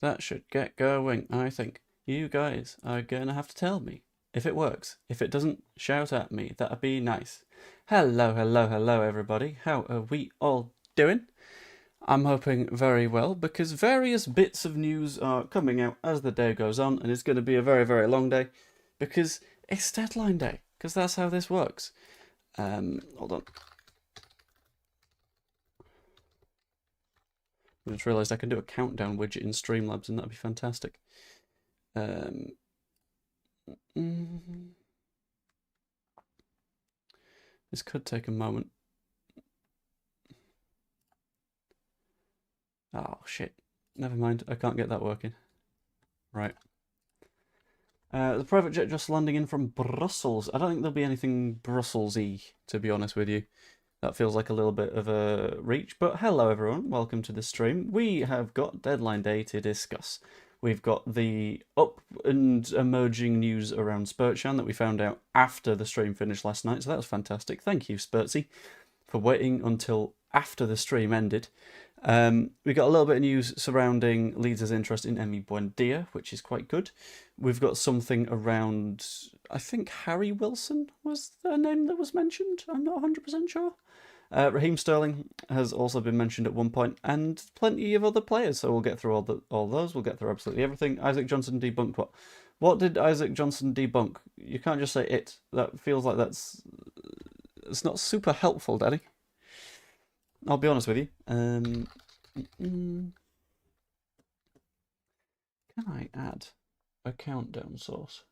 That should get going, I think. You guys are gonna have to tell me if it works. If it doesn't, shout at me. That'd be nice. Hello, hello, hello, everybody. How are we all doing? I'm hoping very well because various bits of news are coming out as the day goes on, and it's going to be a very, very long day because it's deadline day. Because that's how this works. Hold on. I just realised I can do a countdown widget in Streamlabs, and that'd be fantastic. This could take a moment. Oh, shit. Never mind. I can't get that working. Right. The private jet just landing in from Brussels. I don't think there'll be anything Brussels-y, to be honest with you. That feels like a little bit of a reach. But hello, everyone. Welcome to the stream. We have got deadline day to discuss. We've got the up and emerging news around Spertan that we found out after the stream finished last night. So that was fantastic. Thank you, Spertsy, for waiting until after the stream ended. We got a little bit of news surrounding Leeds' interest in Emi Buendia, which is quite good. We've got something around, I think Harry Wilson was the name that was mentioned. I'm not 100% sure. Raheem Sterling has also been mentioned at one point, and plenty of other players. So we'll get through all those. We'll get through absolutely everything. Isaac Johnson debunked what? What did Isaac Johnson debunk? You can't just say it. That feels like it's not super helpful, Daddy. I'll be honest with you. Can I add a countdown source?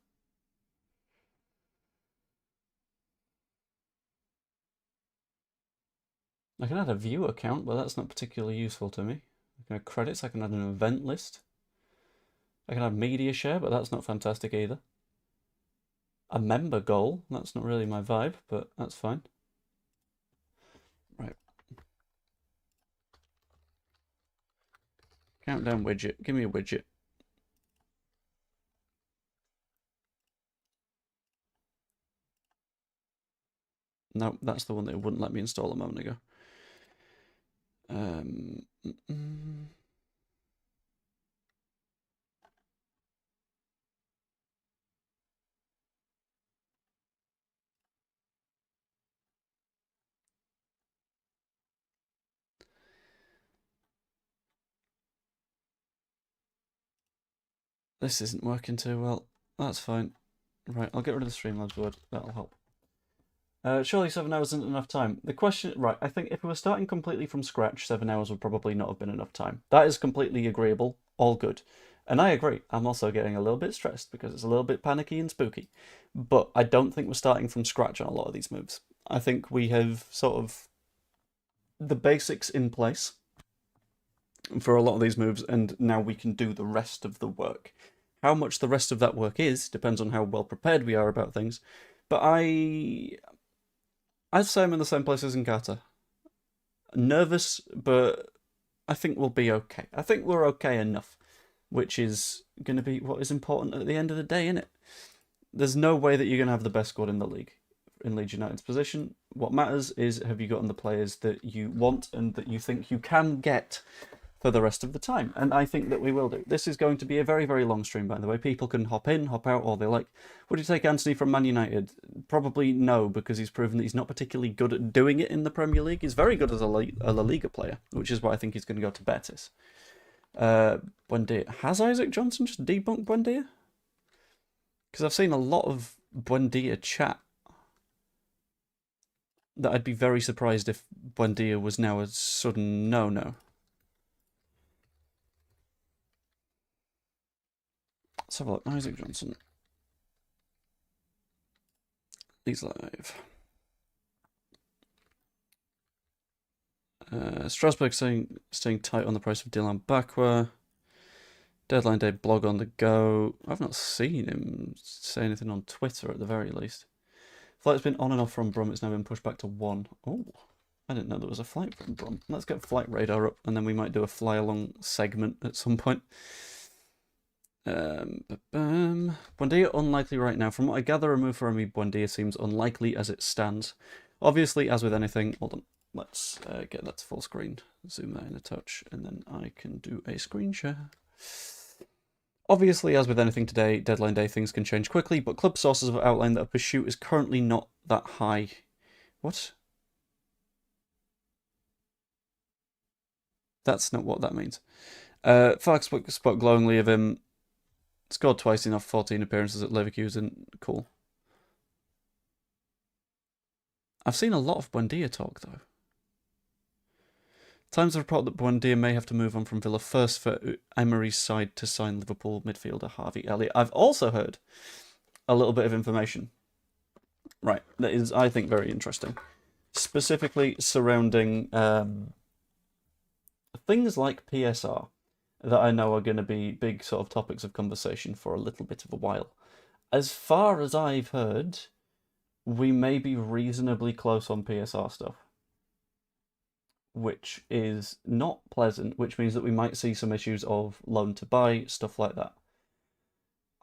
I can add a view account, but that's not particularly useful to me. I can add credits, I can add an event list. I can add media share, but that's not fantastic either. A member goal, that's not really my vibe, but that's fine. Right. Countdown widget, give me a widget. No, that's the one that it wouldn't let me install a moment ago. This isn't working too well. That's fine. Right, I'll get rid of the Streamlabs word. That'll help. Surely 7 hours isn't enough time. The question, right, I think if we were starting completely from scratch, 7 hours would probably not have been enough time. That is completely agreeable. All good. And I agree. I'm also getting a little bit stressed because it's a little bit panicky and spooky. But I don't think we're starting from scratch on a lot of these moves. I think we have sort of the basics in place for a lot of these moves, and now we can do the rest of the work. How much the rest of that work is depends on how well prepared we are about things. But I'd say I'm in the same place as Nkata. Nervous, but I think we'll be okay. I think we're okay enough, which is going to be what is important at the end of the day, innit? There's no way that you're going to have the best squad in the league in Leeds United's position. What matters is, have you gotten the players that you want and that you think you can get for the rest of the time? And I think that we will do. This is going to be a very, very long stream, by the way. People can hop in, hop out, all they like. Would you take Anthony from Man United? Probably no, because he's proven that he's not particularly good at doing it in the Premier League. He's very good as a La Liga player, which is why I think he's going to go to Betis. Buendia. Has Isaac Johnson just debunked Buendia? Because I've seen a lot of Buendia chat that I'd be very surprised if Buendia was now a sudden no-no. Let's have a look. Isaac Johnson. He's live. Strasbourg staying tight on the price of Dylan Bakwa. Deadline day blog on the go. I've not seen him say anything on Twitter at the very least. Flight's been on and off from Brum. It's now been pushed back to 1. Oh, I didn't know there was a flight from Brum. Let's get flight radar up, and then we might do a fly along segment at some point. Buendia unlikely right now. From what I gather, a move for Emi Buendia seems unlikely as it stands. Obviously, as with anything, hold on. Let's get that to full screen. Zoom that in a touch, and then I can do a screen share. Obviously, as with anything today, deadline day things can change quickly, but club sources have outlined that a pursuit is currently not that high. What? That's not what that means. Farke spoke glowingly of him. Scored twice in off 14 appearances at Leverkusen. Cool. I've seen a lot of Buendia talk, though. Times have reported that Buendia may have to move on from Villa first for Emery's side to sign Liverpool midfielder Harvey Elliott. I've also heard a little bit of information. Right, that is, I think, very interesting. Specifically surrounding things like PSR that I know are going to be big sort of topics of conversation for a little bit of a while. As far as I've heard, we may be reasonably close on PSR stuff, which is not pleasant, which means that we might see some issues of loan to buy, stuff like that.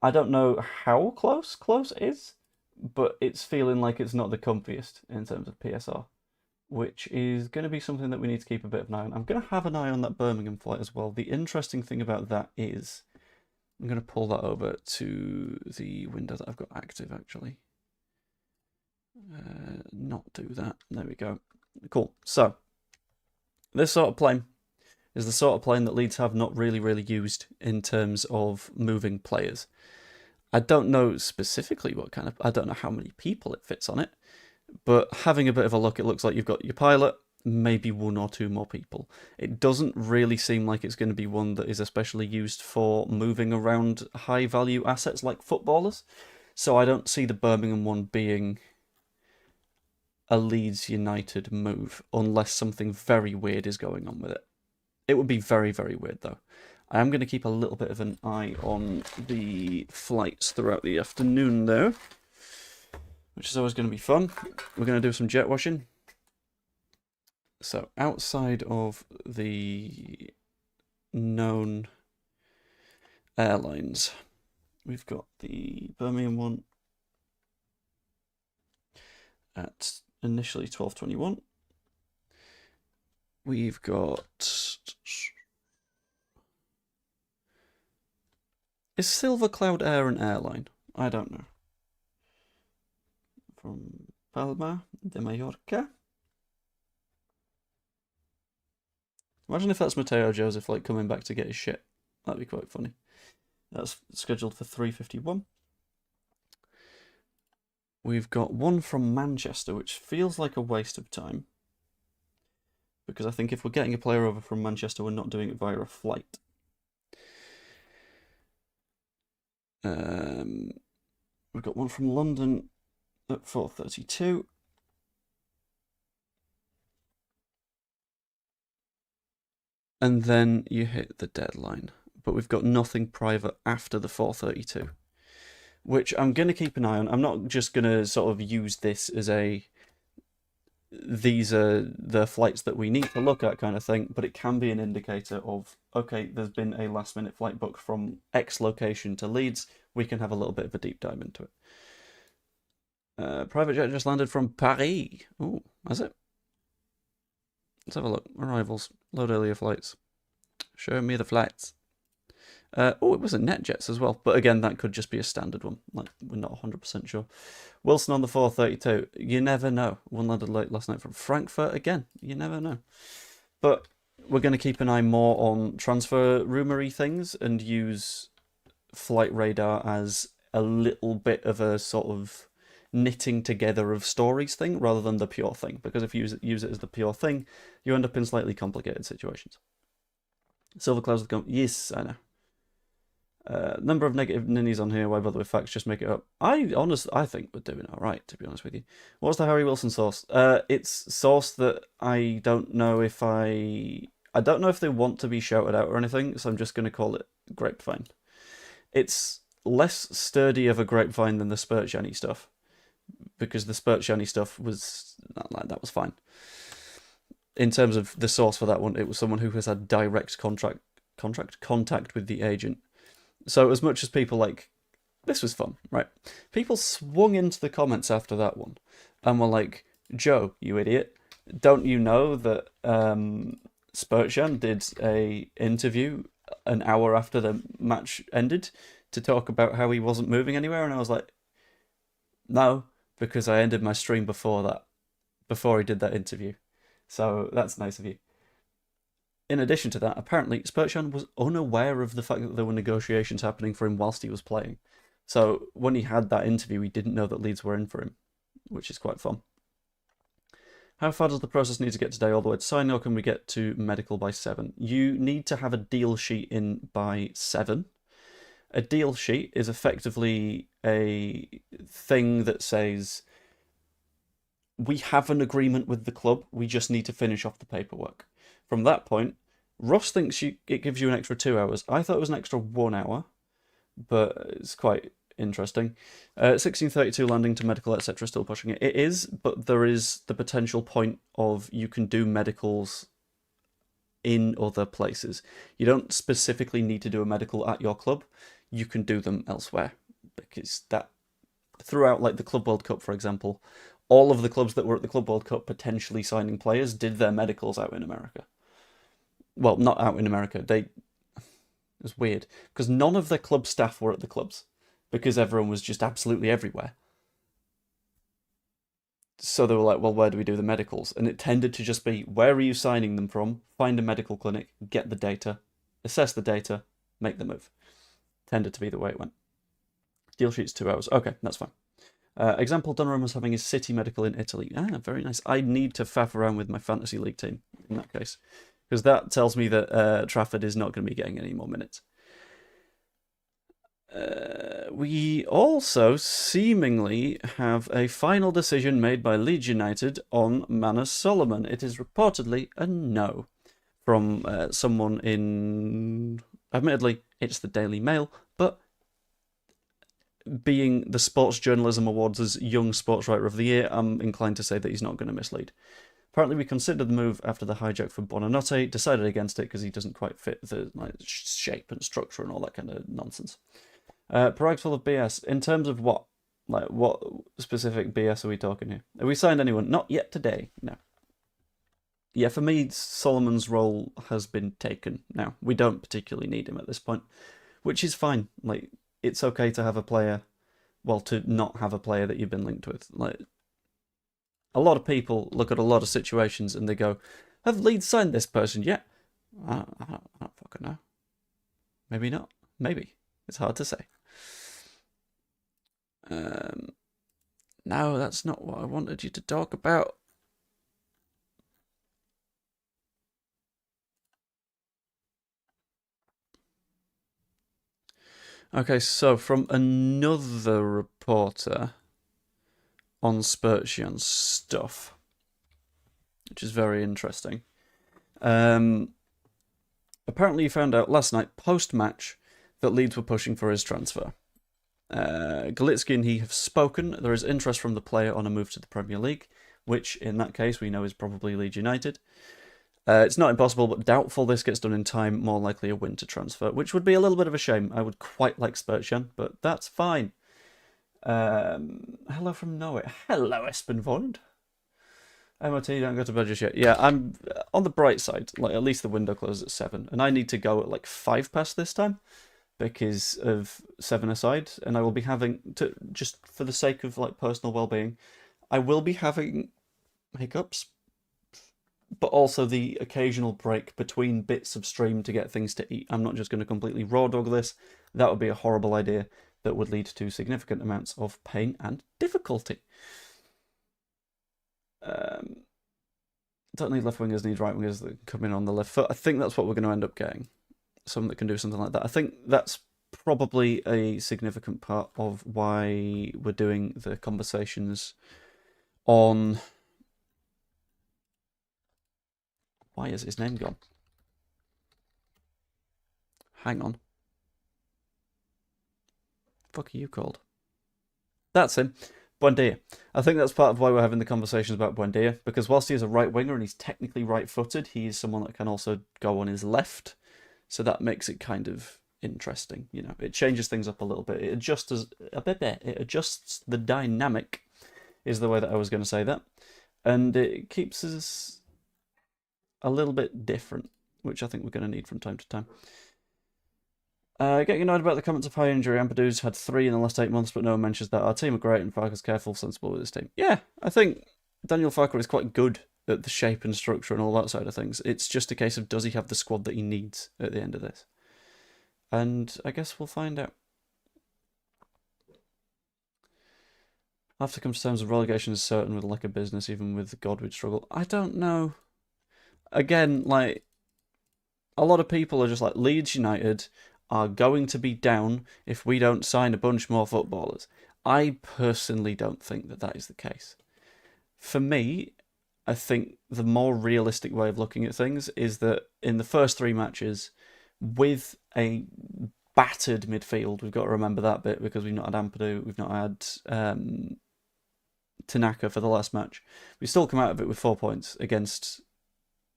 I don't know how close is, but it's feeling like it's not the comfiest in terms of PSR, which is going to be something that we need to keep a bit of an eye on. I'm going to have an eye on that Birmingham flight as well. The interesting thing about that is, I'm going to pull that over to the window that I've got active, actually. Not do that. There we go. Cool. So, this sort of plane is the sort of plane that Leeds have not really used in terms of moving players. I don't know specifically what kind of... I don't know how many people it fits on it, but having a bit of a look, it looks like you've got your pilot, maybe one or two more people. It doesn't really seem like it's going to be one that is especially used for moving around high-value assets like footballers, so I don't see the Birmingham one being a Leeds United move, unless something very weird is going on with it. It would be very weird, though. I am going to keep a little bit of an eye on the flights throughout the afternoon, though, which is always going to be fun. We're going to do some jet washing. So, outside of the known airlines, we've got the Birmingham one at initially 12:21. We've got... Is Silver Cloud Air an airline? I don't know. From Palma de Mallorca. Imagine if that's Mateo Joseph like coming back to get his shit. That'd be quite funny. That's scheduled for 3:51. We've got one from Manchester, which feels like a waste of time. Because I think if we're getting a player over from Manchester, we're not doing it via a flight. We've got one from London at 4:32. And then you hit the deadline. But we've got nothing private after the 4:32. Which I'm going to keep an eye on. I'm not just going to sort of use this as a... These are the flights that we need to look at kind of thing, but it can be an indicator of, okay, there's been a last-minute flight booked from X location to Leeds. We can have a little bit of a deep dive into it. Private jet just landed from Paris. Oh, has it? Let's have a look. Arrivals. Load earlier flights. Show me the flights. Oh, it was a NetJets as well. But again, that could just be a standard one. Like, we're not 100% sure. Wilson on the 4:32. You never know. One landed late last night from Frankfurt again. You never know. But we're going to keep an eye more on transfer rumory things and use Flight Radar as a little bit of a sort of knitting together of stories thing rather than the pure thing. Because if you use it as the pure thing, you end up in slightly complicated situations. Silver Clouds with gum. Yes, I know. Number of negative ninnies on here. Why bother with facts? Just make it up. I think we're doing all right, to be honest with you. What's the Harry Wilson source? It's source that I don't know if I don't know if they want to be shouted out or anything, so I'm just going to call it grapevine. It's less sturdy of a grapevine than the Spertan stuff, because the Spertan stuff was that was fine. In terms of the source for that one, it was someone who has had direct contact with the agent. So as much as people like, this was fun, right? People swung into the comments after that one and were like, Joe, you idiot, don't you know that Spertan did a interview an hour after the match ended to talk about how he wasn't moving anywhere, and I was like, no, because I ended my stream before that, before he did that interview. So that's nice of you. In addition to that, apparently Spertan was unaware of the fact that there were negotiations happening for him whilst he was playing. So when he had that interview, he didn't know that Leeds were in for him, which is quite fun. How far does the process need to get today all the way to signing, or can we get to medical by 7? You need to have a deal sheet in by 7. A deal sheet is effectively a thing that says, we have an agreement with the club, we just need to finish off the paperwork. From that point, Ross thinks it gives you an extra 2 hours. I thought it was an extra 1 hour, but it's quite interesting. 16:32 landing to medical, etc. Still pushing it. It is, but there is the potential point of you can do medicals in other places. You don't specifically need to do a medical at your club. You can do them elsewhere, because that throughout, like the Club World Cup, for example, all of the clubs that were at the Club World Cup potentially signing players did their medicals out in America. Well, not out in America. It was weird because none of the club staff were at the clubs because everyone was just absolutely everywhere. So they were like, well, where do we do the medicals? And it tended to just be, where are you signing them from? Find a medical clinic, get the data, assess the data, make the move. Tended to be the way it went. Deal sheet's 2 hours. Okay, that's fine. Example, Donnarumma's having his City medical in Italy. Ah, very nice. I need to faff around with my fantasy league team in that case, because that tells me that Trafford is not going to be getting any more minutes. We also seemingly have a final decision made by Leeds United on Manisa Solomon. It is reportedly a no from someone in... Admittedly, it's the Daily Mail, but being the Sports Journalism Awards as Young Sports Writer of the Year, I'm inclined to say that he's not going to mislead. Apparently, we considered the move after the hijack for Buonanotte, decided against it because he doesn't quite fit the shape and structure and all that kind of nonsense. Parag's full of BS. In terms of what? Like, what specific BS are we talking here? Have we signed anyone? Not yet today, no. Yeah, for me, Solomon's role has been taken now. We don't particularly need him at this point, which is fine. Like, it's okay to have a player, well, to not have a player that you've been linked with. Like, a lot of people look at a lot of situations and they go, have Leeds signed this person yet? I don't fucking know. Maybe not. Maybe. It's hard to say. No, that's not what I wanted you to talk about. Okay, so from another reporter on Spertan stuff, which is very interesting. Apparently you found out last night, post-match, that Leeds were pushing for his transfer. Galitsky and he have spoken. There is interest from the player on a move to the Premier League, which in that case we know is probably Leeds United. It's not impossible, but doubtful this gets done in time. More likely a winter transfer, which would be a little bit of a shame. I would quite like Spertan, but that's fine. Hello from Norway. Hello, Espenvond. MOT, don't go to bed just yet. Yeah, I'm on the bright side. Like, at least the window closes at 7, and I need to go at like 5 past this time because of 7 aside, and I will be having to, just for the sake of like personal well-being, I will be having hiccups, but also the occasional break between bits of stream to get things to eat. I'm not just going to completely raw dog this. That would be a horrible idea that would lead to significant amounts of pain and difficulty. Don't need left wingers, need right wingers that come in on the left foot. I think that's what we're going to end up getting. Someone that can do something like that. I think that's probably a significant part of why we're doing the conversations on... Why is his name gone? Hang on. Fuck are you called? That's him. Buendia. I think that's part of why we're having the conversations about Buendia, because whilst he is a right winger and he's technically right-footed, he is someone that can also go on his left. So that makes it kind of interesting, you know. It changes things up a little bit. It adjusts the dynamic, is the way that I was going to say that. And it keeps us a little bit different, which I think we're going to need from time to time. Getting annoyed about the comments of high injury. Ampadu's had 3 in the last 8 months, but no one mentions that. Our team are great and Farke's careful, sensible with his team. Yeah, I think Daniel Farke is quite good at the shape and structure and all that side of things. It's just a case of does he have the squad that he needs at the end of this? And I guess we'll find out. I have to come to terms with relegation is certain with like a business, even with God we'd struggle. I don't know. Again, like, a lot of people are just like, Leeds United are going to be down if we don't sign a bunch more footballers. I personally don't think that that is the case. For me, I think the more realistic way of looking at things is that in the first 3 matches, with a battered midfield, we've got to remember that bit because we've not had Ampadu, we've not had Tanaka for the last match. We still come out of it with 4 points against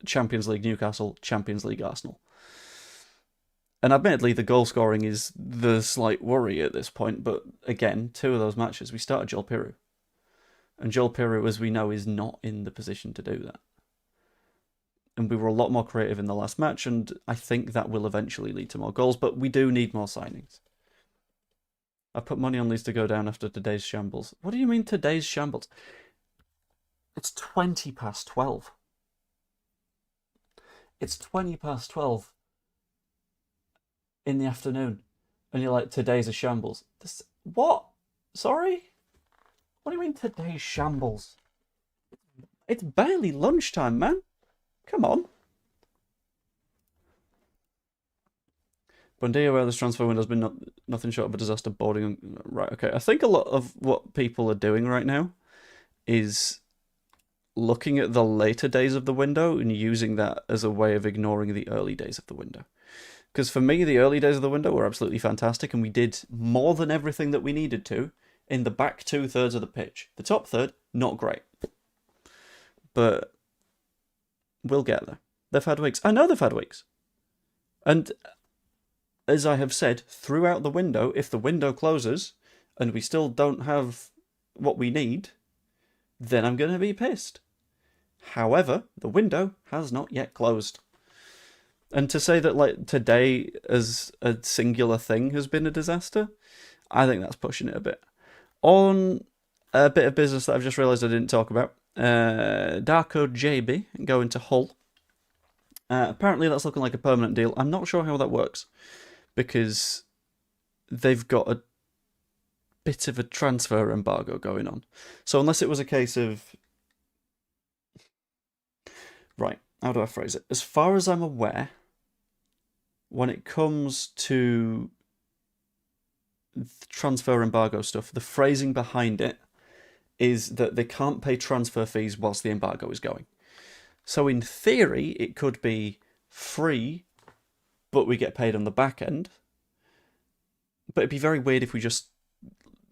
Champions League Newcastle, Champions League Arsenal. And admittedly, the goal scoring is the slight worry at this point, but again, 2 of those matches, we started Joel Piroe. And Joel Piroe, as we know, is not in the position to do that. And we were a lot more creative in the last match, and I think that will eventually lead to more goals, but we do need more signings. I put money on Leeds to go down after today's shambles. What do you mean today's shambles? It's 20 past 12. It's 20 past 12 in the afternoon. And you're like, today's a shambles. What? Sorry? What do you mean today's shambles? It's barely lunchtime, man. Come on. Buendia, where this transfer window has been nothing short of a disaster boarding. Right, okay. I think a lot of what people are doing right now is looking at the later days of the window and using that as a way of ignoring the early days of the window. Because for me, the early days of the window were absolutely fantastic, and we did more than everything that we needed to in the back 2/3 of the pitch. The top third, not great. But we'll get there. They've had weeks. I know they've had weeks. And as I have said, throughout the window, if the window closes and we still don't have what we need, then I'm going to be pissed. However, the window has not yet closed. And to say that like today as a singular thing has been a disaster, I think that's pushing it a bit. On a bit of business that I've just realised I didn't talk about, Darko JB going to Hull. Apparently that's looking like a permanent deal. I'm not sure how that works, because they've got a bit of a transfer embargo going on. So unless it was a case of... Right, how do I phrase it? As far as I'm aware, when it comes to transfer embargo stuff, the phrasing behind it is that they can't pay transfer fees whilst the embargo is going. So in theory, it could be free, but we get paid on the back end. But it'd be very weird if we just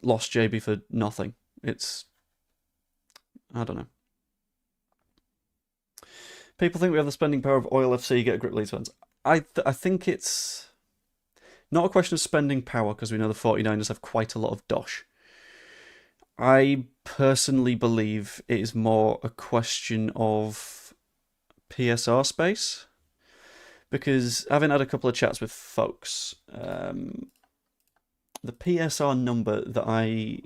lost JB for nothing. It's... I don't know. People think we have the spending power of Oil FC, get a grip, Leeds fans. I think it's not a question of spending power, because we know the 49ers have quite a lot of dosh. I personally believe it is more a question of PSR space, because having had a couple of chats with folks, the PSR number that I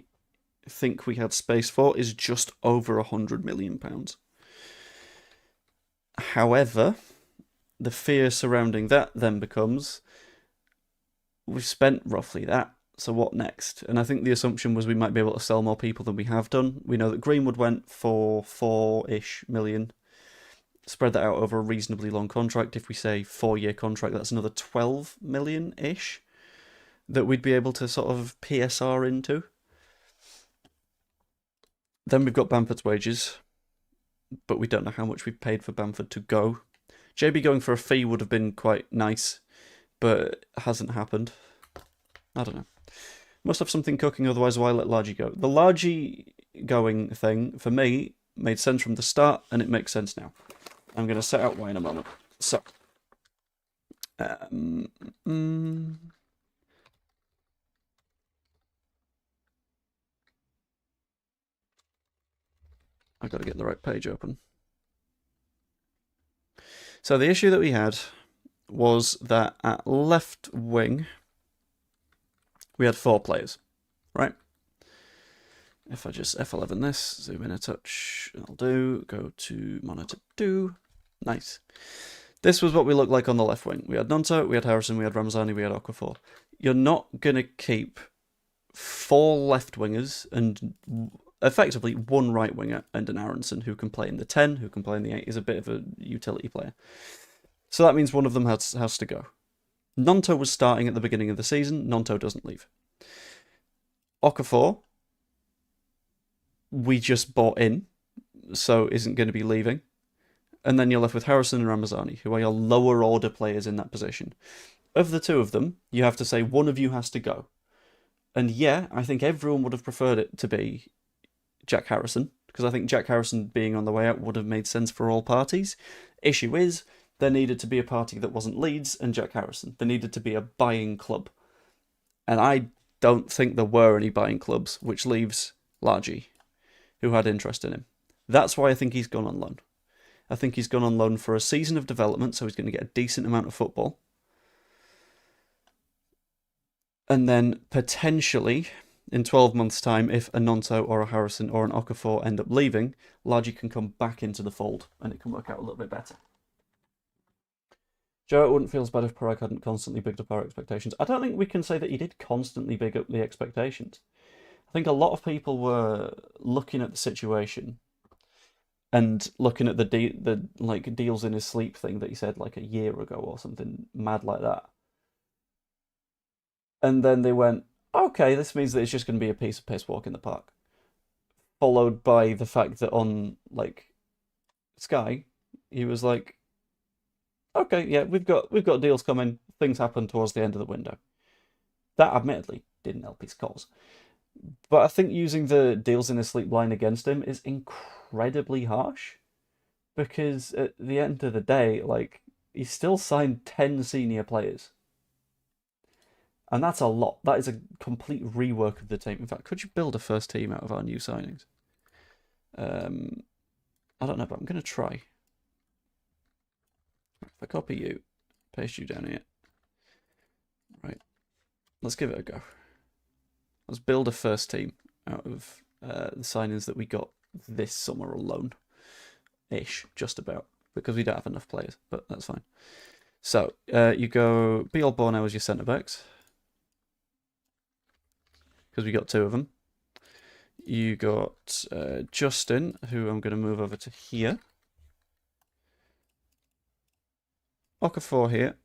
think we had space for is just over £100 million. However, the fear surrounding that then becomes, we've spent roughly that, so what next? And I think the assumption was we might be able to sell more people than we have done. We know that Greenwood went for 4-ish million. Spread that out over a reasonably long contract. If we say 4-year contract, that's another 12 million-ish that we'd be able to sort of PSR into. Then we've got Bamford's wages, but we don't know how much we've paid for Bamford to go. JB going for a fee would have been quite nice, but it hasn't happened. I don't know. Must have something cooking, otherwise why let Largy go? The Largy going thing, for me, made sense from the start, and it makes sense now. I'm going to set out why in a moment. So, I've got to get the right page open. So the issue that we had was that at left wing, we had 4 players, right? If I just F11 this, zoom in a touch, I'll do, go to monitor 2, nice. This was what we looked like on the left wing. We had Nonto, we had Harrison, we had Ramazani, we had Okafor. You're not going to keep 4 left wingers and effectively 1 right winger and an Aronson who can play in the 10, who can play in the 8, is a bit of a utility player. So that means one of them has to go. Nonto was starting at the beginning of the season. Nonto doesn't leave. Okafor, we just bought in, so isn't going to be leaving. And then you're left with Harrison and Ramazani, who are your lower order players in that position. Of the 2 of them, you have to say one of you has to go. And yeah, I think everyone would have preferred it to be Jack Harrison, because I think Jack Harrison being on the way out would have made sense for all parties. Issue is, there needed to be a party that wasn't Leeds and Jack Harrison. There needed to be a buying club. And I don't think there were any buying clubs, which leaves Largy, who had interest in him. That's why I think he's gone on loan. I think he's gone on loan for a season of development, so he's going to get a decent amount of football. And then potentially, in 12 months' time, if a Nonto or a Harrison or an Okafor end up leaving, Largy can come back into the fold and it can work out a little bit better. Joe, it wouldn't feel as bad if Parag hadn't constantly bigged up our expectations. I don't think we can say that he did constantly big up the expectations. I think a lot of people were looking at the situation and looking at the like deals in his sleep thing that he said like a year ago or something mad like that. And then they went, okay, this means that it's just going to be a piece of piss walk in the park. Followed by the fact that on like Sky, he was like, okay, yeah, we've got deals coming. Things happen towards the end of the window. That admittedly didn't help his cause. But I think using the deals in his sleep line against him is incredibly harsh. Because at the end of the day, like, he still signed 10 senior players. And that's a lot. That is a complete rework of the team. In fact, could you build a first team out of our new signings? I don't know, but I'm going to try. If I copy you, paste you down here. Right. Let's give it a go. Let's build a first team out of the signings that we got this summer alone. Ish, just about. Because we don't have enough players, but that's fine. So, you go BL Bornau as your centre-backs. Because we got 2 of them. You got Justin, who I'm going to move over to here. Okafor here.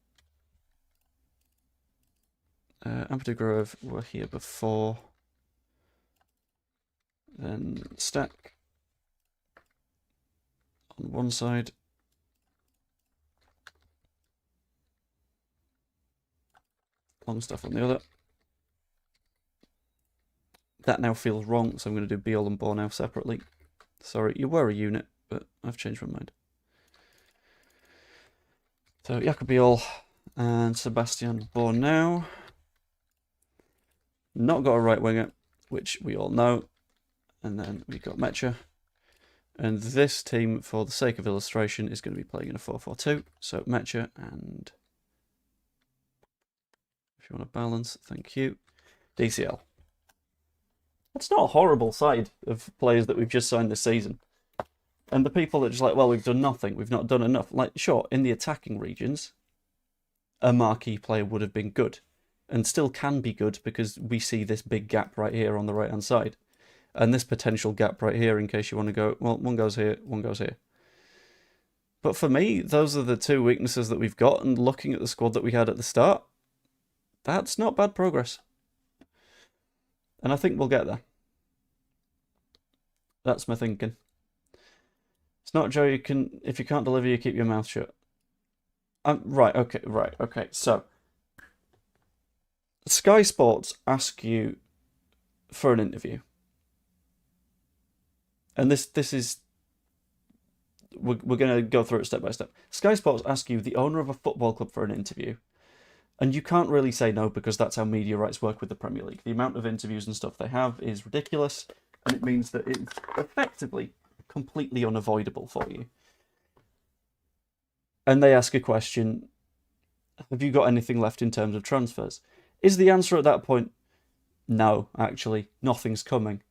Ampadu Grove were here before. Then Stack on one side. Long stuff on the other. That now feels wrong, so I'm going to do BL and Bornau separately. Sorry, you were a unit, but I've changed my mind. So Jakobiol and Sebastian Bornau. Not got a right winger, which we all know. And then we got Mecha. And this team, for the sake of illustration, is going to be playing in a 4-4-2. So Mecha and, if you want to balance, thank you, DCL. That's not a horrible side of players that we've just signed this season. And the people that are just like, well, we've done nothing, we've not done enough. Like, sure, in the attacking regions, a marquee player would have been good. And still can be good because we see this big gap right here on the right-hand side. And this potential gap right here in case you want to go, well, one goes here, one goes here. But for me, those are the 2 weaknesses that we've got. And looking at the squad that we had at the start, that's not bad progress. And I think we'll get there. That's my thinking. It's not, Joe, if you can't deliver, you keep your mouth shut. Right, okay. So, Sky Sports ask you for an interview. And this is... We're going to go through it step by step. Sky Sports ask you, the owner of a football club, for an interview. And you can't really say no because that's how media rights work with the Premier League. The amount of interviews and stuff they have is ridiculous. And it means that it's effectively completely unavoidable for you. And they ask a question, have you got anything left in terms of transfers? Is the answer at that point, no, actually, nothing's coming,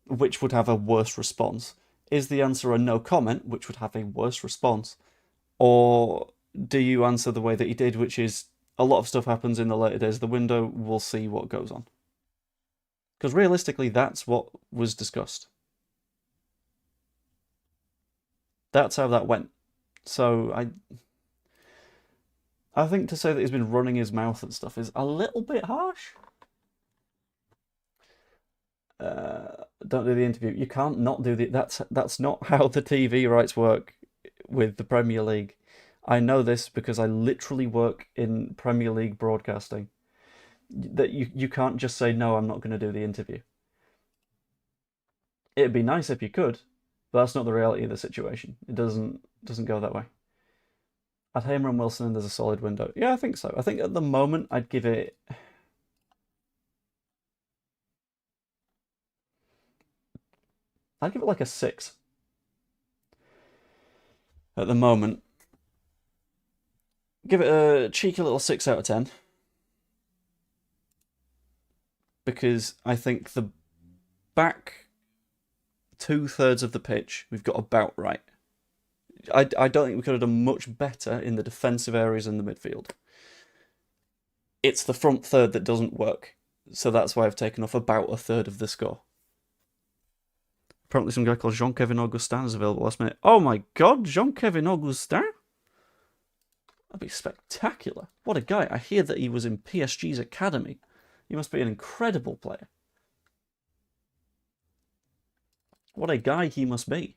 which would have a worse response? Is the answer a no comment, which would have a worse response? Or do you answer the way that he did, which is a lot of stuff happens in the later days of the window, we'll see what goes on? Because realistically, that's what was discussed. That's how that went. So I think to say that he's been running his mouth and stuff is a little bit harsh. Don't do the interview. You can't not do the. That's not how the TV rights work with the Premier League. I know this because I literally work in Premier League broadcasting. That you can't just say no, I'm not going to do the interview. It'd be nice if you could, but that's not the reality of the situation. It doesn't go that way. At Hamer and Wilson, there's a solid window. Yeah, I think so. I think at the moment I'd give it. I'd give it like a 6. At the moment. Give it a cheeky little 6 out of 10. Because I think the back 2/3 of the pitch we've got about right. I don't think we could have done much better in the defensive areas in the midfield. It's the front third that doesn't work. So that's why I've taken off about 1/3 of the score. Apparently some guy called Jean-Kevin Augustin is available last minute. Oh my god, Jean-Kevin Augustin? That'd be spectacular. What a guy. I hear that he was in PSG's academy. He must be an incredible player. What a guy he must be.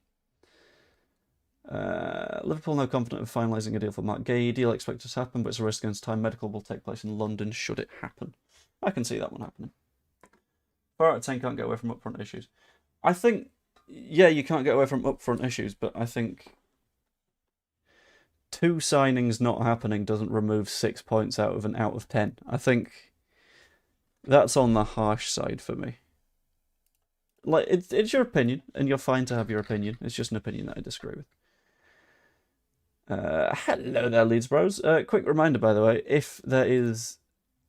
Liverpool now confident of finalising a deal for Mark Gay. Deal expected to happen, but it's a risk against time. Medical will take place in London should it happen. I can see that one happening. 4 out of 10 can't get away from upfront issues. I think, yeah, you can't get away from upfront issues, but I think 2 signings not happening doesn't remove 6 points out of 10. I think that's on the harsh side for me. Like, it's your opinion, and you're fine to have your opinion. It's just an opinion that I disagree with. Hello there, Leeds Bros. Quick reminder, by the way, if there is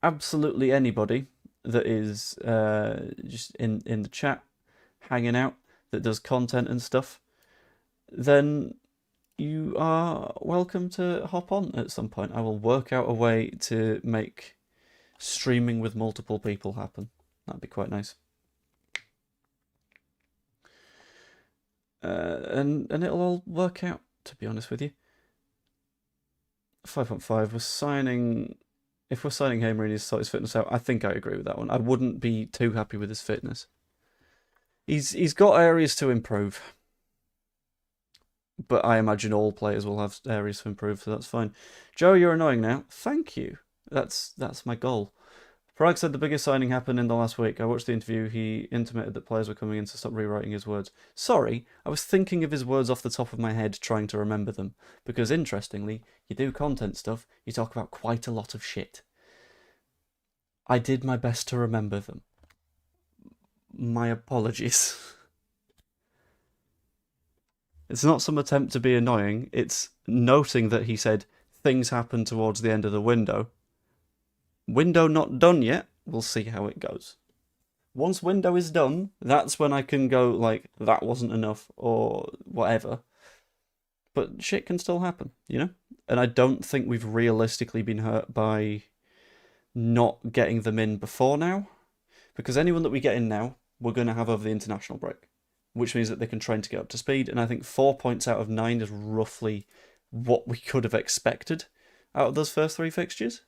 absolutely anybody that is just in the chat, hanging out, that does content and stuff, then you are welcome to hop on at some point. I will work out a way to make streaming with multiple people happen. That'd be quite nice. And it'll all work out, to be honest with you. 5.5, we're signing... If we're signing Hamer and he's sort his fitness out, I think I agree with that one. I wouldn't be too happy with his fitness. He's got areas to improve. But I imagine all players will have areas to improve, so that's fine. Joe, you're annoying now. Thank you. That's my goal. Prague said the biggest signing happened in the last week. I watched the interview. He intimated that players were coming in to stop rewriting his words. Sorry, I was thinking of his words off the top of my head, trying to remember them. Because, interestingly, you do content stuff, you talk about quite a lot of shit. I did my best to remember them. My apologies. It's not some attempt to be annoying, it's noting that he said things happen towards the end of the window. Window not done yet, we'll see how it goes. Once window is done, that's when I can go like, that wasn't enough, or whatever. But shit can still happen, you know? And I don't think we've realistically been hurt by not getting them in before now. Because anyone that we get in now, we're going to have over the international break. Which means that they can train to get up to speed. And I think 4 points out of 9 is roughly what we could have expected out of those first 3 fixtures.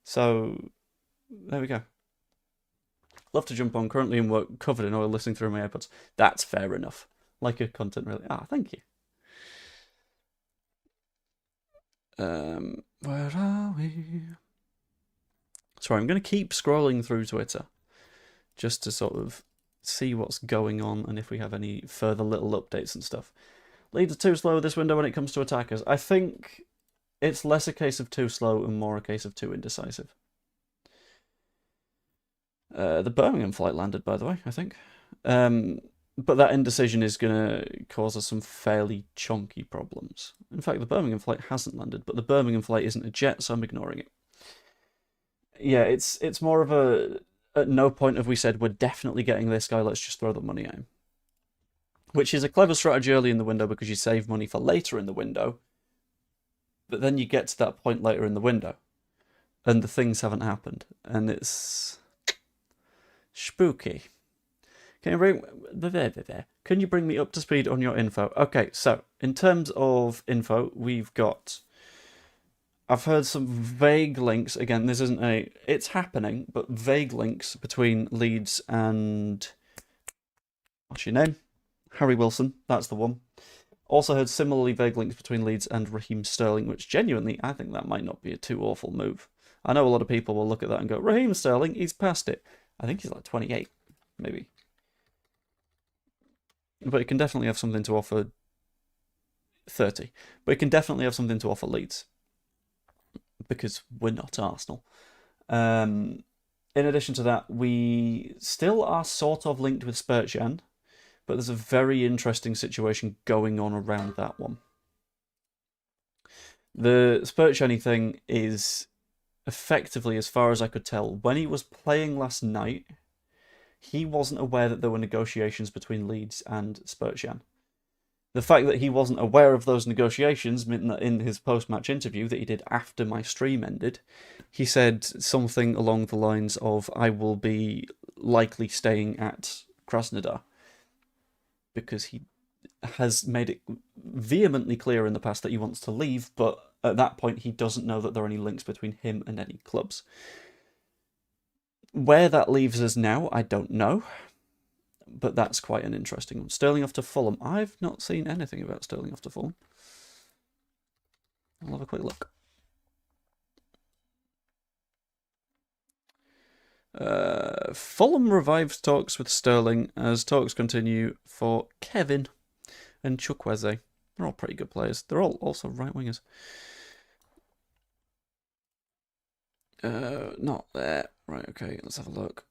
So, there we go. Love to jump on. Currently in work, covered in oil, listening through my AirPods. That's fair enough. Like your content, really. Thank you. Where are we? Sorry, I'm going to keep scrolling through Twitter. Just to sort of see what's going on and if we have any further little updates and stuff. Leeds are too slow this window when it comes to attackers. I think it's less a case of too slow and more a case of too indecisive. The Birmingham flight landed, by the way, I think. But that indecision is going to cause us some fairly chunky problems. In fact, the Birmingham flight hasn't landed, but the Birmingham flight isn't a jet, so I'm ignoring it. Yeah, it's more of a at no point have we said, we're definitely getting this guy, let's just throw the money at him. Which is a clever strategy early in the window because you save money for later in the window. But then you get to that point later in the window, and the things haven't happened, and it's spooky. Can you bring me up to speed on your info? Okay, so in terms of info, I've heard some vague links. Again, this isn't it's happening, but vague links between Leeds and what's your name? Harry Wilson. That's the one. Also heard similarly vague links between Leeds and Raheem Sterling, which genuinely, I think that might not be a too awful move. I know a lot of people will look at that and go, Raheem Sterling, he's past it. I think he's like 28, maybe. But he can definitely have something to offer 30. But he can definitely have something to offer Leeds. Because we're not Arsenal. In addition to that, we still are sort of linked with Spertan. But there's a very interesting situation going on around that one. The Spertan thing is effectively, as far as I could tell, when he was playing last night, he wasn't aware that there were negotiations between Leeds and Spertan. The fact that he wasn't aware of those negotiations meant that in his post-match interview that he did after my stream ended, he said something along the lines of, I will be likely staying at Krasnodar. Because he has made it vehemently clear in the past that he wants to leave, but at that point he doesn't know that there are any links between him and any clubs. Where that leaves us now, I don't know, but that's quite an interesting one. Sterling off to Fulham. I've not seen anything about Sterling off to Fulham. I'll have a quick look. Fulham revives talks with Sterling as talks continue for Kevin and Chukwueze. They're all pretty good players. They're all also right wingers. Not there. Right, okay, let's have a look.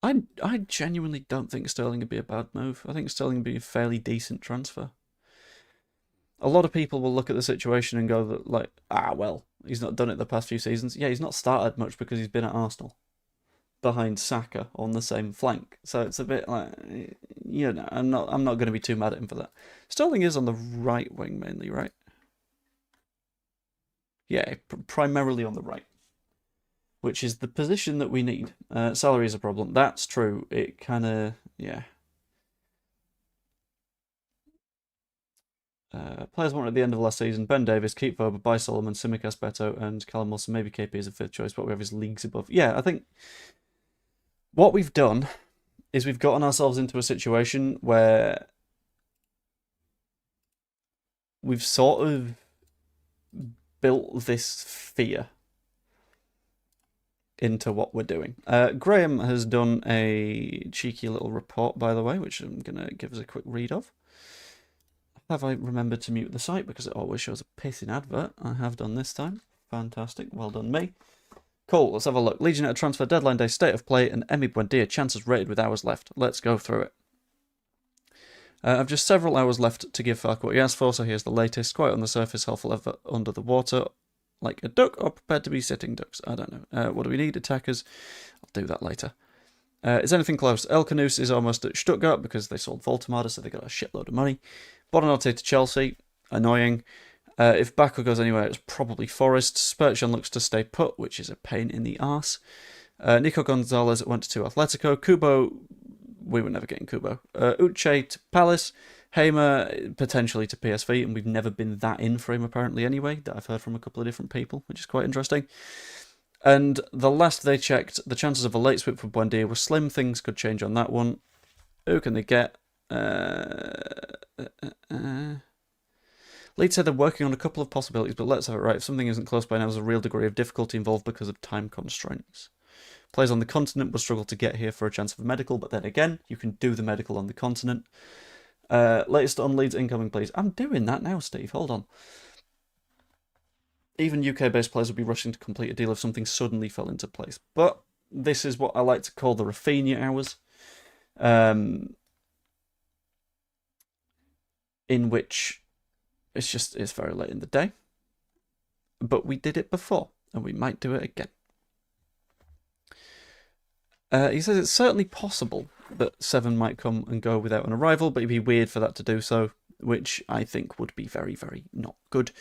I genuinely don't think Sterling would be a bad move. I think Sterling would be a fairly decent transfer. A lot of people will look at the situation and go that, like, well, he's not done it the past few seasons. Yeah, he's not started much because he's been at Arsenal behind Saka on the same flank. So it's a bit like, you know, I'm not going to be too mad at him for that. Sterling is on the right wing mainly, right? Yeah, primarily on the right, which is the position that we need. Salary is a problem. That's true. It kind of, yeah. Players wanted at the end of last season: Ben Davis, Keith Vober, By Solomon, Tsimikas Beto, and Callum Wilson. Maybe KP is a fifth choice, but we have his leagues above. Yeah, I think what we've done is we've gotten ourselves into a situation where we've sort of built this fear into what we're doing. Graham has done a cheeky little report, by the way, which I'm going to give us a quick read of. Have I remembered to mute the site because it always shows a pissing advert? I have done this time. Fantastic. Well done, me. Cool, let's have a look. Leeds United transfer deadline day, state of play, and Emi Buendia chances rated with hours left. Let's go through it. I've just several hours left to give Farke what he asked for, so here's the latest. Quite on the surface, helpful ever under the water, like a duck, or prepared to be sitting ducks. I don't know. What do we need? Attackers. I'll do that later. Is anything close? El Canus is almost at Stuttgart because they sold Voltemada, so they got a shitload of money. Bonanotte to Chelsea. Annoying. If Bako goes anywhere, it's probably Forest. Spertan looks to stay put, which is a pain in the arse. Nico Gonzalez went to Atletico. Kubo, we were never getting Kubo. Uche to Palace. Hamer potentially to PSV, and we've never been that in for him apparently anyway, that I've heard from a couple of different people, which is quite interesting. And the last they checked, the chances of a late swip for Buendia were slim. Things could change on that one. Who can they get? Leeds said they're working on a couple of possibilities, but let's have it right. If something isn't close by now, there's a real degree of difficulty involved because of time constraints. Players on the continent will struggle to get here for a chance of a medical, but then again, you can do the medical on the continent. Latest on Leeds incoming, please. I'm doing that now, Steve. Hold on. Even UK-based players would be rushing to complete a deal if something suddenly fell into place. But this is what I like to call the Rafinha hours. In which it's very late in the day. but we did it before, and we might do it again. He says it's certainly possible that 7 might come and go without an arrival, but it'd be weird for that to do so, which I think would be very, very not good.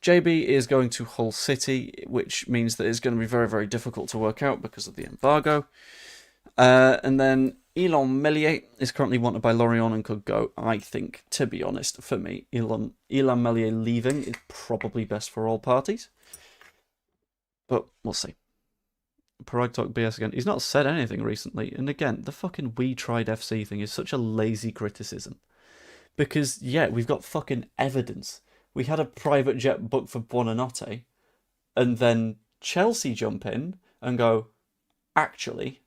JB is going to Hull City, which means that it's going to be very, very difficult to work out because of the embargo. And then Elon Meslier is currently wanted by Lorient and could go. I think, to be honest, for me, Elon Meslier leaving is probably best for all parties. But we'll see. Parag talk BS again. He's not said anything recently. And again, the fucking "we tried FC" thing is such a lazy criticism. Because, yeah, we've got fucking evidence. We had a private jet booked for Buonanotte, and then Chelsea jump in and go, actually,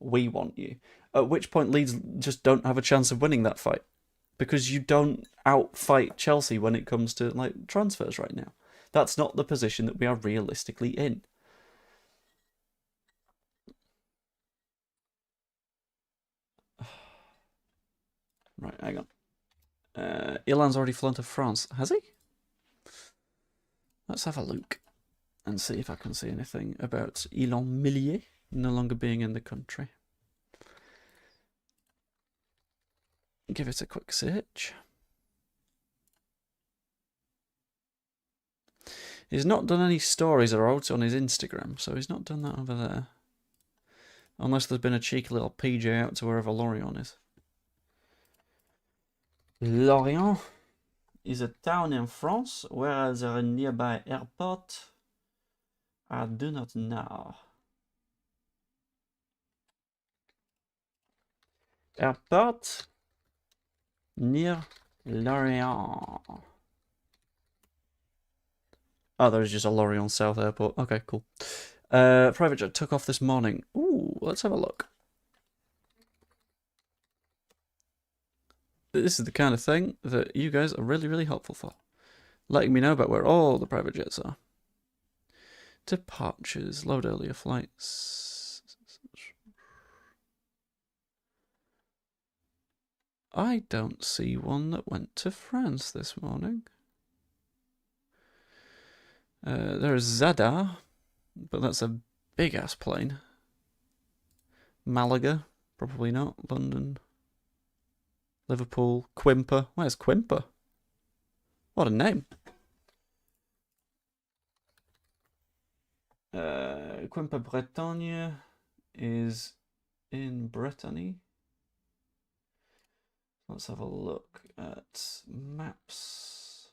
we want you. At which point Leeds just don't have a chance of winning that fight. Because you don't outfight Chelsea when it comes to like transfers right now. That's not the position that we are realistically in. Right, hang on. Elland's already flown to France. Has he? Let's have a look and see if I can see anything about Elon Meslier no longer being in the country. Give it a quick search. He's not done any stories or out on his Instagram, so he's not done that over there. Unless there's been a cheeky little PJ out to wherever Lorient is. Lorient is a town in France. Where is there a nearby airport? I do not know. Airport near Lorient. Oh, there's just a Lorient South Airport. Okay, cool. Private jet took off this morning. Ooh, let's have a look. This is the kind of thing that you guys are really, really helpful for. Letting me know about where all the private jets are. Departures, load earlier flights. I don't see one that went to France this morning. There's Zadar, but that's a big-ass plane. Malaga, probably not. London. Liverpool. Quimper. Where's Quimper? What a name. Quimper Bretagne is in Brittany. Let's have a look at maps.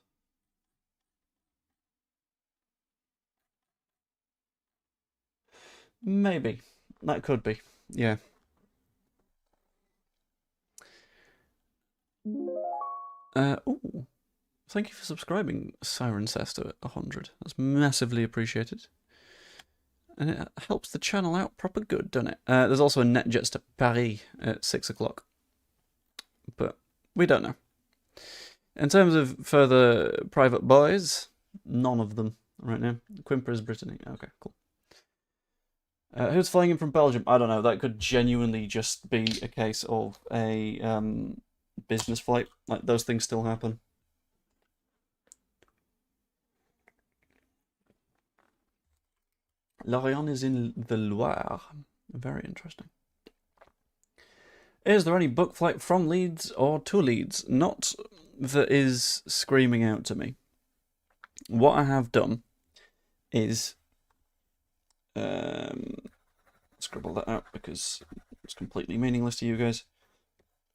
Maybe. That could be. Yeah. Ooh. Thank you for subscribing, Siren Sester 100. That's massively appreciated. And it helps the channel out proper good, doesn't it? There's also a NetJets to Paris at 6 o'clock. But we don't know. In terms of further private boys, none of them right now. Quimper is Brittany. Okay, cool. Who's flying in from Belgium? I don't know. That could genuinely just be a case of a business flight. Like, those things still happen. Lorient is in the Loire. Very interesting. Is there any book flight from Leeds or to Leeds? Not that is screaming out to me. What I have done is scribble that out because it's completely meaningless to you guys.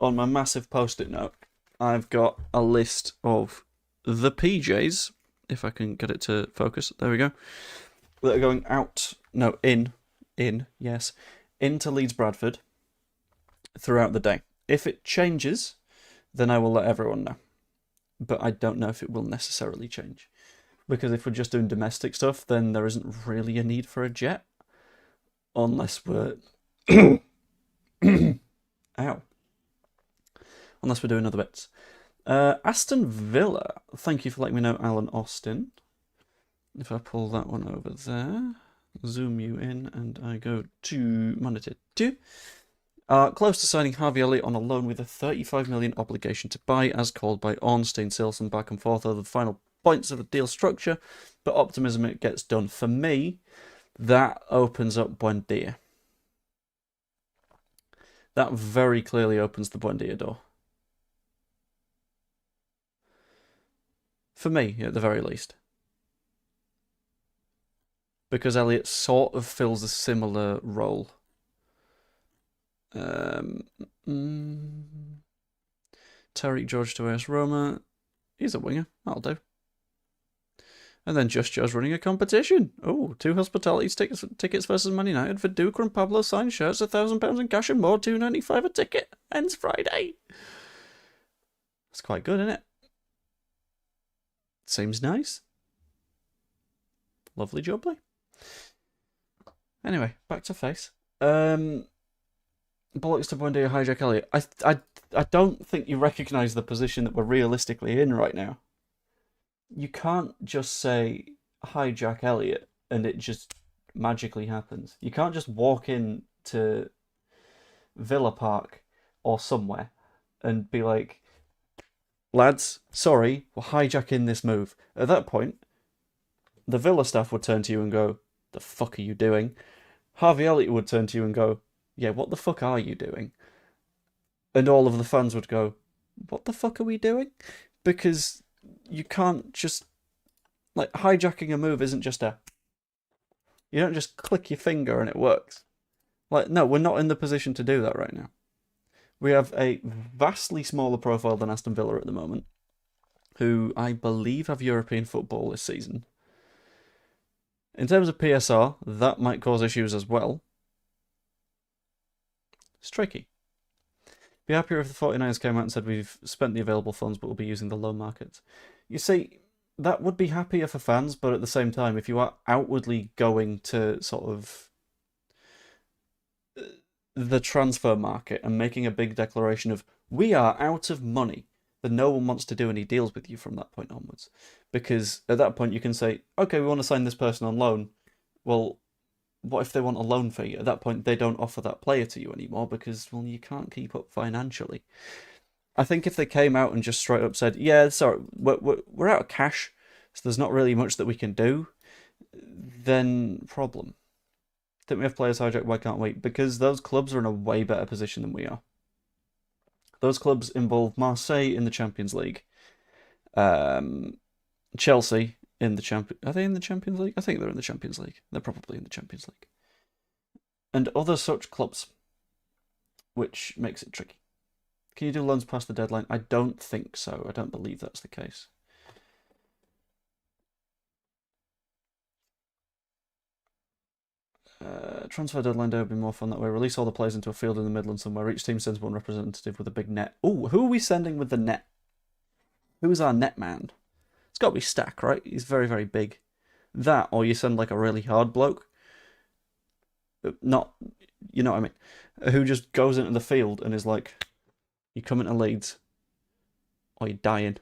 On my massive post-it note, I've got a list of the PJs, if I can get it to focus. There we go. That are going out, no, yes, into Leeds Bradford throughout the day. If it changes, then I will let everyone know. But I don't know if it will necessarily change. Because if we're just doing domestic stuff, then there isn't really a need for a jet. Unless we're... Ow. Unless we're doing other bits. Aston Villa. Thank you for letting me know, Alan Austin. If I pull that one over there, zoom you in, and I go to monitor 2. Close to signing Harvey Elliott on a loan with a 35 million obligation to buy, as called by Ornstein, Silson, back and forth over the final points of the deal structure, but optimism it gets done. For me, that opens up Buendia. That very clearly opens the Buendia door. For me, at the very least. Because Elliott sort of fills a similar role. Tariq George to AS Roma. He's a winger. That'll do. And then Just Joe's running a competition. Oh, 2 hospitality tickets versus Man United for Duca and Pablo signed shirts, £1,000 in cash and more, $2.95 a ticket. Ends Friday. That's quite good, isn't it? Seems nice. Lovely jubbly. Anyway, back to Face. Bollocks to Buendia, hijack Elliott. I don't think you recognise the position that we're realistically in right now. You can't just say hijack Elliott and it just magically happens. You can't just walk in to Villa Park or somewhere and be like, lads, sorry, we're hijacking this move. At that point, the Villa staff would turn to you and go, the fuck are you doing? Harvey Elliott would turn to you and go, yeah, what the fuck are you doing? And all of the fans would go, what the fuck are we doing? Because you can't just, like, hijacking a move isn't just you don't just click your finger and it works. Like, no, we're not in the position to do that right now. We have a vastly smaller profile than Aston Villa at the moment, who I believe have European football this season. In terms of PSR, that might cause issues as well. It's tricky. Be happier if the 49ers came out and said we've spent the available funds but we'll be using the loan markets. You see, that would be happier for fans, but at the same time, if you are outwardly going to sort of the transfer market and making a big declaration of, we are out of money, then no one wants to do any deals with you from that point onwards. Because at that point you can say, okay, we want to sign this person on loan. Well, what if they want a loan fee? At that point, they don't offer that player to you anymore because, well, you can't keep up financially. I think if they came out and just straight up said, yeah, sorry, we're out of cash, so there's not really much that we can do, then problem. Don't we have players hijacked? Why can't we? Because those clubs are in a way better position than we are. Those clubs involve Marseille in the Champions League, Chelsea in the Are they in the Champions League? I think they're in the Champions League. They're probably in the Champions League. And other such clubs, which makes it tricky. Can you do loans past the deadline? I don't think so. I don't believe that's the case. Transfer deadline day would be more fun that way. Release all the players into a field in the Midlands somewhere. Each team sends one representative with a big net. Ooh, who are we sending with the net? Who is our net man? It's got to be Stack, right? He's very, very big. That, or you send like a really hard bloke. Not, you know what I mean? Who just goes into the field and is like, you come into Leeds, or you're dying.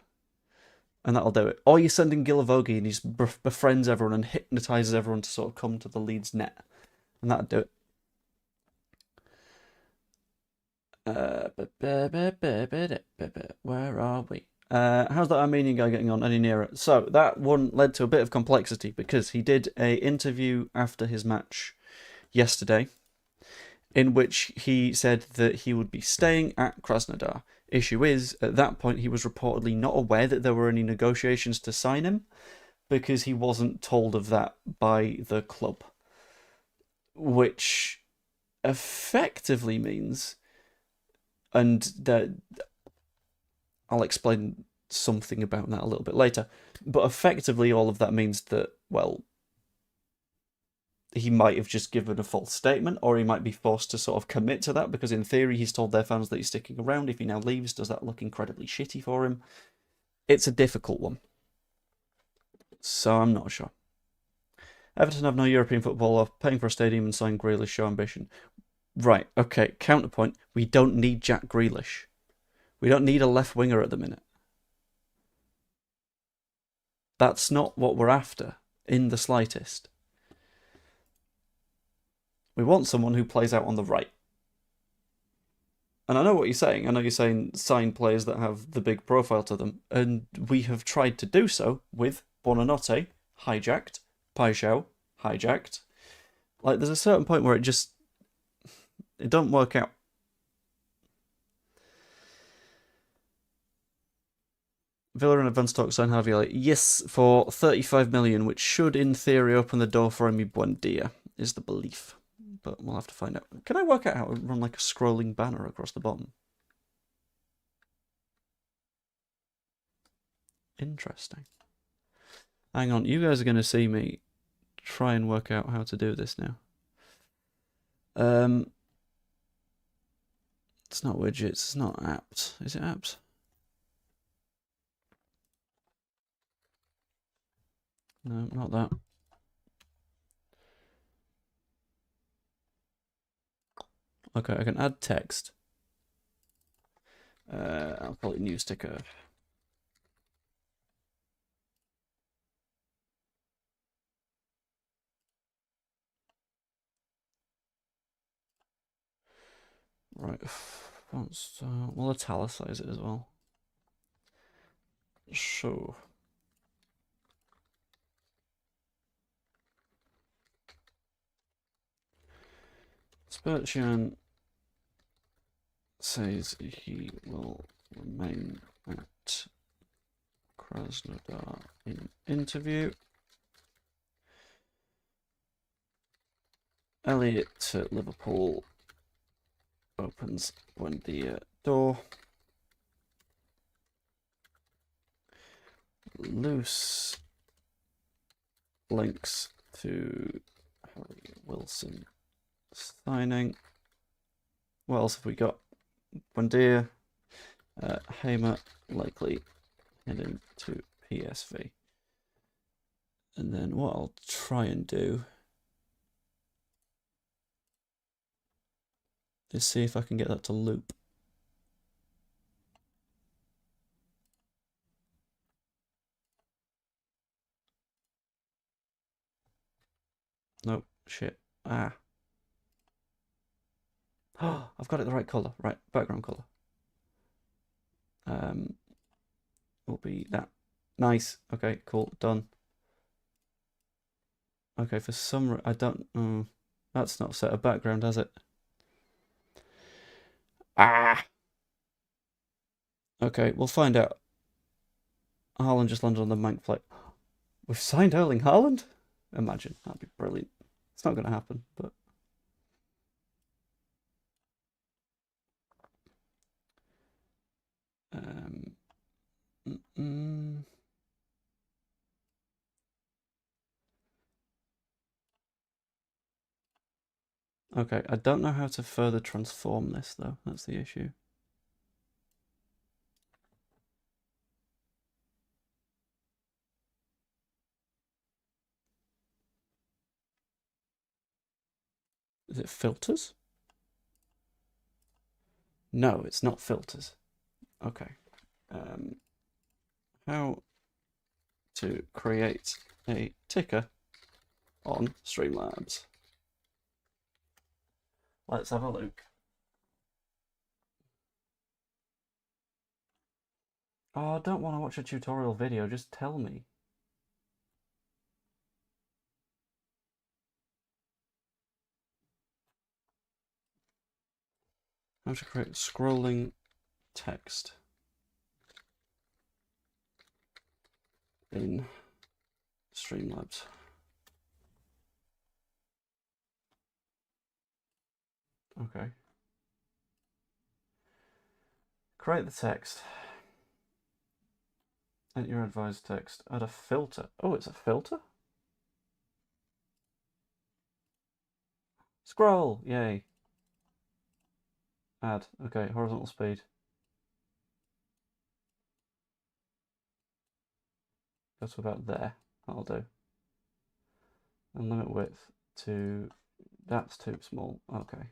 And that'll do it. Or you're sending Gilavogi and he just befriends everyone and hypnotises everyone to sort of come to the Leeds net. And that'll do it. Where are we? How's that Armenian guy getting on any nearer? So that one led to a bit of complexity because he did an interview after his match yesterday in which he said that he would be staying at Krasnodar. Issue is, at that point, he was reportedly not aware that there were any negotiations to sign him because he wasn't told of that by the club. Which effectively means, and that I'll explain something about that a little bit later, but effectively all of that means that, well, he might have just given a false statement, or he might be forced to sort of commit to that, because in theory he's told their fans that he's sticking around. If he now leaves, does that look incredibly shitty for him? It's a difficult one. So I'm not sure. Everton have no European football, or paying for a stadium and sign Grealish show ambition. Right, okay, counterpoint. We don't need Jack Grealish. We don't need a left winger at the minute. That's not what we're after, in the slightest. We want someone who plays out on the right. And I know what you're saying. I know you're saying sign players that have the big profile to them. And we have tried to do so with Buonanotte, hijacked, Paixão, hijacked. Like, there's a certain point where it don't work out. Villa and advance talk sign Javier. Yes, for 35 million, which should, in theory, open the door for Emi Buendia, is the belief. But we'll have to find out. Can I work out how to run like a scrolling banner across the bottom? Interesting. Hang on, you guys are going to see me try and work out how to do this now. It's not widgets, it's not apt. Is it apt? No, not that. Okay, I can add text. I'll call it new sticker. Right, font style. We'll italicize it as well. So. Spertan says he will remain at Krasnodar in interview. Elliot at Liverpool opens Buendia door. Loose links to Harry Wilson signing. What else have we got? Buendia, Hamer likely heading to PSV. And then what I'll try and do is see if I can get that to loop. Nope, shit. Ah. Oh, I've got it the right colour. Right, background colour. Will be that. Nice. Okay, cool. Done. Okay, for some I don't. That's not set a background, has it? Ah. Okay, we'll find out. Haaland just landed on the mank flight. We've signed Erling Haaland? Imagine. That'd be brilliant. It's not going to happen, but. Okay, I don't know how to further transform this, though. That's the issue. Is it filters? No, it's not filters. Okay. How to create a ticker on Streamlabs. Let's have a look. Oh, I don't want to watch a tutorial video, just tell me. How to create scrolling text in Streamlabs. Okay. Create the text. Enter your advised text. Add a filter. Oh, it's a filter? Scroll! Yay. Add. Okay, horizontal speed. Go to about there. That'll do. And limit width to... That's too small. Okay.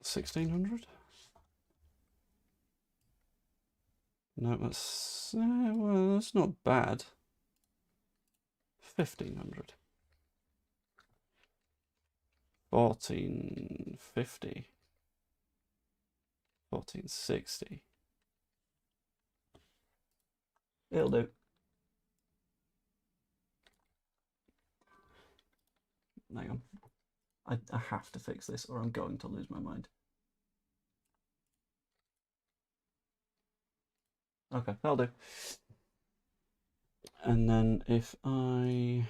$1,600? No, well, that's not bad. 1,500. 1,450. 1,460. It'll do. Hang on. I have to fix this or I'm going to lose my mind. Okay, that'll do. And then if I'm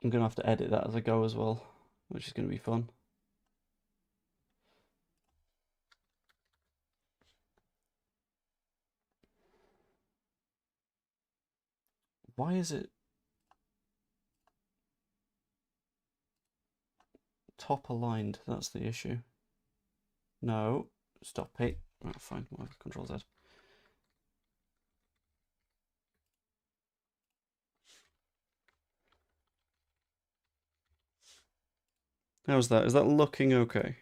going to have to edit that as I go as well, which is going to be fun. Why is it top aligned? That's the issue. No, stop it. Right, fine, whatever, Control Z. How's that? Is that looking okay?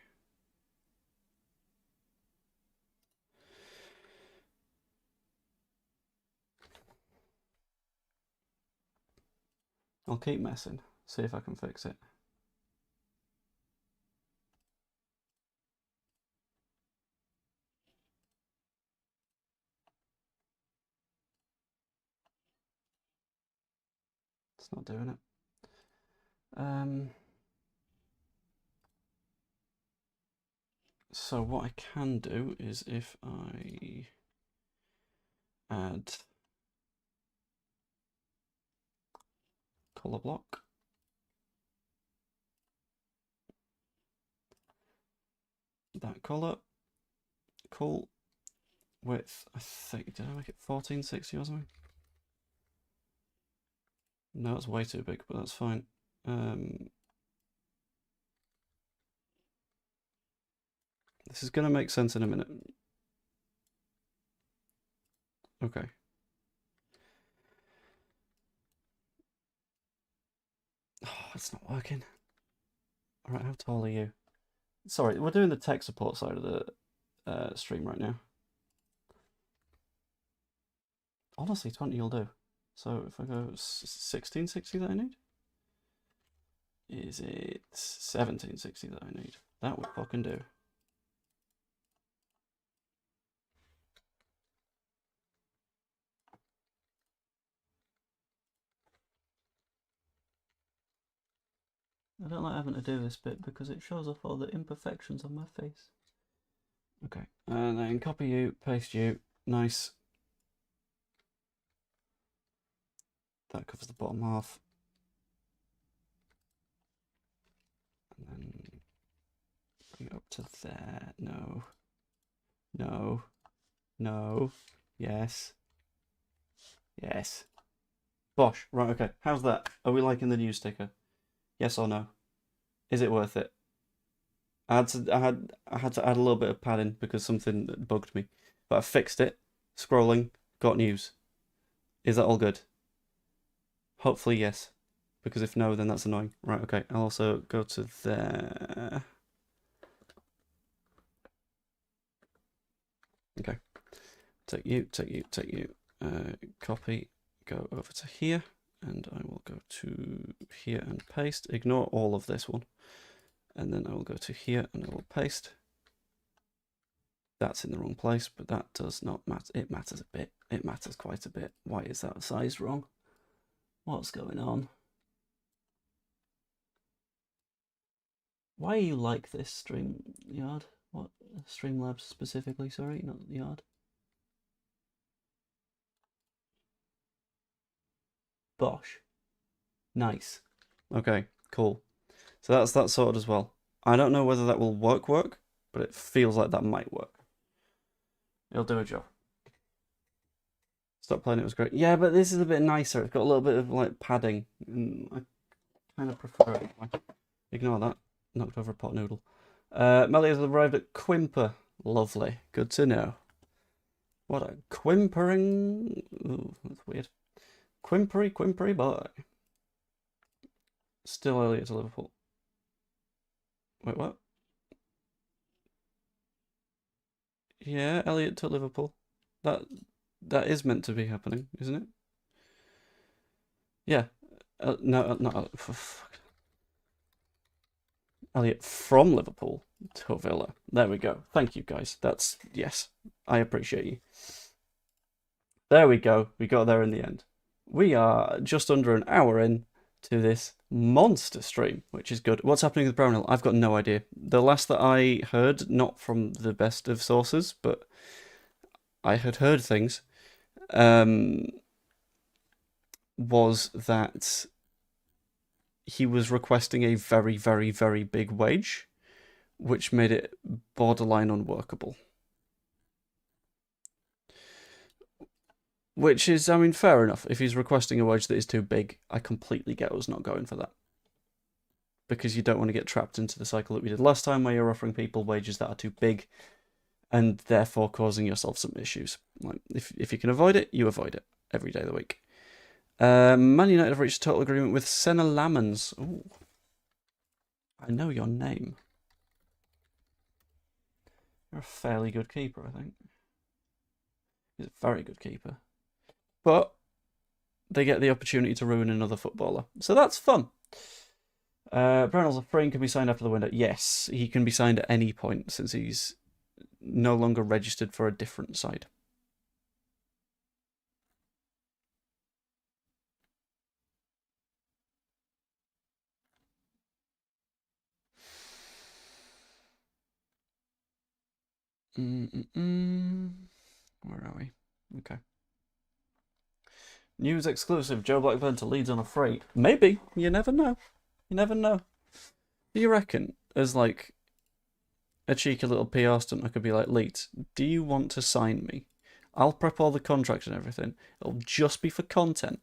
I'll keep messing, see if I can fix it. It's not doing it. So what I can do is if I add color block, that color, cool, width, I think, did I make it 1460 or something? No, it's way too big, but that's fine. This is going to make sense in a minute. Okay. Oh, it's not working. All right, how tall are you? Sorry, we're doing the tech support side of the stream right now. Honestly, 20 will do. So if I go 1660 that I need? Is it 1760 that I need? That would fucking do. I don't like having to do this bit because it shows off all the imperfections on my face. Okay, and then copy you, paste you, nice. That covers the bottom half. And then bring it up to there. No. No. No. Yes. Yes. Bosh. Right, okay. How's that? Are we liking the new sticker? Yes or no? Is it worth it? I had to add a little bit of padding because something bugged me. But I fixed it. Scrolling, got news. Is that all good? Hopefully yes. Because if no, then that's annoying. Right, okay. I'll also go to there. Okay. Take you. Copy. Go over to here. And I will go to here and paste. Ignore all of this one. And then I will go to here and I will paste. That's in the wrong place, but that does not matter. It matters a bit. It matters quite a bit. Why is that size wrong? What's going on? Why are you like this, StreamYard? What? Streamlabs specifically, sorry, not Yard. Bosh. Nice. Okay, cool. So that's that sorted as well. I don't know whether that will work, but it feels like that might work. It'll do a job. Stop playing, it was great. Yeah, but this is a bit nicer. It's got a little bit of like padding. And I kind of prefer it. Ignore that. Knocked over a pot noodle. Melly has arrived at Quimper. Lovely. Good to know. What a quimpering... Ooh, that's weird. Quimpery boy. Still Elliot to Liverpool. Wait, what? Yeah, Elliot to Liverpool. That is meant to be happening, isn't it? Yeah. No, not Elliot from Liverpool to Villa. There we go. Thank you, guys. That's yes. I appreciate you. There we go. We got there in the end. We are just under an hour in to this monster stream, which is good. What's happening with Brownhill? I've got no idea. The last that I heard, not from the best of sources, but I had heard things, was that he was requesting a very, very, very big wage, which made it borderline unworkable. Which is, I mean, fair enough. If he's requesting a wage that is too big, I completely get us not going for that. Because you don't want to get trapped into the cycle that we did last time, where you're offering people wages that are too big, and therefore causing yourself some issues. Like, if you can avoid it, you avoid it every day of the week. Man United have reached a total agreement with Senna Lamans. Ooh. I know your name. You're a fairly good keeper, I think. He's a very good keeper. But they get the opportunity to ruin another footballer. So that's fun. Brownell's a free and can be signed after the window. Yes, he can be signed at any point since he's no longer registered for a different side. Where are we? Okay. News exclusive, Joe Blackburn to Leeds on a free. Maybe. You never know. You never know. Do you reckon, as like a cheeky little PR stunt, I could be like, Leeds, do you want to sign me? I'll prep all the contracts and everything. It'll just be for content.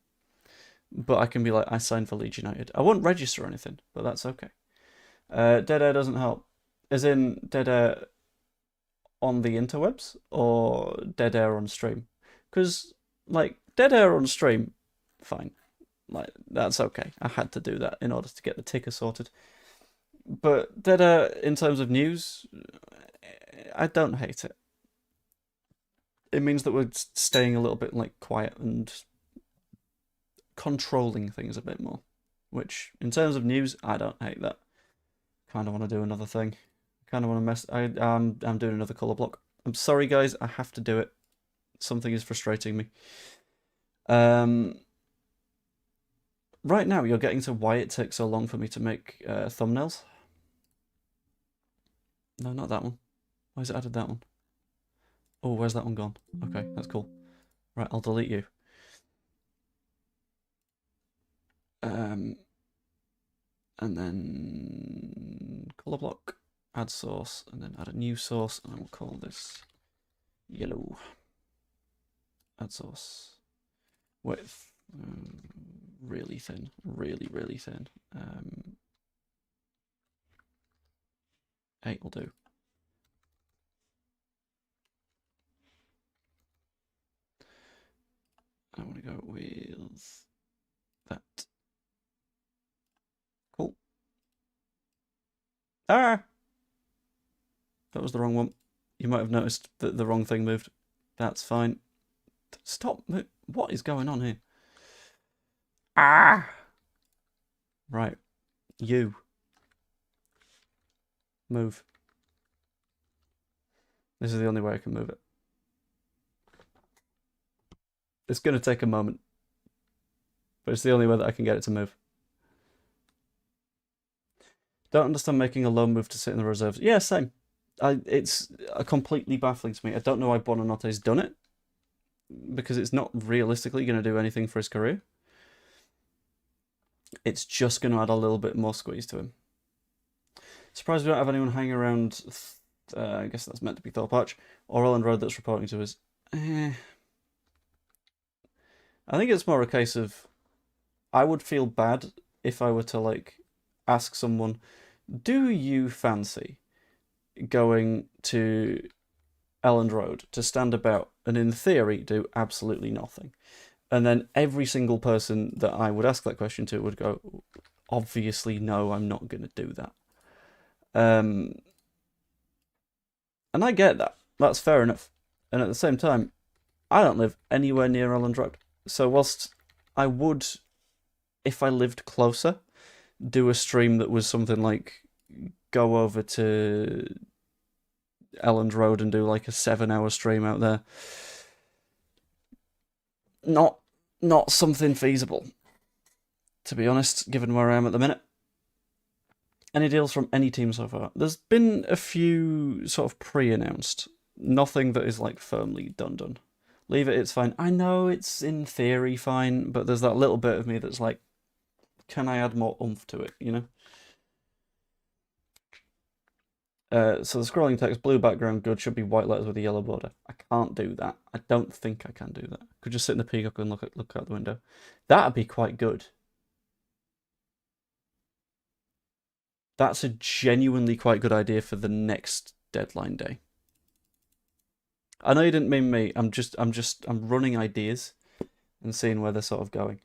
But I can be like, I signed for Leeds United. I won't register or anything, but that's okay. Dead air doesn't help. As in, dead air on the interwebs or dead air on stream? Because, like, dead air on stream, fine. Like, that's okay. I had to do that in order to get the ticker sorted. But dead air, in terms of news, I don't hate it. It means that we're staying a little bit, like, quiet and controlling things a bit more. Which, in terms of news, I don't hate that. Kind of want to do another thing. Kind of want to mess. I'm doing another colour block. I'm sorry, guys. I have to do it. Something is frustrating me. Right now, you're getting to why it takes so long for me to make thumbnails. No, not that one. Why has it added that one? Oh, where's that one gone? Okay, that's cool. Right, I'll delete you. And then color block, add source, and then add a new source, and I will call this yellow. Add source. Width, really thin, really, really thin. 8 will do. I want to go with that. Cool. Ah! That was the wrong one. You might have noticed that the wrong thing moved. That's fine. Stop. What is going on here? Ah! Right. You. Move. This is the only way I can move it. It's going to take a moment. But it's the only way that I can get it to move. Don't understand making a low move to sit in the reserves. Yeah, same. It's completely baffling to me. I don't know why Buonanote's done it. Because it's not realistically going to do anything for his career. It's just going to add a little bit more squeeze to him. Surprised we don't have anyone hanging around, I guess that's meant to be Thorpe Arch, or Elland Road that's reporting to us. I think it's more a case of, I would feel bad if I were to, like, ask someone, do you fancy going to Elland Road to stand about and in theory do absolutely nothing? And then every single person that I would ask that question to would go, obviously no, I'm not going to do that. And I get that. That's fair enough. And at the same time, I don't live anywhere near Elland Road. So whilst I would, if I lived closer, do a stream that was something like go over to Elland Road and do like a 7-hour stream out there. Not something feasible, to be honest, given where I am at the minute. Any deals from any team so far? There's been a few sort of pre-announced. Nothing that is like firmly done. Leave it, it's fine. I know it's in theory fine, but there's that little bit of me that's like, can I add more oomph to it, you know? So the scrolling text, blue background, good, should be white letters with a yellow border. I can't do that. I don't think I can do that. Could just sit in the peacock and look out the window. That'd be quite good. That's a genuinely quite good idea for the next deadline day. I know you didn't mean me. I'm running ideas and seeing where they're sort of going.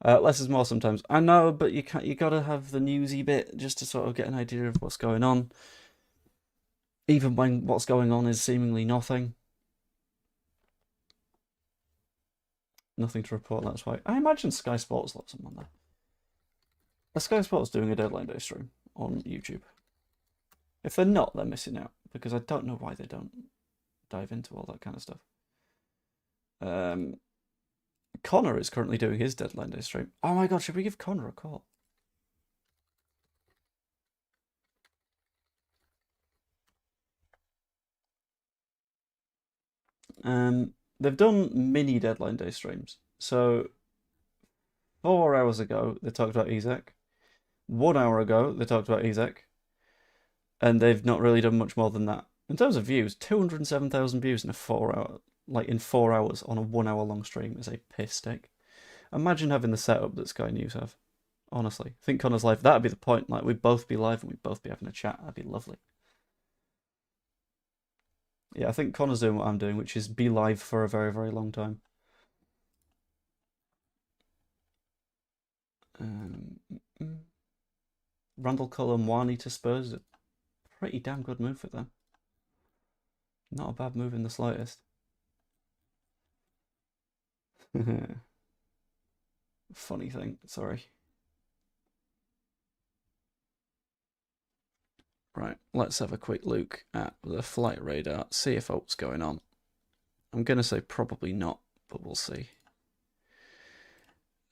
Less is more sometimes. I know, but you gotta have the newsy bit just to sort of get an idea of what's going on. Even when what's going on is seemingly nothing. Nothing to report, that's why. I imagine Sky Sports lets them on there. Sky Sports doing a deadline day stream on YouTube. If they're not, they're missing out, because I don't know why they don't dive into all that kind of stuff. Connor is currently doing his deadline day stream. Oh my god, should we give Connor a call? They've done mini deadline day streams. So 4 hours ago, they talked about Ezek. 1 hour ago, they talked about Ezek. And they've not really done much more than that. In terms of views, 207,000 views in a 4 hour, like in 4 hours on a 1 hour long stream is a piss take. Imagine having the setup that Sky News have. Honestly, I think Connor's live. That'd be the point. Like, we'd both be live and we'd both be having a chat. That'd be lovely. Yeah, I think Connor's doing what I'm doing, which is be live for a very, very long time. Randall Colomwani to Spurs is a pretty damn good move for them. Not a bad move in the slightest. Funny thing, sorry. Right, let's have a quick look at the flight radar, see if what's going on. I'm going to say probably not, but we'll see.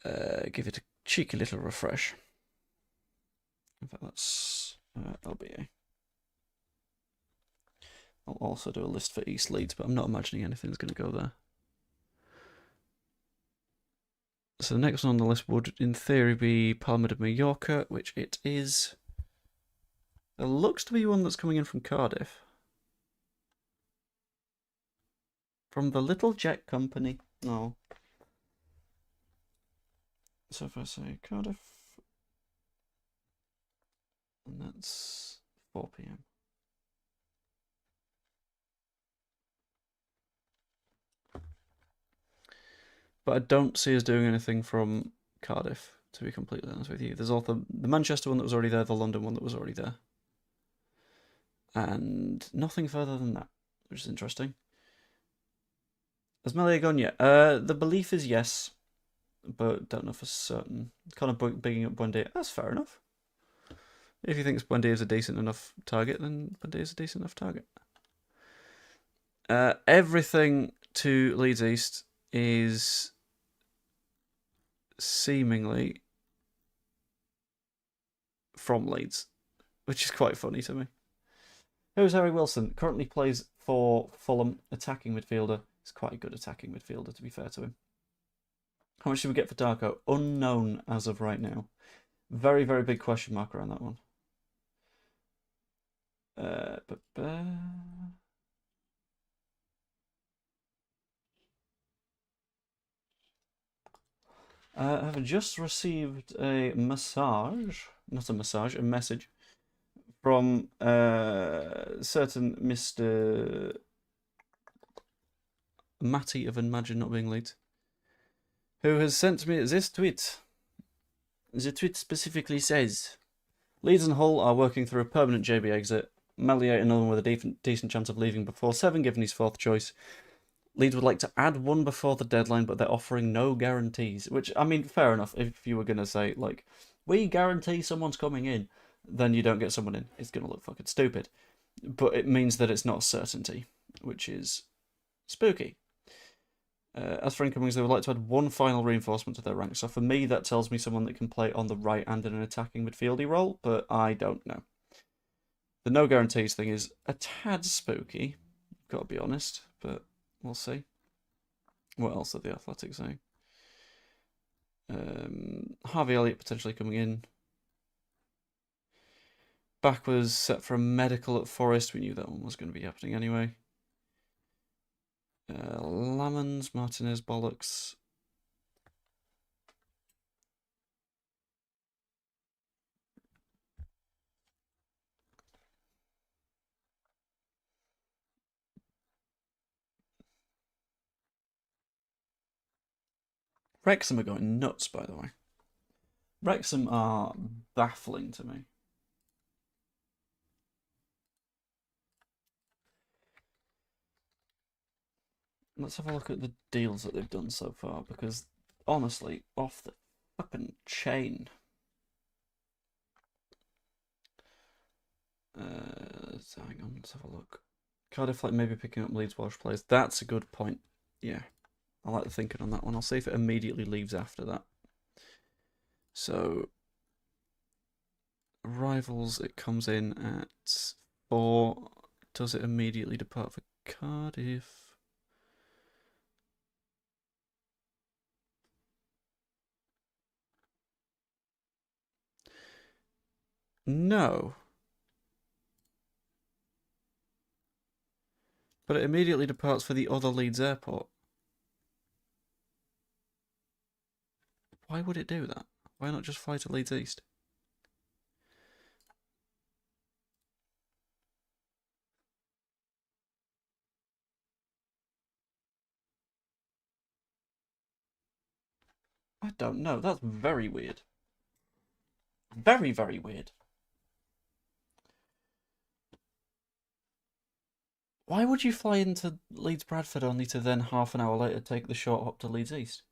Give it a cheeky little refresh. In fact, that's LBA. I'll also do a list for East Leeds, but I'm not imagining anything's going to go there. So the next one on the list would, in theory, be Palma de Mallorca, which it is. There looks to be one that's coming in from Cardiff. From the Little Jet Company. Oh. So if I say Cardiff, and that's 4 PM. But I don't see us doing anything from Cardiff, to be completely honest with you. There's also the Manchester one that was already there, the London one that was already there. And nothing further than that, which is interesting. Has Melia gone yet? The belief is yes, but don't know for certain. Kind of bigging up Buendia. That's fair enough. If he thinks Buendia is a decent enough target, then Buendia is a decent enough target. Everything to Leeds East is seemingly from Leeds, which is quite funny to me. Who's Harry Wilson? Currently plays for Fulham, attacking midfielder. He's quite a good attacking midfielder, to be fair to him. How much should we get for Darko? Unknown as of right now. Very, very big question mark around that one. I have just received a message from certain Mr. Matty of Imagine Not Being Late, who has sent me this tweet. The tweet specifically says, Leeds and Hull are working through a permanent JB exit. Melier, another one with a decent chance of leaving before 7, given his 4th choice. Leeds would like to add one before the deadline, but they're offering no guarantees. Which, I mean, fair enough. If you were going to say, like, we guarantee someone's coming in, then you don't get someone in. It's going to look fucking stupid. But it means that it's not a certainty, which is spooky. As for incomings, they would like to add one final reinforcement to their ranks. So for me, that tells me someone that can play on the right and in an attacking midfieldy role, but I don't know. The no guarantees thing is a tad spooky, got to be honest, but we'll see. What else are the Athletics saying? Harvey Elliott potentially coming in. Back was set for a medical at Forest. We knew that one was going to be happening anyway. Lamons, Martinez, bollocks. Wrexham are going nuts, by the way. Wrexham are baffling to me. Let's have a look at the deals that they've done so far, because honestly, off the fucking chain. Hang on, let's have a look. Cardiff, like, maybe picking up Leeds Welsh players. That's a good point. Yeah, I like the thinking on that one. I'll see if it immediately leaves after that. So, Rivals, it comes in at 4. Does it immediately depart for Cardiff? No. But it immediately departs for the other Leeds airport. Why would it do that? Why not just fly to Leeds East? I don't know. That's very weird. Very, very weird. Why would you fly into Leeds Bradford only to then half an hour later take the short hop to Leeds East?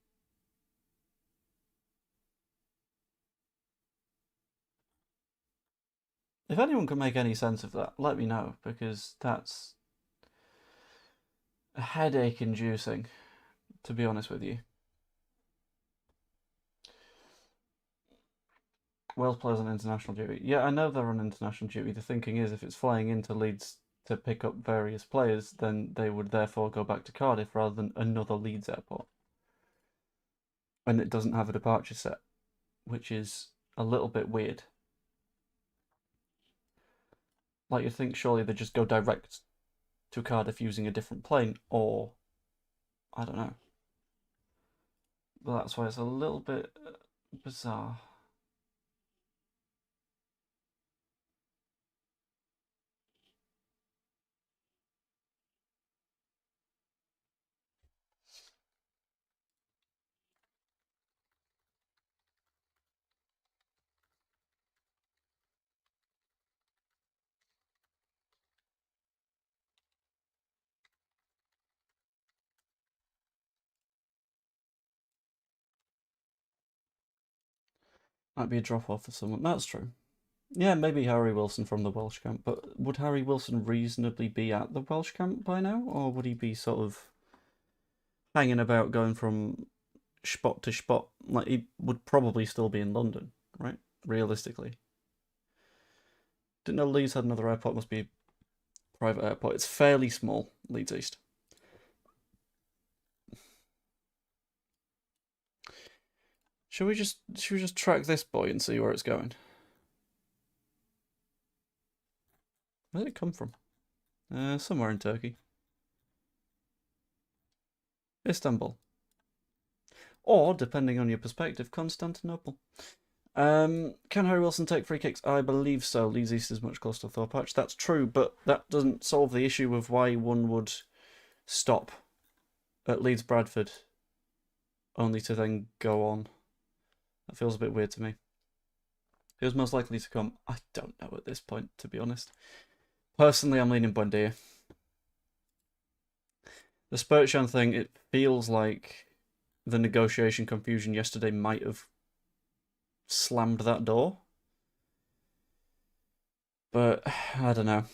If anyone can make any sense of that, let me know, because that's headache inducing, to be honest with you. Wales players on international duty. Yeah, I know they're on international duty. The thinking is if it's flying into Leeds to pick up various players, then they would therefore go back to Cardiff rather than another Leeds airport. And it doesn't have a departure set, which is a little bit weird. Like, you'd think surely they'd just go direct to Cardiff using a different plane, or I don't know. But that's why it's a little bit bizarre. Might be a drop off for someone. That's true. Yeah, maybe Harry Wilson from the Welsh camp, but would Harry Wilson reasonably be at the Welsh camp by now, or would he be sort of hanging about going from spot to spot? Like, he would probably still be in London, right? Realistically. Didn't know Leeds had another airport, must be a private airport. It's fairly small, Leeds East. Should we just track this boy and see where it's going? Where did it come from? Somewhere in Turkey. Istanbul. Or, depending on your perspective, Constantinople. Can Harry Wilson take free kicks? I believe so. Leeds East is much closer to Thorpe Arch. That's true, but that doesn't solve the issue of why one would stop at Leeds Bradford only to then go on. That feels a bit weird to me. Who's most likely to come? I don't know at this point, to be honest. Personally, I'm leaning Buendia. The Spertan thing, it feels like the negotiation confusion yesterday might have slammed that door. But, I don't know.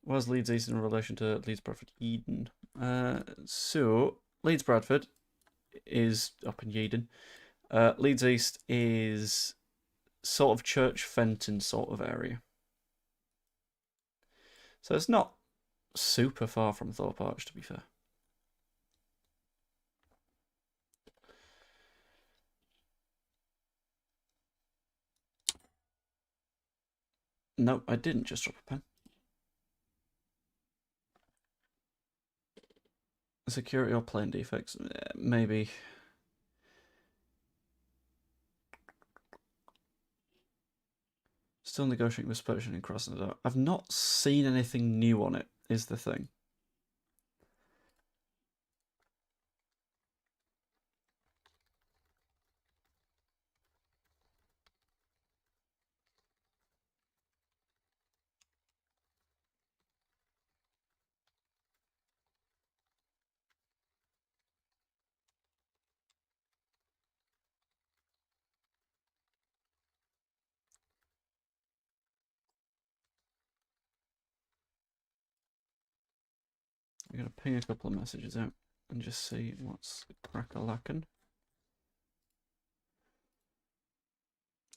Where's Leeds East in relation to Leeds Bradford Eden? So, Leeds Bradford is up in Eden. Leeds East is sort of Church Fenton sort of area. So it's not super far from Thorpe Arch, to be fair. No, I didn't just drop a pen. Security or plane defects? Maybe. Still negotiating with Spertan and crossing it out. I've not seen anything new on it, is the thing. I'm going to ping a couple of messages out and just see what's crack-a-lackin'.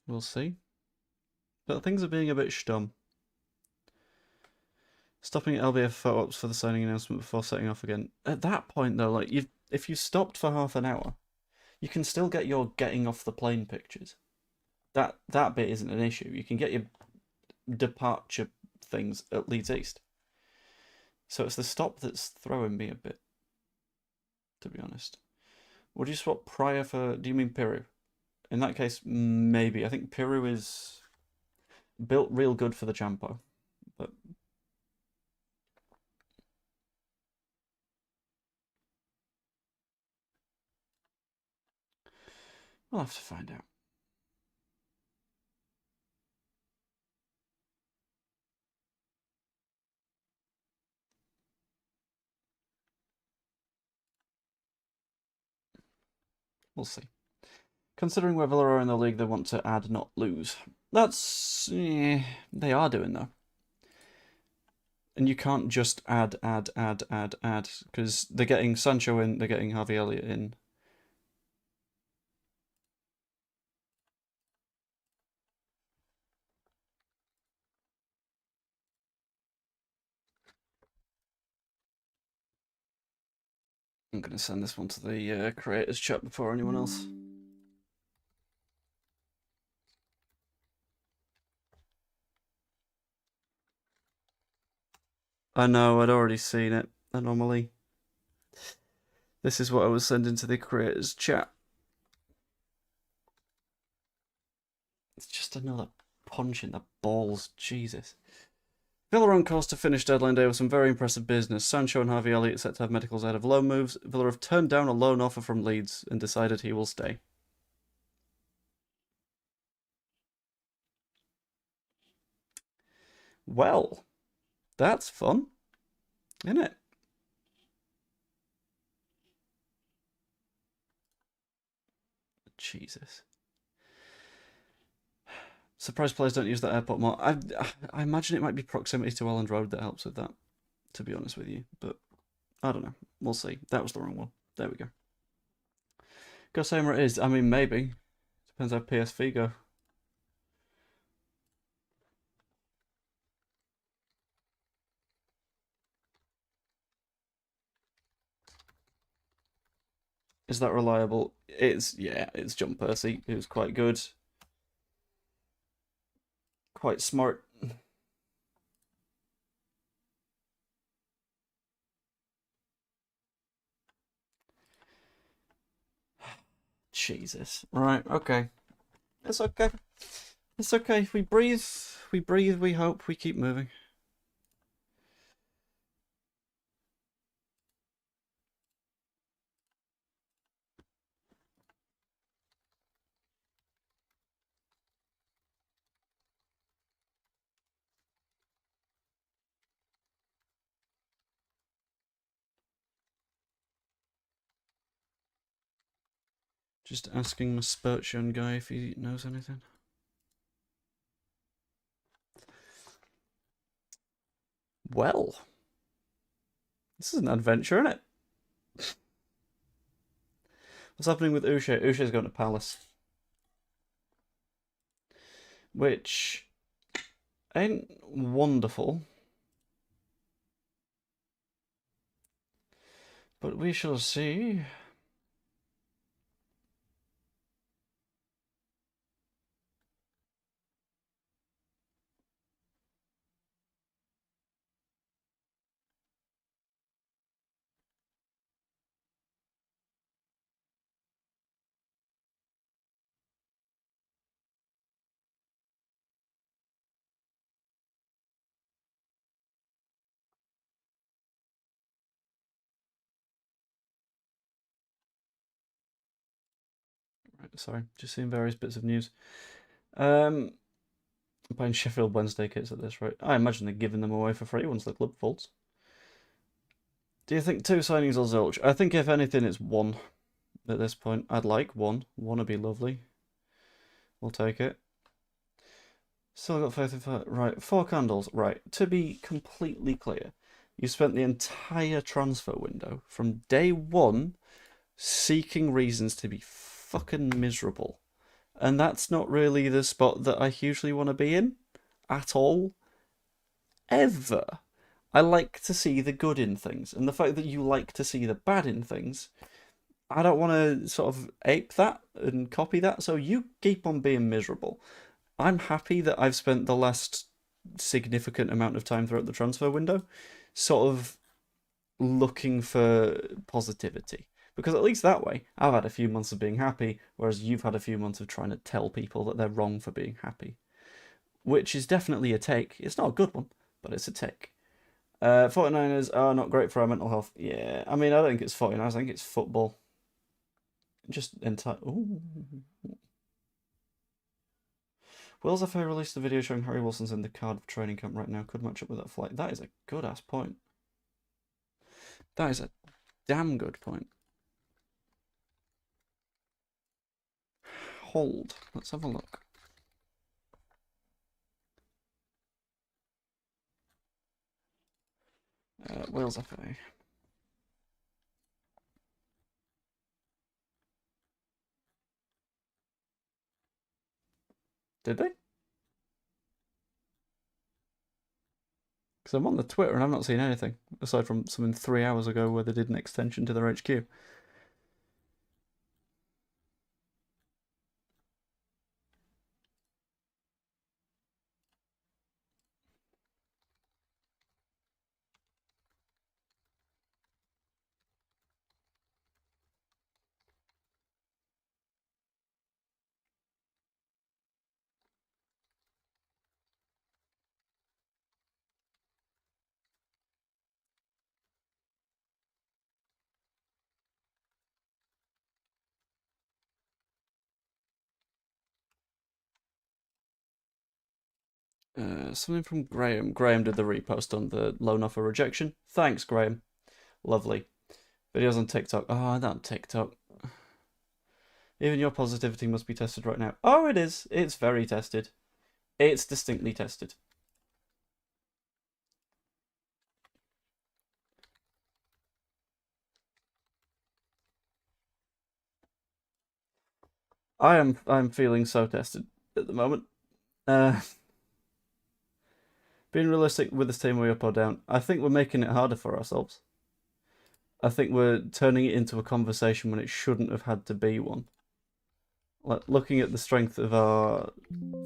We'll see. But things are being a bit stum. Stopping at LBF photo ops for the signing announcement before setting off again. At that point, though, like if you stopped for half an hour, you can still get your getting off the plane pictures. That bit isn't an issue. You can get your departure things at Leeds East. So it's the stop that's throwing me a bit, to be honest. Would you swap Prior for... Do you mean Piru? In that case, maybe. I think Piru is built real good for the Champo. But we'll have to find out. We'll see. Considering where Villa are in the league, they want to add, not lose. That's... they are doing, though. And you can't just add, because they're getting Sancho in, they're getting Harvey Elliott in. I'm going to send this one to the creators chat before anyone else. I know, I'd already seen it. Anomaly. This is what I was sending to the creators chat. It's just another punch in the balls. Jesus. Villa on course to finish deadline day with some very impressive business. Sancho and Harvey Elliott set to have medicals out of loan moves. Villa have turned down a loan offer from Leeds and decided he will stay. Well, that's fun, isn't it? Jesus. Surprised players don't use that airport more. I imagine it might be proximity to Elland Road that helps with that, to be honest with you. But I don't know. We'll see. That was the wrong one. There we go. Go same where it is. I mean, maybe. Depends how PSV go. Is that reliable? It's John Percy, who's quite good. Quite smart. Jesus. Right, okay. It's okay. It's okay. We breathe, we hope, we keep moving. Just asking my Spertan guy if he knows anything. Well, this is an adventure, isn't it? What's happening with Uche? Uche's going to Palace. Which ain't wonderful. But we shall see. Right, sorry, just seeing various bits of news. I'm buying Sheffield Wednesday kits at this rate. I imagine they're giving them away for free once the club folds. Do you think 2 signings or zilch? I think if anything it's 1 at this point. I'd like 1. 1 would be lovely. We'll take it. Still got faith in... Right, 4 candles. Right, to be completely clear, you spent the entire transfer window from day 1 seeking reasons to be fucking miserable. And that's not really the spot that I usually want to be in. At all. Ever. I like to see the good in things. And the fact that you like to see the bad in things, I don't want to sort of ape that and copy that. So you keep on being miserable. I'm happy that I've spent the last significant amount of time throughout the transfer window sort of looking for positivity. Because at least that way, I've had a few months of being happy, whereas you've had a few months of trying to tell people that they're wrong for being happy. Which is definitely a take. It's not a good one, but it's a take. 49ers are not great for our mental health. Yeah, I mean, I don't think it's 49ers, I think it's football. Just entire... Ooh. Will's FA released a video showing Harry Wilson's in the Cardiff training camp right now. Could match up with that flight. That is a good-ass point. That is a damn good point. Hold. Let's have a look. Wales FA. Did they? Because I'm on the Twitter and I've not seen anything, aside from something 3 hours ago where they did an extension to their HQ. Something from Graham. Graham did the repost on the loan offer rejection. Thanks, Graham. Lovely. Videos on TikTok. Oh, not TikTok. Even your positivity must be tested right now. Oh, it is. It's very tested. It's distinctly tested. I'm feeling so tested at the moment. Being realistic with this team, are we up or down? I think we're making it harder for ourselves. I think we're turning it into a conversation when it shouldn't have had to be one. Like, looking at the strength of our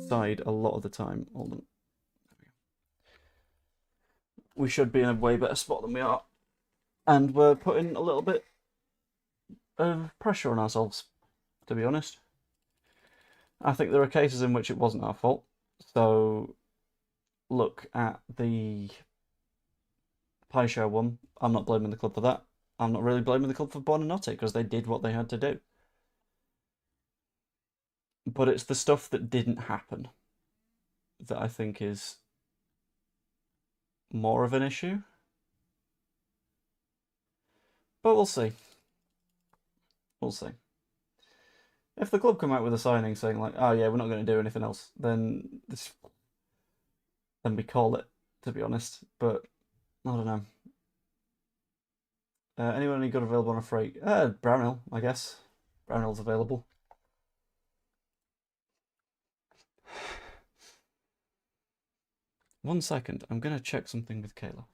side a lot of the time. Hold on. We should be in a way better spot than we are. And we're putting a little bit of pressure on ourselves, to be honest. I think there are cases in which it wasn't our fault. So, look at the Pie Show one. I'm not blaming the club for that. I'm not really blaming the club for Buonanotte because they did what they had to do. But it's the stuff that didn't happen that I think is more of an issue. But we'll see. We'll see. If the club come out with a signing saying like, "Oh yeah, we're not going to do anything else," then we call it. To be honest, but I don't know. Anyone any good available on a free? Brownhill, I guess. Brownhill's available. One second, I'm gonna check something with Kayla.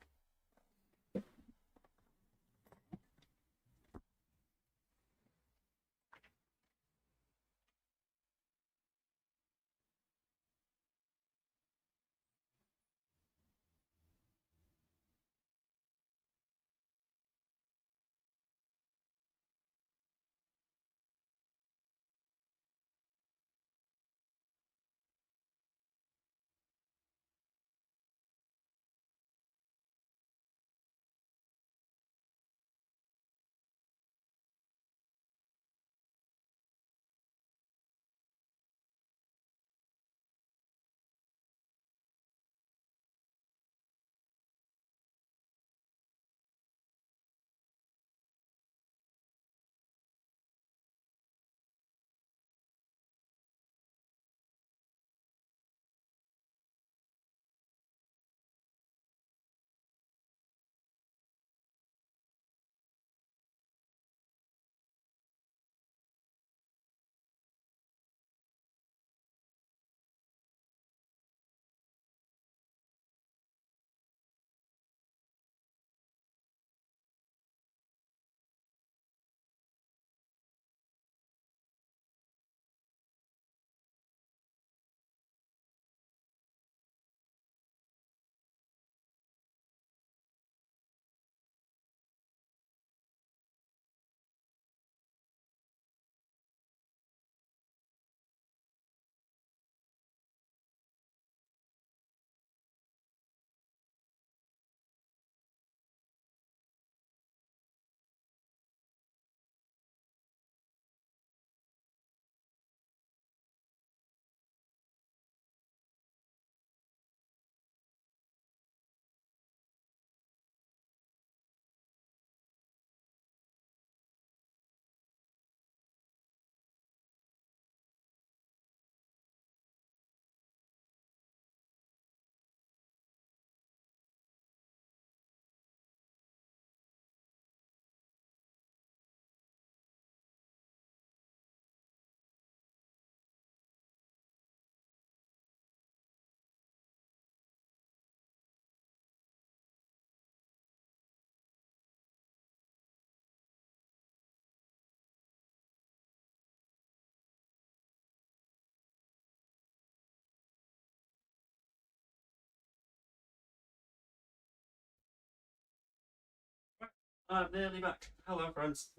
I'm nearly back. Hello, friends.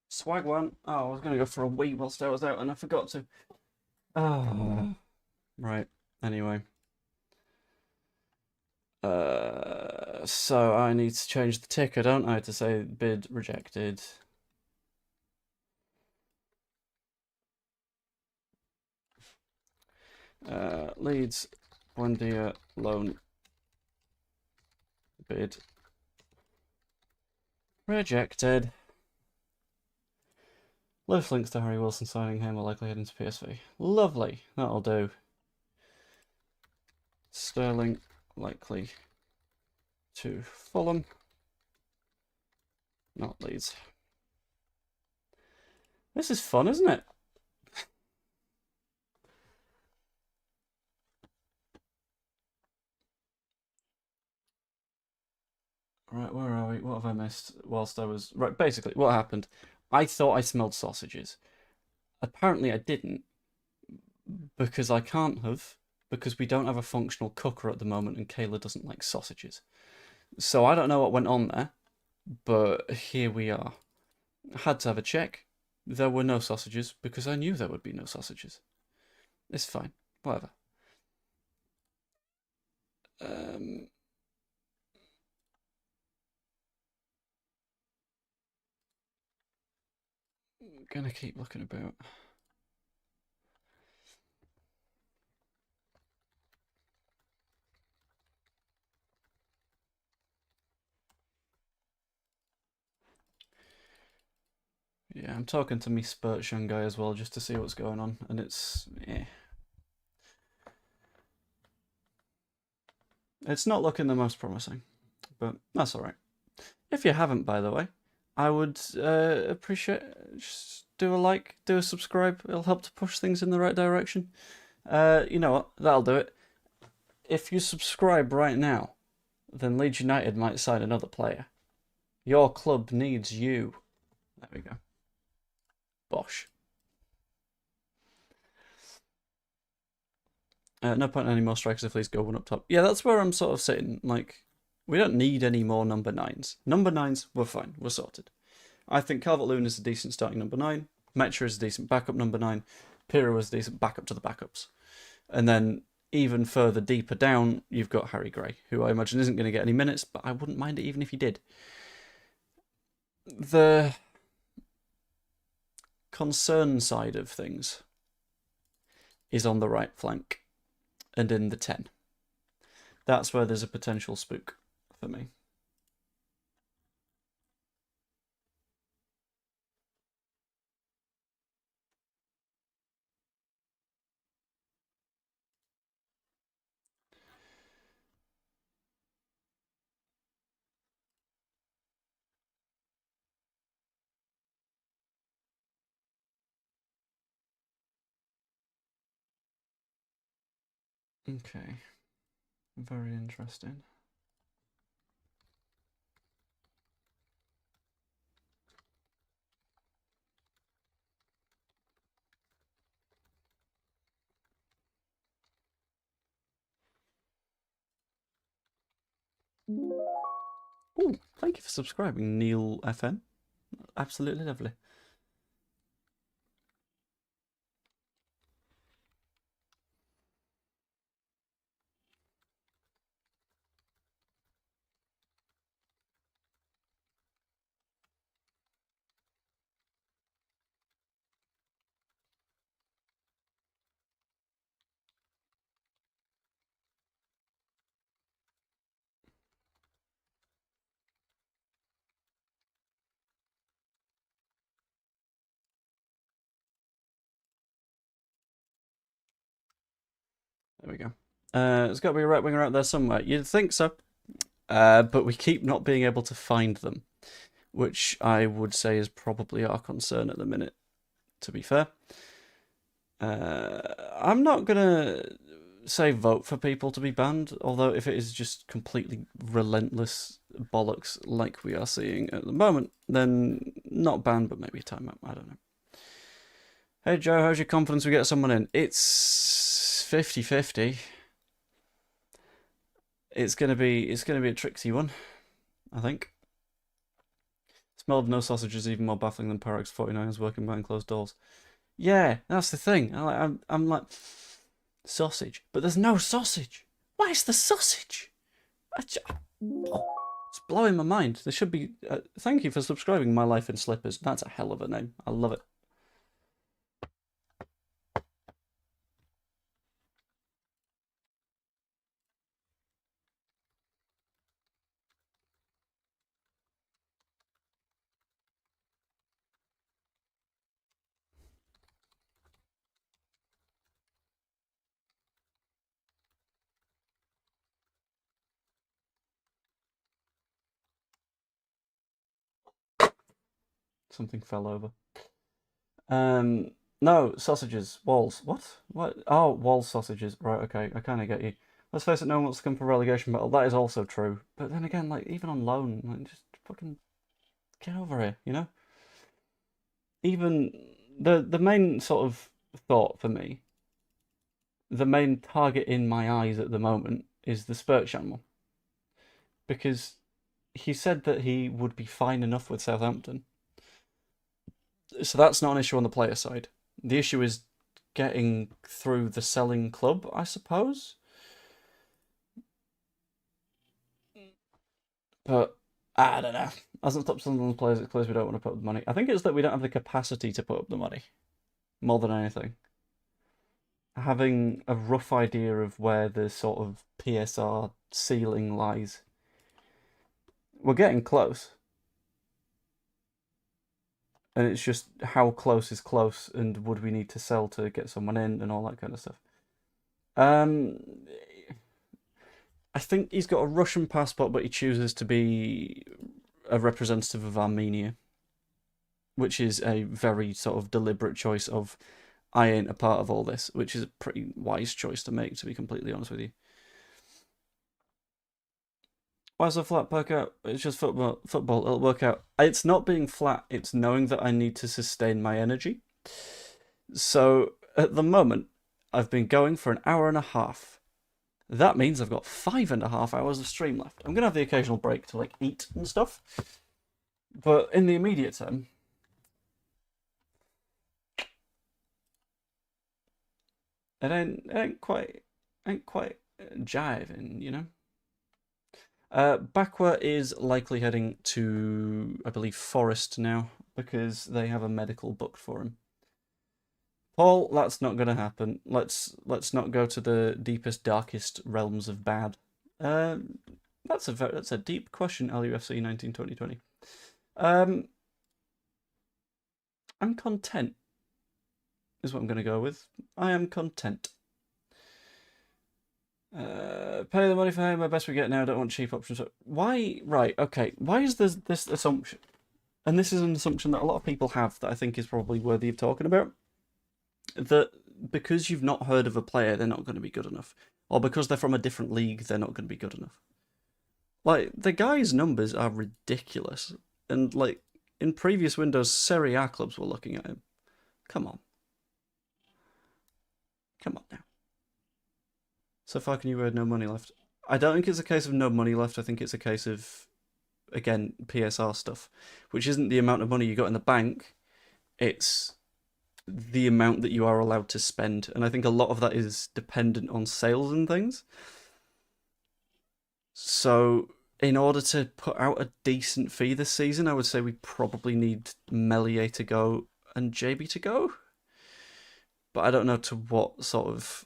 Swag one. Oh, I was going to go for a wee whilst I was out and I forgot to. Oh. Right. Anyway. So I need to change the ticker, don't I, to say bid rejected. Leeds Buendia loan bid rejected. Loose links to Harry Wilson signing him will likely head into PSV. Lovely. That'll do. Sterling likely to Fulham. Not Leeds. This is fun, isn't it? Right, where are we? What have I missed whilst I was... Right, basically, what happened? I thought I smelled sausages. Apparently I didn't, because I can't have, because we don't have a functional cooker at the moment and Kayla doesn't like sausages. So I don't know what went on there, but here we are. I had to have a check. There were no sausages, because I knew there would be no sausages. It's fine. Whatever. I'm gonna keep looking about. Yeah, I'm talking to me Spertan guy as well just to see what's going on, and it's it's not looking the most promising, but that's all right. If you haven't, by the way, I would appreciate just do a like, do a subscribe. It'll help to push things in the right direction. You know what? That'll do it. If you subscribe right now, then Leeds United might sign another player. Your club needs you. There we go. Bosh. No point in any more strikers if Leeds go one up top. Yeah, that's where I'm sort of sitting. Like, we don't need any more number 9s. Number 9s, we're fine. We're sorted. I think Calvert-Lewin is a decent starting number 9. Metra is a decent backup number 9. Pirro is a decent backup to the backups. And then even further deeper down, you've got Harry Gray, who I imagine isn't going to get any minutes, but I wouldn't mind it even if he did. The concern side of things is on the right flank and in the 10. That's where there's a potential spook for me. Okay. Very interesting. Oh, thank you for subscribing, Neil FM. Absolutely lovely. There we go. There's got to be a right winger out there somewhere. You'd think so. But we keep not being able to find them, which I would say is probably our concern at the minute, to be fair. I'm not going to say vote for people to be banned, although if it is just completely relentless bollocks like we are seeing at the moment, then not banned, but maybe a timeout. I don't know. Hey Joe, how's your confidence we get someone in? It's 50-50. It's gonna be a tricksy one, I think. Smell of no sausage is even more baffling than Parag's 49ers working behind closed doors. Yeah, that's the thing. I'm like, sausage, but there's no sausage. Where's the sausage? It's blowing my mind. There should be. Thank you for subscribing. My Life in Slippers. That's a hell of a name. I love it. Something fell over. No, sausages. Walls. What? What? Oh, walls sausages. Right, okay. I kind of get you. Let's face it, no one wants to come for relegation battle. That is also true. But then again, like, even on loan, like, just fucking get over here, you know? Even the main sort of thought for me, the main target in my eyes at the moment is the Spertan one. Because he said that he would be fine enough with Southampton. So that's not an issue on the player side. The issue is getting through the selling club, I suppose. But I don't know. Hasn't stopped some of the players. It's clear we don't want to put up the money. I think it's that we don't have the capacity to put up the money more than anything. Having a rough idea of where the sort of PSR ceiling lies. We're getting close. And it's just how close is close, and would we need to sell to get someone in, and all that kind of stuff. Um, I think he's got a Russian passport, but he chooses to be a representative of Armenia, which is a very sort of deliberate choice of, I ain't a part of all this, which is a pretty wise choice to make, to be completely honest with you. Why so flat, poke out? It's just football. Football, it'll work out. It's not being flat, it's knowing that I need to sustain my energy. So, at the moment, I've been going for an hour and a half. That means I've got 5.5 hours of stream left. I'm going to have the occasional break to, like, eat and stuff. But in the immediate term, it ain't quite jiving, you know? Bakwa is likely heading to, I believe, Forest now, because they have a medical booked for him. Paul, that's not going to happen. Let's not go to the deepest, darkest realms of bad. That's a deep question, LUFC 192020. I'm content, is what I'm going to go with. I am content. Pay the money for him, best we get now, don't want cheap options. Why, right, okay, why is this assumption, and this is an assumption that a lot of people have that I think is probably worthy of talking about, that because you've not heard of a player, they're not going to be good enough, or because they're from a different league, they're not going to be good enough. Like, the guy's numbers are ridiculous, and, like, in previous windows, Serie A clubs were looking at him. Come on. Come on now. So far, can you had no money left? I don't think it's a case of no money left. I think it's a case of, again, PSR stuff, which isn't the amount of money you got in the bank. It's the amount that you are allowed to spend. And I think a lot of that is dependent on sales and things. So in order to put out a decent fee this season, I would say we probably need Melier to go and JB to go. But I don't know to what sort of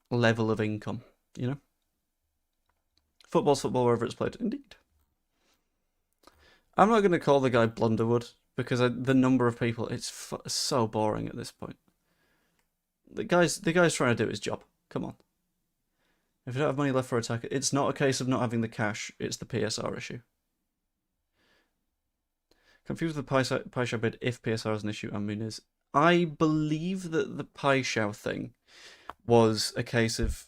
level of income, you know? Football's football wherever it's played. Indeed. I'm not going to call the guy Blunderwood, because the number of people, it's so boring at this point. The guy's trying to do his job. Come on. If you don't have money left for attack, it's not a case of not having the cash, it's the PSR issue. Confused with the Paixão bid if PSR is an issue and Muniz. I believe that the Paixão thing was a case of,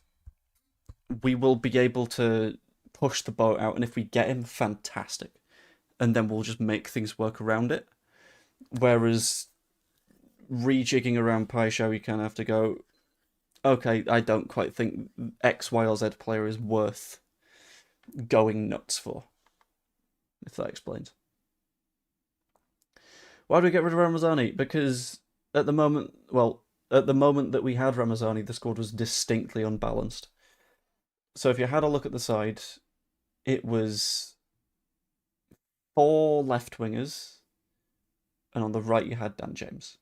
we will be able to push the boat out, and if we get him, fantastic. And then we'll just make things work around it. Whereas rejigging around Paixão, you kind of have to go, okay, I don't quite think X, Y, or Z player is worth going nuts for. If that explains. Why do we get rid of Ramazani? Because at the moment that we had Ramazani, the squad was distinctly unbalanced. So if you had a look at the side, it was 4 left wingers, and on the right you had Dan James.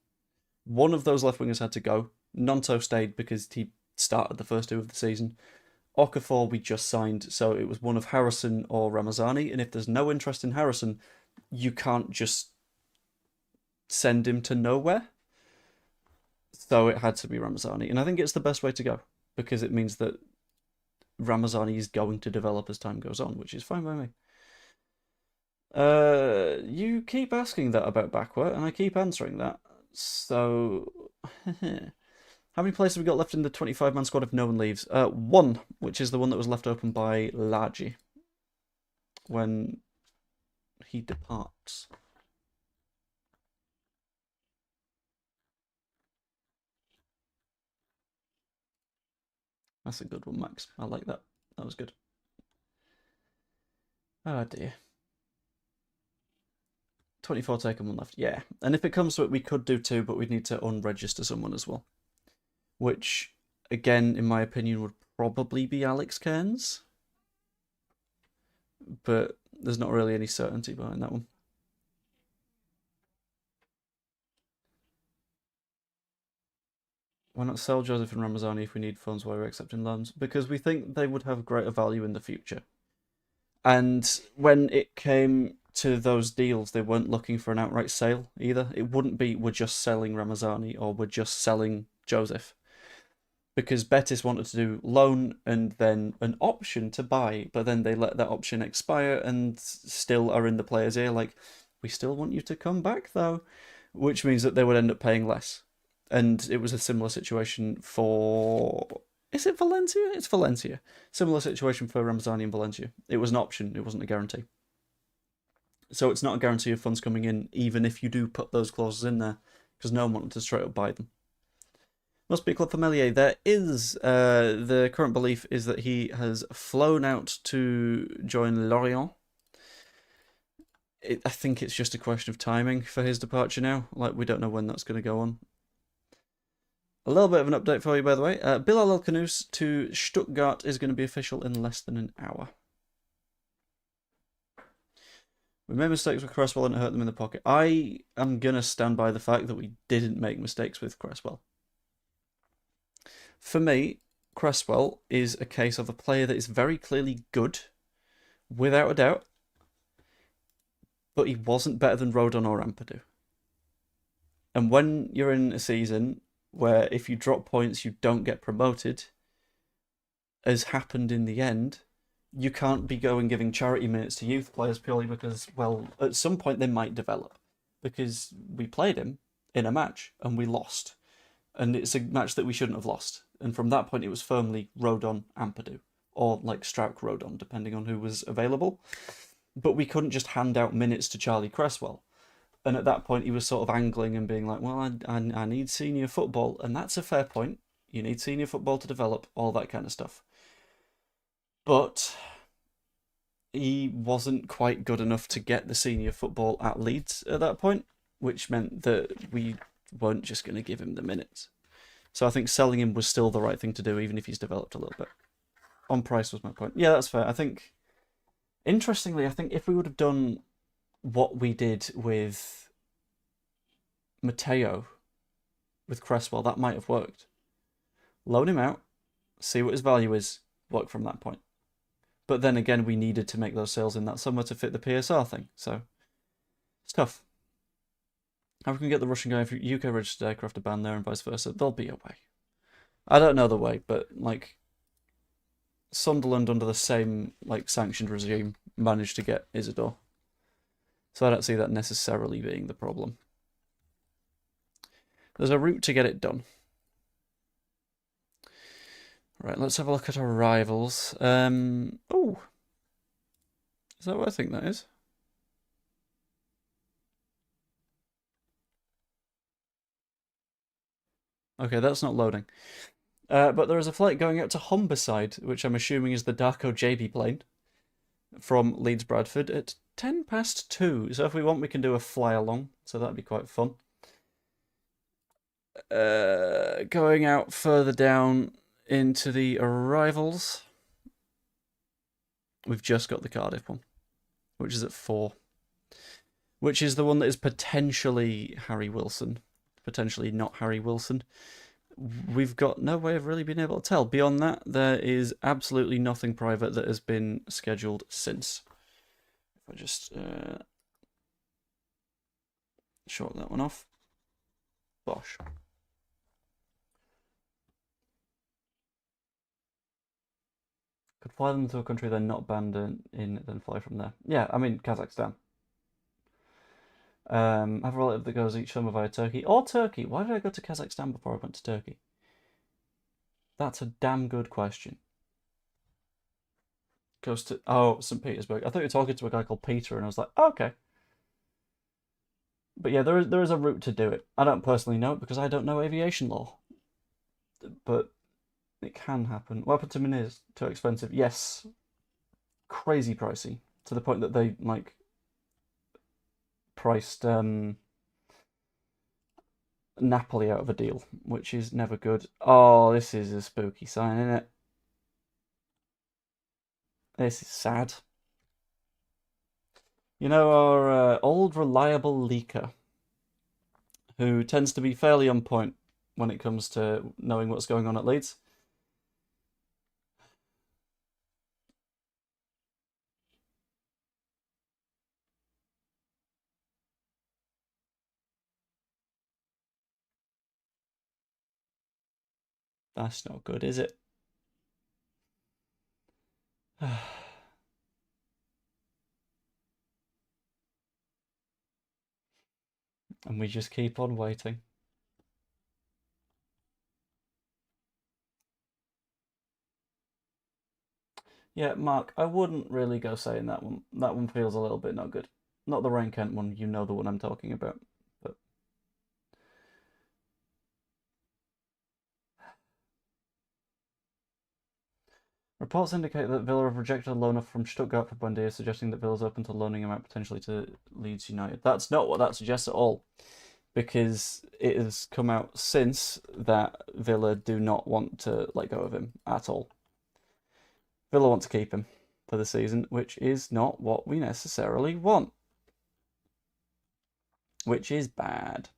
One of those left wingers had to go. Nonto stayed because he started the first 2 of the season. Okafor we just signed, so it was one of Harrison or Ramazani, and if there's no interest in Harrison, you can't just send him to nowhere. So it had to be Ramazani, and I think it's the best way to go, because it means that Ramazani is going to develop as time goes on, which is fine by me. You keep asking that about Bakwa, and I keep answering that. So, how many players have we got left in the 25-man squad if no one leaves? 1, which is the one that was left open by Laji when he departs. That's a good one, Max. I like that. That was good. Oh dear. 24 taken, 1 left. Yeah. And if it comes to it, we could do 2, but we'd need to unregister someone as well. Which, again, in my opinion, would probably be Alex Cairns. But there's not really any certainty behind that one. Why not sell Joseph and Ramazani if we need funds while we're accepting loans? Because we think they would have greater value in the future. And when it came to those deals, they weren't looking for an outright sale either. It wouldn't be, we're just selling Ramazani or we're just selling Joseph. Because Betis wanted to do loan and then an option to buy, but then they let that option expire and still are in the player's ear like, we still want you to come back though, which means that they would end up paying less. And it was a similar situation for... Is it Valencia? It's Valencia. Similar situation for Ramazani and Valencia. It was an option, it wasn't a guarantee. So it's not a guarantee of funds coming in, even if you do put those clauses in there, because no one wanted to straight up buy them. Must be a club familiar. There is, the current belief is that he has flown out to join Lorient. I think it's just a question of timing for his departure now. Like, we don't know when that's going to go on. A little bit of an update for you, by the way. Bilal El Khanous to Stuttgart is going to be official in less than an hour. We made mistakes with Cresswell and it hurt them in the pocket. I am going to stand by the fact that we didn't make mistakes with Cresswell. For me, Cresswell is a case of a player that is very clearly good, without a doubt, but he wasn't better than Rodon or Ampadu. And when you're in a season where if you drop points you don't get promoted, as happened in the end, you can't be going giving charity minutes to youth players purely because, well, at some point they might develop. Because we played him in a match and we lost. And it's a match that we shouldn't have lost. And from that point, it was firmly Rodon, Ampadu, or like Strauch Rodon, depending on who was available. But we couldn't just hand out minutes to Charlie Cresswell. And at that point, he was sort of angling and being like, well, I need senior football. And that's a fair point. You need senior football to develop, all that kind of stuff. But he wasn't quite good enough to get the senior football at Leeds at that point, which meant that we weren't just going to give him the minutes. So I think selling him was still the right thing to do, even if he's developed a little bit. On price was my point. Yeah, that's fair. I think, interestingly, I think if we would have done what we did with Mateo, with Cresswell, that might have worked. Loan him out, see what his value is, work from that point. But then again, we needed to make those sales in that summer to fit the PSR thing, so it's tough. How we can get the Russian guy for UK registered aircraft a ban there and vice versa? There'll be a way. I don't know the way, but like Sunderland under the same like sanctioned regime managed to get Isidore. So I don't see that necessarily being the problem. There's a route to get it done. Right, let's have a look at our rivals. Oh, is that what I think that is? Okay, that's not loading. But there is a flight going out to Humberside, which I'm assuming is the Darko JB plane, from Leeds Bradford at 2:10. So if we want, we can do a fly along. So that'd be quite fun. Going out further down into the arrivals, we've just got the Cardiff one, which is at 4. Which is the one that is potentially Harry Wilson. Potentially not Harry Wilson. We've got no way of really being able to tell. Beyond that, there is absolutely nothing private that has been scheduled since. If I just short that one off. Bosh. Could fly them to a country they're not banned in, then fly from there. Yeah, I mean, Kazakhstan. Have a relative that goes each summer via Turkey. Or Turkey. Why did I go to Kazakhstan before I went to Turkey? That's a damn good question. Goes to... Oh, St. Petersburg. I thought you were talking to a guy called Peter, and I was like, oh, okay. But yeah, there is a route to do it. I don't personally know it because I don't know aviation law. But it can happen. What happened to Manisa? Too expensive? Yes. Crazy pricey. To the point that they, like... priced Napoli out of a deal, which is never good. Oh, this is a spooky sign, isn't it? This is sad. You know, our old reliable leaker, who tends to be fairly on point when it comes to knowing what's going on at Leeds. That's not good, is it? And we just keep on waiting. Yeah, Mark, I wouldn't really go saying that one. That one feels a little bit not good. Not the Rain Kent one, you know the one I'm talking about. But reports indicate that Villa have rejected a loan offer from Stuttgart for Buendia, suggesting that Villa's open to loaning him out potentially to Leeds United. That's not what that suggests at all, because it has come out since that Villa do not want to let go of him at all. Villa want to keep him for the season, which is not what we necessarily want. Which is bad.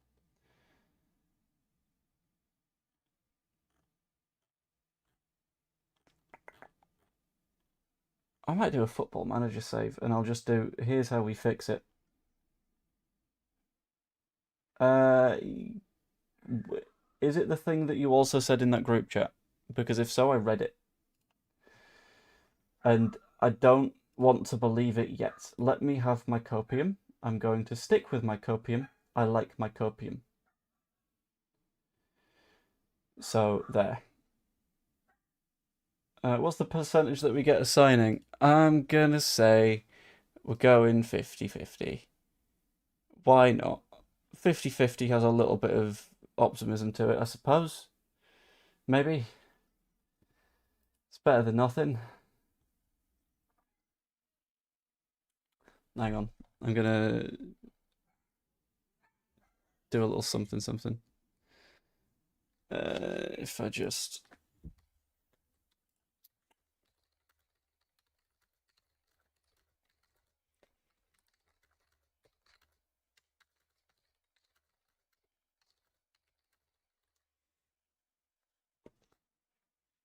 I might do a Football Manager save, and I'll just do, here's how we fix it. Is it the thing that you also said in that group chat? Because if so, I read it. And I don't want to believe it yet. Let me have my copium. I'm going to stick with my copium. I like my copium. So, there. What's the percentage that we get a signing? I'm going to say we're going 50-50. Why not? 50-50 has a little bit of optimism to it, I suppose. Maybe. It's better than nothing. Hang on. I'm going to do a little something. If I just...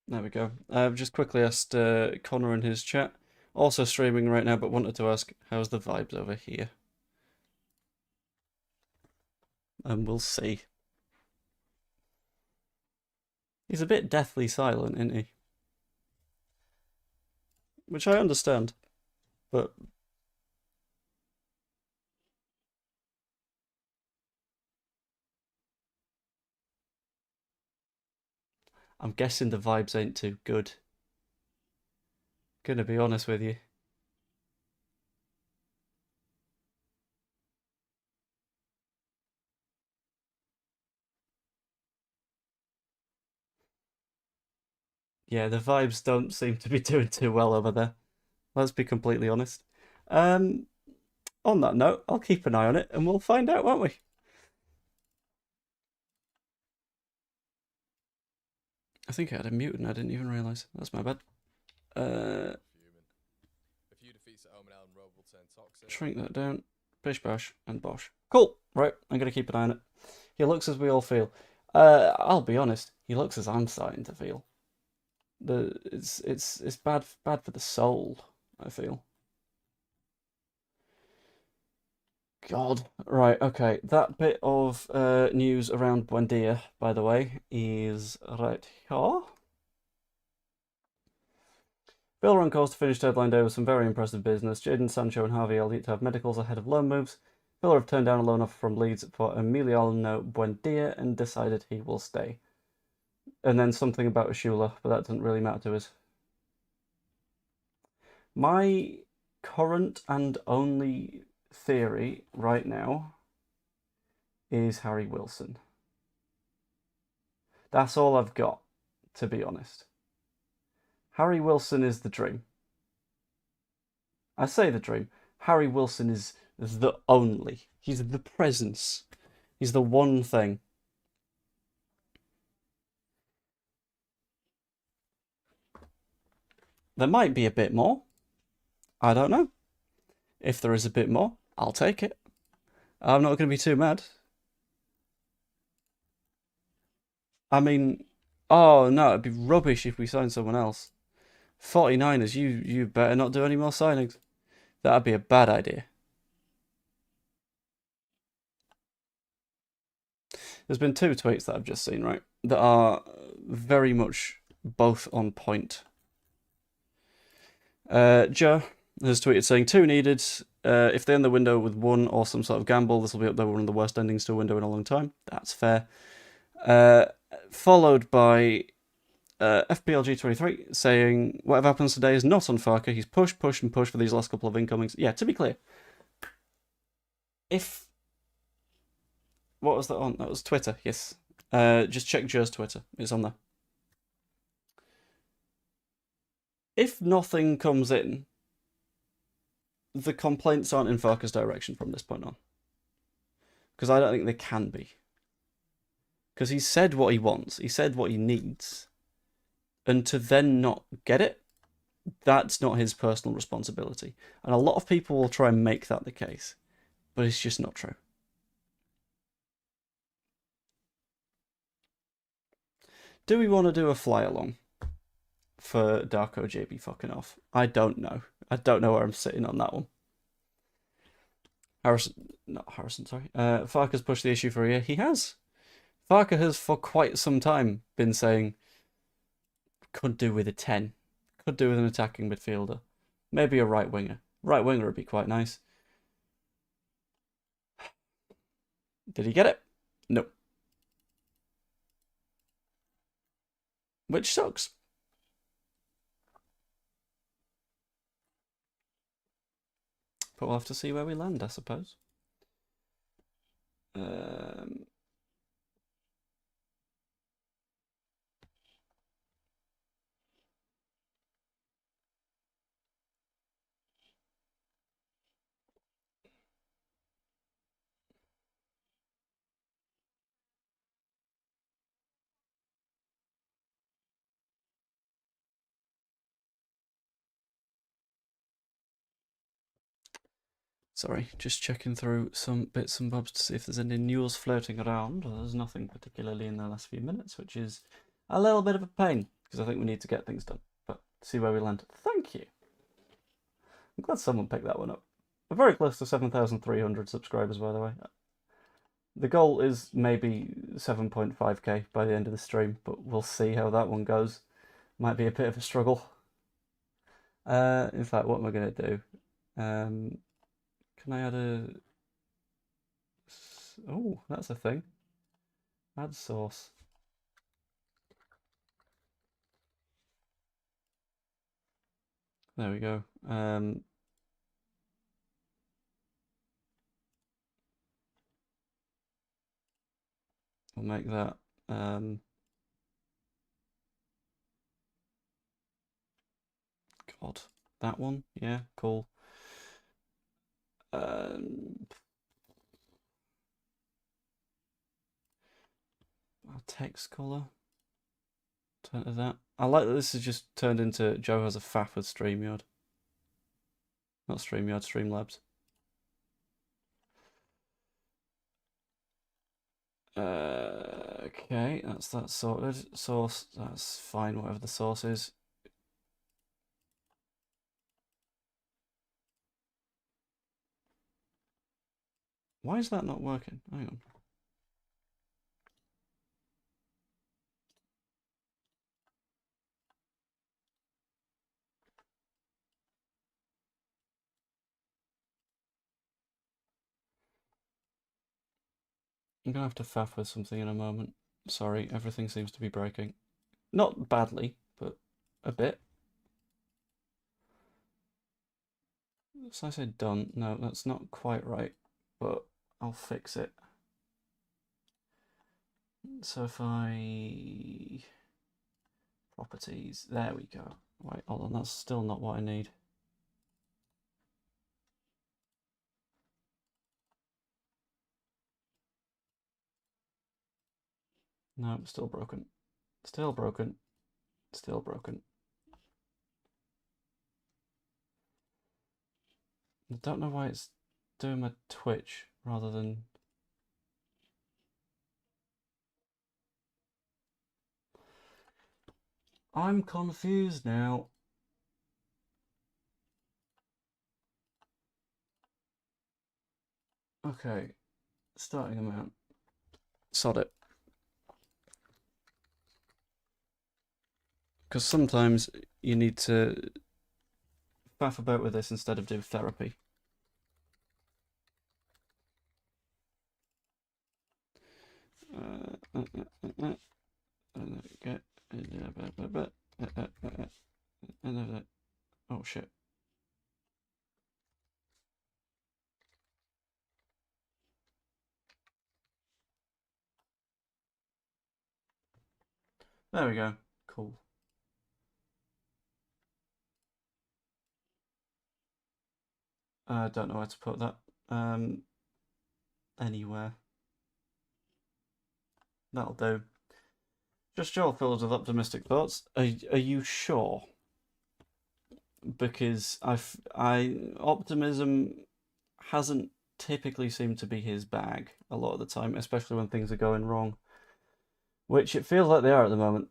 There we go. I've just quickly asked Connor in his chat, also streaming right now, but wanted to ask, how's the vibes over here? And we'll see. He's a bit deathly silent, isn't he? Which I understand, but... I'm guessing the vibes ain't too good. Gonna be honest with you. Yeah, the vibes don't seem to be doing too well over there. Let's be completely honest. On that note, I'll keep an eye on it and we'll find out, won't we? I think I had a mute and I didn't even realise. That's my bad. Shrink that down. Bish bash and bosh. Cool. Right, I'm gonna keep an eye on it. He looks as we all feel. I'll be honest. He looks as I'm starting to feel. It's bad for the soul, I feel. God. Right, okay. That bit of news around Buendia, by the way, is right here. Bill run course to finish deadline day with some very impressive business. Jadon Sancho and Harvey Elliott to have medicals ahead of loan moves. Villa have turned down a loan offer from Leeds for Emiliano Buendia and decided he will stay. And then something about Ashula, but that doesn't really matter to us. My current and only theory right now is Harry Wilson. That's all I've got, to be honest. Harry Wilson is the dream. I say the dream. Harry Wilson is the only. He's the presence. He's the one thing. There might be a bit more. I don't know. If there is a bit more, I'll take it. I'm not going to be too mad. I mean, oh no, it'd be rubbish if we signed someone else. 49ers, you better not do any more signings. That'd be a bad idea. There's been two tweets that I've just seen, right, that are very much both on point. Joe has tweeted saying, 2 needed. If they end the window with 1 or some sort of gamble, this will be up there one of the worst endings to a window in a long time. That's fair. Followed by FPLG23 saying, whatever happens today is not on Farke. He's pushed for these last couple of incomings. Yeah, to be clear, if... What was that on? That was Twitter, yes. Just check Joe's Twitter. It's on there. If nothing comes in, the complaints aren't in Farke's direction from this point on. Because I don't think they can be. Because he said what he wants. He said what he needs. And to then not get it, that's not his personal responsibility. And a lot of people will try and make that the case. But it's just not true. Do we want to do a fly-along for Darko JB fucking off? I don't know. I don't know where I'm sitting on that one. Farke has pushed the issue for a year. He has. Farke has for quite some time been saying, could do with a 10. Could do with an attacking midfielder. Maybe a right winger. Right winger would be quite nice. Did he get it? No. Which sucks. But we'll have to see where we land, I suppose. Sorry, just checking through some bits and bobs to see if there's any news floating around. Well, there's nothing particularly in the last few minutes, which is a little bit of a pain, because I think we need to get things done. But see where we land. Thank you. I'm glad someone picked that one up. We're very close to 7,300 subscribers, by the way. The goal is maybe 7.5k by the end of the stream, but we'll see how that one goes. Might be a bit of a struggle. In fact, what am I going to do? Can I add a... Oh, that's a thing. Add source. There we go. We'll make that... God, that one? Yeah, cool. Our text color. Turn to that. I like that this has just turned into Joe has a faff with StreamYard. Not StreamYard, Streamlabs. Okay, that's that sorted. Source, that's fine, whatever the source is. Why is that not working? Hang on. I'm gonna have to faff with something in a moment. Sorry, everything seems to be breaking. Not badly, but a bit. So I said done. No, that's not quite right, but I'll fix it. So if I... Properties, there we go. Right, hold on, that's still not what I need. No, still broken. Still broken. Still broken. I don't know why it's doing my Twitch rather than... I'm confused now. Okay, starting amount. Sod it. Because sometimes you need to faff about with this instead of do therapy. Oh shit. There we go. Cool. I don't know where to put that. Anywhere. That'll do. Just Joel filled with optimistic thoughts. Are you sure? Because optimism hasn't typically seemed to be his bag a lot of the time, especially when things are going wrong. Which it feels like they are at the moment.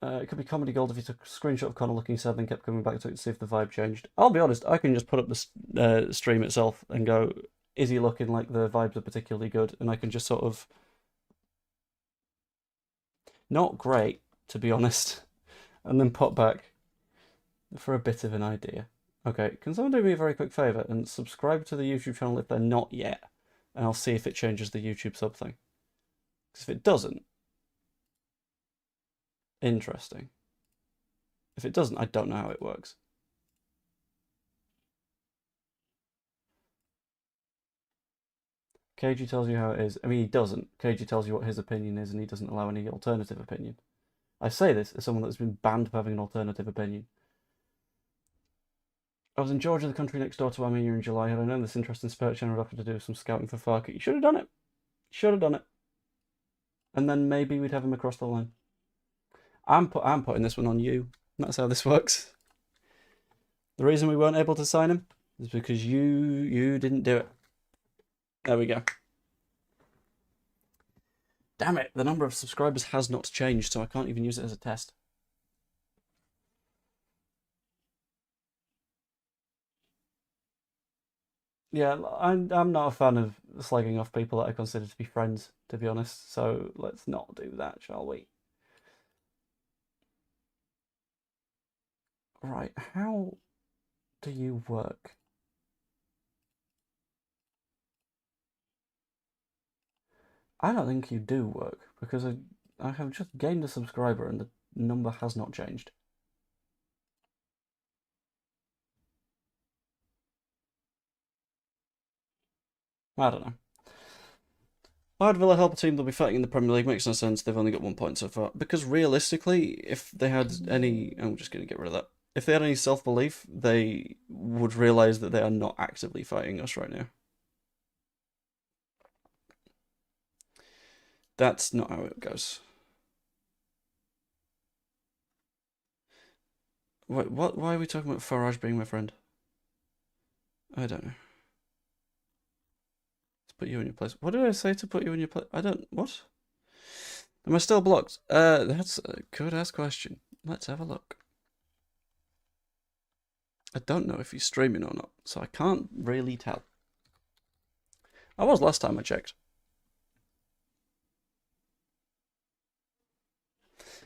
It could be comedy gold if you took a screenshot of Connor looking sad and kept coming back to it to see if the vibe changed. I'll be honest, I can just put up the stream itself and go, is he looking like the vibes are particularly good? And I can just sort of... Not great, to be honest. And then pop back for a bit of an idea. Okay, can someone do me a very quick favour and subscribe to the YouTube channel if they're not yet? And I'll see if it changes the YouTube sub thing. Because if it doesn't... Interesting. If it doesn't, I don't know how it works. KG tells you how it is. I mean, he doesn't. KG tells you what his opinion is, and he doesn't allow any alternative opinion. I say this as someone that's been banned for having an alternative opinion. I was in Georgia, the country next door to Armenia, in July. Had I known this interest in Spertan, I'd offered to do some scouting for Farke. You should have done it. Should have done it. And then maybe we'd have him across the line. I'm putting this one on you. That's how this works. The reason we weren't able to sign him is because you didn't do it. There we go. Damn it, the number of subscribers has not changed, so I can't even use it as a test. Yeah, I'm not a fan of slagging off people that I consider to be friends, to be honest, so let's not do that, shall we? Right, how do you work? I don't think you do work, because I have just gained a subscriber and the number has not changed. I don't know. Why would Villa help a team they'll be fighting in the Premier League? Makes no sense. They've only got 1 point so far. Because realistically, if they had any... I'm just going to get rid of that. If they had any self-belief, they would realise that they are not actively fighting us right now. That's not how it goes. Wait, what? Why are we talking about Farage being my friend? I don't know. Let's put you in your place. What did I say to put you in your place? I don't... What? Am I still blocked? That's a good-ass question. Let's have a look. I don't know if he's streaming or not, so I can't really tell. I was last time I checked.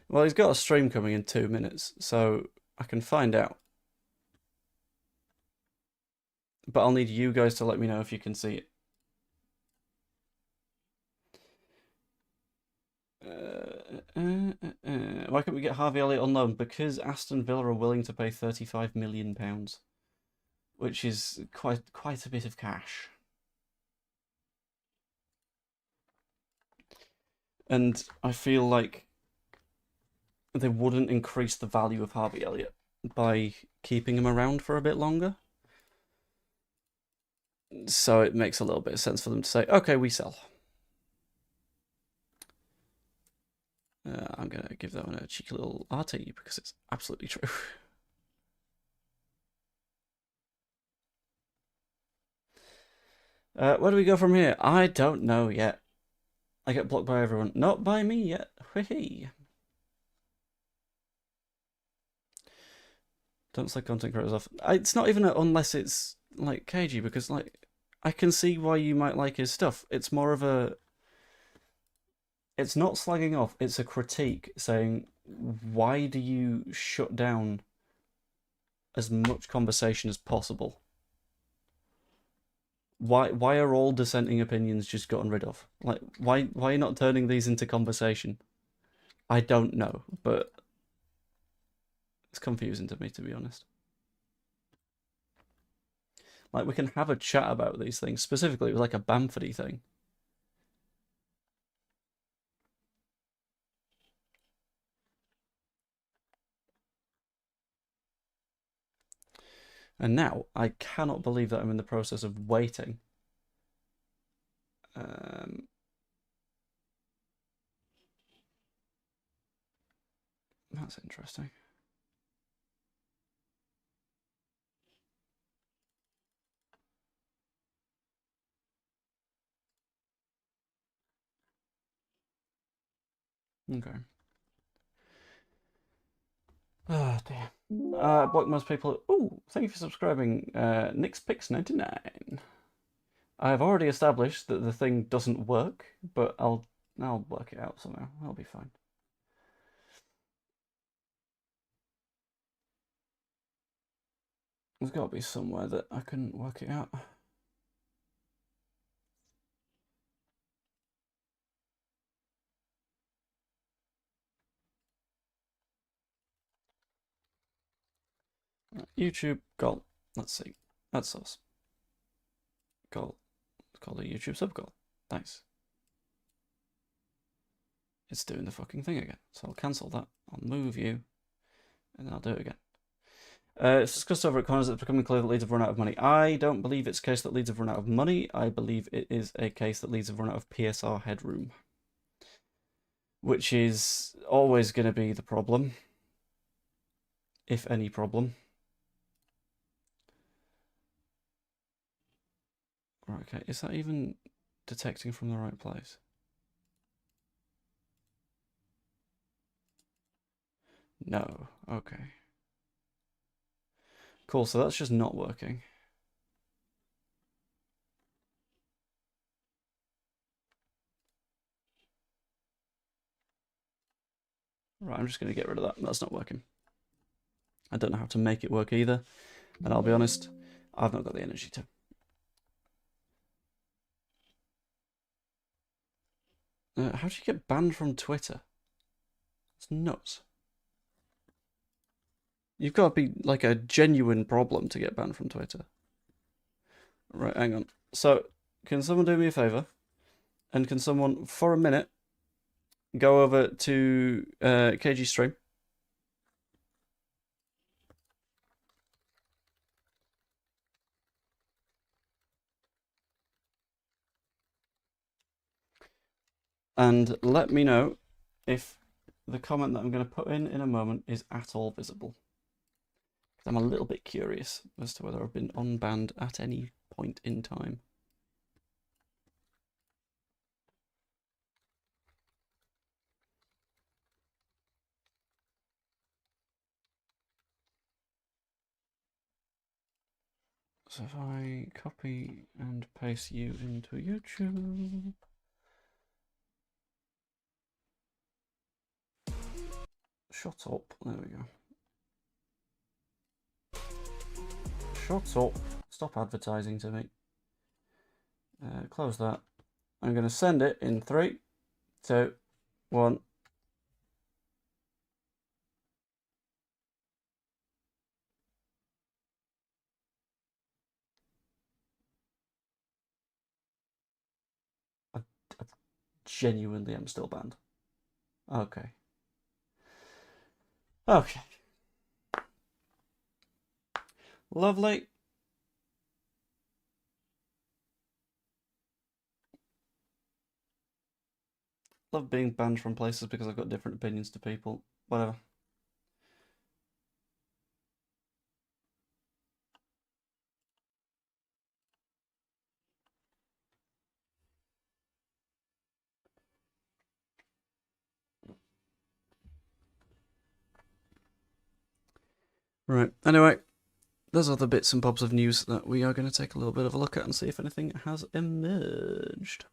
Well, he's got a stream coming in 2 minutes, so I can find out. But I'll need you guys to let me know if you can see it. Why can't we get Harvey Elliott on loan? Because Aston Villa are willing to pay £35 million, which is quite a bit of cash. And I feel like they wouldn't increase the value of Harvey Elliott by keeping him around for a bit longer. So it makes a little bit of sense for them to say, okay, we sell. I'm going to give that one a cheeky little RT because it's absolutely true. Where do we go from here? I don't know yet. I get blocked by everyone. Not by me yet. Hee. Don't slag content creators off. It's not even unless it's like cagey because like I can see why you might like his stuff. It's more of a. It's not slagging off. It's a critique saying, why do you shut down as much conversation as possible? Why are all dissenting opinions just gotten rid of? Like why are you not turning these into conversation? I don't know, but it's confusing to me, to be honest. Like we can have a chat about these things. Specifically, it was like a Bamfordy thing. And now I cannot believe that I'm in the process of waiting. That's interesting. Okay. Oh dear. Block most people. Oh, thank you for subscribing. NixPix99. I have already established that the thing doesn't work, but I'll work it out somehow. I'll be fine. There's got to be somewhere that I couldn't work it out. YouTube goal. Let's see. That's us. Goal. Let's call the YouTube sub goal. Nice. It's doing the fucking thing again. So I'll cancel that. I'll move you. And then I'll do it again. It's discussed over at corners that it's becoming clear that Leeds have run out of money. I don't believe it's a case that Leeds have run out of money. I believe it is a case that Leeds have run out of PSR headroom. Which is always going to be the problem. If any problem. Right, okay. Is that even detecting from the right place? No. Okay. Cool, so that's just not working. Right, I'm just going to get rid of that. That's not working. I don't know how to make it work either. And I'll be honest, I've not got the energy to. How do you get banned from Twitter? It's nuts. You've got to be like a genuine problem to get banned from Twitter. Right, hang on. So, can someone do me a favour? And can someone, for a minute, go over to KG stream? And let me know if the comment that I'm going to put in a moment is at all visible. I'm a little bit curious as to whether I've been unbanned at any point in time. So if I copy and paste you into YouTube. Shut up. There we go. Shut up. Stop advertising to me. Close that. I'm going to send it in 3, 2, 1. I genuinely am still banned. Okay. Okay. Lovely. Love being banned from places because I've got different opinions to people. Whatever. Right. Anyway, there's other bits and bobs of news that we are going to take a little bit of a look at and see if anything has emerged.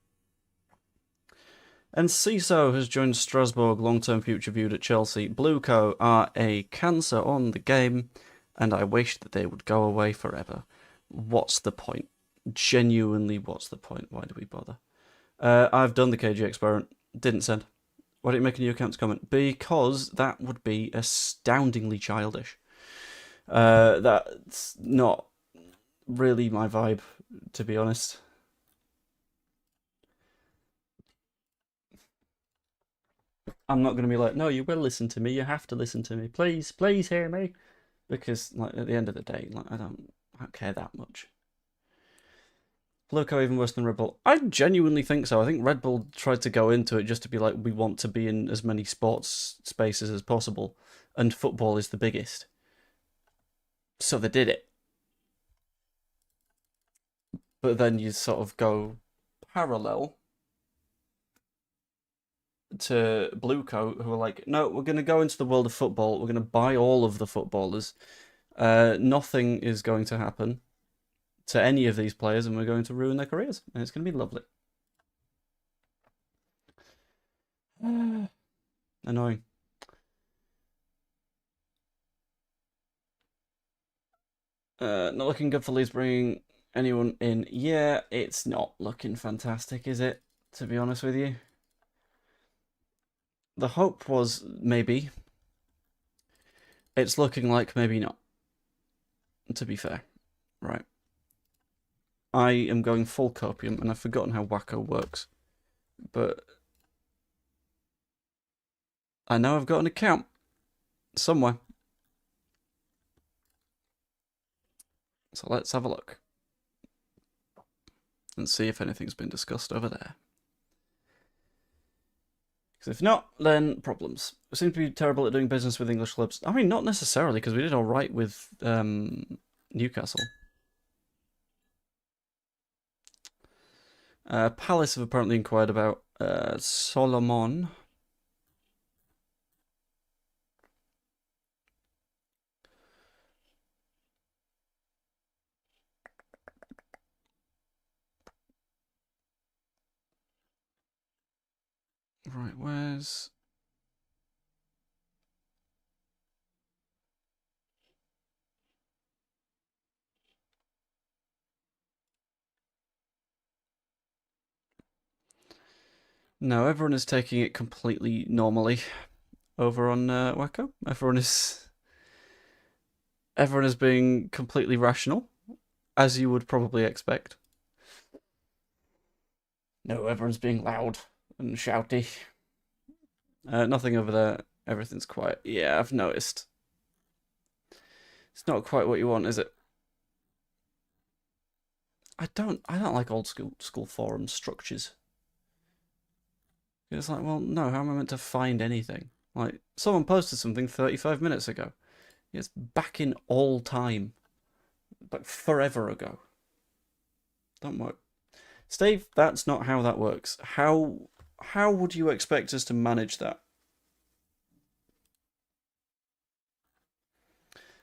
And Ciso has joined Strasbourg, long-term future viewed at Chelsea. Blueco are a cancer on the game, and I wish that they would go away forever. What's the point? Genuinely, what's the point? Why do we bother? I've done the KG experiment. Didn't send. Why don't you make a new account to comment? Because that would be astoundingly childish. That's not really my vibe, to be honest. I'm not going to be like, no, you will listen to me. You have to listen to me. Please, please hear me. Because, like, at the end of the day, like, I don't care that much. Loco even worse than Red Bull. I genuinely think so. I think Red Bull tried to go into it just to be like, we want to be in as many sports spaces as possible, and football is the biggest. So they did it. But then you sort of go parallel to Bluecoat, who are like, no, we're going to go into the world of football. We're going to buy all of the footballers. Nothing is going to happen to any of these players, and we're going to ruin their careers. And it's going to be lovely. Annoying. Not looking good for Leeds bringing anyone in. Yeah, it's not looking fantastic, is it? To be honest with you. The hope was maybe. It's looking like maybe not. To be fair. Right. I am going full copium, and I've forgotten how Wacko works. But I know I've got an account somewhere. So let's have a look. And see if anything's been discussed over there. Because if not, then problems. We seem to be terrible at doing business with English clubs. I mean, not necessarily, because we did alright with Newcastle. Palace have apparently inquired about Solomon. Right, where's... No, everyone is taking it completely normally over on Wacko. Everyone is being completely rational, as you would probably expect. No, everyone's being loud and shouty. Nothing over there. Everything's quiet. Yeah, I've noticed. It's not quite what you want, is it? I don't like old school forum structures. It's like, well, no, how am I meant to find anything? Like, someone posted something 35 minutes ago. It's back in all time. Like, forever ago. Don't work. Steve, that's not how that works. How would you expect us to manage that?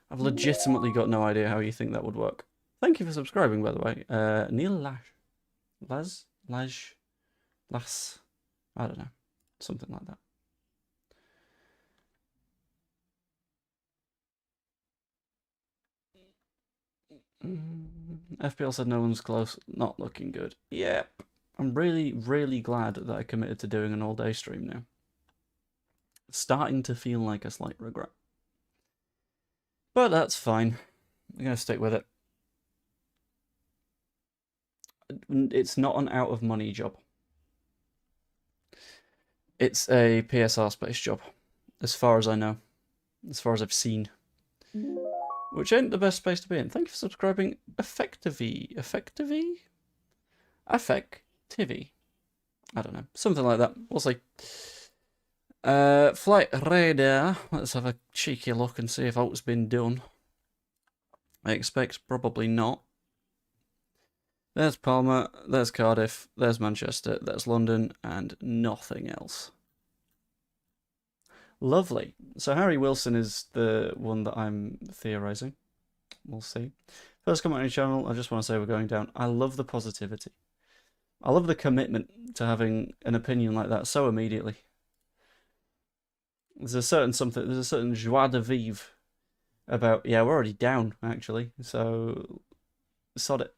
I've legitimately got no idea how you think that would work. Thank you for subscribing, by the way. Neil Las? I don't know. Something like that. FPL said no one's close. Not looking good. Yep. I'm really, really glad that I committed to doing an all-day stream now. Starting to feel like a slight regret. But that's fine. I'm going to stick with it. It's not an out-of-money job. It's a PSR space job, as far as I know. As far as I've seen. Which ain't the best space to be in. Thank you for subscribing. Effectivy? I don't know. Something like that. We'll see. Flight radar. Let's have a cheeky look and see if out's been done. I expect probably not. There's Palmer, there's Cardiff, there's Manchester, there's London, and nothing else. Lovely. So Harry Wilson is the one that I'm theorising. we'll see. First comment on your channel, I just want to say we're going down. I love the positivity. I love the commitment to having an opinion like that so immediately. There's a certain joie de vivre about, yeah, we're already down, actually, so sod it.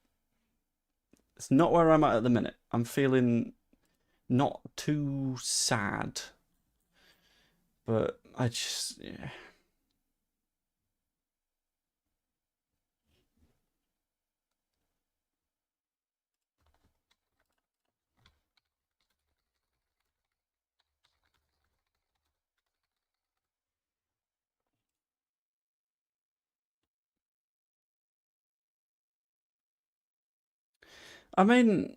It's not where I'm at the minute. I'm feeling not too sad, but I just, yeah. I mean,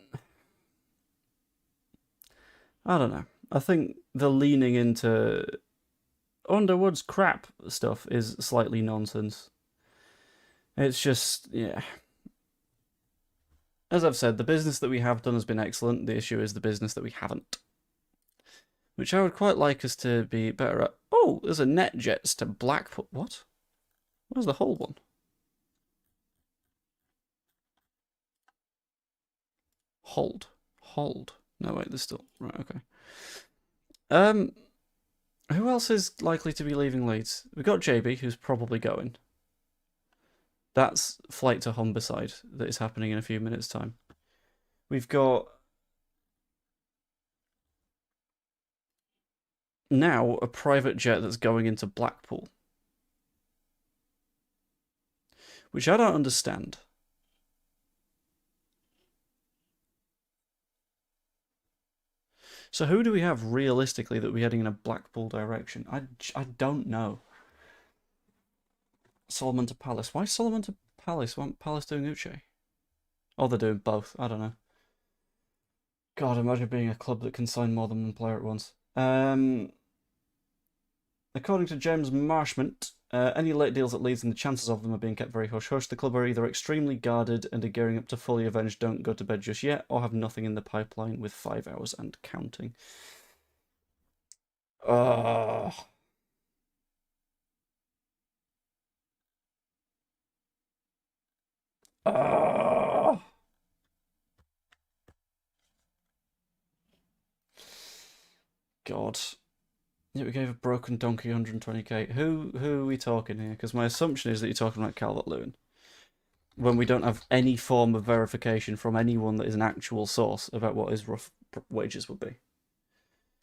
I don't know. I think the leaning into Underwood's crap stuff is slightly nonsense. It's just, yeah. As I've said, the business that we have done has been excellent. The issue is the business that we haven't. Which I would quite like us to be better at. Oh, there's a NetJets to Blackpool. What? Where's the whole one? Hold. No, wait, there's still... Right, okay. Who else is likely to be leaving Leeds? We've got JB, who's probably going. That's flight to Humberside that is happening in a few minutes' time. We've got... now a private jet that's going into Blackpool. Which I don't understand. So who do we have realistically that we're heading in a Blackpool direction? I don't know. Solomon to Palace. Why Solomon to Palace? Why aren't Palace doing Uche? Oh, they're doing both. I don't know. God, imagine being a club that can sign more than one player at once. According to James Marshment, any late deals at Leeds and the chances of them are being kept very hush-hush. The club are either extremely guarded and are gearing up to fully avenge Don't Go to Bed Just Yet, or have nothing in the pipeline with 5 hours and counting. God. Yeah, we gave a broken donkey 120k. Who are we talking here? Because my assumption is that you're talking about Calvert-Lewin. When we don't have any form of verification from anyone that is an actual source about what his rough wages would be.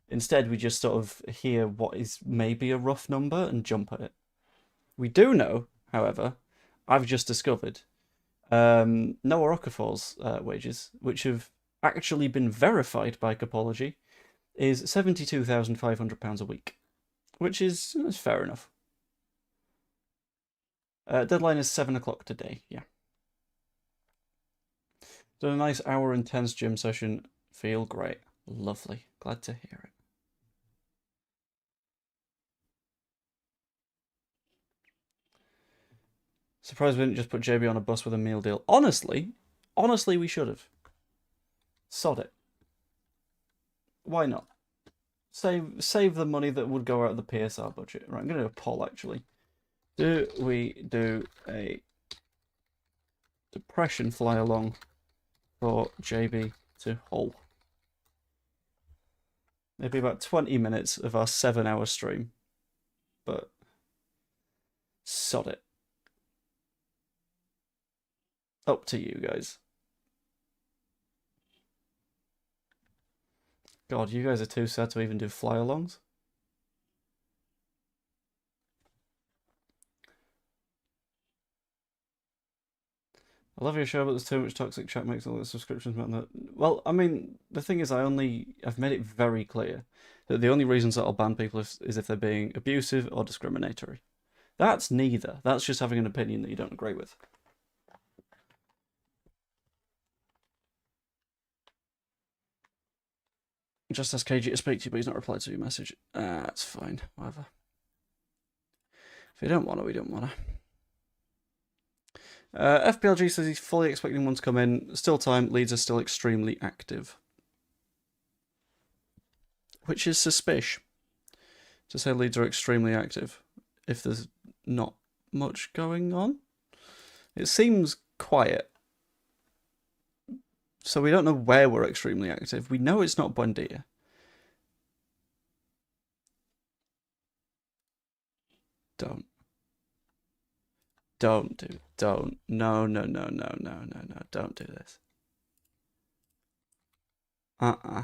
Instead, we just sort of hear what is maybe a rough number and jump at it. We do know, however, I've just discovered, Noah Okafor's wages, which have actually been verified by Capology, is £72,500 a week, which is fair enough. Deadline is 7 o'clock today, yeah. Done a nice hour intense gym session. Feel great. Lovely. Glad to hear it. Surprised we didn't just put JB on a bus with a meal deal. Honestly, we should have. Sod it. Why not? Save the money that would go out of the PSR budget. Right, I'm going to do a poll, actually. Do we do a depression fly-along for JB to Hull? Maybe about 20 minutes of our 7-hour stream. But sod it. Up to you guys. God, you guys are too sad to even do fly-alongs. I love your show, but there's too much toxic chat makes all the subscriptions matter. Well, I mean, the thing is, I've made it very clear that the only reasons that I'll ban people is if they're being abusive or discriminatory. That's neither. That's just having an opinion that you don't agree with. Just ask KG to speak to you, but he's not replied to your message. That's fine. Whatever. If you don't want to, we don't want to. FPLG says he's fully expecting one to come in. Still time. Leeds are still extremely active. Which is suspicious. To say Leeds are extremely active if there's not much going on. It seems quiet. So we don't know where we're extremely active. We know it's not Buendia. Don't. Don't do. Don't. No, no, no, no, no, no, no. Don't do this. Uh-uh.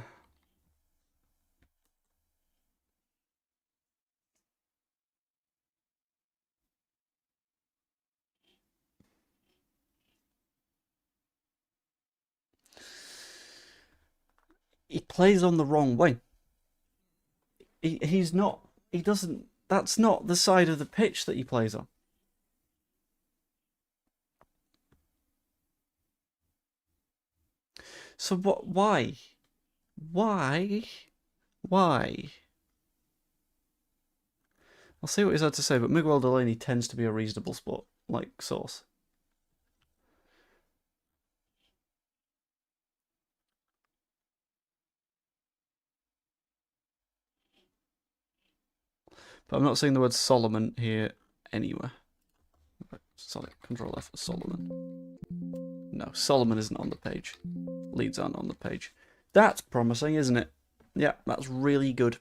He plays on the wrong wing. He's not. He doesn't. That's not the side of the pitch that he plays on. So what? Why? Why? Why? I'll see what he's had to say, but Miguel Delaney tends to be a reasonable spot, like source. But I'm not seeing the word Solomon here anywhere. Sorry, Control F for Solomon. No, Solomon isn't on the page. Leeds aren't on the page. That's promising, isn't it? Yeah, that's really good.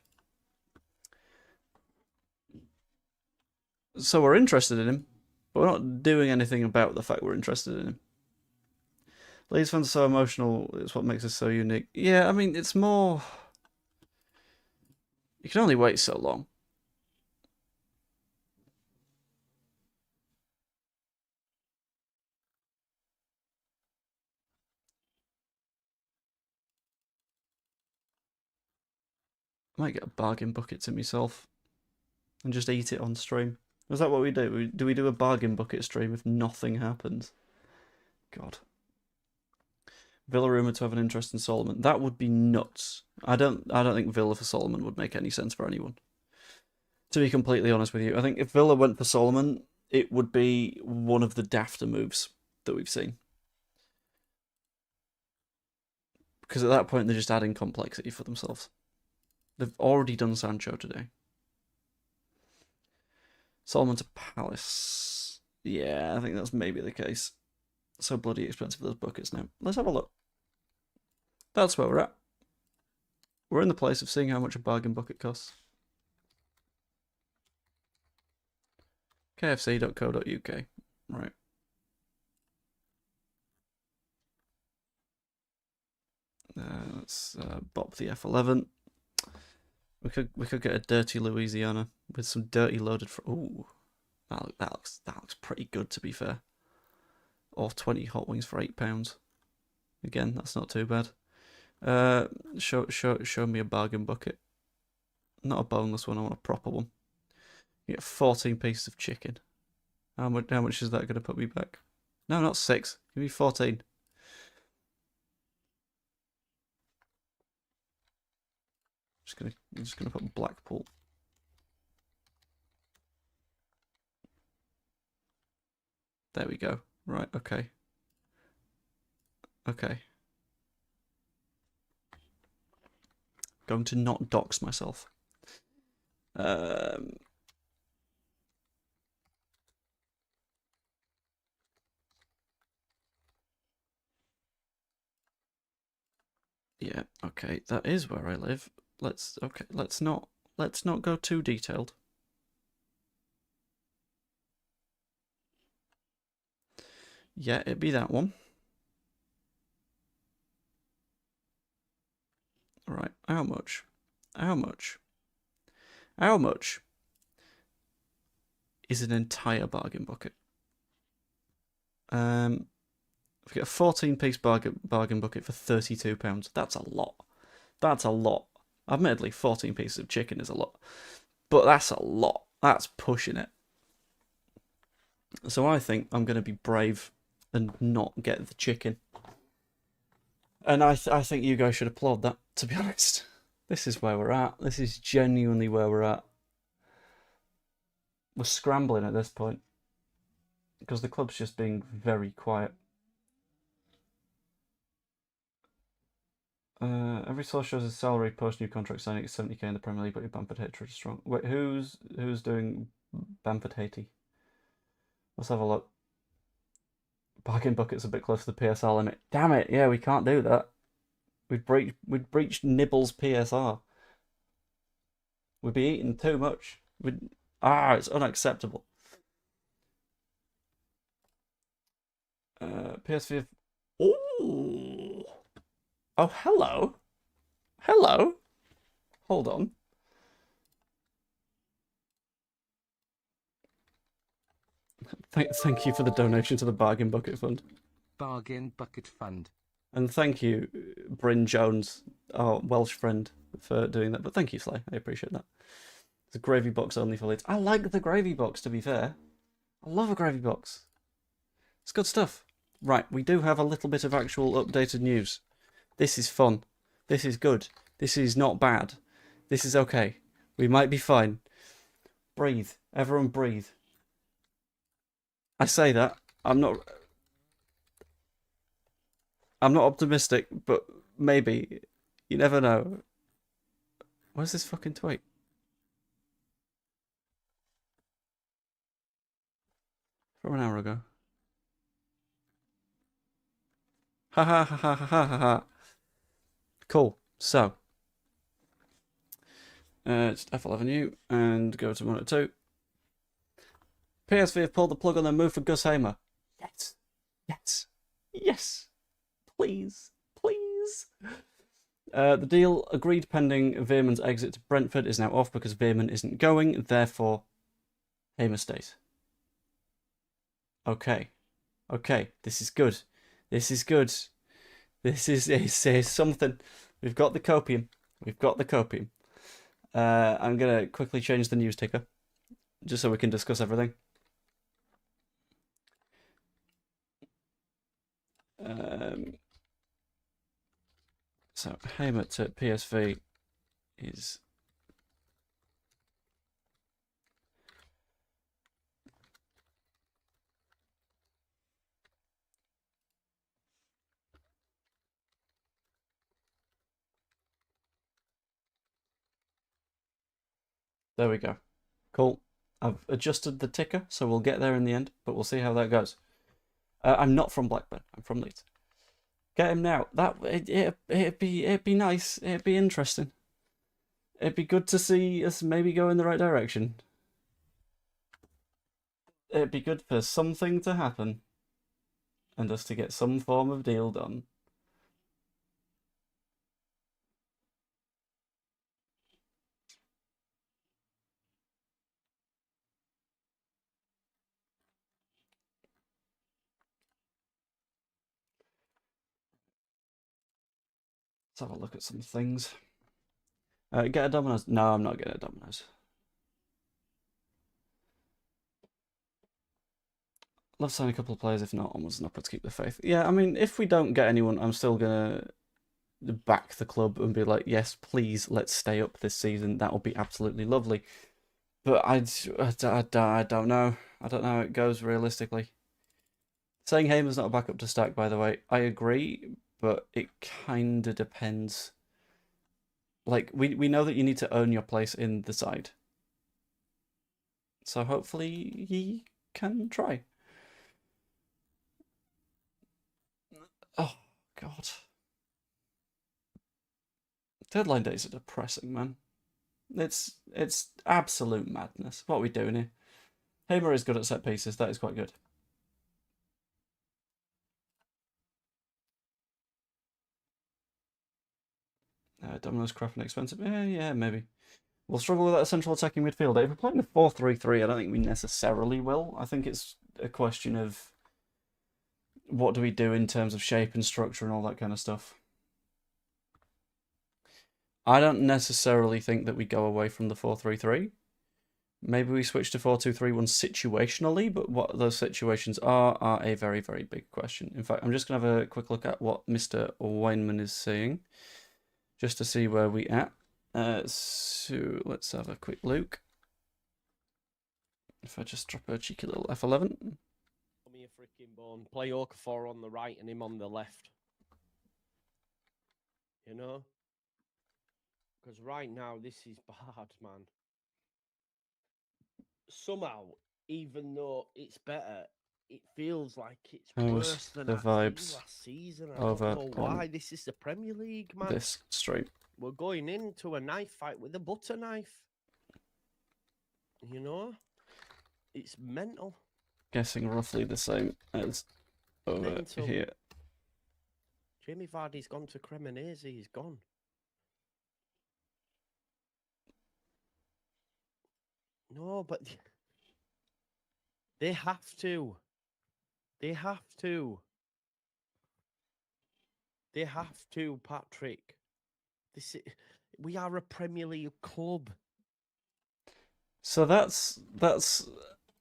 So we're interested in him, but we're not doing anything about the fact we're interested in him. Leeds fans are so emotional, it's what makes us so unique. Yeah, I mean, it's more... You can only wait so long. I might get a bargain bucket to myself and just eat it on stream. Is that what we do? Do we do a bargain bucket stream if nothing happens? God. Villa rumoured to have an interest in Solomon. That would be nuts. I don't think Villa for Solomon would make any sense for anyone. To be completely honest with you, I think if Villa went for Solomon, it would be one of the dafter moves that we've seen. Because at that point, they're just adding complexity for themselves. They've already done Sancho today. Solomon to Palace. Yeah, I think that's maybe the case. So bloody expensive, those buckets now. Let's have a look. That's where we're at. We're in the place of seeing how much a bargain bucket costs. kfc.co.uk. Right. Let's bop the F11. We could get a dirty Louisiana with some dirty loaded. Ooh, that looks pretty good, to be fair. Or 20 hot wings for £8. Again, that's not too bad. Show me a bargain bucket. Not a boneless one. I want a proper one. You get 14 pieces of chicken. How much is that going to put me back? No, not 6. Give me 14. I'm just gonna put Blackpool. There we go. Right. Okay. Okay. Going to not dox myself. Yeah, okay, that is where I live. Let's not go too detailed. Yeah, it'd be that one. Right, how much? How much? How much is an entire bargain bucket? If we get a 14-piece bargain bucket for £32, that's a lot. That's a lot. Admittedly, 14 pieces of chicken is a lot, but that's a lot. That's pushing it. So I think I'm going to be brave and not get the chicken. And I think you guys should applaud that, to be honest. This is where we're at. This is genuinely where we're at. We're scrambling at this point because the club's just being very quiet. Every source shows his salary post new contract signing is 70k in the Premier League, but Bamford Haiti is strong. Wait, who's doing Bamford Haiti? Let's have a look. Bargain bucket's a bit close to the PSR limit. Damn it! Yeah, we can't do that. We'd breached Nibble's PSR. We'd be eating too much. It's unacceptable. PS5. Oh, oh, hello, hello. Hold on. Thank you for the donation to the Bargain Bucket Fund. Bargain Bucket Fund. And thank you, Bryn Jones, our Welsh friend, for doing that. But thank you, Sly. I appreciate that. It's a gravy box only for Leeds. I like the gravy box, to be fair. I love a gravy box. It's good stuff. Right, we do have a little bit of actual updated news. This is fun. This is good. This is not bad. This is okay. We might be fine. Breathe. Everyone breathe. I say that. I'm not optimistic, but maybe. You never know. Where's this fucking tweet? From an hour ago. Ha ha ha ha ha ha ha. Cool. So. It's F11U and go to monitor 2. PSV have pulled the plug on their move for Gus Hamer. Yes. Yes. Yes. Please. Please. The deal agreed pending Veerman's exit to Brentford is now off because Veerman isn't going, therefore Hamer stays. Okay. Okay. This is good. This is good. This is something. We've got the copium. We've got the copium. I'm going to quickly change the news ticker just so we can discuss everything. So Hamer to PSV is there we go. Cool. I've adjusted the ticker, so we'll get there in the end, but we'll see how that goes. I'm not from Blackburn. I'm from Leeds. Get him now. It'd be nice. It'd be interesting. It'd be good to see us maybe go in the right direction. It'd be good for something to happen, and us to get some form of deal done. Let's have a look at some things. Get a Domino's. No, I'm not getting a Domino's. Love signing a couple of players. If not, onwards and upwards, keep the faith. Yeah, I mean, if we don't get anyone, I'm still gonna back the club and be like, yes, please, let's stay up this season. That will be absolutely lovely. But I don't know. I don't know how it goes realistically. Saying Hamer's not a backup to Stack, by the way, I agree, but it kind of depends. Like, we know that you need to earn your place in the side. So hopefully he can try. Oh, God. Deadline days are depressing, man. It's absolute madness. What are we doing here? Hamer is good at set pieces. That is quite good. Domino's crap and expensive. Yeah, maybe. We'll struggle with that central attacking midfielder. If we're playing a 4-3-3, I don't think we necessarily will. I think it's a question of what do we do in terms of shape and structure and all that kind of stuff. I don't necessarily think that we go away from the 4-3-3. Maybe we switch to 4-2-3-1 situationally, but what those situations are a very, very big question. In fact, I'm just going to have a quick look at what Mr. Weinman is saying, just to see where we at. So let's have a quick look. If I just drop a cheeky little F11. Me a freaking bone. Play Okafor on the right and him on the left. You know? Because right now, this is bad, man. Somehow, even though it's better, it feels like it's How was worse than the I've seen vibes last season. I over don't know on why. This is the Premier League, man. this stream? We're going into a knife fight with a butter knife. You know? It's mental. Guessing roughly the same as over Mental. here. Jamie Vardy's gone to Cremonese. He's gone. No, but they have to. They have to. They have to, Patrick. We are a Premier League club. So that's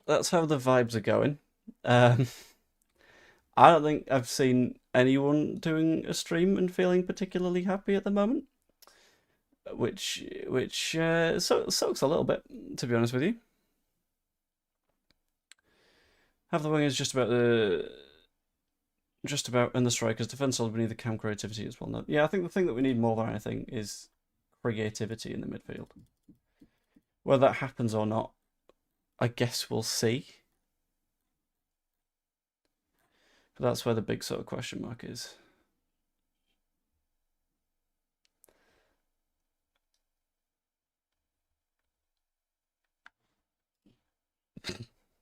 how the vibes are going. I don't think I've seen anyone doing a stream and feeling particularly happy at the moment, which sucks a little bit, to be honest with you. Have the wingers just about and the strikers. Defense we need the cam creativity as well. No, yeah, I think the thing that we need more than anything is creativity in the midfield. Whether that happens or not, I guess we'll see. But that's where the big sort of question mark is.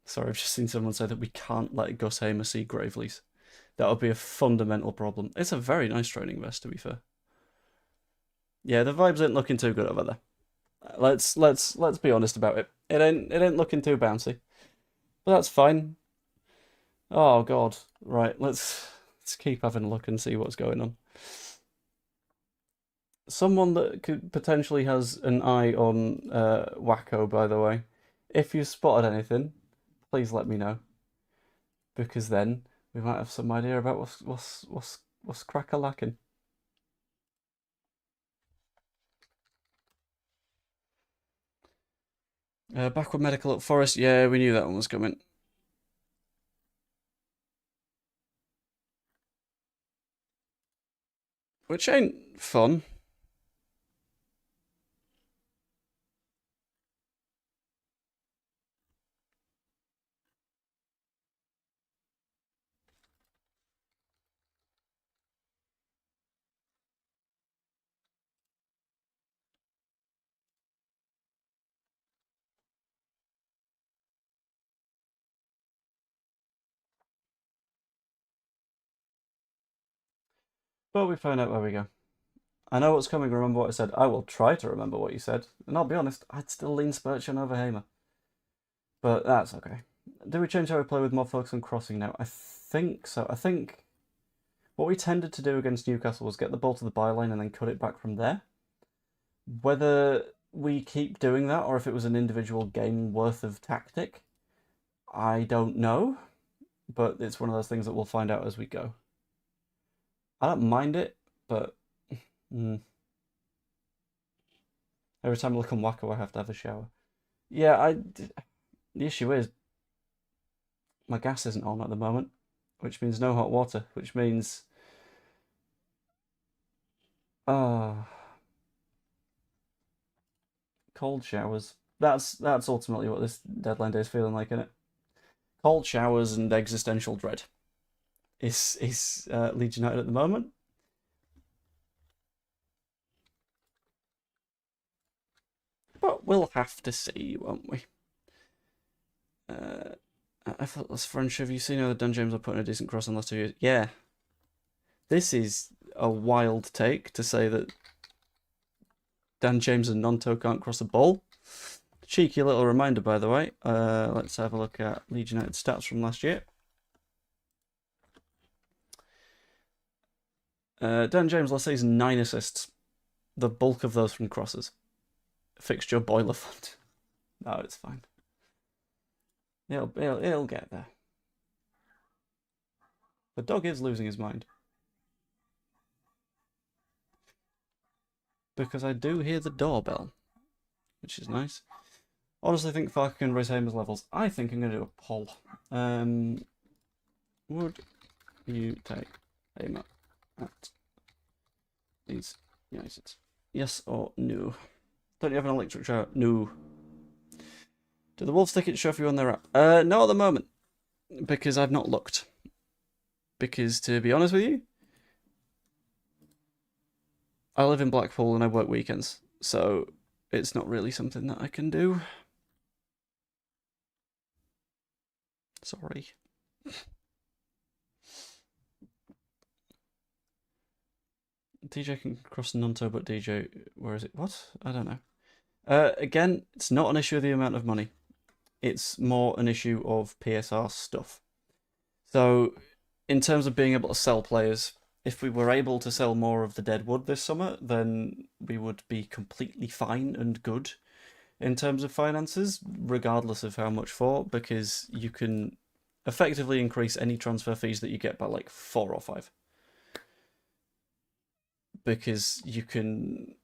Sorry, I've just seen someone say that we can't let Gus Hamer see Gravely's. That would be a fundamental problem. It's a very nice training vest, to be fair. Yeah, the vibes ain't looking too good over there. Let's be honest about it. It ain't looking too bouncy. But that's fine. Oh god. Right, let's keep having a look and see what's going on. Someone that could potentially has an eye on Wacko, by the way. If you spotted anything, please let me know. Because then we might have some idea about what's crack-a-lacking. Backward medical at Forest. Yeah, we knew that one was coming. Which ain't fun. But we found out where we go. I know what's coming, remember what I said. I will try to remember what you said. And I'll be honest, I'd still lean Spertan over Hamer. But that's okay. Do we change how we play with more focus on crossing now? I think so. I think what we tended to do against Newcastle was get the ball to the byline and then cut it back from there. Whether we keep doing that or if it was an individual game worth of tactic, I don't know. But it's one of those things that we'll find out as we go. I don't mind it, but every time I look on Wacko, I have to have a shower. Yeah, the issue is my gas isn't on at the moment, which means no hot water, which means cold showers. That's ultimately what this deadline day is feeling like, isn't it? Cold showers and existential dread is Leeds United at the moment. But we'll have to see, won't we? I thought that's French. Have you seen how Dan James are putting a decent cross on last 2 years? Yeah. This is a wild take to say that Dan James and Nonto can't cross a ball. Cheeky little reminder, by the way. Let's have a look at Leeds United stats from last year. Dan James last season, 9 assists. The bulk of those from crosses. Fixture boiler fund. No, it's fine. It'll get there. The dog is losing his mind. Because I do hear the doorbell, which is nice. Honestly, think Farke can raise Hamer's levels. I think I'm going to do a poll. Would you take Hamer at Leeds United? Yes or no? Don't you have an electric shower? No. Do the Wolves tickets show for you on their app? No, at the moment. because I've not looked. Because, to be honest with you, I live in Blackpool and I work weekends, so it's not really something that I can do. Sorry. DJ can cross Nunto, but DJ, where is it? What? I don't know. Again, it's not an issue of the amount of money. It's more an issue of PSR stuff. So, in terms of being able to sell players, if we were able to sell more of the Deadwood this summer, then we would be completely fine and good in terms of finances, regardless of how much for, because you can effectively increase any transfer fees that you get by like 4 or 5. Because you can...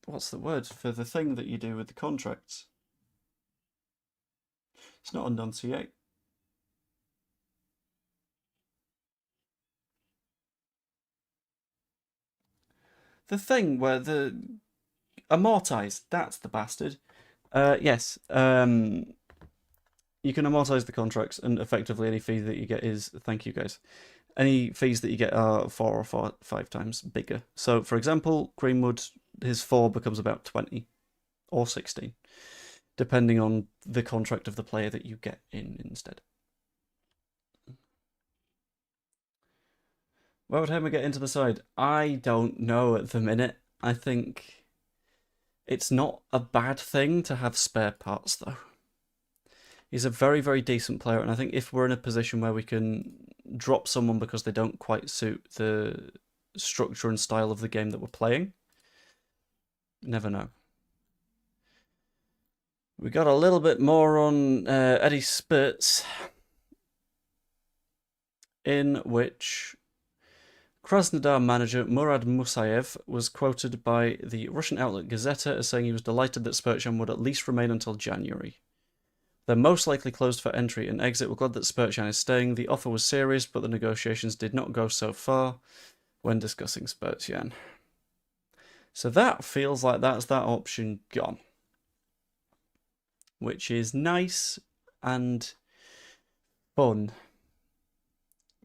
What's the word for the thing that you do with the contracts? It's not enunciate. The thing where the... Amortize, that's the bastard. Yes, you can amortize the contracts, and effectively any fee that you get is... Thank you, guys. Any fees that you get are 4 or 5 times bigger. So, for example, Greenwood, his 4 becomes about 20 or 16, depending on the contract of the player that you get in instead. Where would Homer get into the side? I don't know at the minute. I think it's not a bad thing to have spare parts, though. He's a very, very decent player, and I think if we're in a position where we can drop someone because they don't quite suit the structure and style of the game that we're playing, never know. We got a little bit more on Eddie Spurts, in which Krasnodar manager Murad Musayev was quoted by the Russian outlet Gazeta as saying he was delighted that Spertan would at least remain until January. They're most likely closed for entry and exit. We're glad that Spertan is staying. The offer was serious, but the negotiations did not go so far when discussing Spertan. So that feels like that's that option gone. Which is nice and fun.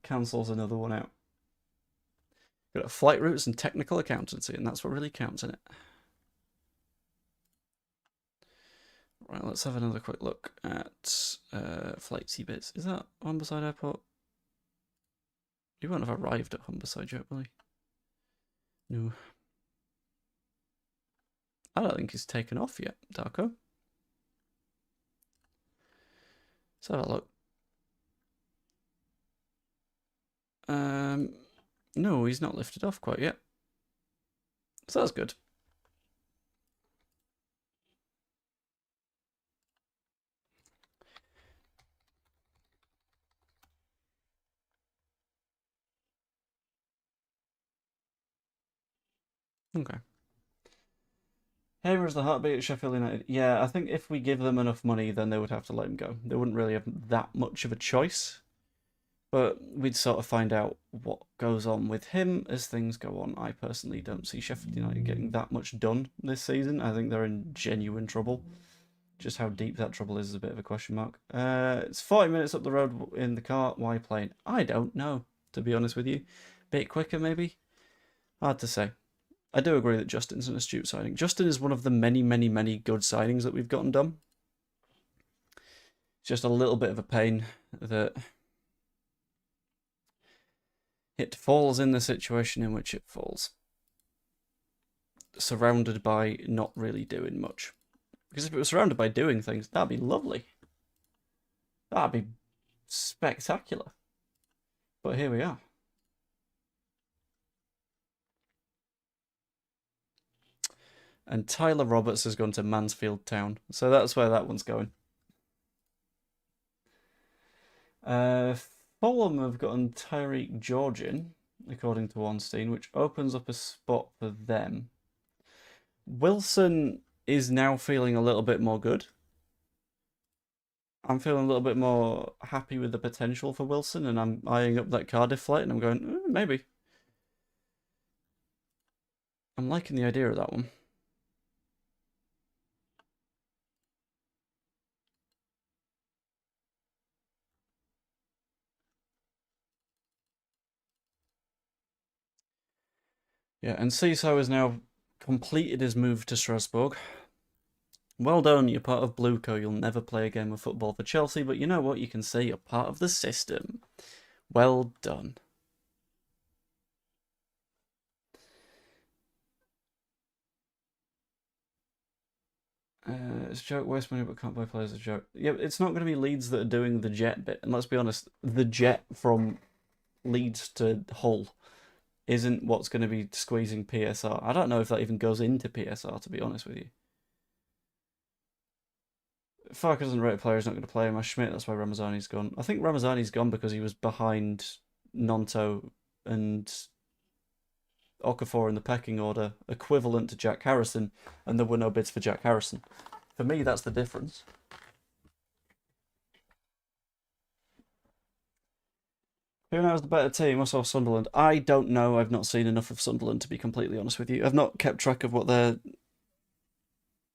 Cancels another one out. Got flight routes and technical accountancy, and that's what really counts in it. Right, let's have another quick look at flightsy bits. Is that Humberside Airport? You won't have arrived at Humberside yet, will he? No. I don't think he's taken off yet, Darko. Let's have a look. No, he's not lifted off quite yet. So that's good. Okay. Hamer is the heartbeat at Sheffield United. Yeah, I think if we give them enough money, then they would have to let him go. They wouldn't really have that much of a choice. But we'd sort of find out what goes on with him as things go on. I personally don't see Sheffield United getting that much done this season. I think they're in genuine trouble. Just how deep that trouble is a bit of a question mark. It's 40 minutes up the road in the car. Why plane? I don't know, to be honest with you. Bit quicker, maybe? Hard to say. I do agree that Justin's an astute signing. Justin is one of the many, many, many good signings that we've gotten done. It's just a little bit of a pain that it falls in the situation in which it falls. Surrounded by not really doing much. Because if it was surrounded by doing things, that'd be lovely. That'd be spectacular. But here we are. And Tyler Roberts has gone to Mansfield Town. So that's where that one's going. Fulham have gotten Tyreek Georgian, according to Ornstein, which opens up a spot for them. Wilson is now feeling a little bit more good. I'm feeling a little bit more happy with the potential for Wilson, and I'm eyeing up that Cardiff flight, and I'm going, maybe. I'm liking the idea of that one. Yeah, and Seesaw has now completed his move to Strasbourg. Well done, you're part of Blueco. You'll never play a game of football for Chelsea, but you know what? You can say you're part of the system. Well done. It's a joke, waste money but can't buy players, a joke. Yeah, it's not going to be Leeds that are doing the jet bit. And let's be honest, the jet from Leeds to Hull isn't what's going to be squeezing PSR. I don't know if that even goes into PSR, to be honest with you. Farke doesn't rate a player, he's not going to play him. Schmidt, that's why Ramazani's gone. I think Ramazani's gone because he was behind Nonto and Okafor in the pecking order, equivalent to Jack Harrison, and there were no bids for Jack Harrison. For me, that's the difference. Who now has the better team, us or Sunderland? I don't know. I've not seen enough of Sunderland, to be completely honest with you. I've not kept track of what their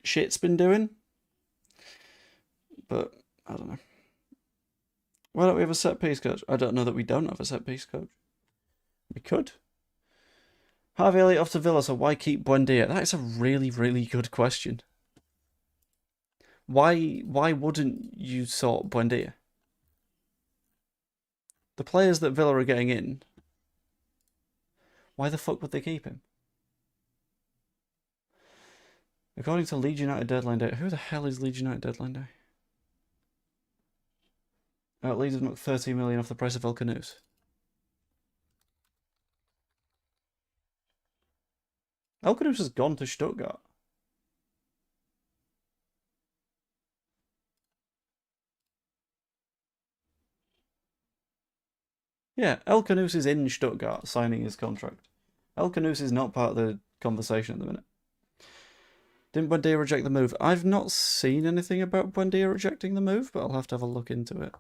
shit's been doing. But, I don't know. Why don't we have a set-piece coach? I don't know that we don't have a set-piece coach. We could. Harvey Elliott off to Villa, so why keep Buendia? That is a really, really good question. Why wouldn't you sort Buendia? The players that Villa are getting in, why the fuck would they keep him? According to Leeds United deadline day, who the hell is Leeds United deadline day? Leeds have knocked 13 million off the price of El Canoes. El Canoes has gone to Stuttgart. Yeah, El Canoes is in Stuttgart signing his contract. El Canoes is not part of the conversation at the minute. Didn't Buendia reject the move? I've not seen anything about Buendia rejecting the move, but I'll have to have a look into it.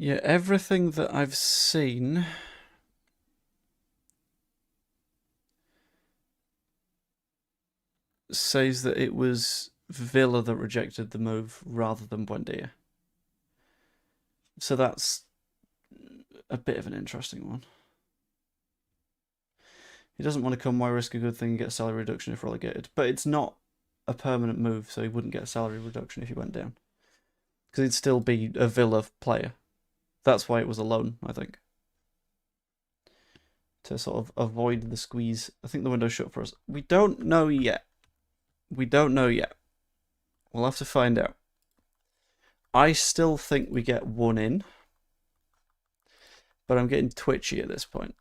Yeah, everything that I've seen says that it was Villa that rejected the move rather than Buendia. So that's a bit of an interesting one. He doesn't want to come, why risk a good thing and get a salary reduction if relegated? But it's not a permanent move, so he wouldn't get a salary reduction if he went down. Because he'd still be a Villa player. That's why it was a loan, I think. To sort of avoid the squeeze. I think the window's shut for us. We don't know yet. We don't know yet. We'll have to find out. I still think we get one in. But I'm getting twitchy at this point.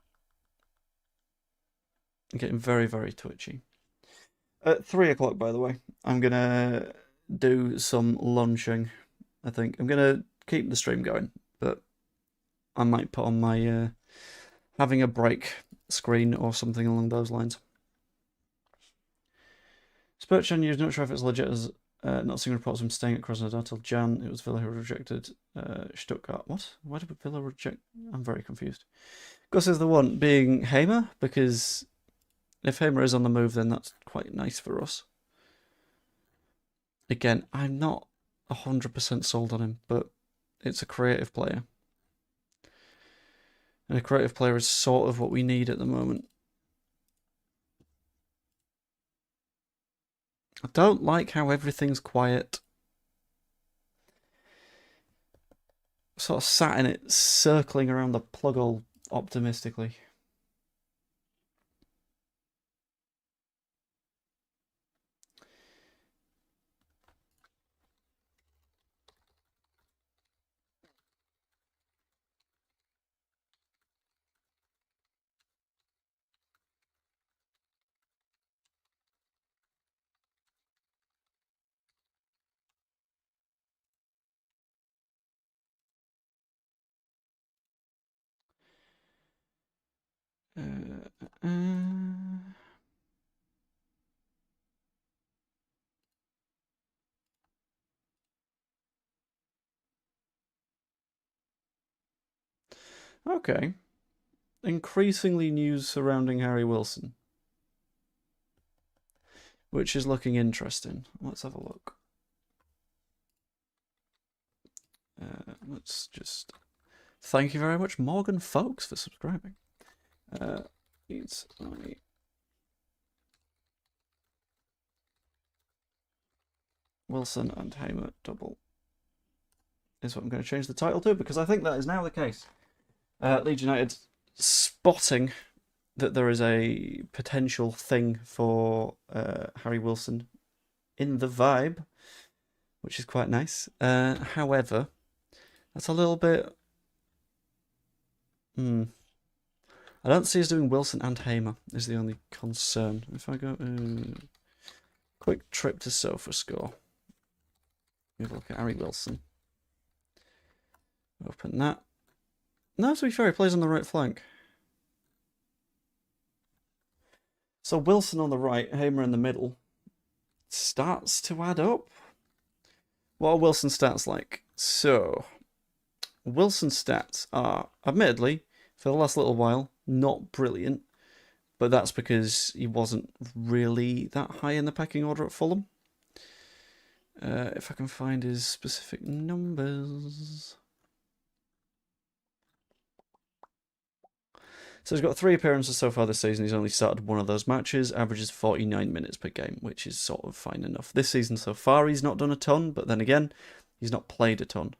I'm getting very, very twitchy. At 3 o'clock, by the way, I'm going to do some lunching, I think. I'm going to keep the stream going, but I might put on my having a break screen or something along those lines. Spertan, you're not sure if it's legit as not seeing reports of him staying at Krasnodar till Jan. It was Villa who rejected Stuttgart. What? Why did Villa reject? I'm very confused. Gus is the one being Hamer, because if Hamer is on the move, then that's quite nice for us. Again, I'm not 100% sold on him, but it's a creative player. And a creative player is sort of what we need at the moment. I don't like how everything's quiet. Sort of sat in it, circling around the plug hole optimistically. Okay. increasingly news surrounding Harry Wilson, which is looking interesting. Let's have a look. Let's just... Thank you very much, Morgan Folks, for subscribing. Wilson and Hamer double is what I'm going to change the title to, because I think that is now the case. Leeds United spotting that there is a potential thing for Harry Wilson in the vibe, which is quite nice. However, that's a little bit... I don't see us doing Wilson and Hamer, is the only concern. If I go... quick trip to SofaScore. Have a look at Harry Wilson. Open that. No, to be fair, he plays on the right flank. So Wilson on the right, Hamer in the middle. Starts to add up. What are Wilson's stats like? So, Wilson's stats are, admittedly, for the last little while, not brilliant. But that's because he wasn't really that high in the pecking order at Fulham. If I can find his specific numbers. So he's got 3 appearances so far this season. He's only started one of those matches. Averages 49 minutes per game, which is sort of fine enough. This season so far, he's not done a ton, but then again, he's not played a ton.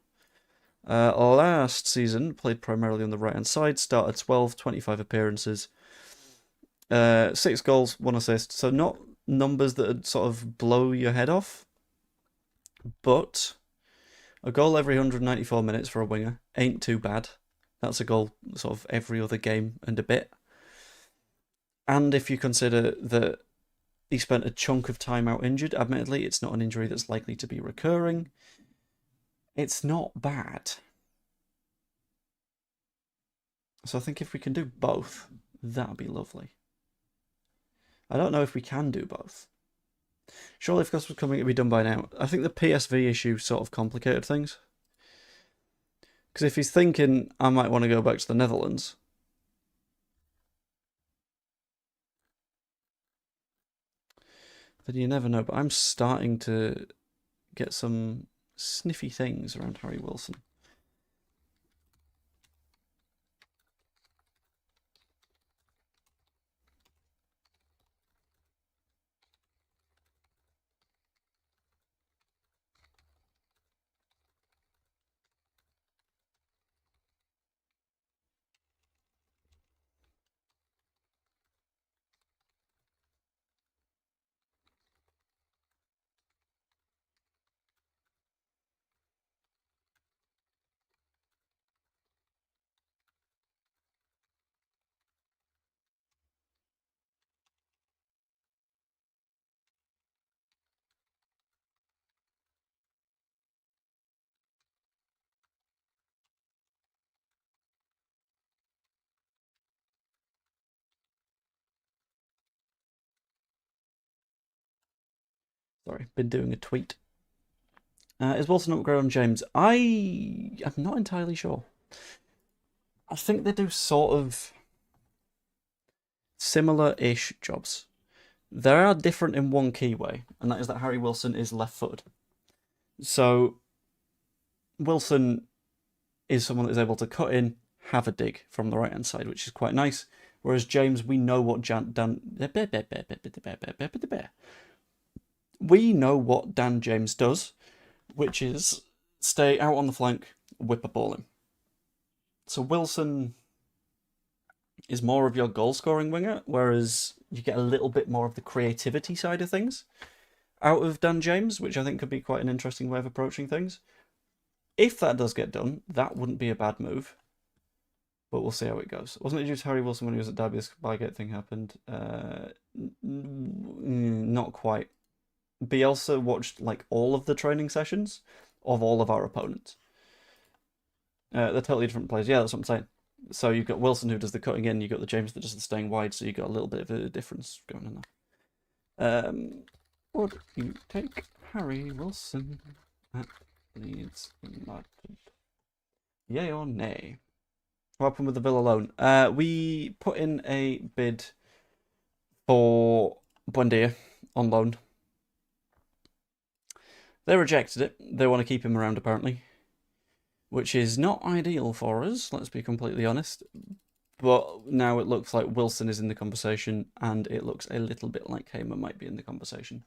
Last season, played primarily on the right-hand side. Started 12, 25 appearances. 6 goals, 1 assist. So not numbers that would sort of blow your head off. But a goal every 194 minutes for a winger ain't too bad. That's a goal sort of every other game and a bit. And if you consider that he spent a chunk of time out injured, admittedly, it's not an injury that's likely to be recurring. It's not bad. So I think if we can do both, that'd be lovely. I don't know if we can do both. Surely if this was coming to be done by now. I think the PSV issue sort of complicated things. Because if he's thinking, I might want to go back to the Netherlands, then you never know. But I'm starting to get some sniffy things around Harry Wilson. Sorry, been doing a tweet. Is Wilson upgrade on James? I am not entirely sure. I think they do sort of similar-ish jobs. They are different in one key way, and that is that Harry Wilson is left-footed. So, Wilson is someone that is able to cut in, have a dig from the right-hand side, which is quite nice. Whereas James, we know what Dan James does, which is stay out on the flank, whip a ball in. So Wilson is more of your goal-scoring winger, whereas you get a little bit more of the creativity side of things out of Dan James, which I think could be quite an interesting way of approaching things. If that does get done, that wouldn't be a bad move. But we'll see how it goes. Wasn't it due to Harry Wilson when he was at Derby this Spygate thing happened? Not quite. Bielsa watched like all of the training sessions of all of our opponents. They're totally different players. Yeah, that's what I'm saying. So you've got Wilson who does the cutting in, you've got the James that does the staying wide, so you've got a little bit of a difference going on there. Would you take Harry Wilson at Leeds United? Yay or nay? What happened with the Villa loan? We put in a bid for Buendia on loan. They rejected it. They want to keep him around, apparently. Which is not ideal for us, let's be completely honest. But now it looks like Wilson is in the conversation, and it looks a little bit like Hamer might be in the conversation.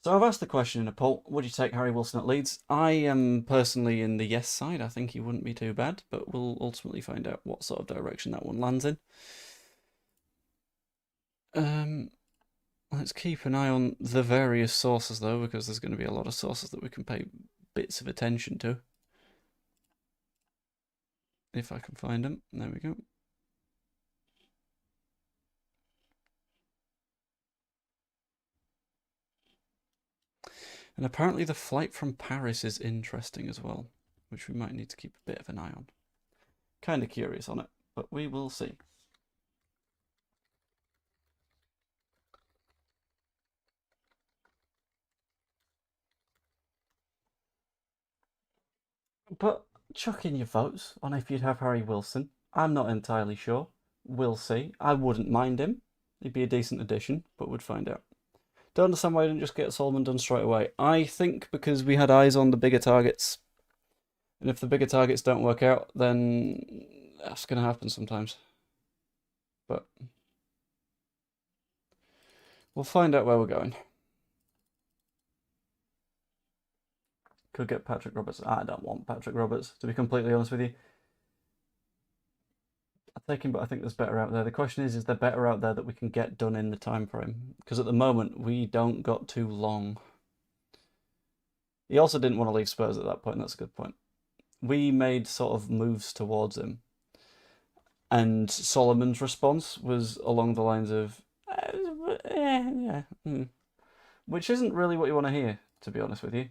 So I've asked the question in a poll, would you take Harry Wilson at Leeds? I am personally in the yes side. I think he wouldn't be too bad, but we'll ultimately find out what sort of direction that one lands in. Let's keep an eye on the various sources, though, because there's going to be a lot of sources that we can pay bits of attention to. If I can find them. There we go. And apparently the flight from Paris is interesting as well, which we might need to keep a bit of an eye on. Kind of curious on it, but we will see. But chuck in your votes on if you'd have Harry Wilson. I'm not entirely sure. We'll see. I wouldn't mind him. He'd be a decent addition, but we'd find out. Don't understand why I didn't just get Solomon done straight away. I think because we had eyes on the bigger targets. And if the bigger targets don't work out, then that's going to happen sometimes. But we'll find out where we're going. Could get Patrick Roberts. I don't want Patrick Roberts, to be completely honest with you. I'll take him, but I think there's better out there. The question is there better out there that we can get done in the time frame? Because at the moment, we don't got too long. He also didn't want to leave Spurs at that point. That's a good point. We made sort of moves towards him. And Solomon's response was along the lines of, which isn't really what you want to hear, to be honest with you.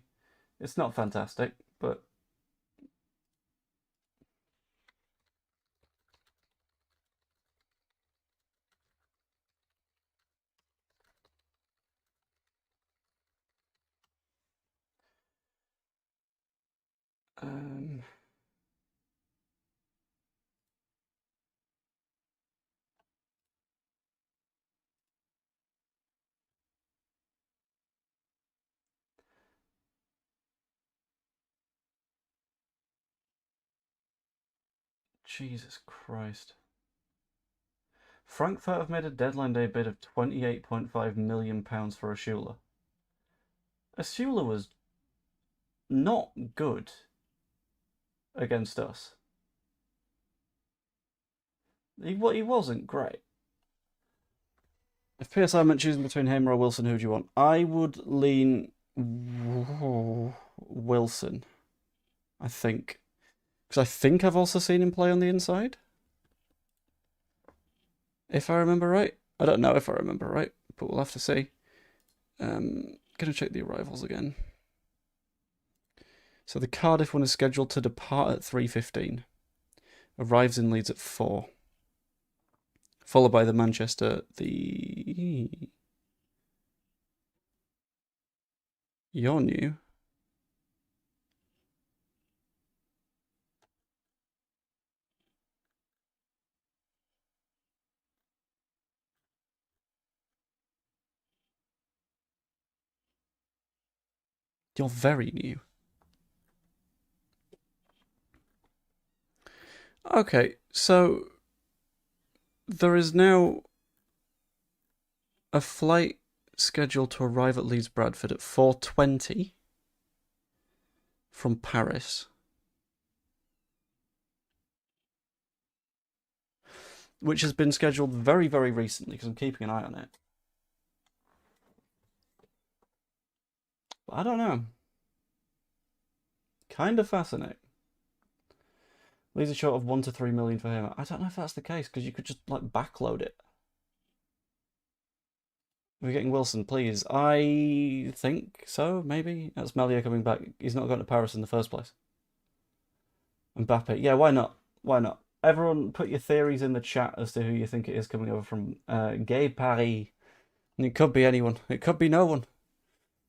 It's not fantastic, but Jesus Christ. Frankfurt have made a deadline day bid of £28.5 million for Asula. Asula was not good against us. He wasn't great. If PSI meant choosing between Hamer or Wilson, who do you want? I would lean Wilson, I think. Because I think I've also seen him play on the inside. If I remember right. I don't know if I remember right, but we'll have to see. Gonna check the arrivals again. So the Cardiff one is scheduled to depart at 3:15. Arrives in Leeds at 4. Followed by the Manchester, You're new. You're very new. Okay, so there is now a flight scheduled to arrive at Leeds Bradford at 4:20 from Paris. Which has been scheduled very, very recently because I'm keeping an eye on it. But I don't know. Kind of fascinating. Leaves a short of 1 to 3 million for him. I don't know if that's the case because you could just like backload it. We're getting Wilson, please. I think so, maybe. That's Melia coming back. He's not going to Paris in the first place. Mbappe. Yeah, why not? Why not? Everyone put your theories in the chat as to who you think it is coming over from Gay Paris. And it could be anyone. It could be no one.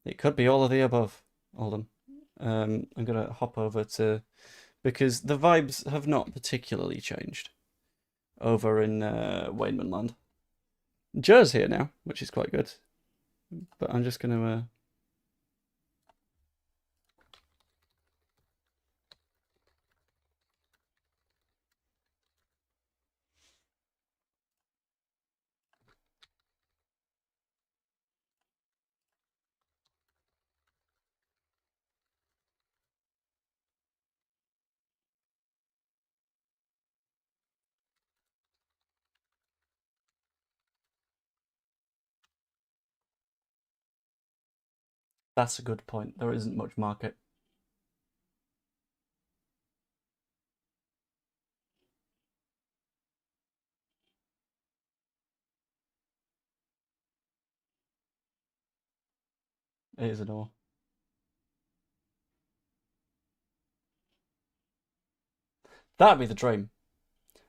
It could be all of the above. Hold on. I'm going to hop over to because the vibes have not particularly changed over in Wayneman Land. Jer's here now, which is quite good. But I'm just going to... That's a good point. There isn't much market. It is an ore. That'd be the dream.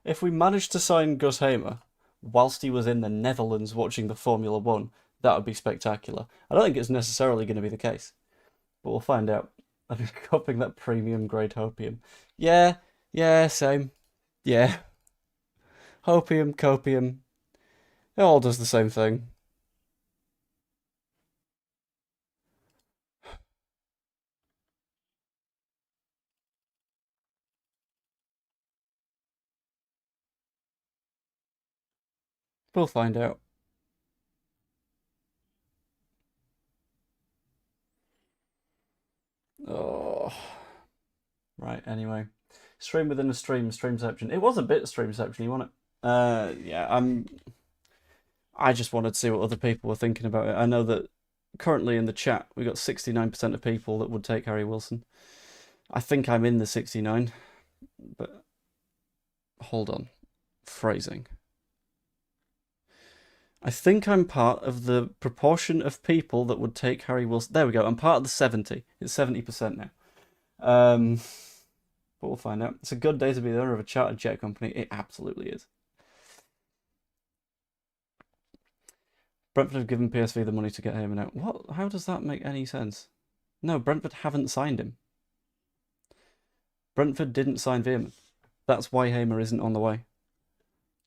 If we managed to sign Gus Hamer whilst he was in the Netherlands watching the Formula One, that would be spectacular. I don't think it's necessarily going to be the case, but we'll find out. I've been copying that premium grade hopium. Yeah, same. Yeah. Hopium, copium. It all does the same thing. We'll find out. Oh. Right, anyway. Stream within a stream, streamception. It was a bit streamception, you want it? Yeah, I just wanted to see what other people were thinking about it. I know that currently in the chat we got 69% of people that would take Harry Wilson. I think I'm in the 69, but hold on. Phrasing. I think I'm part of the proportion of people that would take Harry Wilson. There we go. I'm part of the 70. It's 70% now. But we'll find out. It's a good day to be the owner of a chartered jet company. It absolutely is. Brentford have given PSV the money to get him out. What? How does that make any sense? No, Brentford haven't signed him. Brentford didn't sign Veerman. That's why Hamer isn't on the way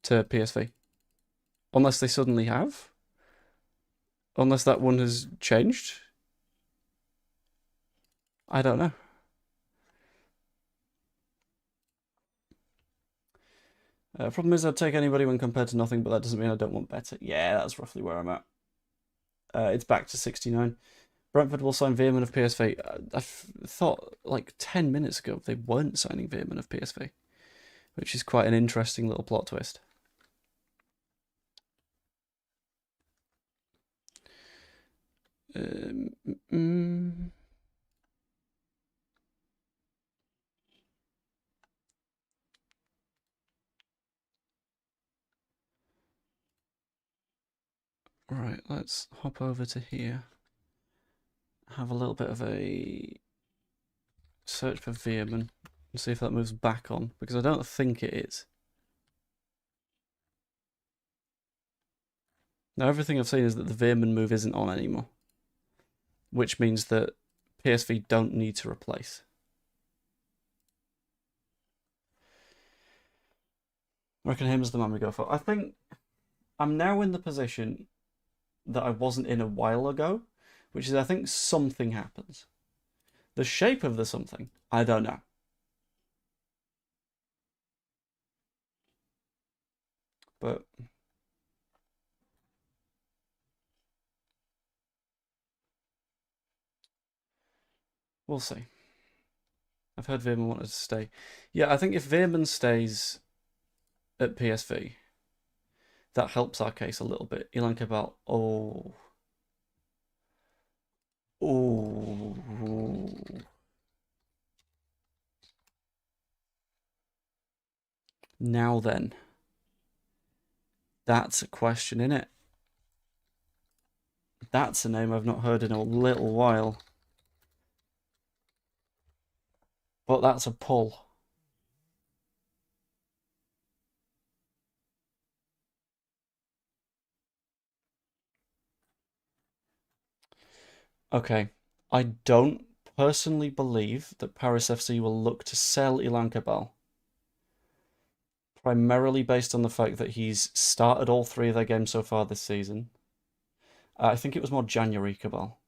to PSV. Unless they suddenly have. Unless that one has changed. I don't know. Problem is I'd take anybody when compared to nothing, but that doesn't mean I don't want better. Yeah, that's roughly where I'm at. It's back to 69. Brentford will sign Veerman of PSV. I thought like 10 minutes ago they weren't signing Veerman of PSV, which is quite an interesting little plot twist. Right, let's hop over to here. Have a little bit of a search for Veerman and see if that moves back on, because I don't think it is. Now, everything I've seen is that the Veerman move isn't on anymore, which means that PSV don't need to replace. I reckon him as the man we go for. I think I'm now in the position that I wasn't in a while ago, which is I think something happens. The shape of the something, I don't know. But we'll see. I've heard Veerman wanted to stay. Yeah, I think if Veerman stays at PSV, that helps our case a little bit. Elland about Now then. That's a question, innit? That's a name I've not heard in a little while. But that's a pull. Okay. I don't personally believe that Paris FC will look to sell Elland Road, primarily based on the fact that he's started all 3 of their games so far this season. I think it was more January Cabal.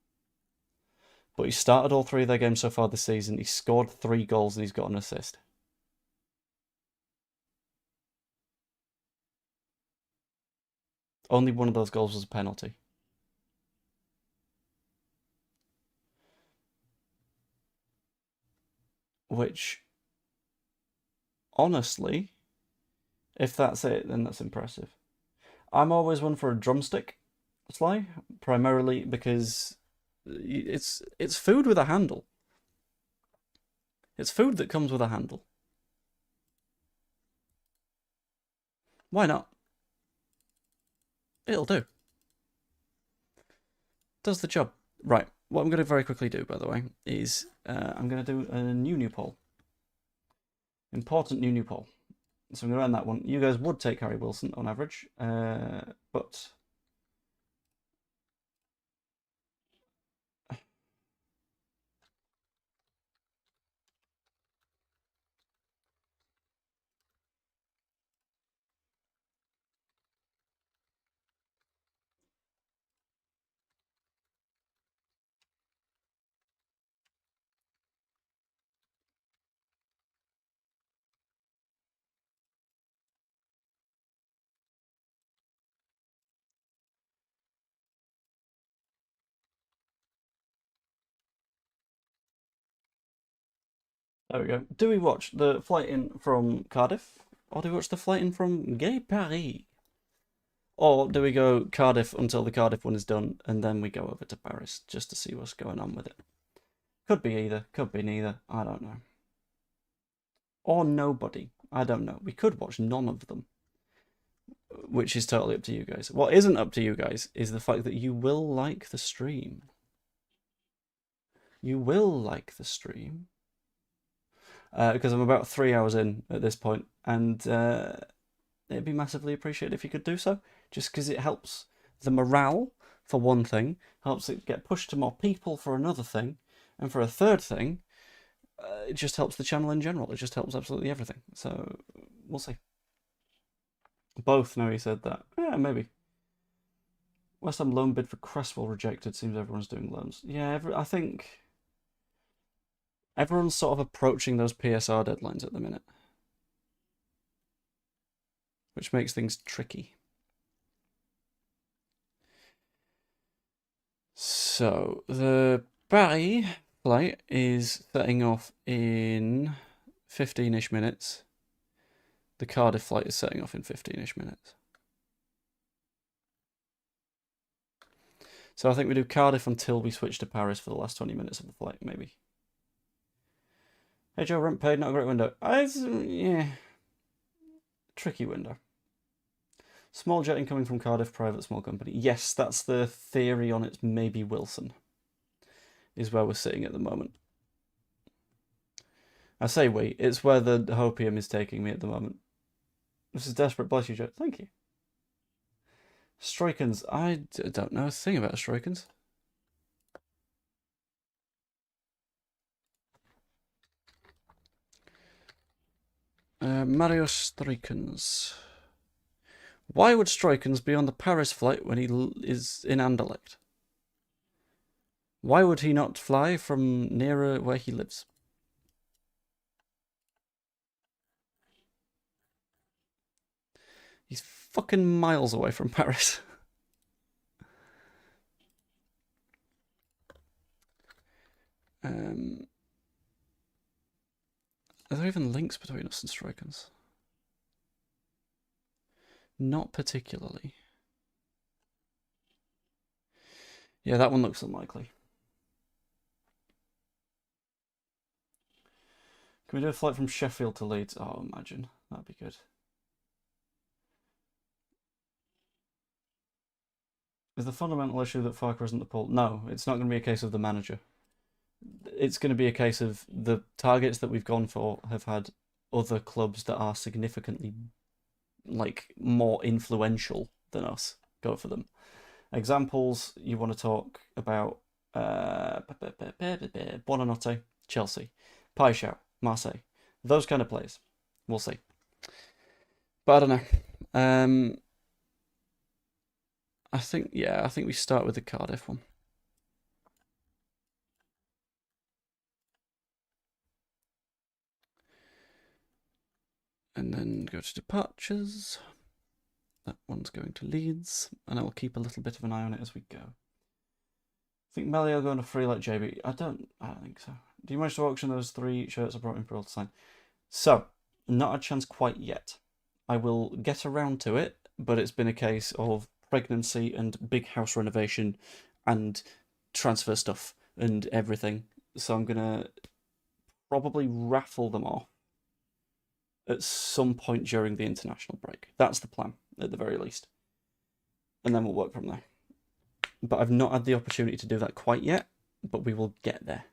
But he started all 3 of their games so far this season. He scored 3 goals and he's got an assist. Only one of those goals was a penalty. Which, honestly, if that's it, then that's impressive. I'm always one for a drumstick, Sly, primarily because it's food with a handle. It's food that comes with a handle. Why not? It'll do. Does the job. Right, what I'm going to very quickly do, by the way, is I'm going to do a new poll. Important new poll. So I'm going to run that one. You guys would take Harry Wilson on average, but... There we go. Do we watch the flight in from Cardiff? Or do we watch the flight in from Gay Paris? Or do we go Cardiff until the Cardiff one is done, and then we go over to Paris, just to see what's going on with it? Could be either, could be neither, I don't know. Or nobody, I don't know. We could watch none of them, which is totally up to you guys. What isn't up to you guys is the fact that you will like the stream. You will like the stream. Because I'm about 3 hours in at this point, and it'd be massively appreciated if you could do so, just because it helps the morale, for one thing, helps it get pushed to more people for another thing, and for a third thing, it just helps the channel in general. It just helps absolutely everything. So, we'll see. Both know he said that. Yeah, maybe. West Ham loan bid for Cresswell rejected. Seems everyone's doing loans. Yeah, I think... everyone's sort of approaching those PSR deadlines at the minute, which makes things tricky. So, the Paris flight is setting off in 15-ish minutes. The Cardiff flight is setting off in 15-ish minutes. So I think we do Cardiff until we switch to Paris for the last 20 minutes of the flight, maybe. Hey Joe, rent paid, not a great window. Yeah. Tricky window. Small jet incoming from Cardiff, private small company. Yes, that's the theory on it. Maybe Wilson is where we're sitting at the moment. I say we. It's where the hopium is taking me at the moment. This is desperate. Bless you, Joe. Thank you. Stroikens. I don't know a thing about Stroikens. Mario Stroikens. Why would Stroikens be on the Paris flight when he is in Anderlecht? Why would he not fly from nearer where he lives? He's fucking miles away from Paris. Are there even links between us and Stroikens? Not particularly. Yeah, that one looks unlikely. Can we do a flight from Sheffield to Leeds? Oh, imagine. That'd be good. Is the fundamental issue that Farke isn't the pull? No, it's not going to be a case of the manager. It's going to be a case of the targets that we've gone for have had other clubs that are significantly, like, more influential than us go for them. Examples, you want to talk about Buonanotte, Chelsea, Paixão, Marseille. Those kind of players. We'll see. But I don't know. I think we start with the Cardiff one. And then go to departures. That one's going to Leeds, and I will keep a little bit of an eye on it as we go. I think Melly will go on a free like JB. I don't think so. Do you manage to auction those 3 shirts I brought in for all to sign? So, not a chance quite yet. I will get around to it, but it's been a case of pregnancy and big house renovation and transfer stuff and everything. So I'm gonna probably raffle them off at some point during the international break. That's the plan, at the very least. And then we'll work from there. But I've not had the opportunity to do that quite yet, but we will get there.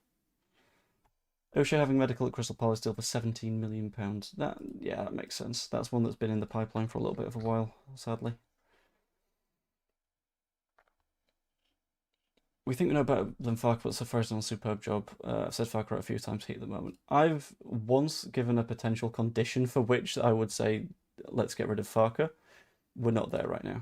O'Shea having medical at Crystal Palace deal for £17 million. That makes sense. That's one that's been in the pipeline for a little bit of a while, sadly. We think we know better than Farke, but Safari's done a superb job. I've said Farke a few times, heat at the moment. I've once given a potential condition for which I would say, let's get rid of Farke. We're not there right now.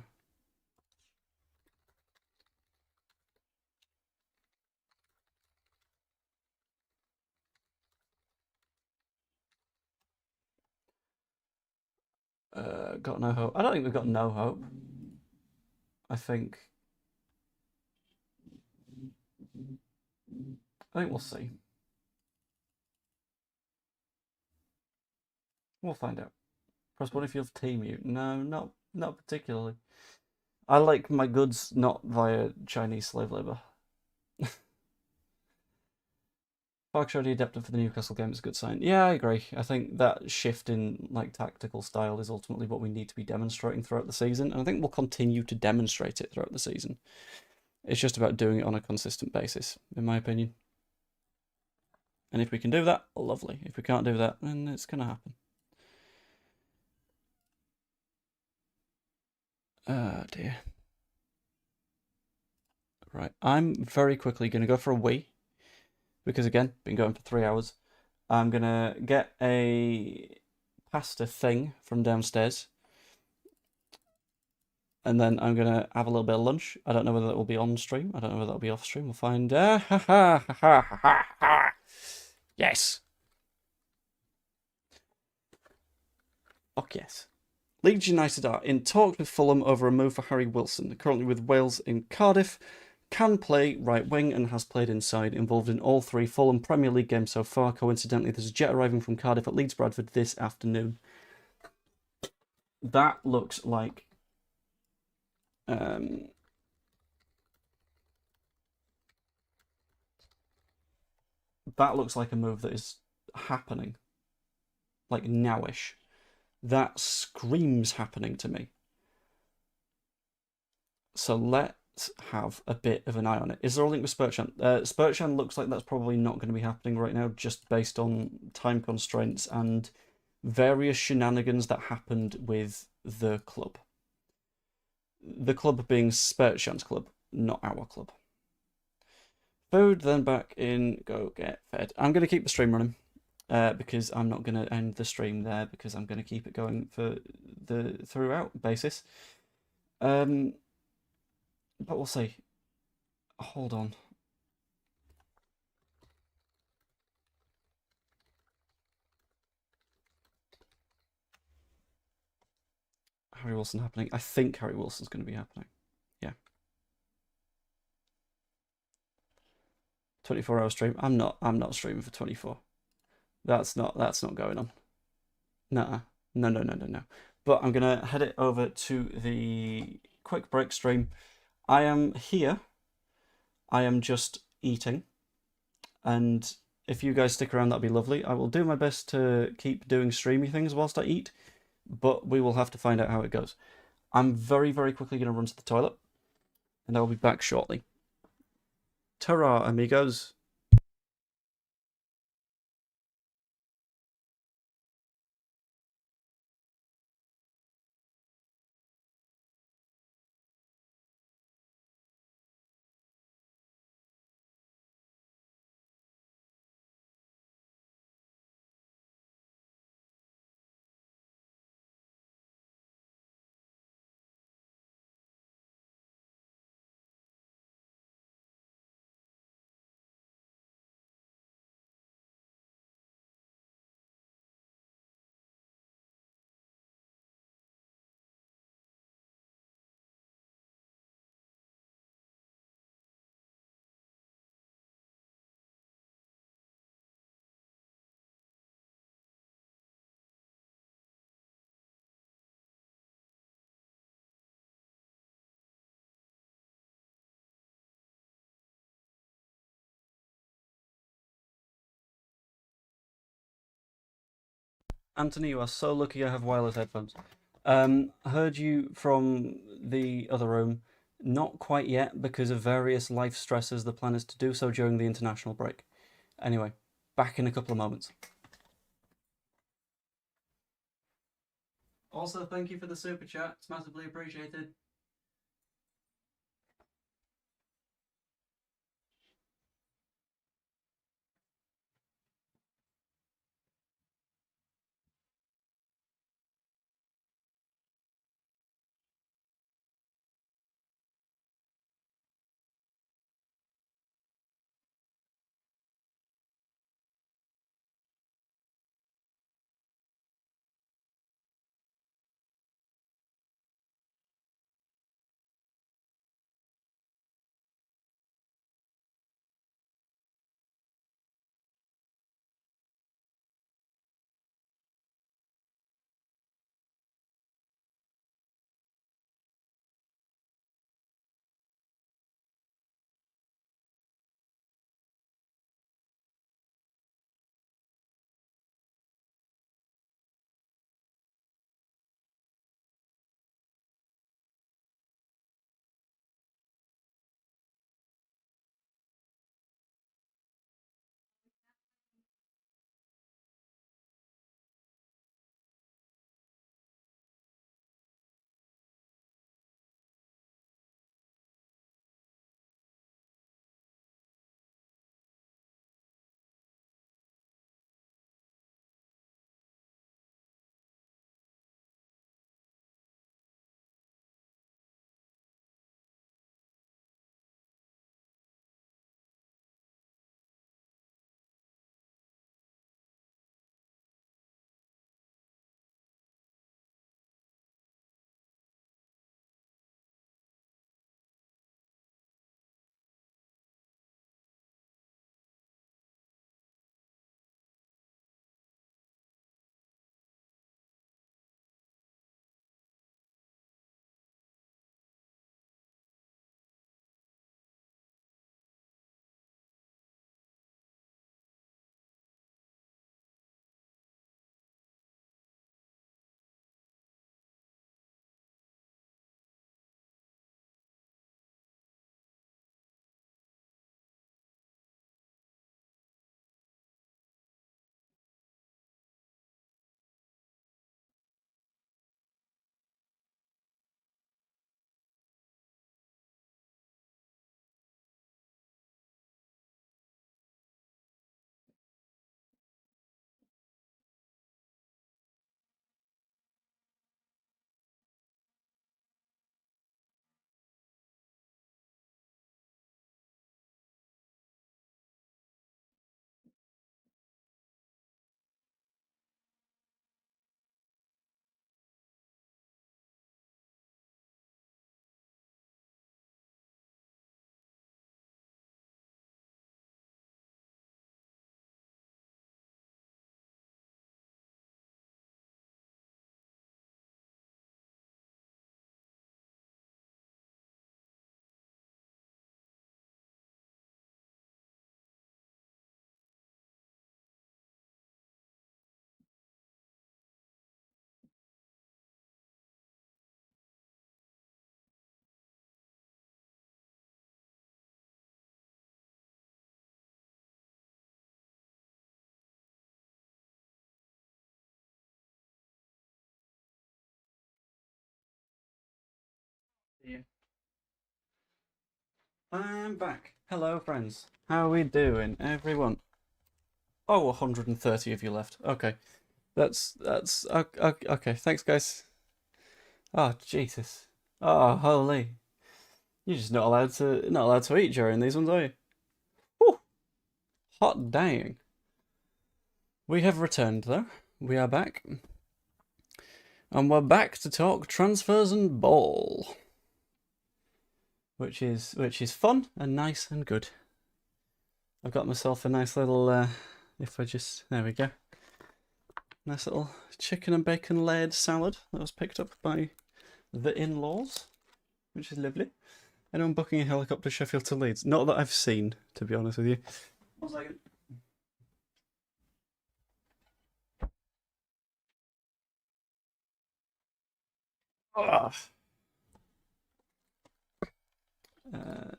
Got no hope. I don't think we've got no hope. I think we'll see. We'll find out. Press one if you have team mute. No, not particularly. I like my goods not via Chinese slave labour. Farke's already adapted for the Newcastle game is a good sign. Yeah, I agree. I think that shift in tactical style is ultimately what we need to be demonstrating throughout the season, and I think we'll continue to demonstrate it throughout the season. It's just about doing it on a consistent basis, in my opinion. And if we can do that, lovely. If we can't do that, then it's going to happen. Oh dear. Right, I'm very quickly going to go for a wee. Because again, been going for 3 hours. I'm going to get a pasta thing from downstairs. And then I'm going to have a little bit of lunch. I don't know whether it will be on stream. I don't know whether it'll be off stream. We'll find... Yes. Fuck yes. Leeds United are in talks with Fulham over a move for Harry Wilson. Currently with Wales in Cardiff. Can play right wing and has played inside. Involved in all 3 Fulham Premier League games so far. Coincidentally, there's a jet arriving from Cardiff at Leeds Bradford this afternoon. That looks like... that looks like a move that is happening. Like nowish. That screams happening to me. So let's have a bit of an eye on it. Is there a link with Spertan? Spertan looks like that's probably not going to be happening right now, just based on time constraints and various shenanigans that happened with the club. The club being Spertan's club, not our club. Food, then back in, go get fed. I'm going to keep the stream running. Because I'm not going to end the stream there, because I'm going to keep it going for the throughout basis. But we'll see. Hold on. Harry Wilson happening. I think Harry Wilson's going to be happening. Yeah. 24-hour stream. I'm not streaming for 24. That's not going on. Nuh-uh. No. But I'm going to head it over to the quick break stream. I am here. I am just eating. And if you guys stick around, that'd be lovely. I will do my best to keep doing streamy things whilst I eat, but we will have to find out how it goes. I'm very, very quickly going to run to the toilet, and I'll be back shortly. Ta-ra, amigos. Anthony, you are so lucky I have wireless headphones. Heard you from the other room. Not quite yet because of various life stresses. The plan is to do so during the international break. Anyway, back in a couple of moments. Also, thank you for the super chat. It's massively appreciated. Yeah. I'm back. Hello, friends. How are we doing, everyone? Oh, 130 of you left. Okay, that's okay. Thanks, guys. Oh, Jesus. Oh, holy. You're just not allowed to eat during these ones, are you? Whew. Hot dang. We have returned though. We are back. And we're back to talk transfers and ball. Which is fun and nice and good. I've got myself a nice little there we go. Nice little chicken and bacon layered salad that was picked up by the in-laws, which is lovely. Anyone booking a helicopter Sheffield to Leeds? Not that I've seen, to be honest with you. 1 second. Ugh. Uh.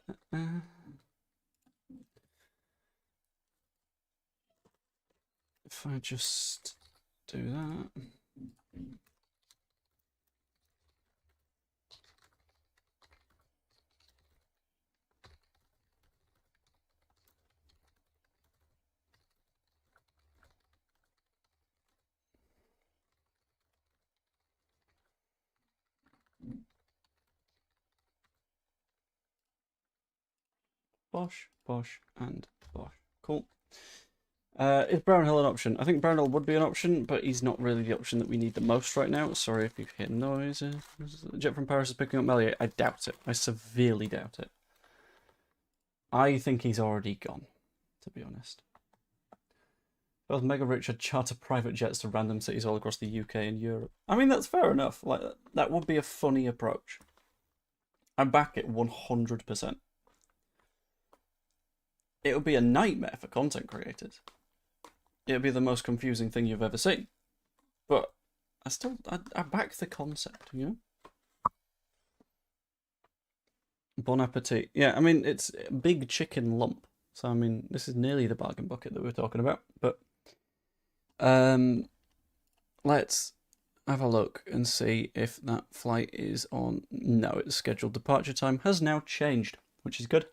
If I just do that. Bosh, Bosh, and Bosh. Cool. Is Brownhill an option? I think Brownhill would be an option, but he's not really the option that we need the most right now. Sorry if you hear noise. Jet from Paris is picking up Melier. I doubt it. I severely doubt it. I think he's already gone, to be honest. Both Mega Rich had charter private jets to random cities all across the UK and Europe. I mean, that's fair enough. Like, that would be a funny approach. I back it 100%. It would be a nightmare for content creators. It would be the most confusing thing you've ever seen. But I back the concept, you know? Bon appetit. Yeah, I mean, it's a big chicken lump. So, I mean, this is nearly the bargain bucket that we're talking about. But, let's have a look and see if that flight is on. No, its scheduled departure time has now changed, which is good.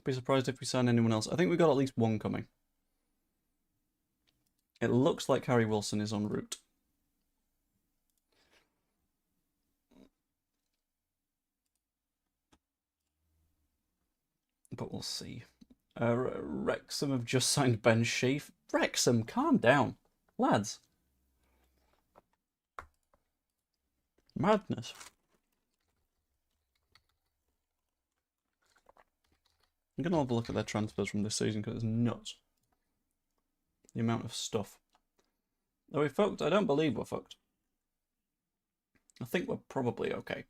Be surprised if we sign anyone else. I think we've got at least one coming. It looks like Harry Wilson is en route. But we'll see. Wrexham have just signed Ben Sheaf. Wrexham, calm down. Lads. Madness. I'm going to have a look at their transfers from this season because it's nuts. The amount of stuff. Are we fucked? I don't believe we're fucked. I think we're probably okay.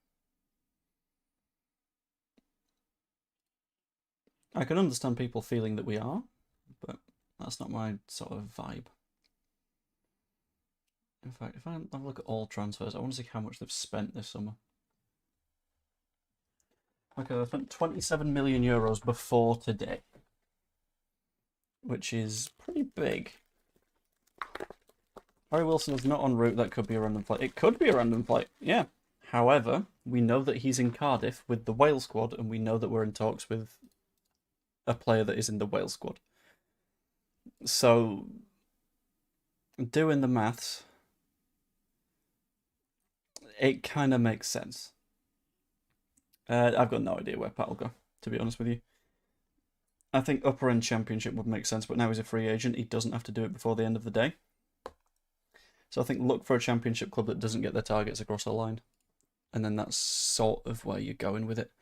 I can understand people feeling that we are, but that's not my sort of vibe. In fact, if I have a look at all transfers, I want to see how much they've spent this summer. Okay, they spent 27 million euros before today, which is pretty big. Harry Wilson is not en route. That could be a random flight. It could be a random flight, yeah. However, we know that he's in Cardiff with the Wales squad, and we know that we're in talks with a player that is in the Wales squad. So, doing the maths, it kind of makes sense. I've got no idea where Pat will go, to be honest with you. I think upper end championship would make sense, but now he's a free agent. He doesn't have to do it before the end of the day. So I think look for a championship club that doesn't get their targets across the line. And then that's sort of where you're going with it.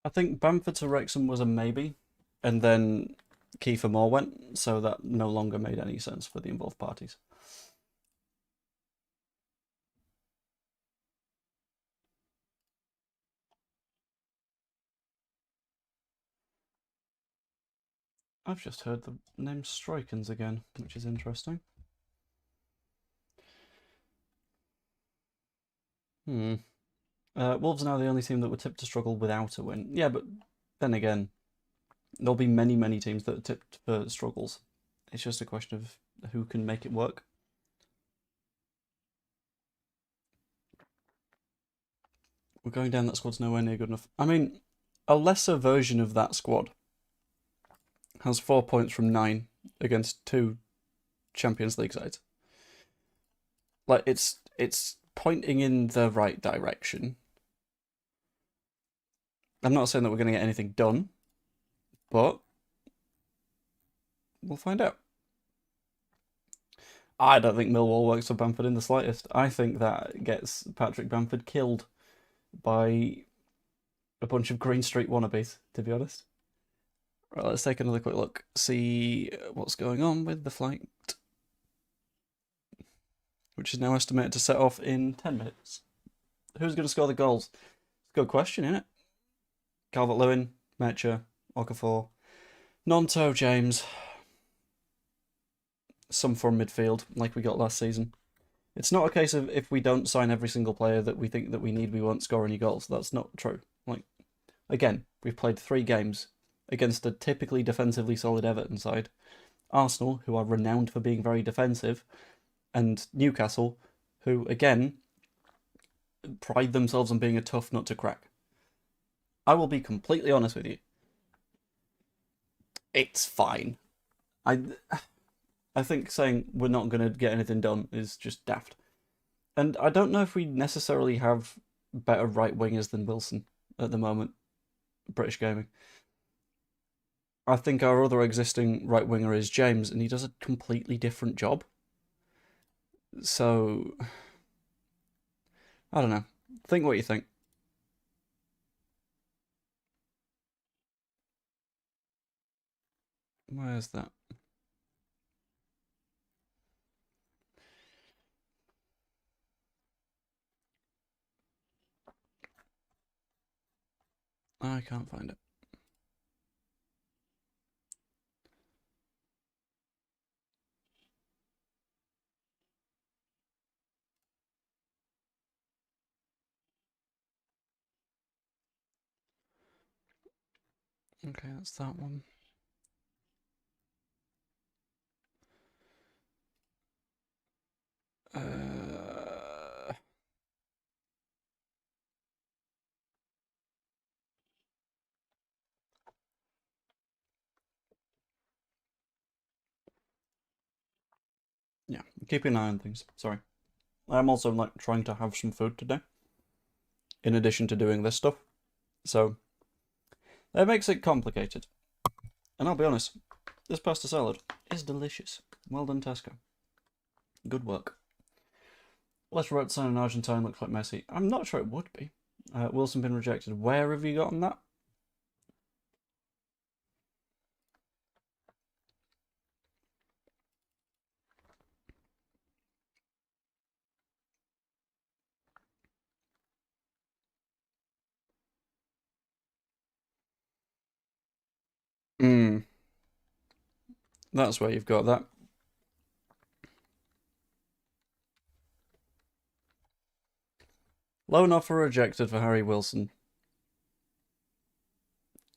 I think Bamford to Wrexham was a maybe, and then Kiefer Moore went, so that no longer made any sense for the involved parties. I've just heard the name Strikens again, which is interesting. Wolves are now the only team that were tipped to struggle without a win. Yeah, but then again, there'll be many, many teams that are tipped for struggles. It's just a question of who can make it work. We're going down, that squad's nowhere near good enough. I mean, a lesser version of that squad has 4 points from 9 against 2 Champions League sides. Like, it's it's pointing in the right direction. I'm not saying that we're going to get anything done, but we'll find out. I don't think Millwall works for Bamford in the slightest. I think that gets Patrick Bamford killed by a bunch of Green Street wannabes, to be honest. Right, let's take another quick look, see what's going on with the flight, which is now estimated to set off in 10 minutes. Who's going to score the goals? Good question, isn't it? Calvert-Lewin, Metcher, Okafor, Nonto, James. Some from midfield, like we got last season. It's not a case of if we don't sign every single player that we think that we need, we won't score any goals. That's not true. Like, again, we've played 3 games against a typically defensively solid Everton side, Arsenal, who are renowned for being very defensive, and Newcastle, who, again, pride themselves on being a tough nut to crack. I will be completely honest with you. It's fine. I think saying we're not going to get anything done is just daft. And I don't know if we necessarily have better right wingers than Wilson at the moment, British Gaming. I think our other existing right winger is James, and he does a completely different job. So, I don't know. Think what you think. Where's that? I can't find it. Okay, that's that one. Yeah, keeping an eye on things. Sorry. I'm also like trying to have some food today, in addition to doing this stuff. So, that makes it complicated. And I'll be honest, this pasta salad is delicious. Well done, Tesco. Good work. Let's write sign in Argentine looks like Messi. I'm not sure it would be. Wilson been rejected. Where have you gotten that? That's where you've got that. Loan offer rejected for Harry Wilson.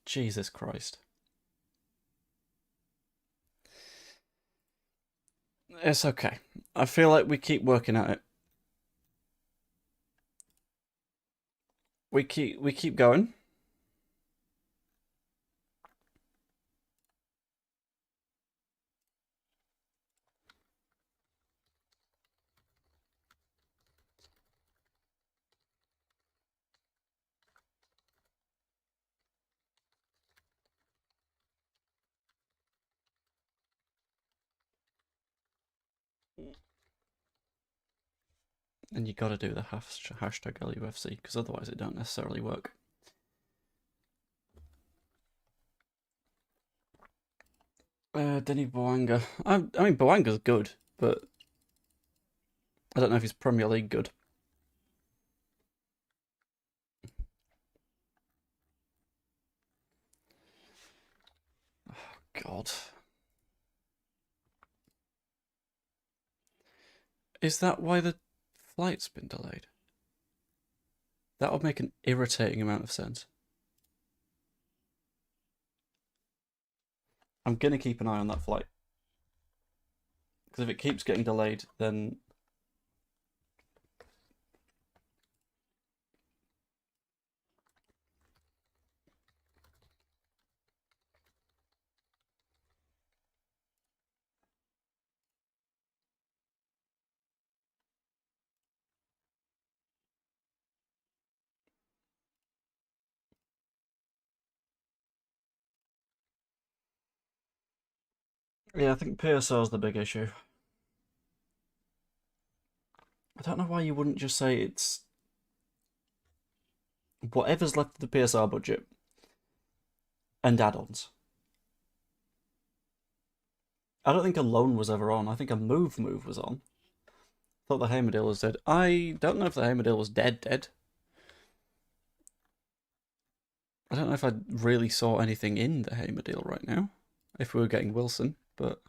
Jesus Christ. It's okay. I feel like we keep working at it. We keep going. And you gotta do the hashtag LUFC, because otherwise it don't necessarily work. Denny Boanga. I mean, Boanga's good, but I don't know if he's Premier League good. Oh, God. Is that why the flight's been delayed? That would make an irritating amount of sense. I'm going to keep an eye on that flight. Because if it keeps getting delayed, then... Yeah, I think PSR is the big issue. I don't know why you wouldn't just say it's whatever's left of the PSR budget and add-ons. I don't think a loan was ever on. I think a move was on. Thought the Hamer deal was dead. I don't know if the Hamer deal was dead. I don't know if I really saw anything in the Hamer deal right now. If we were getting Wilson, but...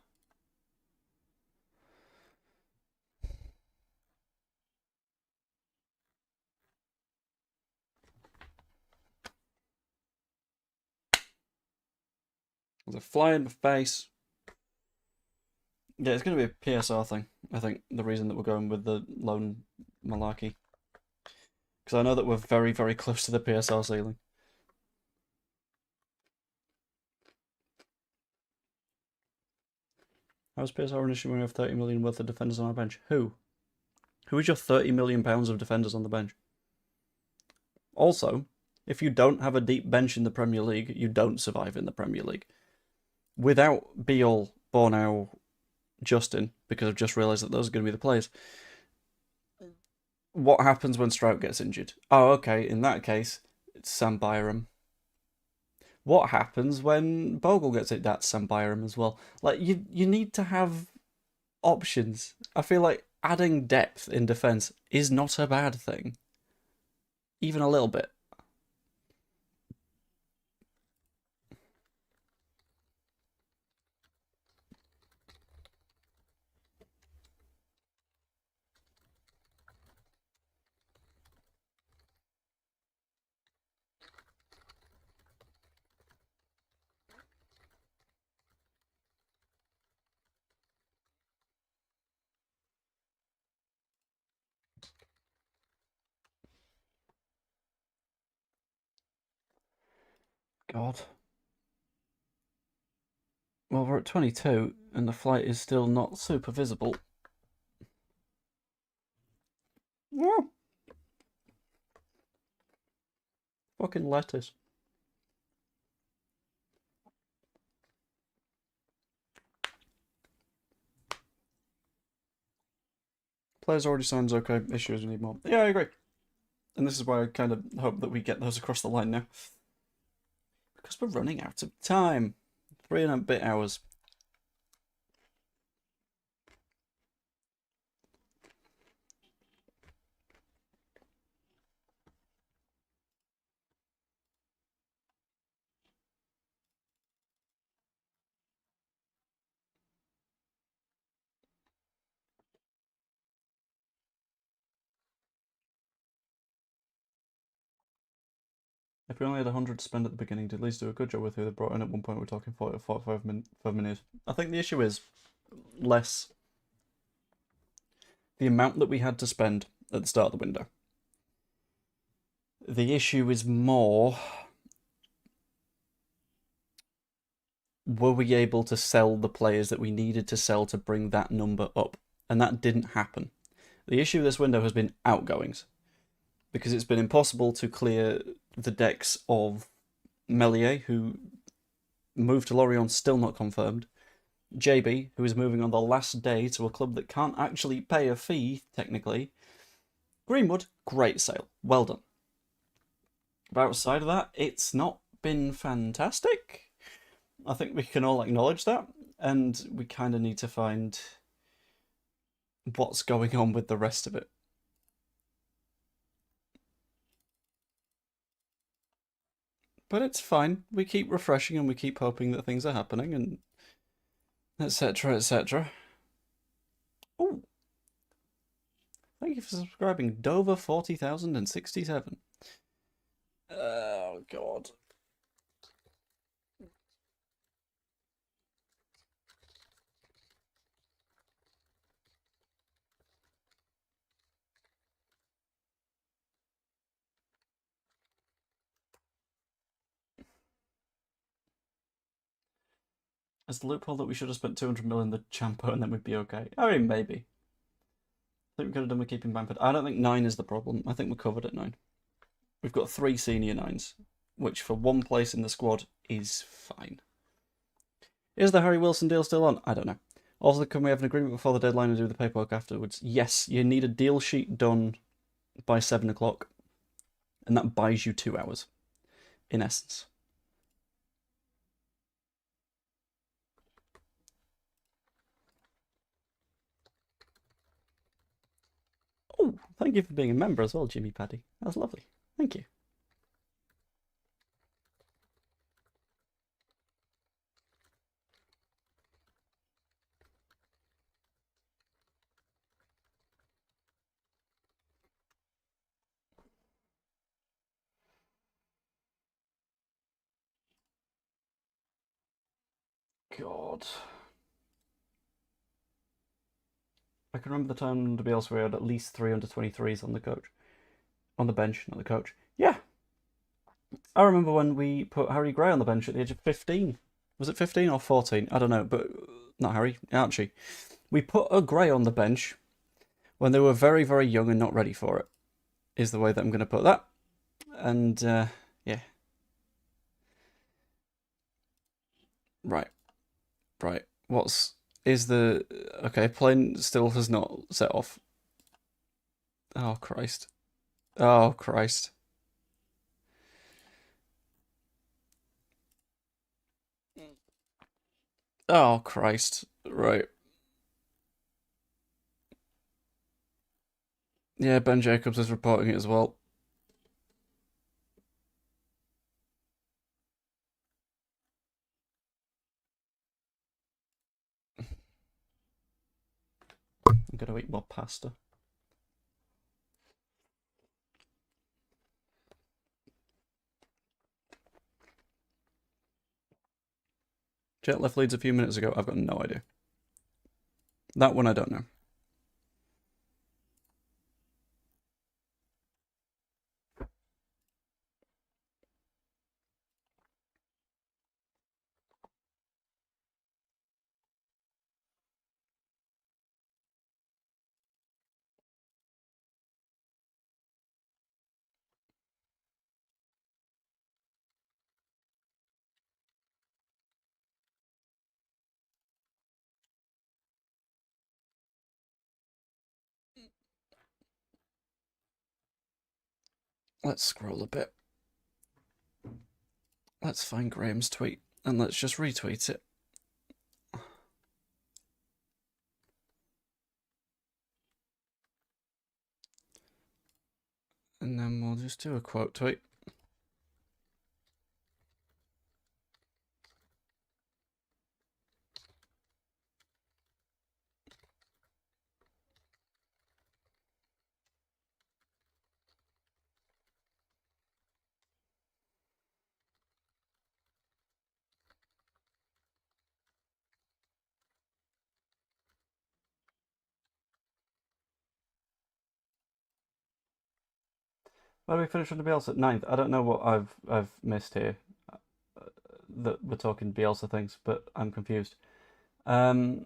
There's a fly in the face. Yeah, it's going to be a PSR thing, I think, the reason that we're going with the loan malarkey. Because I know that we're very, very close to the PSR ceiling. How's PSR an issue when we have 30 million worth of defenders on our bench? Who? Who is your 30 million pounds of defenders on the bench? Also, if you don't have a deep bench in the Premier League, you don't survive in the Premier League. Without Beal, Bornau, Justin, because I've just realised that those are going to be the players, what happens when Strout gets injured? Oh, okay, in that case, it's Sam Byram. What happens when Bogle gets it? That's Sam Byram as well. Like, you need to have options. I feel like adding depth in defence is not a bad thing. Even a little bit. God. Well, we're at 22, and the flight is still not super visible. Woo! Fucking lettuce. Players already sounds okay. Issues we need more. Yeah, I agree. And this is why I kind of hope that we get those across the line now. Because we're running out of time. 3.5 hours. If we only had 100 to spend at the beginning, did Leeds do a good job with who they brought in? At one point we're talking 40 or 45 minutes. I think the issue is less the amount that we had to spend at the start of the window. The issue is more, were we able to sell the players that we needed to sell to bring that number up? And that didn't happen. The issue this window has been outgoings, because it's been impossible to clear the decks of Melier, who moved to Lorient, still not confirmed, JB, who is moving on the last day to a club that can't actually pay a fee, technically. Greenwood, great sale. Well done. But outside of that, it's not been fantastic. I think we can all acknowledge that, and we kind of need to find what's going on with the rest of it. But it's fine. We keep refreshing and we keep hoping that things are happening, and etc. etc. Oh, thank you for subscribing, Dover 40,067. Oh God. Is the loophole that we should have spent 200 million in the Champo and then we'd be okay? I mean, maybe. I think we could have done with keeping Bamford. I don't think 9 is the problem. I think we're covered at 9. We've got 3 senior 9s, which for one place in the squad is fine. Is the Harry Wilson deal still on? I don't know. Also, can we have an agreement before the deadline and do the paperwork afterwards? Yes, you need a deal sheet done by 7 o'clock, and that buys you 2 hours, in essence. Oh, thank you for being a member as well, Jimmy Paddy. That's lovely. Thank you. God. I can remember the time to be else we had at least 323s on the coach. On the bench, not the coach. Yeah. I remember when we put Harry Gray on the bench at the age of 15. Was it 15 or 14? I don't know, but not Harry, Archie. We put a Gray on the bench when they were very, very young and not ready for it, is the way that I'm going to put that. And, yeah. Right. Right. Okay, plane still has not set off. Oh, Christ. Oh, Christ. Oh, Christ. Right. Yeah, Ben Jacobs is reporting it as well. I'm going to eat more pasta. Jet left Leeds a few minutes ago. I've got no idea. That one I don't know. Let's scroll a bit. Let's find Graham's tweet and let's just retweet it. And then we'll just do a quote tweet. Why do we finish on the Bielsa at 9th? I don't know what I've missed here. That we're talking Bielsa things, but I'm confused. Is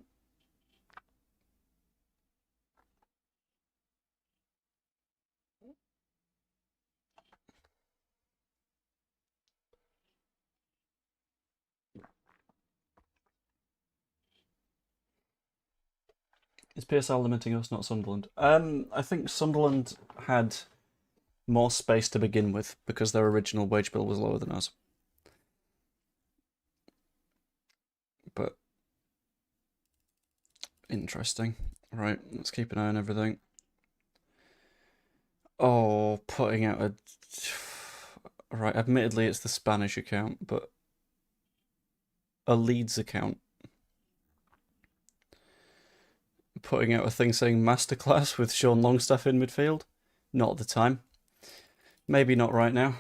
PSL limiting us, not Sunderland? I think Sunderland had more space to begin with because their original wage bill was lower than ours. But interesting. Right, let's keep an eye on everything. Oh, putting out a... Right, admittedly it's the Spanish account, but a Leeds account. Putting out a thing saying masterclass with Sean Longstaff in midfield. Not at the time. Maybe not right now.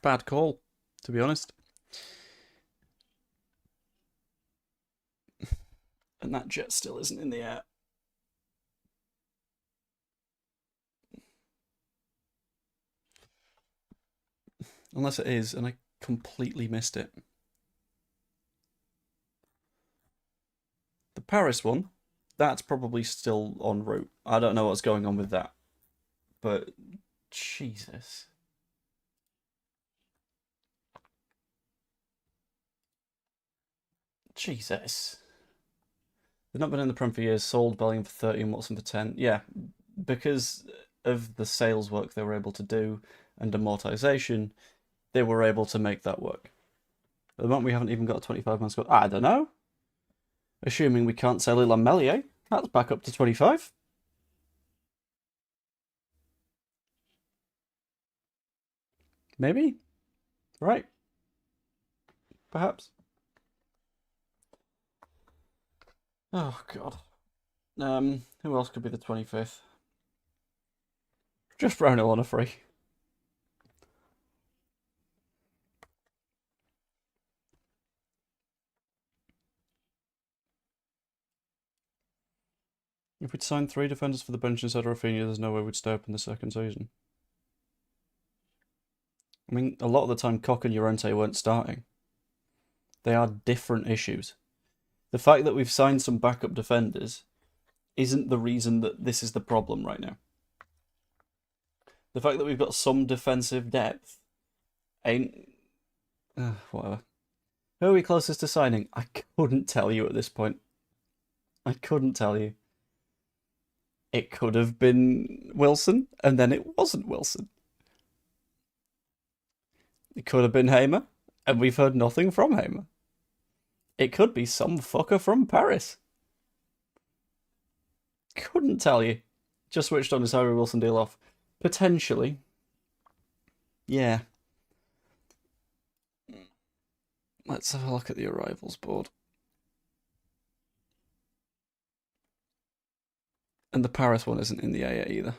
Bad call, to be honest. And that jet still isn't in the air. Unless it is, and I completely missed it. The Paris one, that's probably still en route. I don't know what's going on with that. But, Jesus. Jesus. They've not been in the Prem for years, sold Bellingham for 30 and Watson for 10. Yeah, because of the sales work they were able to do and amortization, they were able to make that work. At the moment, we haven't even got a 25-man squad. I don't know. Assuming we can't sell Illan Meslier, that's back up to 25. Maybe? Right. Perhaps. Oh, God. Who else could be the 25th? Just Brownhill on a free. If we'd signed 3 defenders for the bench instead of Rafinha, there's no way we'd stay up in the second season. I mean, a lot of the time, Koch and Llorente weren't starting. They are different issues. The fact that we've signed some backup defenders isn't the reason that this is the problem right now. The fact that we've got some defensive depth ain't... whatever. Who are we closest to signing? I couldn't tell you at this point. I couldn't tell you. It could have been Wilson, and then it wasn't Wilson. It could have been Hamer, and we've heard nothing from Hamer. It could be some fucker from Paris. Couldn't tell you. Just switched on his Harry Wilson deal off. Potentially. Yeah. Let's have a look at the arrivals board. And the Paris one isn't in the AA either.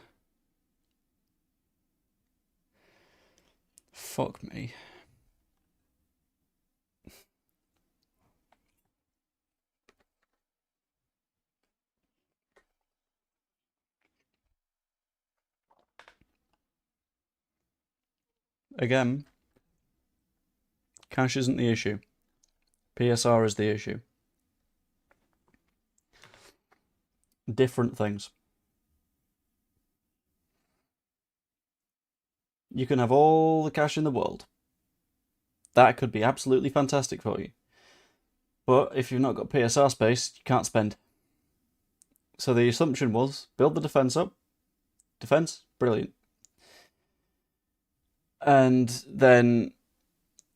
Fuck me. Again, cash isn't the issue. PSR is the issue. Different things. You can have all the cash in the world. That could be absolutely fantastic for you. But if you've not got PSR space, you can't spend. So the assumption was, build the defence up. Defence, brilliant. And then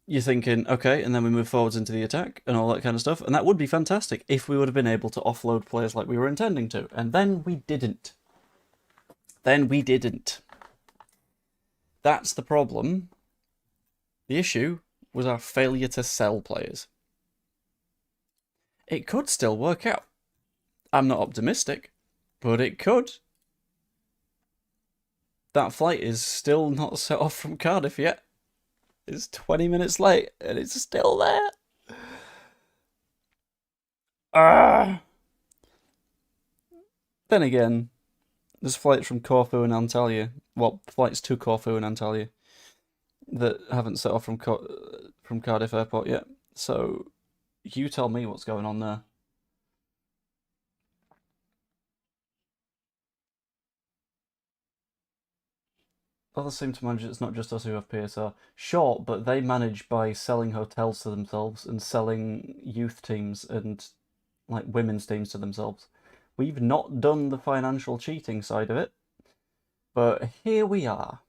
you're thinking, okay, and then we move forwards into the attack and all that kind of stuff. And that would be fantastic if we would have been able to offload players like we were intending to. And then we didn't. That's the problem. The issue was our failure to sell players. It could still work out. I'm not optimistic, but it could. That flight is still not set off from Cardiff yet. It's 20 minutes late, and it's still there. Then again, there's flights from Corfu and Antalya. Well, flights to Corfu and Antalya that haven't set off from Cardiff Airport yet. So, you tell me what's going on there. Others seem to manage it's not just us who have PSR. Sure, but they manage by selling hotels to themselves and selling youth teams and like women's teams to themselves. We've not done the financial cheating side of it, but here we are.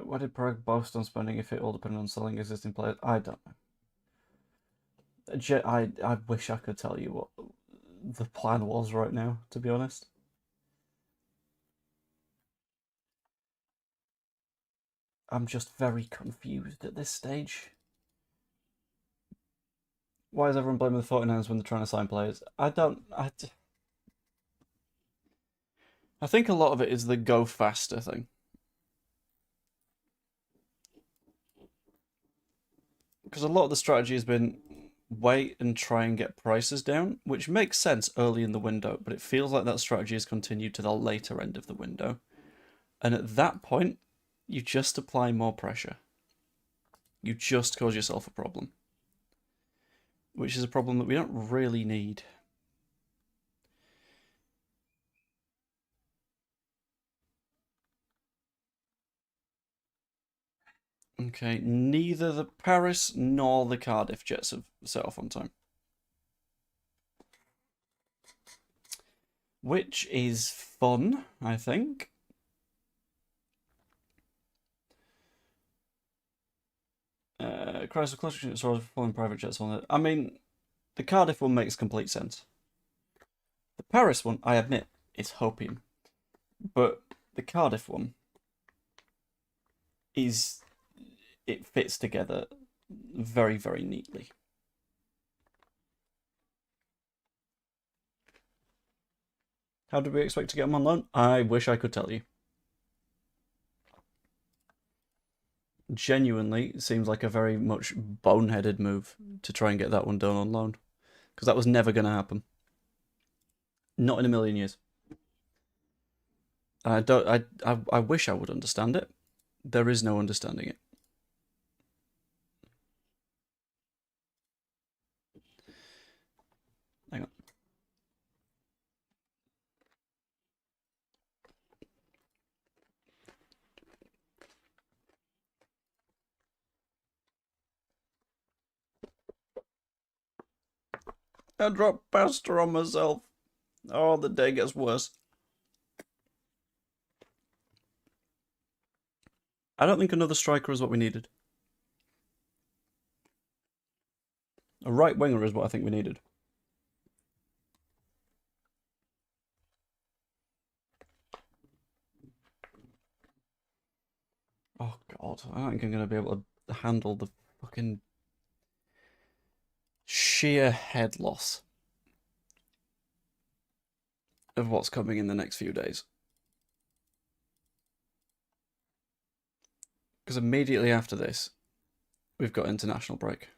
What did Prague boast on spending if it all depended on selling existing players? I don't know. I wish I could tell you what the plan was right now, to be honest. I'm just very confused at this stage. Why is everyone blaming the 49ers when they're trying to sign players? I think a lot of it is the go faster thing. Because a lot of the strategy has been wait and try and get prices down, which makes sense early in the window, but it feels like that strategy has continued to the later end of the window. And at that point, you just apply more pressure. You just cause yourself a problem. Which is a problem that we don't really need. Okay, neither the Paris nor the Cardiff jets have set off on time. Which is fun, I think. Chrysler cluster jets are following private jets on it. I mean, the Cardiff one makes complete sense. The Paris one, I admit, is hopium. But the Cardiff one it fits together very, very neatly. How did we expect to get them on loan? I wish I could tell you. Genuinely, it seems like a very much boneheaded move to try and get that one done on loan. Because that was never going to happen. Not in a million years. I wish I would understand it. There is no understanding it. Hang on. I dropped pasta on myself. Oh, the day gets worse. I don't think another striker is what we needed. A right winger is what I think we needed. Oh god, I don't think I'm going to be able to handle the fucking sheer head loss of what's coming in the next few days. Because immediately after this, we've got international break.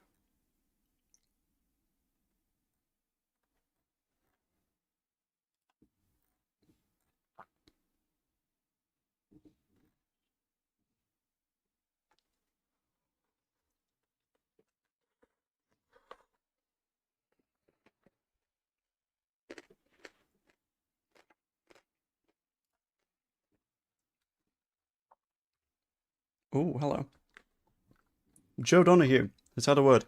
Oh, hello. Joe Donahue has had a word.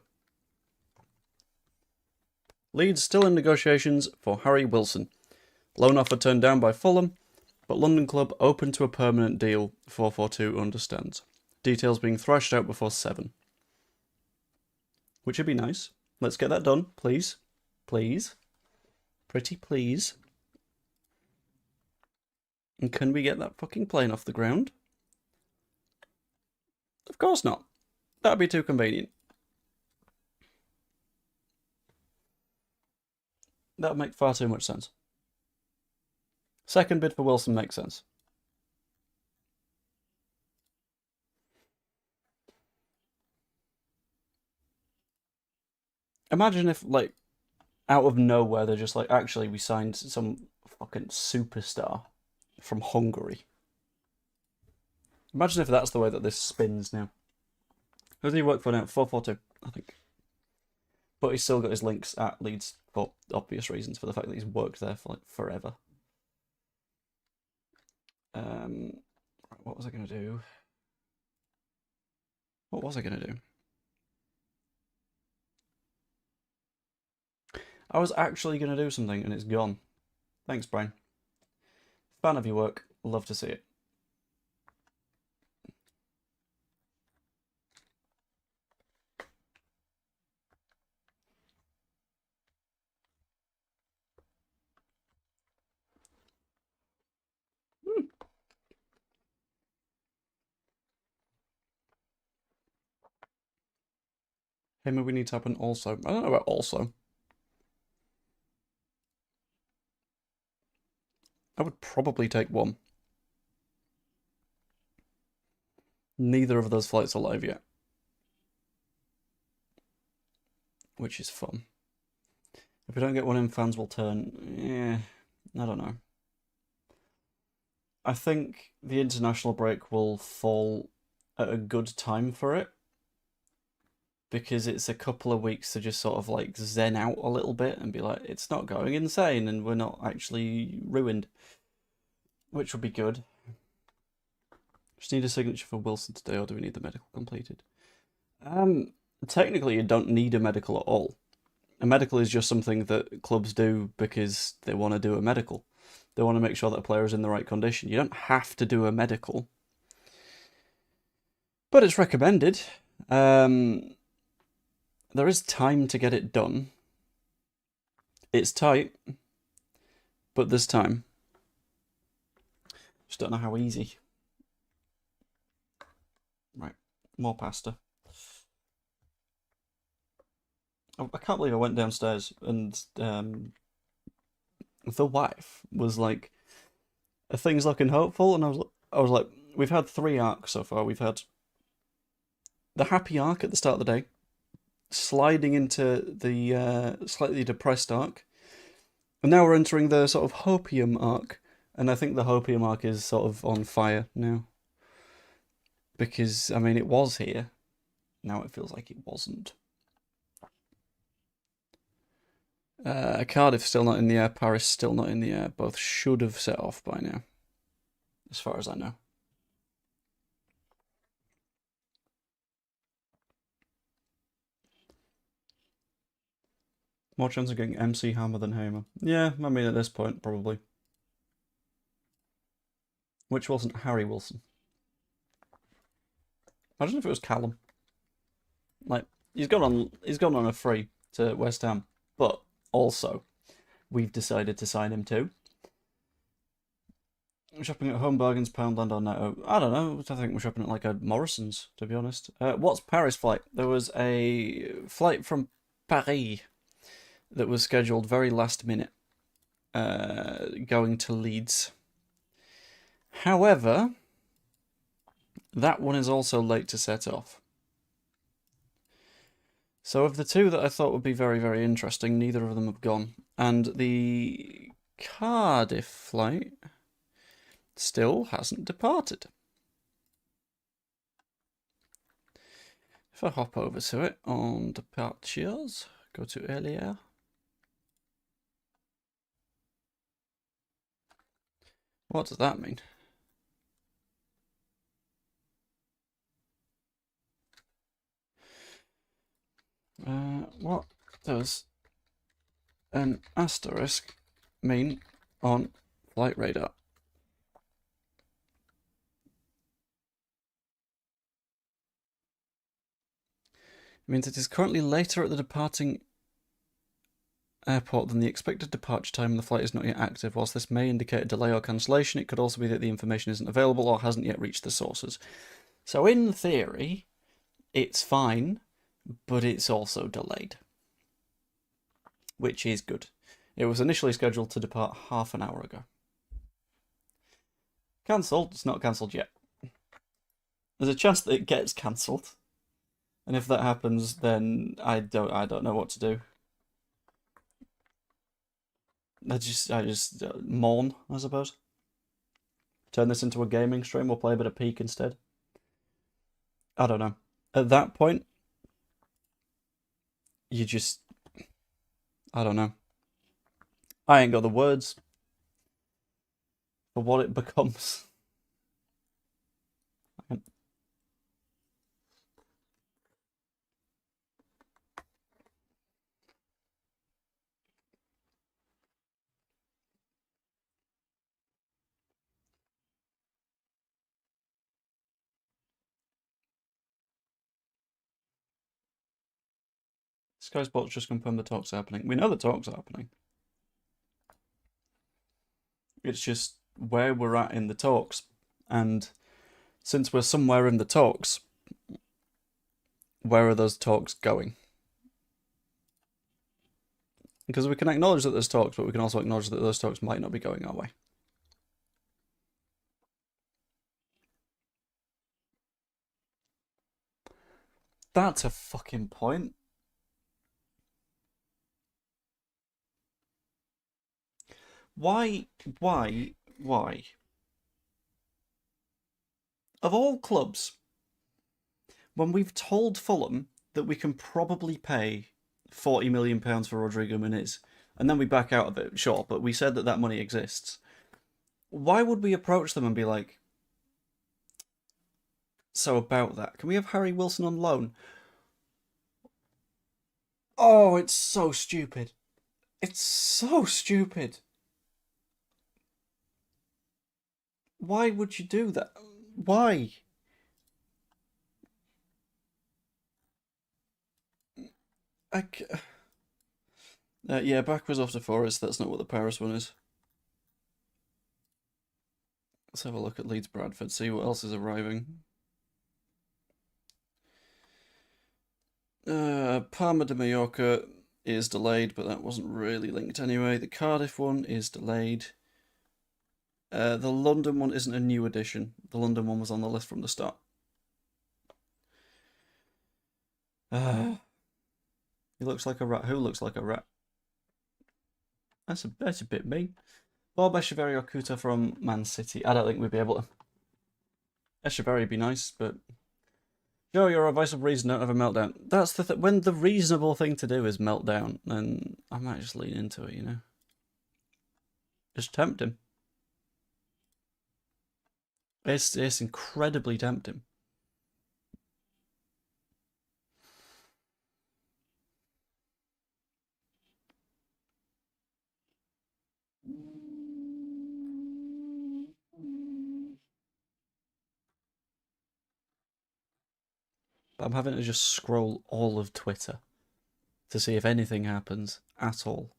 Leeds still in negotiations for Harry Wilson. Loan offer turned down by Fulham, but London club open to a permanent deal, 442 understands. Details being thrashed out before 7. Which would be nice. Let's get that done, please. Please. Pretty please. And can we get that fucking plane off the ground? Of course not. That'd be too convenient. That would make far too much sense. Second bid for Wilson makes sense. Imagine if, like, out of nowhere, they're just like, actually, we signed some fucking superstar from Hungary. Imagine if that's the way that this spins now. Who does he work for now? 442, I think. But he's still got his links at Leeds for obvious reasons, for the fact that he's worked there for like forever. What was I going to do? What was I going to do? I was actually going to do something and it's gone. Thanks, Brian. Fan of your work. Love to see it. Him and we need to happen also. I don't know about also. I would probably take one. Neither of those flights are live yet. Which is fun. If we don't get one in, fans will turn. I don't know. I think the international break will fall at a good time for it. Because it's a couple of weeks to just sort of like zen out a little bit and be like, it's not going insane and we're not actually ruined. Which would be good. Just need a signature for Wilson today, or do we need the medical completed? Technically, you don't need a medical at all. A medical is just something that clubs do because they want to do a medical. They want to make sure that a player is in the right condition. You don't have to do a medical, but it's recommended. There is time to get it done. It's tight, but there's time. Just don't know how easy. Right, more pasta. I can't believe I went downstairs and the wife was like, "Are things looking hopeful?" And I was like, "We've had 3 arcs so far. We've had the happy arc at the start of the day, sliding into the slightly depressed arc, and now we're entering the sort of hopium arc. And I think the hopium arc is sort of on fire now. Because, I mean, it was here. Now it feels like it wasn't. Cardiff still not in the air, Paris still not in the air. Both should have set off by now, as far as I know. More chance of getting MC Hammer than Hamer. Yeah, I mean, at this point, probably. Which wasn't Harry Wilson. Imagine if it was Callum. Like, he's gone on a free to West Ham, but also we've decided to sign him too. Shopping at Home Bargains, Poundland or Netto. I don't know. I think we're shopping at like a Morrison's, to be honest. What's Paris flight? There was a flight from Paris that was scheduled very last minute, going to Leeds. However, that one is also late to set off. So of the 2 that I thought would be very, very interesting, neither of them have gone. And the Cardiff flight still hasn't departed. If I hop over to it on departures, go to earlier. What does that mean? What does an asterisk mean on flight radar? It means it is currently later at the departing airport than the expected departure time and the flight is not yet active. Whilst this may indicate a delay or cancellation, it could also be that the information isn't available or hasn't yet reached the sources. So in theory, it's fine, but it's also delayed, which is good. It was initially scheduled to depart half an hour ago. Cancelled? It's not cancelled yet. There's a chance that it gets cancelled, and if that happens, then I don't know what to do. I just mourn, I suppose. Turn this into a gaming stream. We'll play a bit of Peak instead. I don't know. At that point, you just... I don't know. I ain't got the words for what it becomes. Sky Sports just confirmed the talks are happening. We know the talks are happening. It's just where we're at in the talks. And since we're somewhere in the talks, where are those talks going? Because we can acknowledge that there's talks, but we can also acknowledge that those talks might not be going our way. That's a fucking point. Why? Of all clubs, when we've told Fulham that we can probably pay £40 million for Rodrigo Muniz, and then we back out of it, sure, but we said that that money exists, why would we approach them and be like, So about that, can we have Harry Wilson on loan? Oh, it's so stupid. It's so stupid. Why would you do that? Why? Yeah, back was off to Forest. That's not what the Paris one is. Let's have a look at Leeds Bradford, see what else is arriving. Palma de Mallorca is delayed, but that wasn't really linked anyway. The Cardiff one is delayed. The London one isn't a new addition. The London one was on the list from the start. He looks like a rat. Who looks like a rat? That's a bit mean. Bob Echeverri or Kuta from Man City. I don't think we'd be able to. Echeverri would be nice, but Joe, you're a voice of reason, don't have a meltdown. That's the when the reasonable thing to do is meltdown, then I might just lean into it, you know. Just tempt him. It's incredibly tempting. I'm having to just scroll all of Twitter to see if anything happens at all.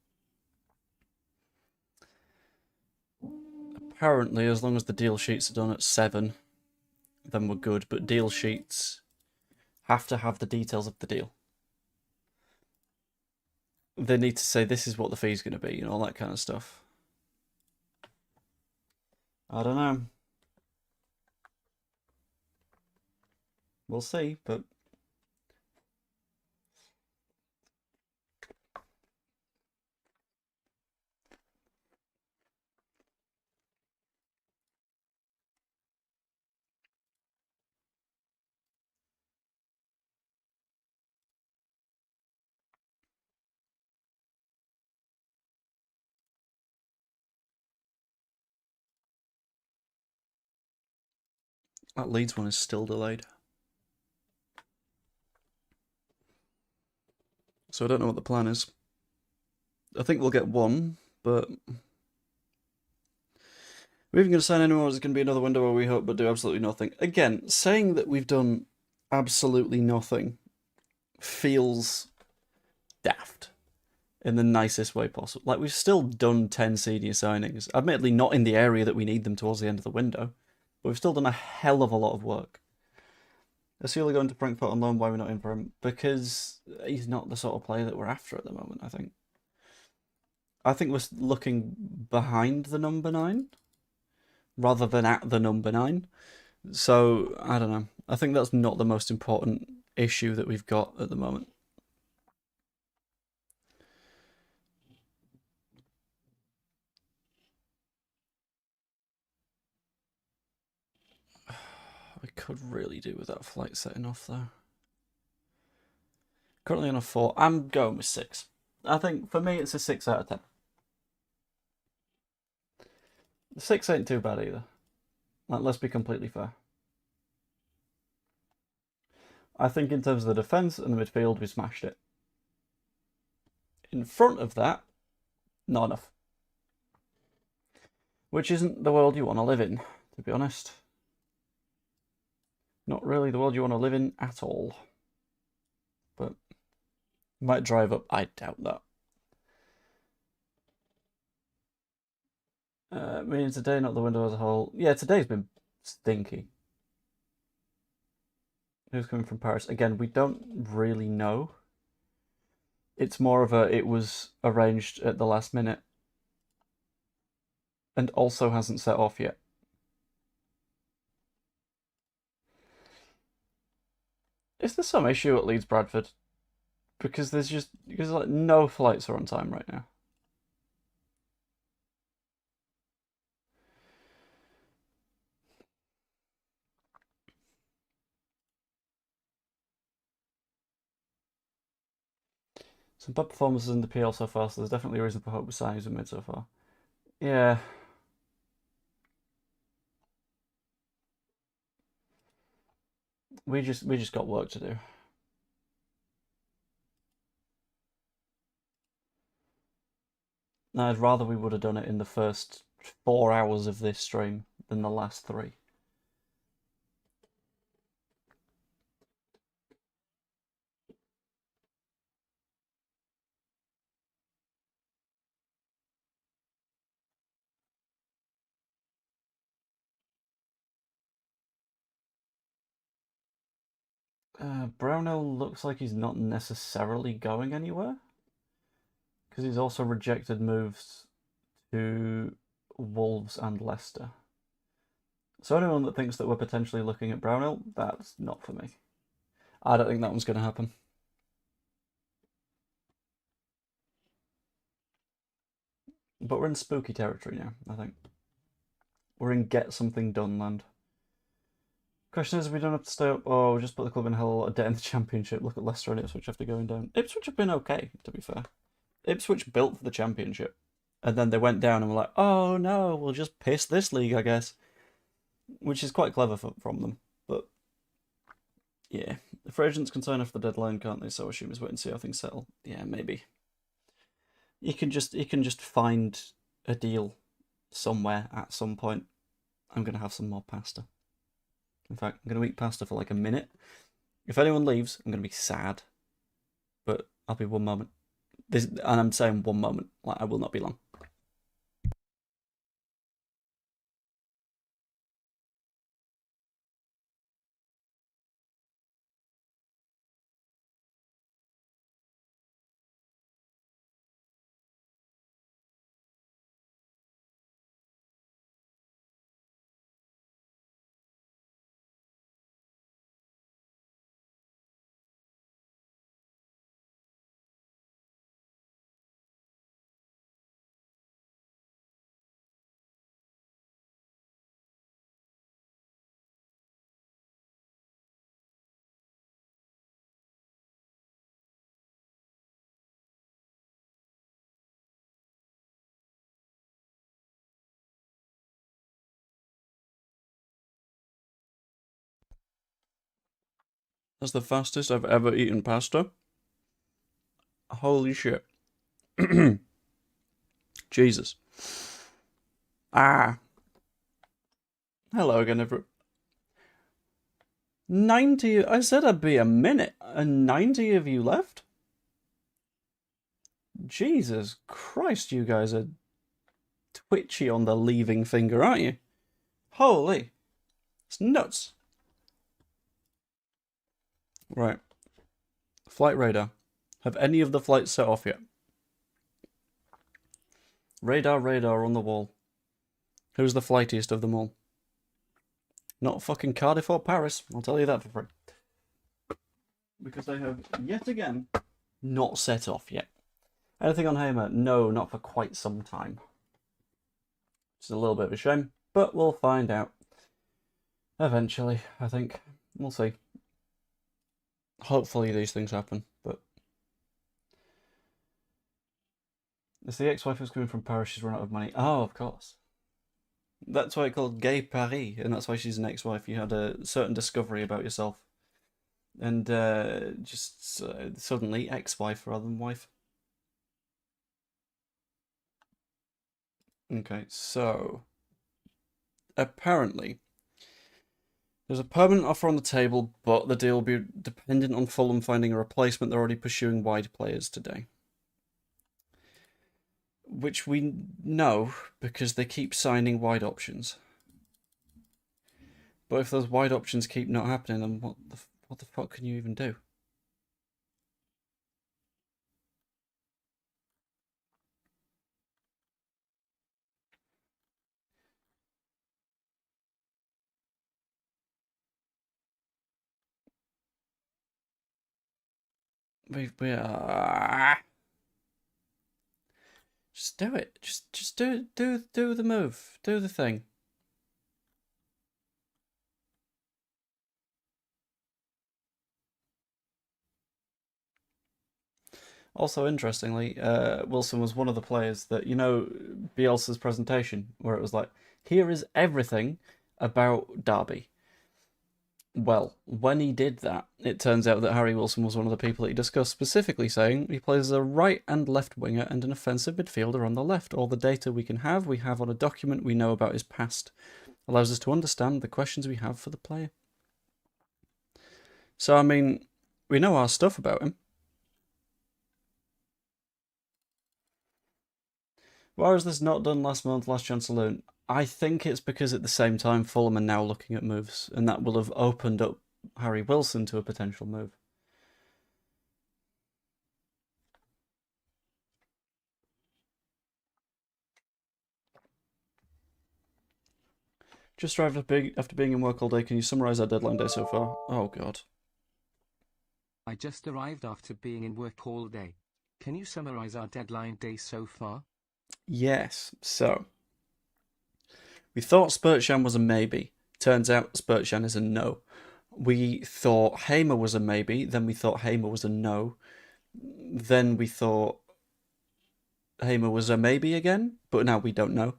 Apparently, as long as the deal sheets are done at 7, then we're good. But deal sheets have to have the details of the deal. They need to say this is what the fee's going to be and all that kind of stuff. I don't know. We'll see, but that Leeds one is still delayed. So I don't know what the plan is. I think we'll get one, but we're even going to sign anyone, or is it going to be another window where we hope but do absolutely nothing? Again, saying that we've done absolutely nothing feels daft in the nicest way possible. Like, we've still done 10 senior signings. Admittedly, not in the area that we need them towards the end of the window, but we've still done a hell of a lot of work. Asula going to Frankfurt on loan, why are we not in for him? Because he's not the sort of player that we're after at the moment, I think. I think we're looking behind the number 9 rather than at the number 9. So, I don't know. I think that's not the most important issue that we've got at the moment. We could really do with that flight setting off, though. Currently on a 4. I'm going with 6. I think, for me, it's a 6 out of 10. 6 ain't too bad either. Like, let's be completely fair. I think in terms of the defence and the midfield, we smashed it. In front of that, not enough. Which isn't the world you want to live in, to be honest. Not really the world you want to live in at all. But might drive up. I doubt that. Meaning today, not the window as a whole. Yeah, today's been stinky. Who's coming from Paris? Again, we don't really know. It's more of a, it was arranged at the last minute. And also hasn't set off yet. Is there some issue at Leeds Bradford? Because there's like no flights are on time right now. Some bad performances in the PL so far, so there's definitely a reason for hope with signings and mid so far. Yeah. We just got work to do. I'd rather we would have done it in the first 4 hours of this stream than the last 3. Brownell looks like he's not necessarily going anywhere, because he's also rejected moves to Wolves and Leicester. So anyone that thinks that we're potentially looking at Brownell, that's not for me. I don't think that one's going to happen. But we're in spooky territory now, I think. We're in get something done land. Question is, if we don't have to stay up, or we'll just put the club in hell a lot of debt in the Championship. Look at Leicester and Ipswich after going down. Ipswich have been okay, to be fair. Ipswich built for the Championship. And then they went down and were like, oh no, we'll just piss this league, I guess. Which is quite clever from them. But, yeah. The free agents can sign off the deadline, can't they? So I assume he's waiting to see how things settle. Yeah, maybe. He can just find a deal somewhere at some point. I'm going to have some more pasta. In fact, I'm going to eat pasta for like a minute. If anyone leaves, I'm going to be sad. But I'll be 1 moment. And I'm saying 1 moment. Like, I will not be long. That's the fastest I've ever eaten pasta. Holy shit. Jesus. Ah. Hello again, everyone. 90. I said I'd be a minute, and 90 of you left? Jesus Christ, you guys are twitchy on the leaving finger, aren't you? Holy. It's nuts. Right. Flight radar. Have any of the flights set off yet? Radar on the wall. Who's the flightiest of them all? Not fucking Cardiff or Paris, I'll tell you that for free. Because they have, yet again, not set off yet. Anything on Hamer? No, not for quite some time. It's a little bit of a shame, but we'll find out. Eventually, I think. We'll see. Hopefully these things happen, but... It's the ex-wife who's coming from Paris, she's run out of money. Oh, of course. That's why it's called Gay Paris, and that's why she's an ex-wife. You had a certain discovery about yourself. And just suddenly ex-wife rather than wife. Okay, so... Apparently, there's a permanent offer on the table, but the deal will be dependent on Fulham finding a replacement. They're already pursuing wide players today. Which we know, because they keep signing wide options. But if those wide options keep not happening, then what the fuck can you even do? We are... Just do it. Just do the move. Do the thing. Also, interestingly, Wilson was one of the players that, you know, Bielsa's presentation, where it was like, here is everything about Derby. Well, when he did that, it turns out that Harry Wilson was one of the people that he discussed, specifically saying he plays as a right and left winger and an offensive midfielder on the left. All the data we have on a document we know about his past, allows us to understand the questions we have for the player. So, I mean, we know our stuff about him. Why was this not done last month, last chance saloon? I think it's because at the same time Fulham are now looking at moves, and that will have opened up Harry Wilson to a potential move. Just arrived after being in work all day. Can you summarise our deadline day so far? Oh, God. I just arrived after being in work all day. Can you summarize our deadline day so far? Yes. So, we thought Spertan was a maybe. Turns out Spertan is a no. We thought Hamer was a maybe. Then we thought Hamer was a no. Then we thought Hamer was a maybe again. But now we don't know.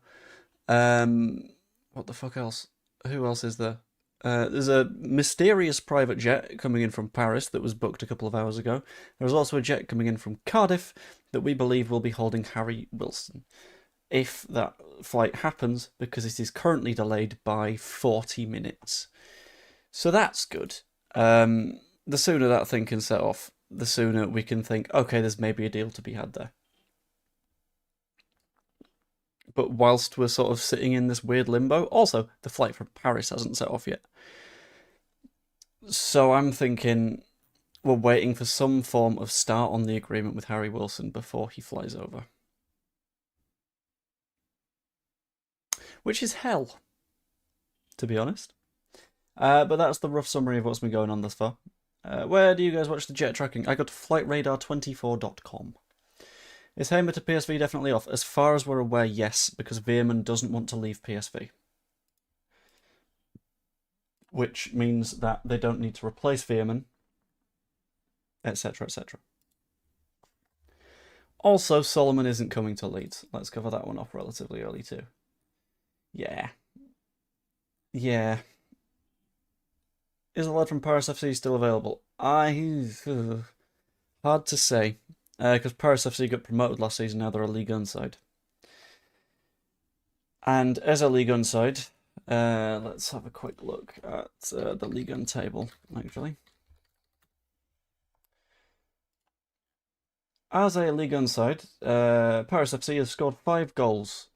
What the fuck else? Who else is there? There's a mysterious private jet coming in from Paris that was booked a couple of hours ago. There's also a jet coming in from Cardiff that we believe will be holding Harry Wilson. If that flight happens, because it is currently delayed by 40 minutes. So that's good. The sooner that thing can set off, the sooner we can think, okay, there's maybe a deal to be had there. But whilst we're sort of sitting in this weird limbo, also, the flight from Paris hasn't set off yet. So I'm thinking we're waiting for some form of start on the agreement with Harry Wilson before he flies over. Which is hell, to be honest. But that's the rough summary of what's been going on thus far. Where do you guys watch the jet tracking? I go to flightradar24.com. Is Hamer to PSV definitely off? As far as we're aware, yes, because Veerman doesn't want to leave PSV. Which means that they don't need to replace Veerman, etc., etc. Also, Solomon isn't coming to Leeds. Let's cover that one off relatively early too. Yeah. Yeah. Is the lad from Paris FC still available? Hard to say. Because Paris FC got promoted last season, now they're a Ligue 1 side. And as a Ligue 1 side, let's have a quick look at the Ligue 1 table, actually. As a Ligue 1 side, Paris FC has scored 5 goals.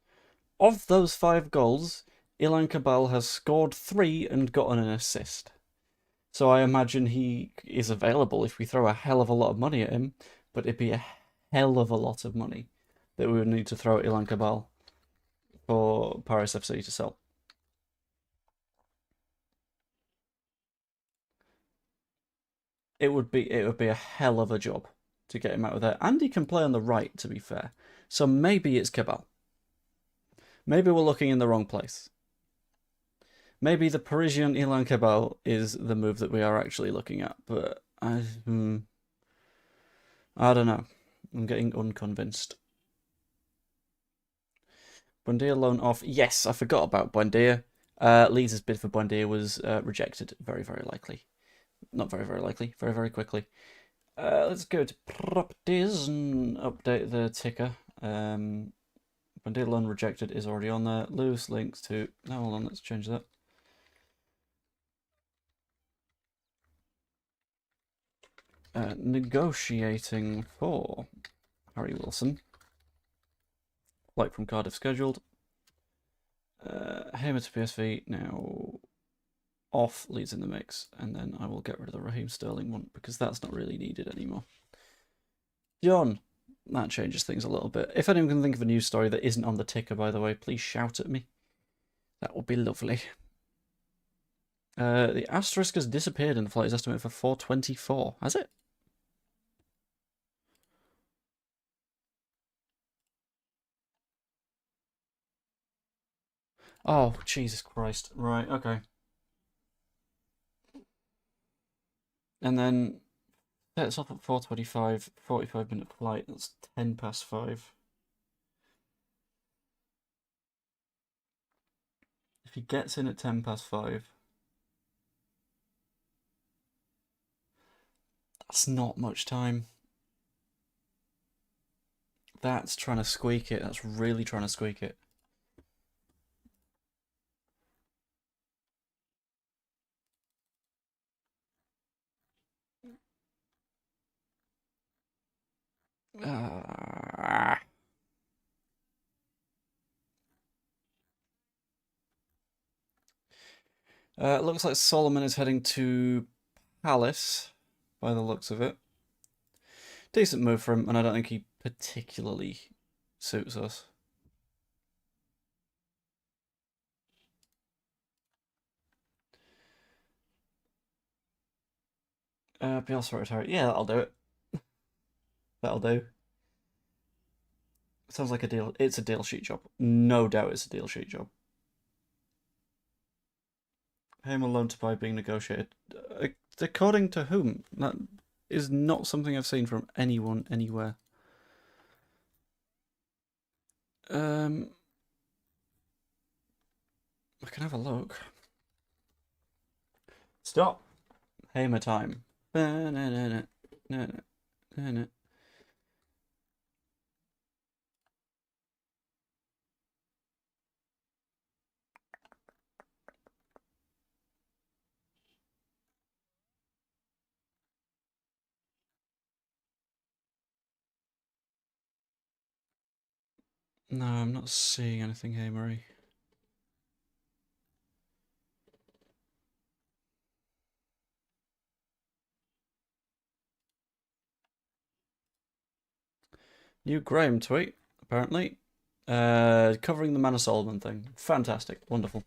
Of those 5 goals, Ilan Cabal has scored 3 and gotten an assist. So I imagine he is available if we throw a hell of a lot of money at him, but it'd be a hell of a lot of money that we would need to throw at Ilan Cabal for Paris FC to sell. It would be a hell of a job to get him out of there. And he can play on the right, to be fair. So maybe it's Cabal. Maybe we're looking in the wrong place. Maybe the Parisian Ilan Cabal is the move that we are actually looking at, but I don't know. I'm getting unconvinced. Buendia loan off. Yes, I forgot about Buendia. Leeds' bid for Buendia was rejected. Very, very likely. Not very, very likely. Very, very quickly. Let's go to properties and update the ticker. Buendia loan rejected is already on there. Loose links to... No, hold on, let's change that. Negotiating for Harry Wilson. Flight from Cardiff scheduled. Hamer to PSV now off, Leeds in the mix, and then I will get rid of the Raheem Sterling one because that's not really needed anymore. John, that changes things a little bit. If anyone can think of a news story that isn't on the ticker, by the way, please shout at me. That would be lovely. The asterisk has disappeared in the flight estimate for 424. Has it? Oh, Jesus Christ. Right, okay. And then it's off at 4:25, 45-minute flight. That's 10 past 5. If he gets in at 10 past 5, That's not much time. That's trying to squeak it. That's really trying to squeak it. It looks like Solomon is heading to Palace, by the looks of it. Decent move for him, and I don't think he particularly suits us. Bielsa retired. Yeah, that'll do it. That'll do. Sounds like a deal. It's a deal sheet job. No doubt it's a deal sheet job. Him alone to buy being negotiated. According to whom? That is not something I've seen from anyone anywhere. I can have a look. Stop. Hamer time. No, I'm not seeing anything hamery. New Graham tweet, apparently. Covering the Manisa Solomon thing. Fantastic. Wonderful.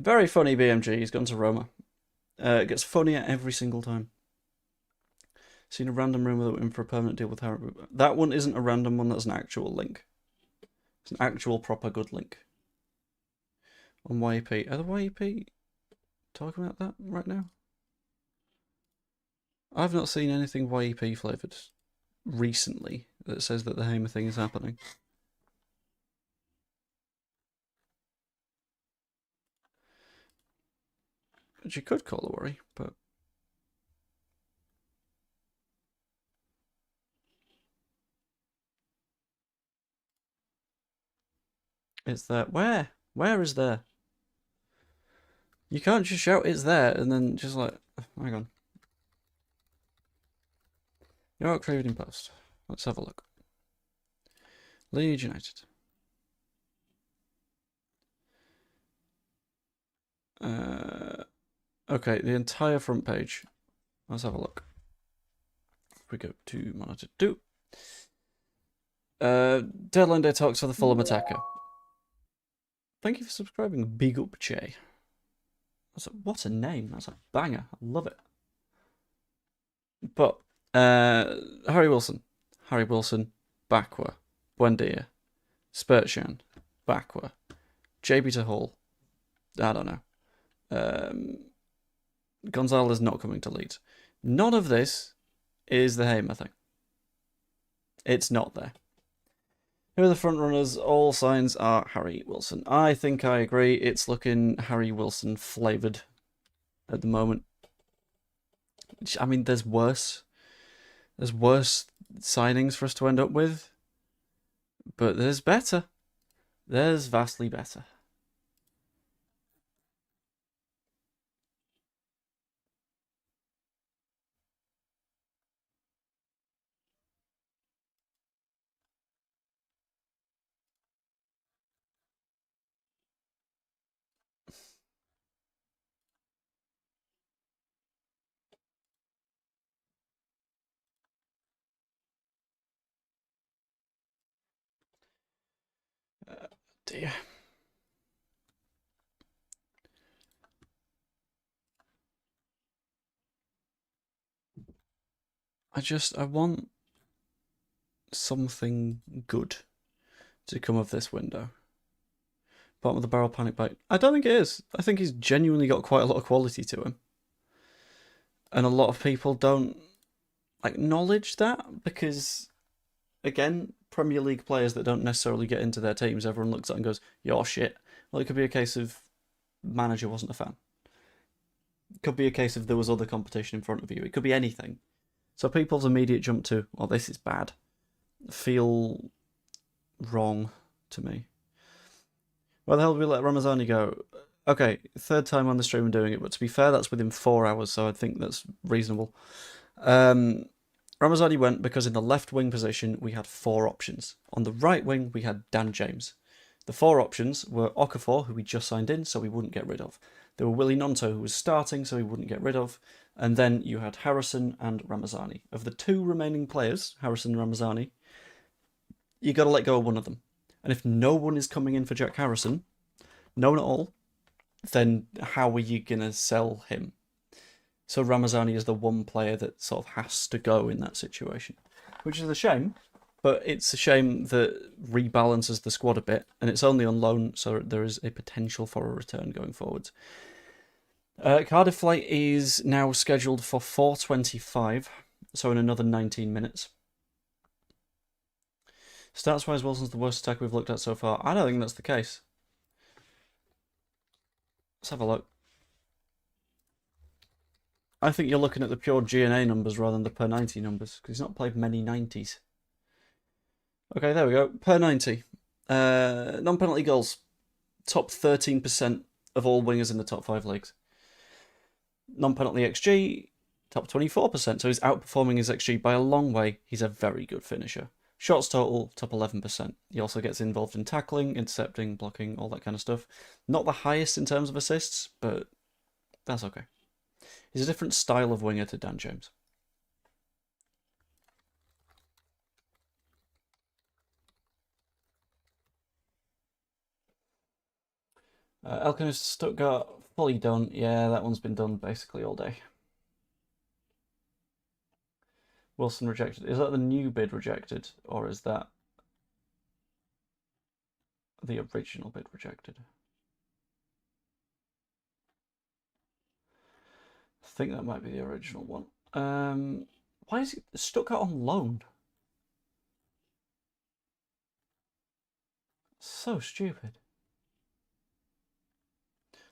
Very funny BMG. He's gone to Roma. It gets funnier every single time. Seen a random rumour that we're in for a permanent deal with Harry. That one isn't a random one, that's an actual link. It's an actual proper good link. On YEP. Are the YEP talking about that right now? I've not seen anything YEP flavoured recently that says that the Hamer thing is happening. Which you could call a worry, but... It's there. Where? Where is there? You can't just shout it's there and then just like... Hang on. York Trading Post. Let's have a look. Leeds United. Okay, the entire front page. Let's have a look. If we go to monitor 2. Deadline day talks for the Fulham attacker. Thank you for subscribing, Big Up Che. What a name. That's a banger. I love it. But, Harry Wilson, Bakwa, Buendia, Spertan, Bakwa, JB to Hull. I don't know. Gonzalez not coming to Leeds. None of this is the Hamer thing. It's not there. Who are the front runners? All signs are Harry Wilson. I think I agree. It's looking Harry Wilson flavoured at the moment. I mean, there's worse. There's worse signings for us to end up with. But there's better. There's vastly better. Dear. I want something good to come of this window. Bottom of the barrel panic bite. I don't think it is. I think he's genuinely got quite a lot of quality to him. And a lot of people don't acknowledge that because, again, Premier League players that don't necessarily get into their teams, everyone looks at and goes, you're shit. Well, it could be a case of manager wasn't a fan. It could be a case of there was other competition in front of you. It could be anything. So people's immediate jump to, well, this is bad, feel wrong to me. Why the hell did we let Ramazani go? Okay, third time on the stream I'm doing it, but to be fair, that's within 4 hours, so I think that's reasonable. Ramazani went because in the left wing position we had 4 options. On the right wing we had Dan James. The 4 options were Okafor, who we just signed in, so we wouldn't get rid of. There were Willie Nonto, who was starting, so we wouldn't get rid of. And then you had Harrison and Ramazani. Of the 2 remaining players, Harrison and Ramazani, you got to let go of one of them. And if no one is coming in for Jack Harrison, no one at all, then how are you going to sell him? So Ramazani is the one player that sort of has to go in that situation, which is a shame, but it's a shame that rebalances the squad a bit, and it's only on loan, so there is a potential for a return going forward. Cardiff flight is now scheduled for 4:25, so in another 19 minutes. Stats-wise, Wilson's the worst attack we've looked at so far. I don't think that's the case. Let's have a look. I think you're looking at the pure G&A numbers rather than the per 90 numbers, because he's not played many 90s. Okay, there we go. Per 90. Non-penalty goals. Top 13% of all wingers in the top 5 leagues. Non-penalty XG, top 24%, so he's outperforming his XG by a long way. He's a very good finisher. Shots total, top 11%. He also gets involved in tackling, intercepting, blocking, all that kind of stuff. Not the highest in terms of assists, but that's okay. He's a different style of winger to Dan James. Elkins Stuttgart, fully done. Yeah, that one's been done basically all day. Wilson rejected. Is that the new bid rejected, or is that the original bid rejected? I think that might be the original one. Why is it Stuttgart on loan? So stupid.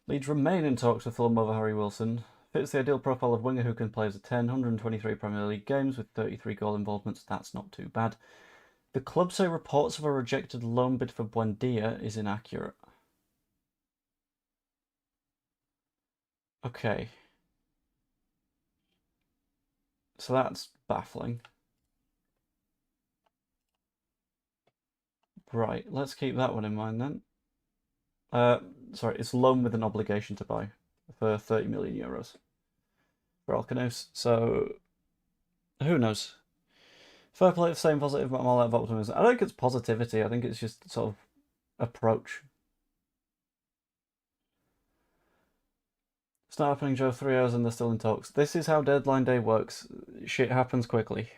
Leeds remain in talks with Fulham over Harry Wilson. Fits the ideal profile of winger who can play as a 10, 123 Premier League games with 33 goal involvements. That's not too bad. The club say reports of a rejected loan bid for Buendia is inaccurate. Okay. So that's baffling. Right, let's keep that one in mind then. Sorry, it's loan with an obligation to buy for 30 million euros for Alcanos. So, who knows? Fair play for saying positive, but I'm all out of optimism. I don't think it's positivity. I think it's just sort of approach. It's not happening, Joe. 3 hours and they're still in talks. This is how deadline day works. Shit happens quickly.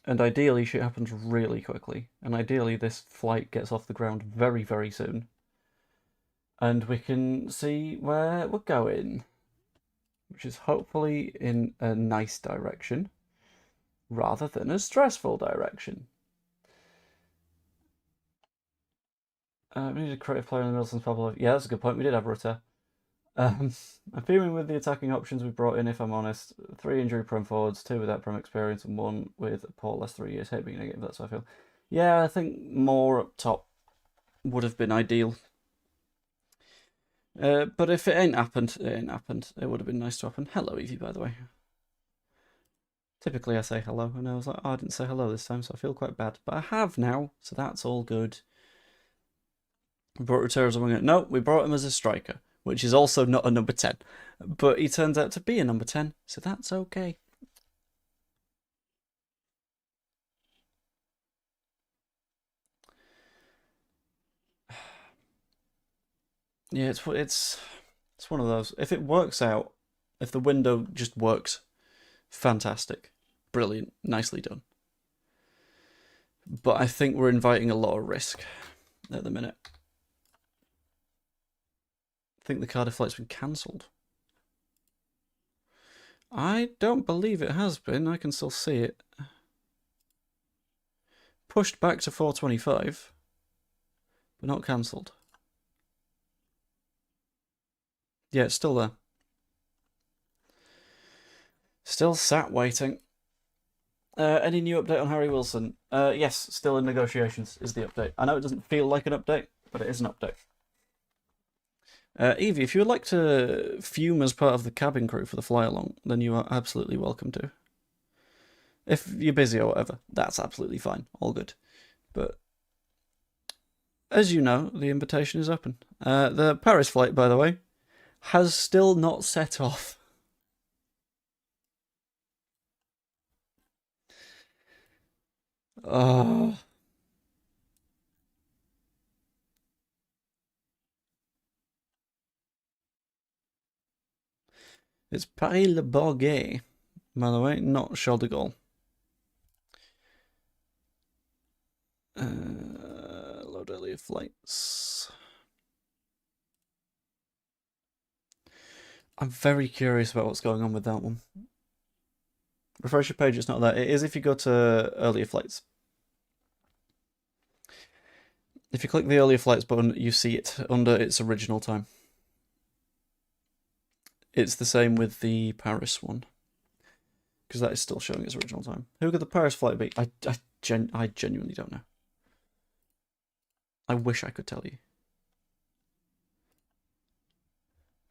And ideally, shit happens really quickly. And ideally, this flight gets off the ground very, very soon. And we can see where we're going. Which is hopefully in a nice direction, rather than a stressful direction. We need a creative player in the Middleton's Pablo. Yeah, that's a good point. We did have Rutter. I'm fuming with the attacking options we brought in, if I'm honest. 3 injury-prone forwards, 2 without prem experience, and 1 with a poor last 3 years. Hate being negative, that's how I feel. Yeah, I think more up top would have been ideal. But if it ain't happened, it ain't happened. It would have been nice to happen. Hello, Evie, by the way. Typically I say hello, and I was like, oh, I didn't say hello this time, so I feel quite bad. But I have now, so that's all good. We brought Rutero as a winger. No, we brought him as a striker, which is also not a number 10. But he turns out to be a number 10, so that's okay. Yeah, it's one of those. If it works out, if the window just works, fantastic. Brilliant. Nicely done. But I think we're inviting a lot of risk at the minute. I think the Cardiff flight's been cancelled. I don't believe it has been. I can still see it. Pushed back to 4:25, but not cancelled. Yeah, it's still there. Still sat waiting. Any new update on Harry Wilson? Yes, still in negotiations is the update. I know it doesn't feel like an update, but it is an update. Evie, if you would like to fume as part of the cabin crew for the fly-along, then you are absolutely welcome to. If you're busy or whatever, that's absolutely fine. All good. But as you know, the invitation is open. The Paris flight, by the way, has still not set off. Oh. It's Paris-Le Bourget, by the way, not Charles de Gaulle. Load earlier flights. I'm very curious about what's going on with that one. Refresh your page, it's not there. It is if you go to earlier flights. If you click the earlier flights button, you see it under its original time. It's the same with the Paris one, because that is still showing its original time. Who could the Paris flight be? I genuinely don't know. I wish I could tell you.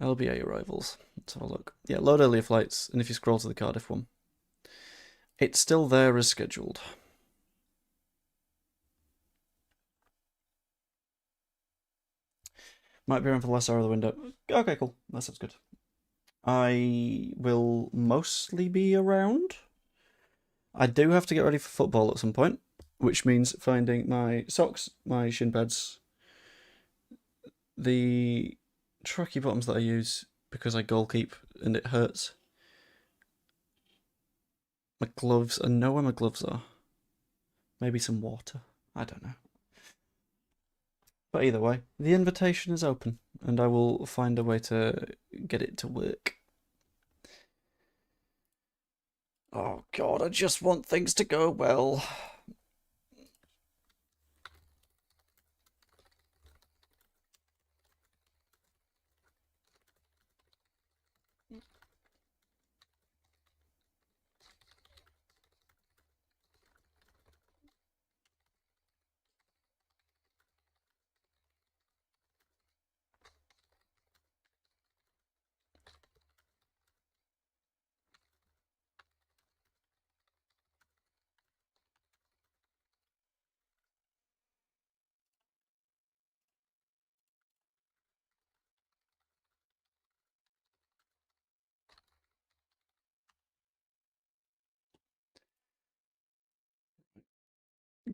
LBA arrivals. Let's have a look. Yeah, load earlier flights, and if you scroll to the Cardiff one, it's still there as scheduled. Might be around for the last hour of the window. Okay, cool. That sounds good. I will mostly be around. I do have to get ready for football at some point, which means finding my socks, my shin pads, the tracky bottoms that I use because I goal keep and it hurts, my gloves. I know where my gloves are. Maybe some water. I don't know. But either way, the invitation is open, and I will find a way to get it to work. Oh god, I just want things to go well.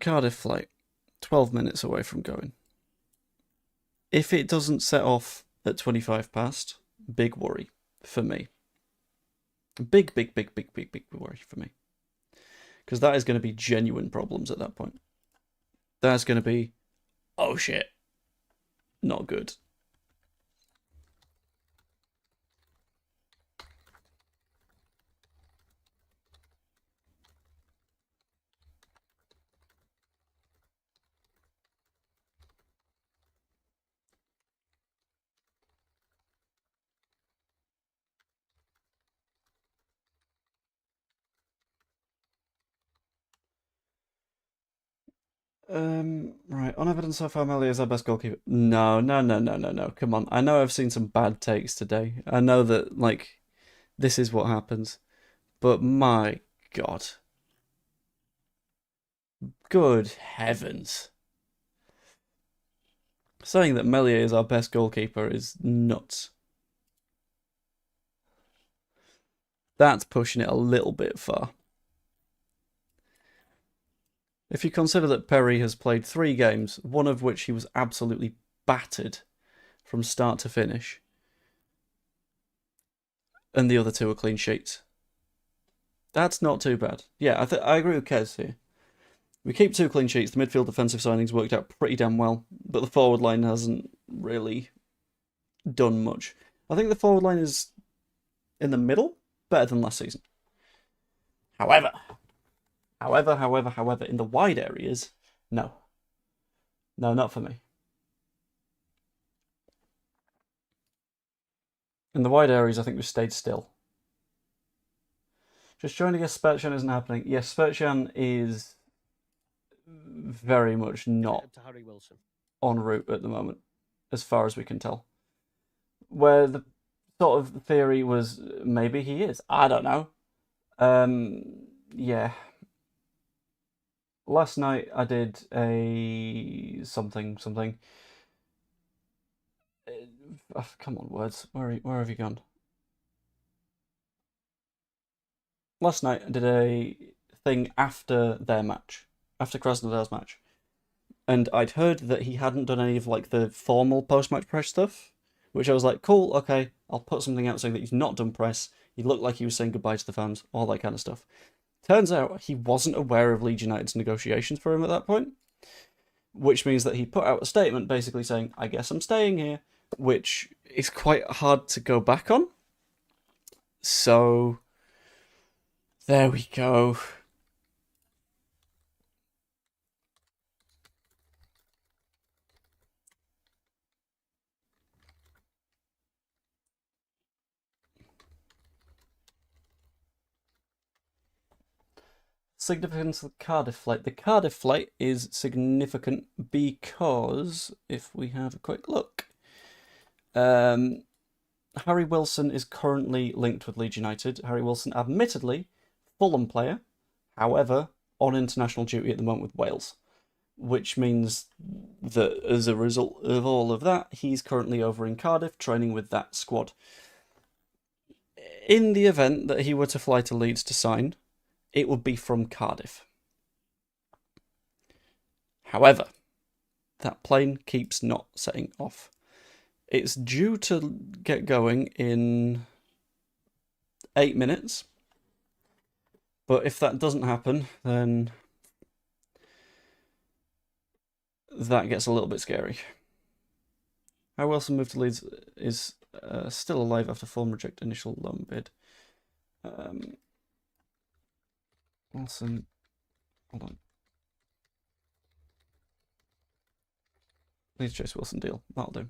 Cardiff flight, 12 minutes away from going. If it doesn't set off at 25 past, big worry for me. Big worry for me. Because that is going to be genuine problems at that point. That's going to be, oh shit, not good. Right. On evidence so far, Melly is our best goalkeeper. No. Come on. I know I've seen some bad takes today. I know that, like, this is what happens. But my god. Good heavens. Saying that Melier is our best goalkeeper is nuts. That's pushing it a little bit far. If you consider that Perry has played 3 games, one of which he was absolutely battered from start to finish, and the other 2 are clean sheets, that's not too bad. Yeah, I agree with Kez here. We keep 2 clean sheets. The midfield defensive signings worked out pretty damn well, but the forward line hasn't really done much. I think the forward line is in the middle, better than last season. However, in the wide areas, no. No, not for me. In the wide areas, I think we've stayed still. Just trying to guess Spertan isn't happening. Yes, Spertan is very much not To Harry Wilson. en route at the moment, as far as we can tell. Where the sort of theory was maybe he is. I don't know. Yeah. Last night I did a something. Come on, words. Where have you gone? Last night I did a thing after their match, after Krasnodar's match, and I'd heard that he hadn't done any of like the formal post-match press stuff, which I was like, cool, okay, I'll put something out saying that he's not done press. He looked like he was saying goodbye to the fans, all that kind of stuff. Turns out he wasn't aware of Leeds United's negotiations for him at that point, which means that he put out a statement basically saying, I guess I'm staying here, which is quite hard to go back on. So, there we go. Significance of the Cardiff flight. The Cardiff flight is significant because, if we have a quick look, Harry Wilson is currently linked with Leeds United. Harry Wilson, admittedly, Fulham player, however, on international duty at the moment with Wales, which means that as a result of all of that, he's currently over in Cardiff training with that squad. In the event that he were to fly to Leeds to sign, it would be from Cardiff. However, that plane keeps not setting off. It's due to get going in 8 minutes. But if that doesn't happen, then that gets a little bit scary. How Wilson moved to Leeds is still alive after Fulham reject initial loan bid. Wilson, hold on. Leeds Chase Wilson deal. That'll do.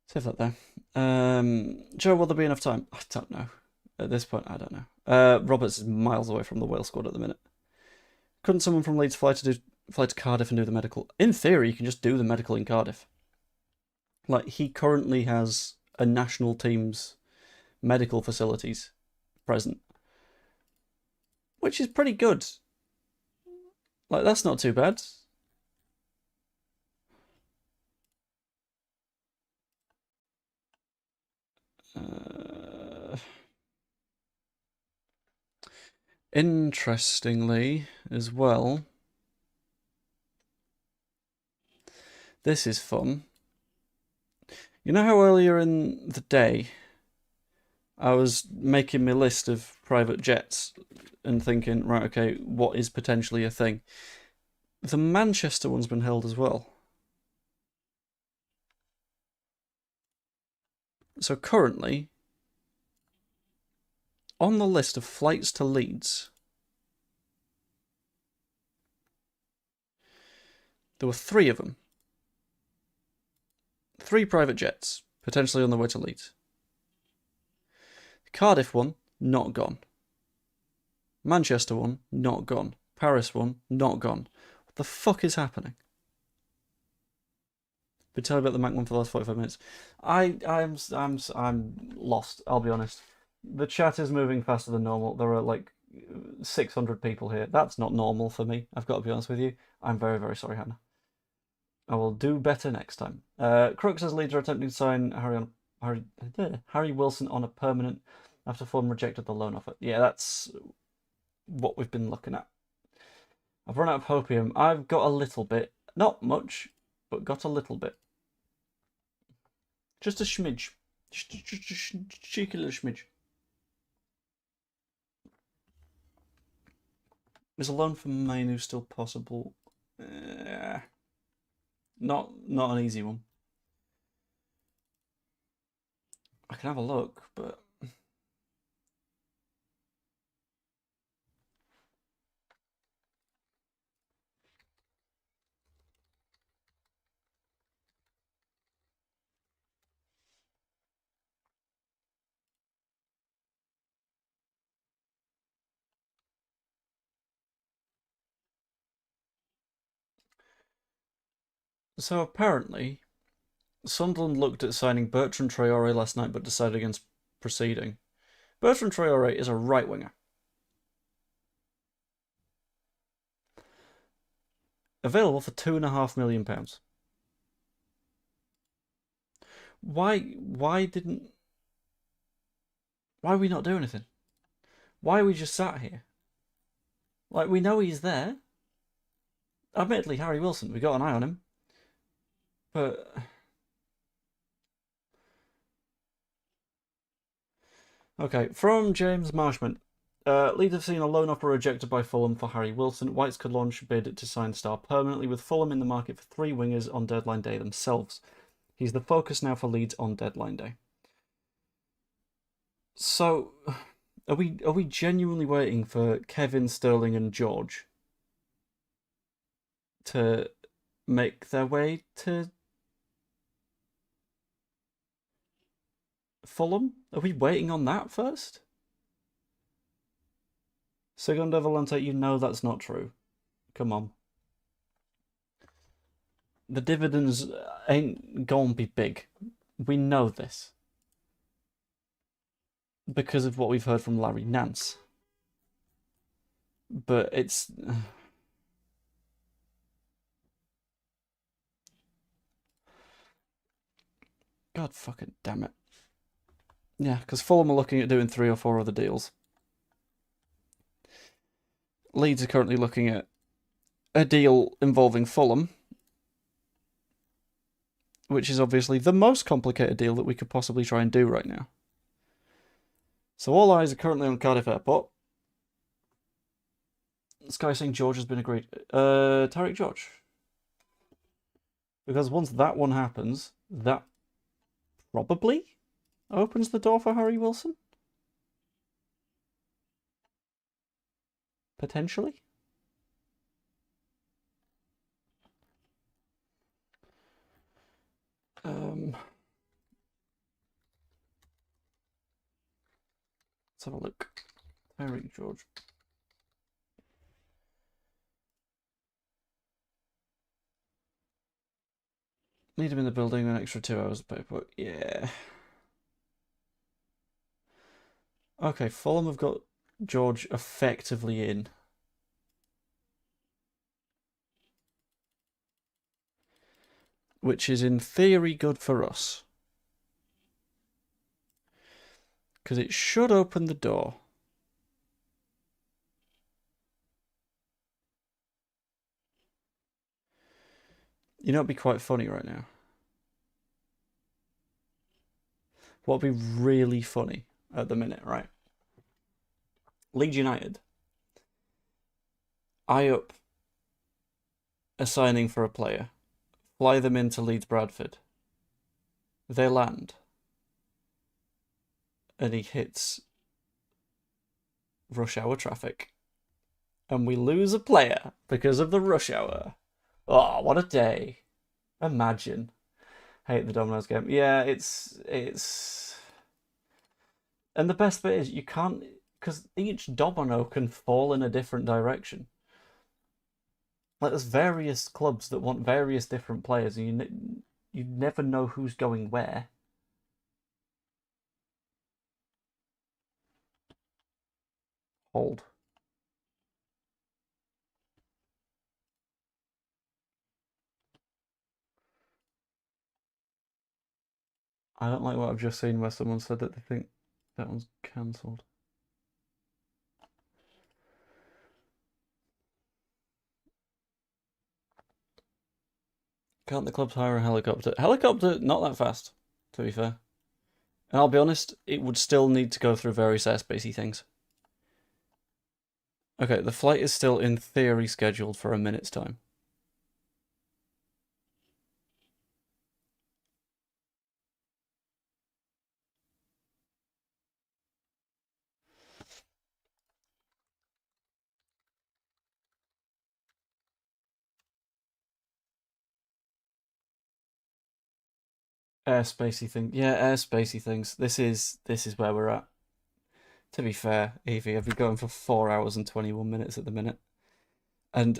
Save that there. Joe, will there be enough time? I don't know. At this point, I don't know. Roberts is miles away from the Wales squad at the minute. Couldn't someone from Leeds fly to Cardiff and do the medical? In theory, you can just do the medical in Cardiff. Like, he currently has a national team's medical facilities present, which is pretty good. Like, that's not too bad. Interestingly, as well, this is fun. You know how earlier in the day I was making my list of private jets and thinking, right, okay, what is potentially a thing? The Manchester one's been held as well. So currently, on the list of flights to Leeds, there were 3 of them. 3 private jets, potentially on the way to Leeds. The Cardiff one, not gone. Manchester one, not gone. Paris one, not gone. What the fuck is happening? Been telling about the Mac one for the last 45 minutes. I'm lost, I'll be honest. The chat is moving faster than normal. There are like 600 people here. That's not normal for me, I've got to be honest with you. I'm very, very sorry, Hannah. I will do better next time. Crooks says Leeds are attempting to sign Harry Wilson on a permanent after Fulham rejected the loan offer. Yeah, that's what we've been looking at. I've run out of hopium. I've got a little bit. Not much, but got a little bit. Just a smidge. Just a cheeky little smidge. Is a loan from Mainu still possible? Not an easy one. I can have a look, but So apparently, Sunderland looked at signing Bertrand Traore last night but decided against proceeding. Bertrand Traore is a right winger. Available for £2.5 million. Why are we not doing anything? Why are we just sat here? Like, we know he's there. Admittedly, Harry Wilson, we got an eye on him. But okay, from James Marshman. Leeds have seen a loan offer rejected by Fulham for Harry Wilson. Whites could launch a bid to sign Star permanently, with Fulham in the market for 3 wingers on deadline day themselves. He's the focus now for Leeds on deadline day. So, are we genuinely waiting for Kevin, Sterling, and George to make their way to Fulham? Are we waiting on that first? Segundo Volante, you know that's not true. Come on. The dividends ain't gonna be big. We know this. Because of what we've heard from Larry Nance. But it's... God fucking damn it. Yeah, because Fulham are looking at doing 3 or 4 other deals. Leeds are currently looking at a deal involving Fulham, which is obviously the most complicated deal that we could possibly try and do right now. So all eyes are currently on Cardiff Airport. This guy saying George has been agreed. Tariq George. Because once that one happens, that probably opens the door for Harry Wilson? Potentially? Let's have a look. Tariq George. Need him in the building an extra 2 hours of paperwork. Yeah. Okay, Fulham have got George effectively in. Which is in theory good for us. Because it should open the door. You know, it'd be quite funny right now. What would be really funny at the minute, right? Leeds United eye up a signing for a player, fly them into Leeds Bradford. They land, and he hits rush hour traffic, and we lose a player because of the rush hour. Oh, what a day! Imagine. Hate the Domino's game. Yeah, it's. And the best bit is you can't, because each domino can fall in a different direction. Like, there's various clubs that want various different players, and you never know who's going where. Hold. I don't like what I've just seen where someone said that they think that one's cancelled. Can't the clubs hire a helicopter? Helicopter, not that fast, to be fair. And I'll be honest, it would still need to go through various airspace-y things. Okay, the flight is still in theory scheduled for a minute's time. Airspacey thing. Yeah, airspacey things. This is where we're at. To be fair, Evie, I've been going for 4 hours and 21 minutes at the minute. And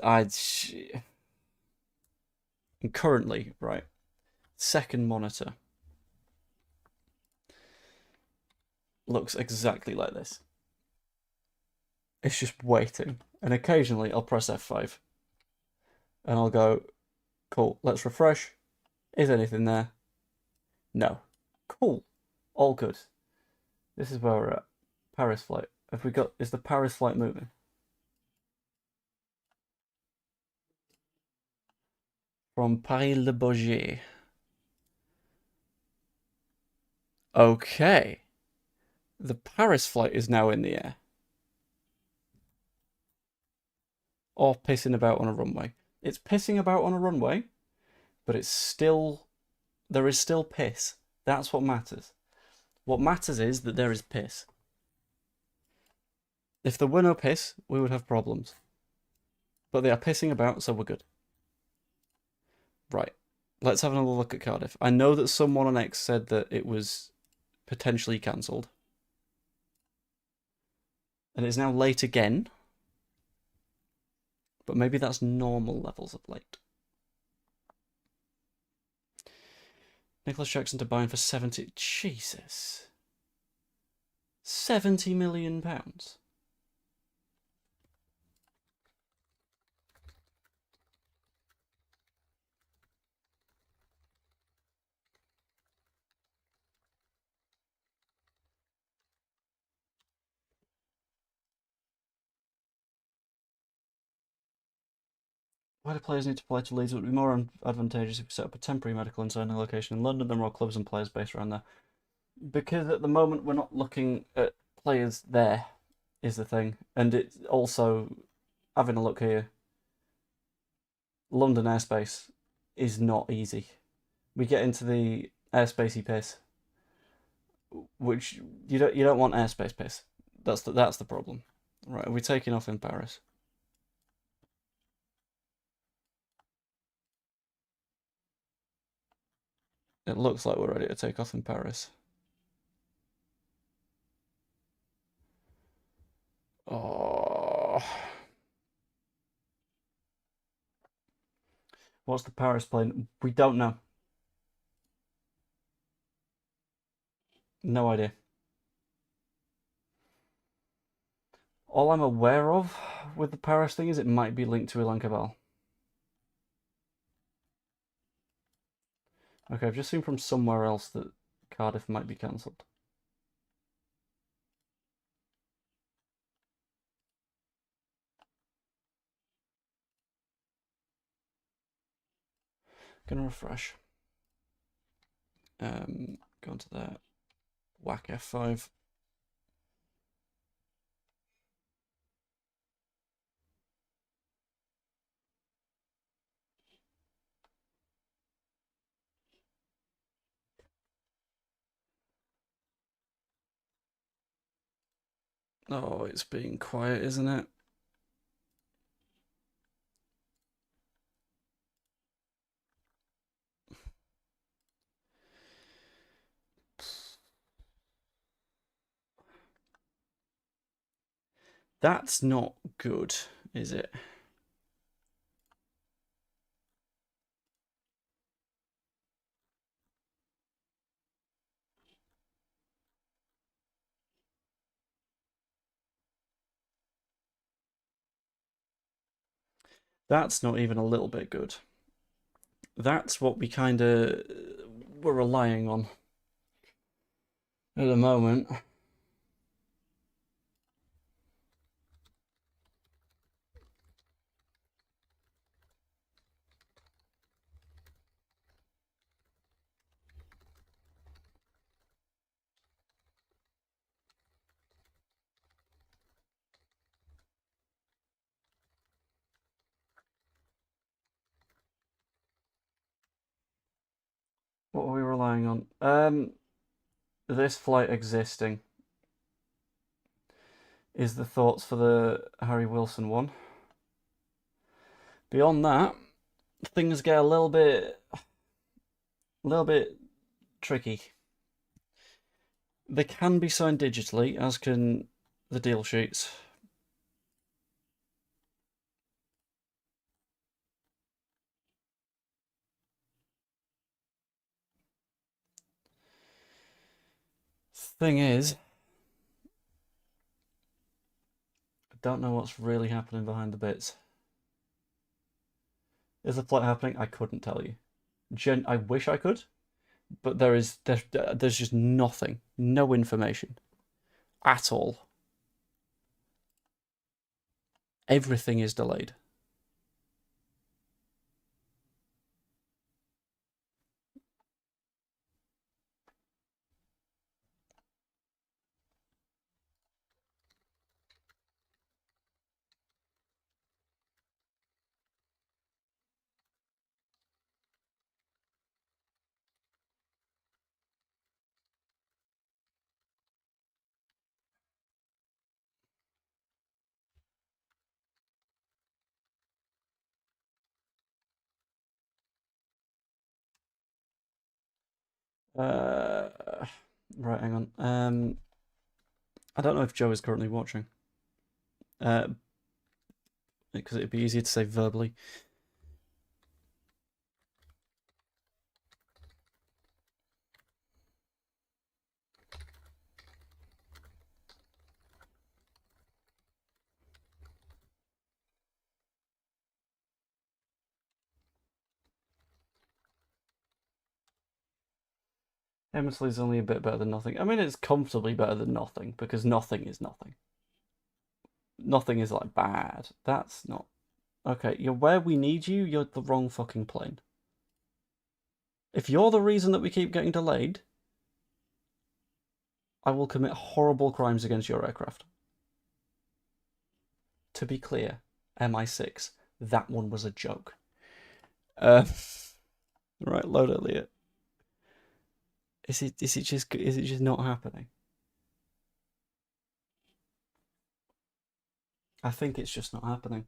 And currently, right, second monitor looks exactly like this. It's just waiting. And occasionally I'll press F5. And I'll go, cool, let's refresh. Is anything there? No. Cool. All good. This is where we're at. Paris flight. Have we got... Is the Paris flight moving? From Paris-Le Bourget. Okay. The Paris flight is now in the air. Or pissing about on a runway. It's pissing about on a runway, but it's still... There is still piss. That's what matters. What matters is that there is piss. If there were no piss, we would have problems. But they are pissing about, so we're good. Right. Let's have another look at Cardiff. I know that someone on X said that it was potentially cancelled. And it's now late again. But maybe that's normal levels of late. Nicholas Jackson to Bayern for 70... Jesus. £70 million. Why do players need to play to Leeds? It would be more advantageous if we set up a temporary medical and signing location in London. There are more clubs and players based around there. Because at the moment we're not looking at players there, is the thing. And it's also, having a look here, London airspace is not easy. We get into the airspacey piss, which you don't want airspace piss. That's the problem. Right, are we taking off in Paris? It looks like we're ready to take off in Paris. Oh. What's the Paris plane? We don't know. No idea. All I'm aware of with the Paris thing is it might be linked to Elland Road. Okay, I've just seen from somewhere else that Cardiff might be cancelled. Gonna refresh. Go into there. Whack F5. Oh, it's being quiet, isn't it? That's not good, is it? That's not even a little bit good. That's what we kind of were relying on at the moment. What are we relying on? This flight existing is the thoughts for the Harry Wilson one. Beyond that, things get a little bit tricky. They can be signed digitally, as can the deal sheets. Thing is, I don't know what's really happening behind the bits. Is the flight happening? I couldn't tell you. I wish I could, but there's just nothing, no information at all. Everything is delayed. Right, hang on. I don't know if Joe is currently watching. Because it'd be easier to say verbally. Emersley's only a bit better than nothing. I mean, it's comfortably better than nothing, because nothing is nothing. Nothing is, like, bad. That's not... Okay, you're where we need you, you're the wrong fucking plane. If you're the reason that we keep getting delayed, I will commit horrible crimes against your aircraft. To be clear, MI6, that one was a joke. Right, load Elliot. Is it just not happening? I think it's just not happening.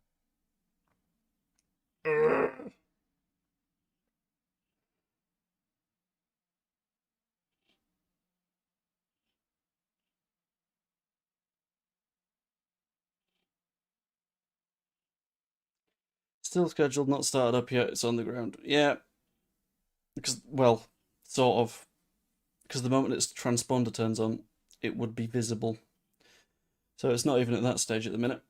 Still scheduled, not started up yet. It's on the ground. Yeah. Because, well, sort of. Because the moment its transponder turns on, it would be visible. So it's not even at that stage at the minute.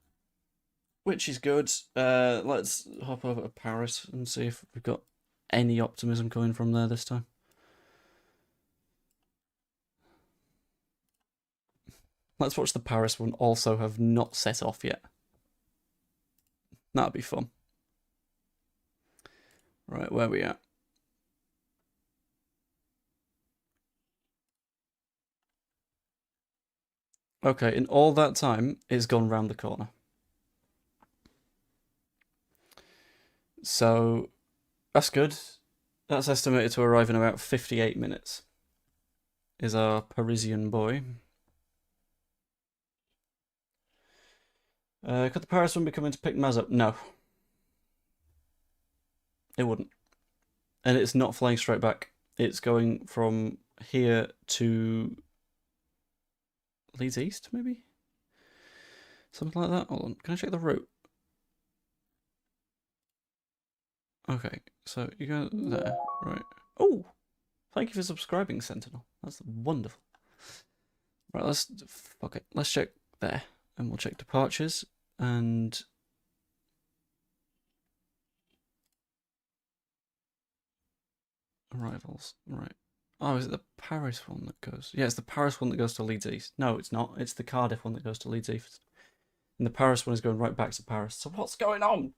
Which is good. Let's hop over to Paris and see if we've got any optimism coming from there this time. Let's watch the Paris one also have not set off yet. That'd be fun. Right, where are we at? Okay, in all that time, it's gone round the corner. So, that's good. That's estimated to arrive in about 58 minutes. Is our Parisian boy. Could the Paris one be coming to pick Maz up? No. It wouldn't. And it's not flying straight back. It's going from here to Leeds East, maybe? Something like that. Hold on. Can I check the route? Okay, so you go there, right? Oh, thank you for subscribing, Sentinel. That's wonderful. Right, let's check there, and we'll check departures and arrivals. Right. Oh, is it the Paris one that goes? Yeah, it's the Paris one that goes to Leeds East. No, it's not. It's the Cardiff one that goes to Leeds East. And the Paris one is going right back to Paris. So what's going on?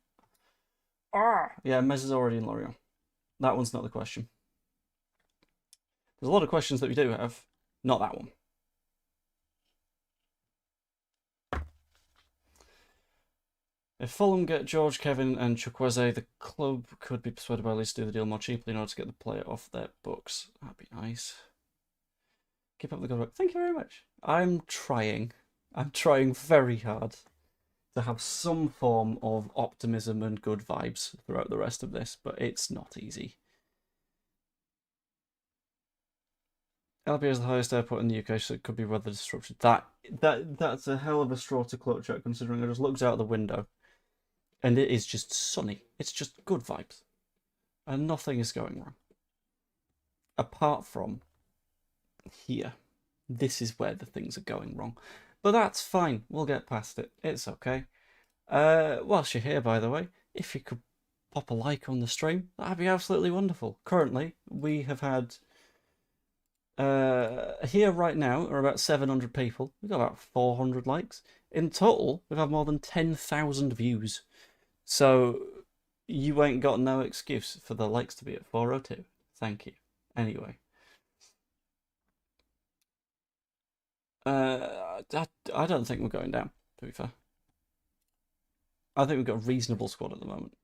Yeah, Mez is already in Lorient. That one's not the question. There's a lot of questions that we do have. Not that one. If Fulham get George, Kevin, and Chukwueze, the club could be persuaded by Leeds to do the deal more cheaply in order to get the player off their books. That'd be nice. Keep up the good work. Thank you very much. I'm trying. I'm trying very hard to have some form of optimism and good vibes throughout the rest of this, but it's not easy. LB is the highest airport in the UK, so it could be weather disruption. That's a hell of a straw to clutch at, considering I just looked out the window and it is just sunny. It's just good vibes. And nothing is going wrong. Apart from here. This is where the things are going wrong. But that's fine. We'll get past it. It's okay. Whilst you're here, by the way, if you could pop a like on the stream, that'd be absolutely wonderful. Currently, we have had here right now are about 700 people. We've got about 400 likes. In total, we've had more than 10,000 views. So you ain't got no excuse for the likes to be at 402. Thank you. Anyway. I don't think we're going down, to be fair. I think we've got a reasonable squad at the moment.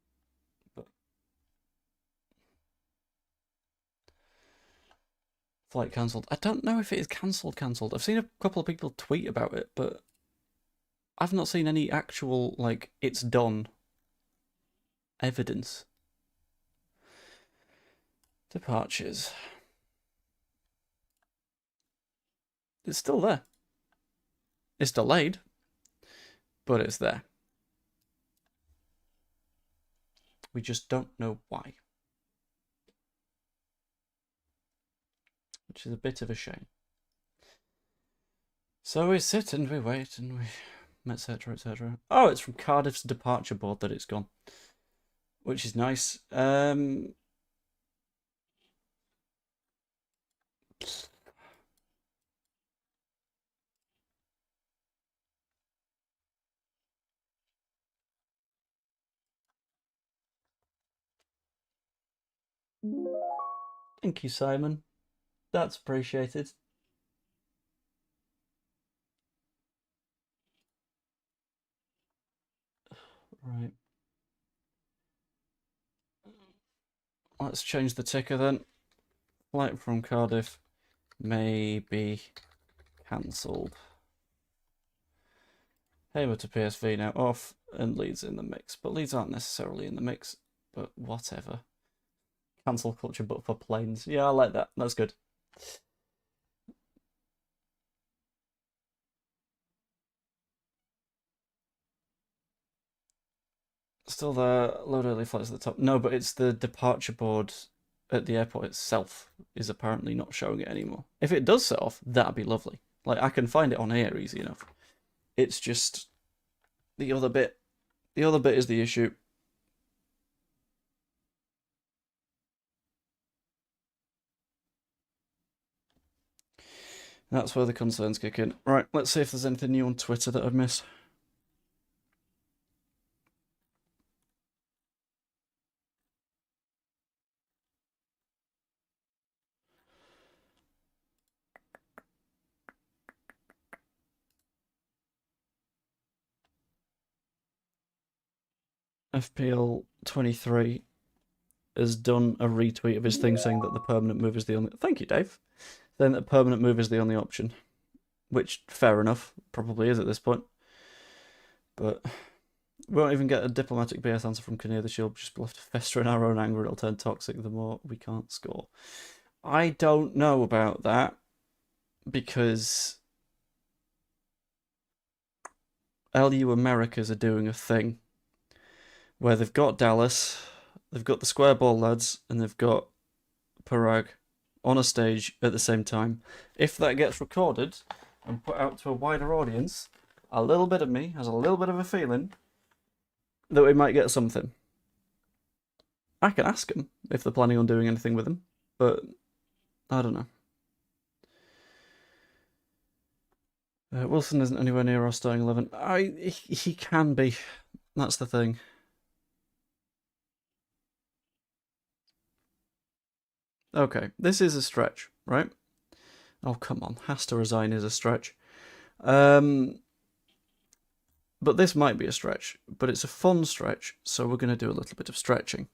But flight cancelled. I don't know if it is cancelled. I've seen a couple of people tweet about it, but I've not seen any actual, like, it's done evidence. Departures. It's still there. It's delayed, but it's there. We just don't know why. Which is a bit of a shame. So we sit and we wait and we etc, etc. Oh, it's from Cardiff's departure board that it's gone. Which is nice. Thank you, Simon. That's appreciated. Right. Let's change the ticker then. Flight from Cardiff may be cancelled. Hamer to PSV now off, and Leeds in the mix. But Leeds aren't necessarily in the mix, but whatever. Cancel culture, but for planes. Yeah, I like that. That's good. Still there. Load early flights at the top. No, but it's the departure board at the airport itself is apparently not showing it anymore. If it does set off, that'd be lovely. Like, I can find it on here easy enough. It's just the other bit. The other bit is the issue. That's where the concerns kick in. Right, let's see if there's anything new on Twitter that I've missed. FPL 23 has done a retweet of his thing saying that the permanent move is the only... Thank you, Dave. Saying that permanent move is the only option. Which, fair enough, probably is at this point. But we won't even get a diplomatic BS answer from Kinnear. The shield just be left to fester in our own anger. It'll turn toxic the more we can't score. I don't know about that. Because LU Americas are doing a thing where they've got Dallas, they've got the square ball lads, and they've got Parag on a stage at the same time. If that gets recorded and put out to a wider audience, a little bit of me has a little bit of a feeling that we might get something. I can ask them if they're planning on doing anything with them, but I don't know. Wilson isn't anywhere near our starting 11. He can be. That's the thing. Okay, this is a stretch, right? Oh, come on. Has to resign is a stretch. But this might be a stretch, but it's a fun stretch, so we're going to do a little bit of stretching.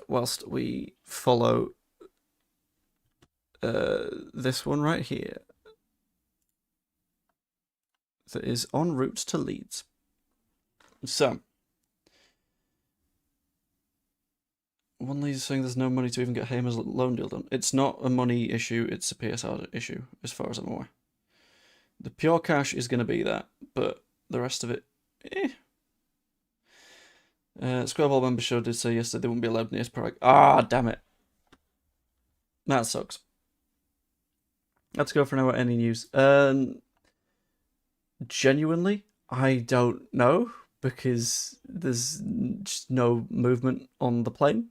Whilst we follow this one right here. That is en route to Leeds. So, one Leeds is saying there's no money to even get Hamer's loan deal done. It's not a money issue, it's a PSR issue, as far as I'm aware. The pure cash is going to be that, but the rest of it, Square Ball Member Show did say yesterday they wouldn't be allowed near Prague. Ah, damn it. That sucks. Let's go for now. Any news? Genuinely, I don't know because there's just no movement on the plane.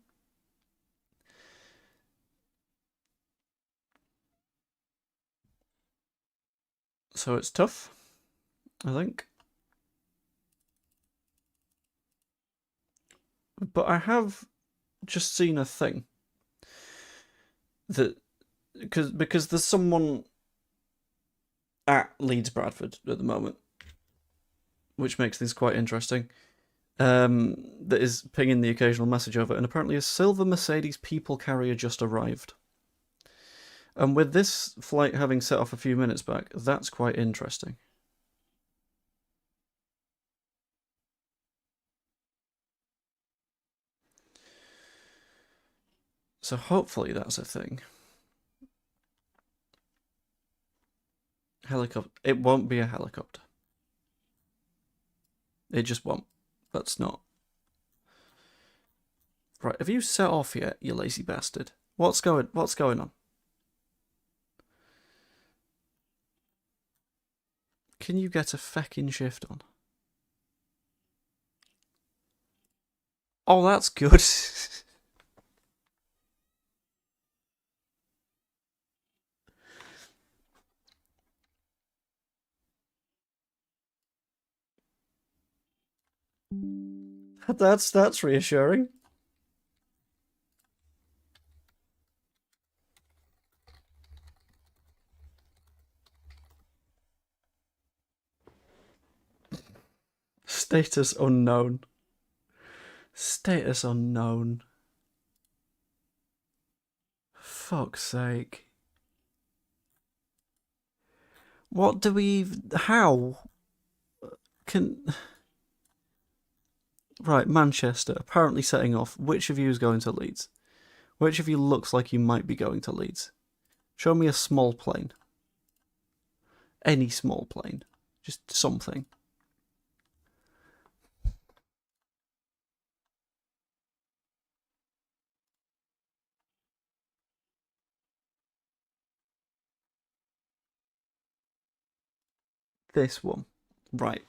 So it's tough, I think. But I have just seen a thing that because there's someone at Leeds Bradford at the moment, which makes things quite interesting. That is pinging the occasional message over, and apparently a silver Mercedes people carrier just arrived. And with this flight having set off a few minutes back, that's quite interesting. So hopefully that's a thing. Helicopter. It won't be a helicopter. It just won't. That's not. Right, have you set off yet, you lazy bastard? What's going on? Can you get a feckin' shift on? Oh, that's good. That's reassuring. Status unknown. Status unknown. Fuck's sake. What do we... How? Can... Right, Manchester, apparently setting off. Which of you is going to Leeds? Which of you looks like you might be going to Leeds? Show me a small plane. Any small plane. Just something. This one. Right.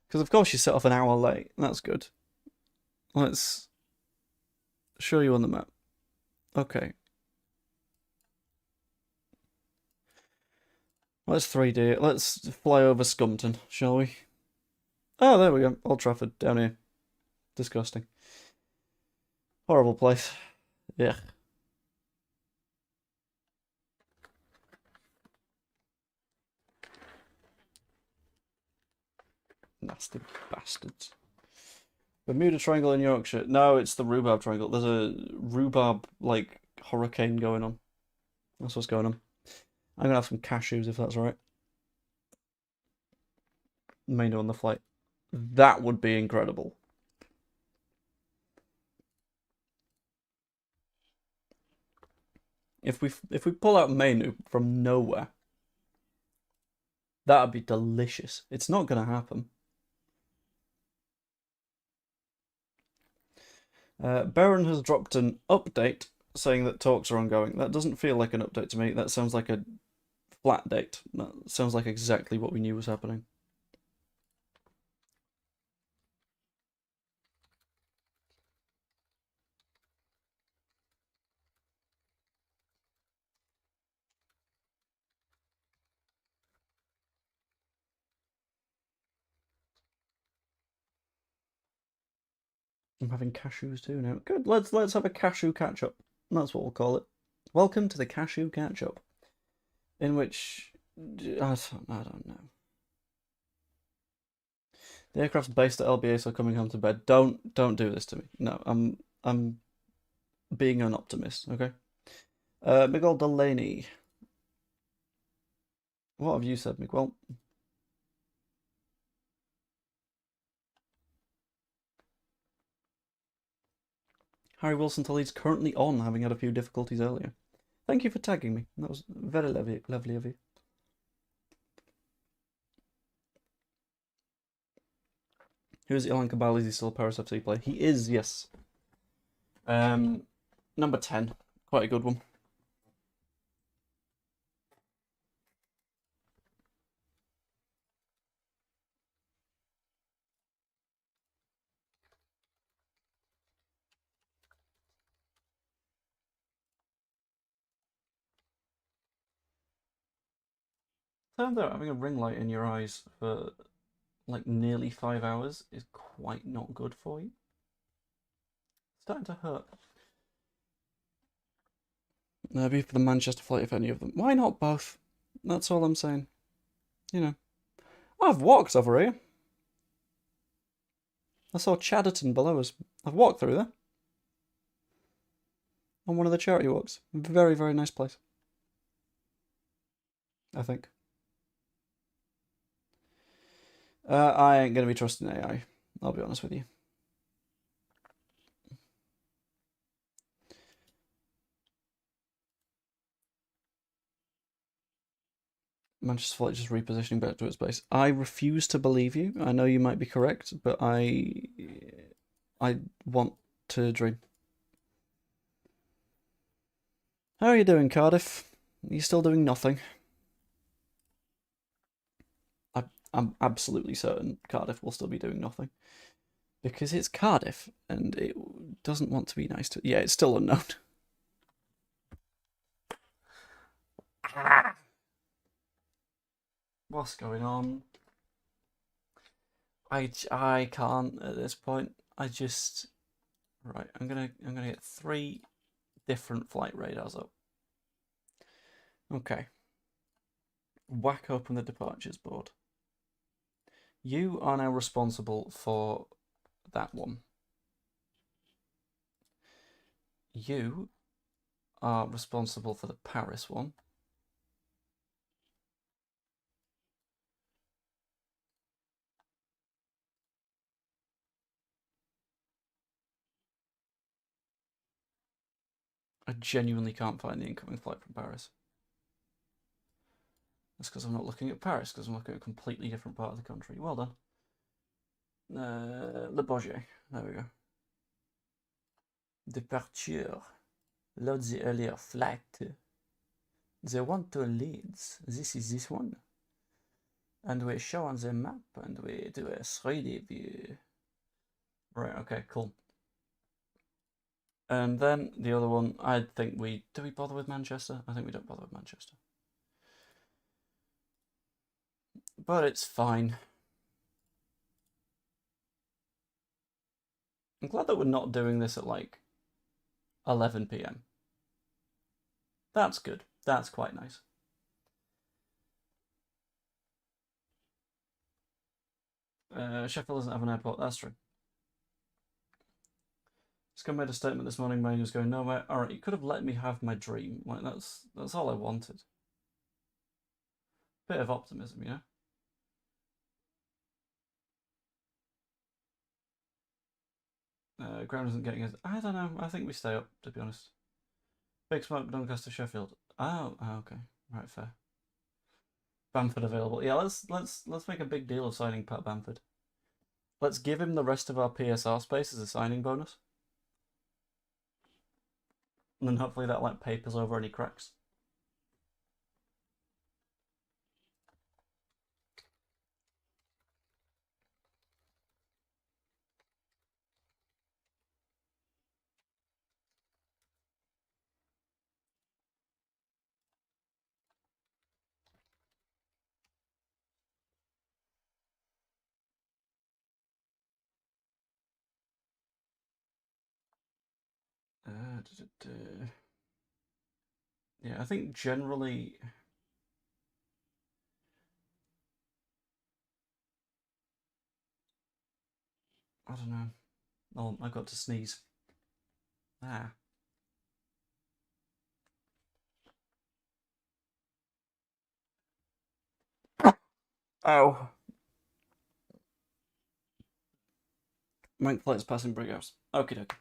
Because of course you set off an hour late. That's good. Let's show you on the map. Okay. Let's 3D it. Let's fly over Scumpton, shall we? Oh, there we go. Old Trafford, down here. Disgusting. Horrible place. Yeah. Nasty bastards. Bermuda Triangle in Yorkshire. No, it's the Rhubarb Triangle. There's a rhubarb, like, hurricane going on. That's what's going on. I'm going to have some cashews, if that's alright. Mainly on the flight. That would be incredible. If we pull out menu from nowhere, that'd be delicious. It's not going to happen. Baron has dropped an update saying that talks are ongoing. That doesn't feel like an update to me. That sounds like a flat date. That sounds like exactly what we knew was happening. I'm having cashews too now. Good. Let's have a cashew catch up. That's what we'll call it. Welcome to the cashew catch up, in which I don't know. The aircraft's based at LBA, so coming home to bed. Don't do this to me. No, I'm being an optimist. Okay. Miguel Delaney. What have you said, Miguel? Harry Wilson to Leeds currently on, having had a few difficulties earlier. Thank you for tagging me. That was very lovely of you. Who is Ilan Kabal? Is he still a Paris FC player? He is, yes. Number 10. Quite a good one. Turns out having a ring light in your eyes for like nearly 5 hours is quite not good for you. It's starting to hurt. Maybe for the Manchester flight, if any of them. Why not both? That's all I'm saying. You know. I've walked over here. I saw Chadderton below us. I've walked through there. On one of the charity walks. Very, very nice place. I think. I ain't going to be trusting AI. I'll be honest with you. Manchester Flight just repositioning back to its base. I refuse to believe you. I know you might be correct, but I want to dream. How are you doing, Cardiff? Are you still doing nothing? I'm absolutely certain Cardiff will still be doing nothing. Because it's Cardiff, and it doesn't want to be nice to... Yeah, it's still unknown. What's going on? I can't at this point. Right, I'm gonna get 3 different flight radars up. Okay. Whack open the departures board. You are now responsible for that one. You are responsible for the Paris one. I genuinely can't find the incoming flight from Paris. That's because I'm not looking at Paris, because I'm looking at a completely different part of the country. Well done. Le Bourget. There we go. Departure. Load the earlier flight. They want to Leeds. This is this one. And we show on the map and we do a 3D view. Right, okay, cool. And then the other one, I think do we bother with Manchester? I think we don't bother with Manchester. But it's fine. I'm glad that we're not doing this at like 11 PM. That's good. That's quite nice. Sheffield doesn't have an airport, that's true. Scum made a statement this morning, mine was going nowhere. Alright, you could have let me have my dream. Like that's all I wanted. Bit of optimism, you know? Ground isn't getting us. I don't know. I think we stay up, to be honest. Big Smoke, Doncaster, Sheffield. Oh, okay. Right, fair. Bamford available. Yeah, let's make a big deal of signing Pat Bamford. Let's give him the rest of our PSR space as a signing bonus. And then hopefully that like papers over any cracks. Yeah, I think generally... I don't know. Oh, I got to sneeze. Ah. Oh. Mank flight's passing Brighouse. Okie dokie.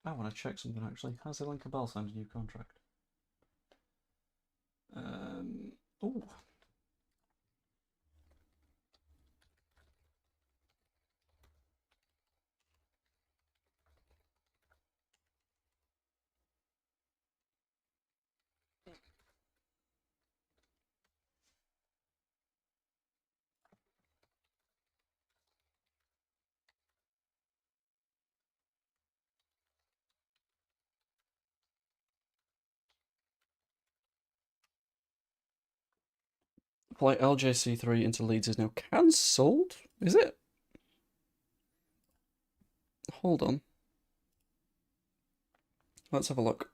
I want to check something actually. Has Elenka Bell signed a new contract? Ooh. Flight LJC3 into Leeds is now cancelled? Is it? Hold on. Let's have a look.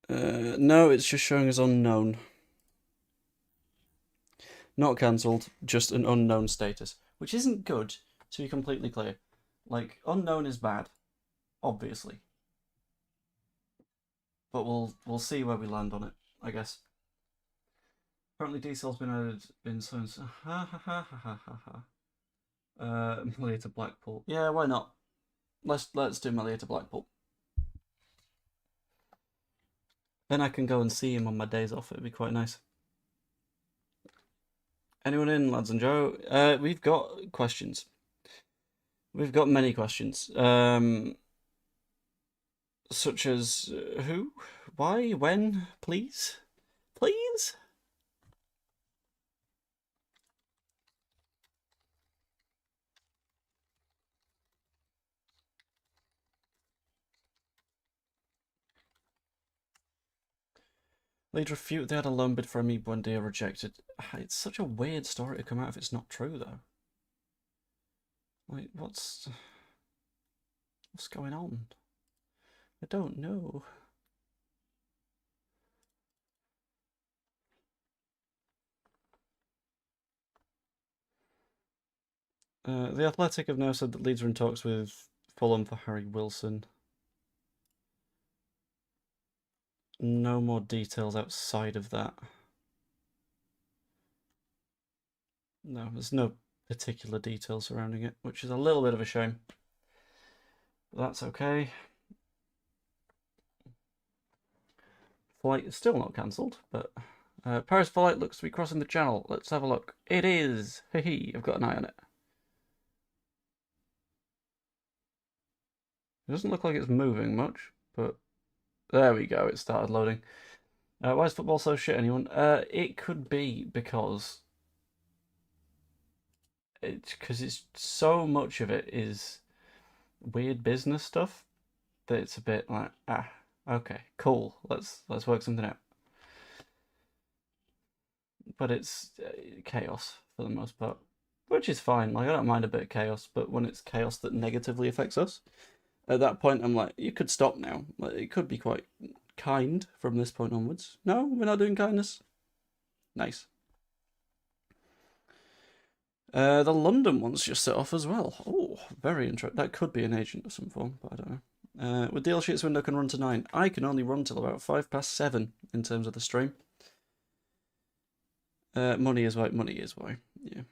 No, it's just showing as unknown. Not cancelled, just an unknown status. Which isn't good, to be completely clear. Like, unknown is bad, obviously. But we'll see where we land on it, I guess. Apparently diesel's been added in so ha ha ha ha ha ha. Melia to Blackpool. Yeah, why not? Let's do Melia to Blackpool. Then I can go and see him on my days off. It'd be quite nice. Anyone in, lads and Joe? We've got questions. We've got many questions. Such as who, why, when, please, please. They'd refute they had a loan bid for me one day rejected. It's such a weird story to come out if it's not true, though. Like, what's going on? I don't know. The Athletic have now said that Leeds are in talks with Fulham for Harry Wilson. No more details outside of that. No, there's no particular details surrounding it, which is a little bit of a shame. But that's okay. Flight is still not cancelled, but Paris flight looks to be crossing the channel. Let's have a look. It is! Hee, I've got an eye on it. It doesn't look like it's moving much, but there we go, it started loading. Why is football so shit, anyone? It could be because it's so much of it is weird business stuff that it's a bit like, okay, cool, let's work something out. But it's chaos for the most part, which is fine. Like, I don't mind a bit of chaos, but when it's chaos that negatively affects us, at that point I'm like, you could stop now. Like, it could be quite kind from this point onwards. No, we're not doing kindness. Nice. The London one's just set off as well. Oh, very interesting. That could be an agent of some form, but I don't know. With deal sheets window can run to 9. I can only run till about 7:05 in terms of the stream. Money is why. Money is why. Yeah.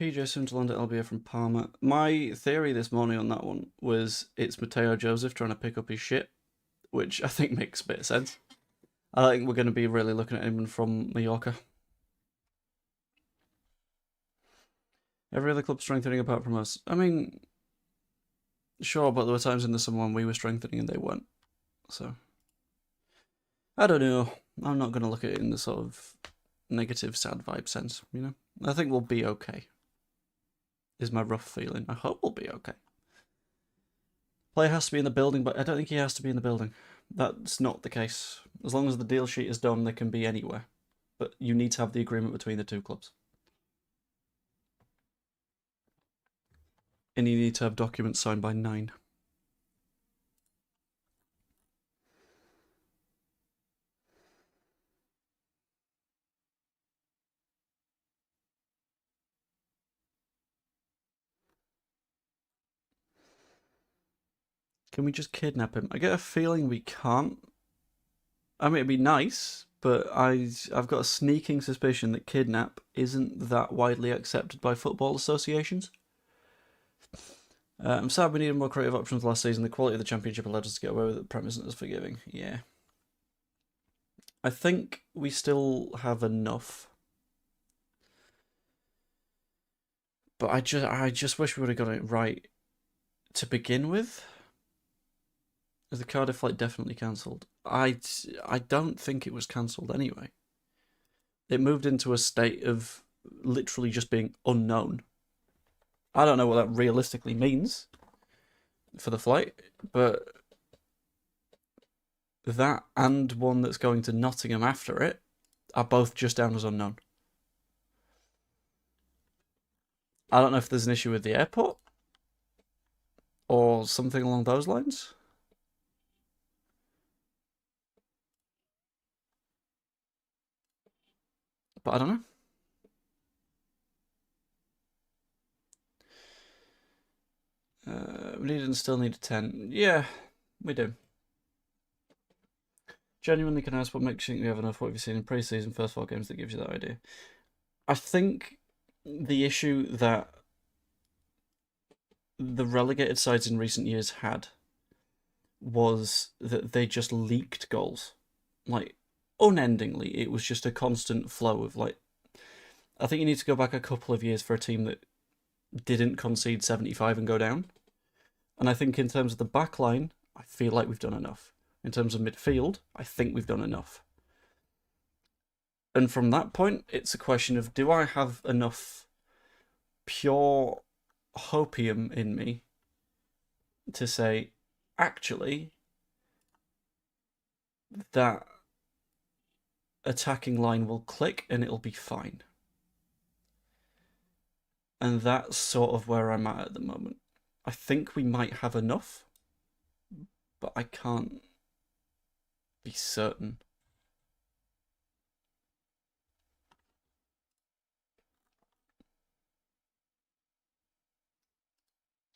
PJ soon to land at LBA from Parma. My theory this morning on that one was it's Matteo Joseph trying to pick up his shit, which I think makes a bit of sense. I think we're going to be really looking at him from Mallorca. Every other club strengthening apart from us. I mean, sure, but there were times in the summer when we were strengthening and they weren't. So, I don't know. I'm not going to look at it in the sort of negative, sad vibe sense, you know? I think we'll be okay. Is my rough feeling. I hope we'll be okay. Player has to be in the building, but I don't think he has to be in the building. That's not the case. As long as the deal sheet is done, they can be anywhere. But you need to have the agreement between the two clubs. And you need to have documents signed by 9. Can we just kidnap him? I get a feeling we can't. I mean, it'd be nice, but I've got a sneaking suspicion that kidnap isn't that widely accepted by football associations. I'm sad we needed more creative options last season. The quality of the championship allowed us to get away with it. The prem isn't as forgiving. Yeah. I think we still have enough. But I just wish we would have got it right to begin with. Is the Cardiff flight definitely cancelled? I don't think it was cancelled anyway. It moved into a state of literally just being unknown. I don't know what that realistically means for the flight, but that and one that's going to Nottingham after it are both just down as unknown. I don't know if there's an issue with the airport or something along those lines. But I don't know. We need and still need a 10. Yeah, we do. Genuinely can ask what makes you think we have enough? What have you seen in pre-season first 4 games that gives you that idea? I think the issue that the relegated sides in recent years had was that they just leaked goals. Like, unendingly. It was just a constant flow of, like... I think you need to go back a couple of years for a team that didn't concede 75 and go down. And I think in terms of the back line, I feel like we've done enough. In terms of midfield, I think we've done enough. And from that point, it's a question of, do I have enough pure hopium in me to say, actually, that attacking line will click and it'll be fine. And that's sort of where I'm at the moment. I think we might have enough, but I can't be certain.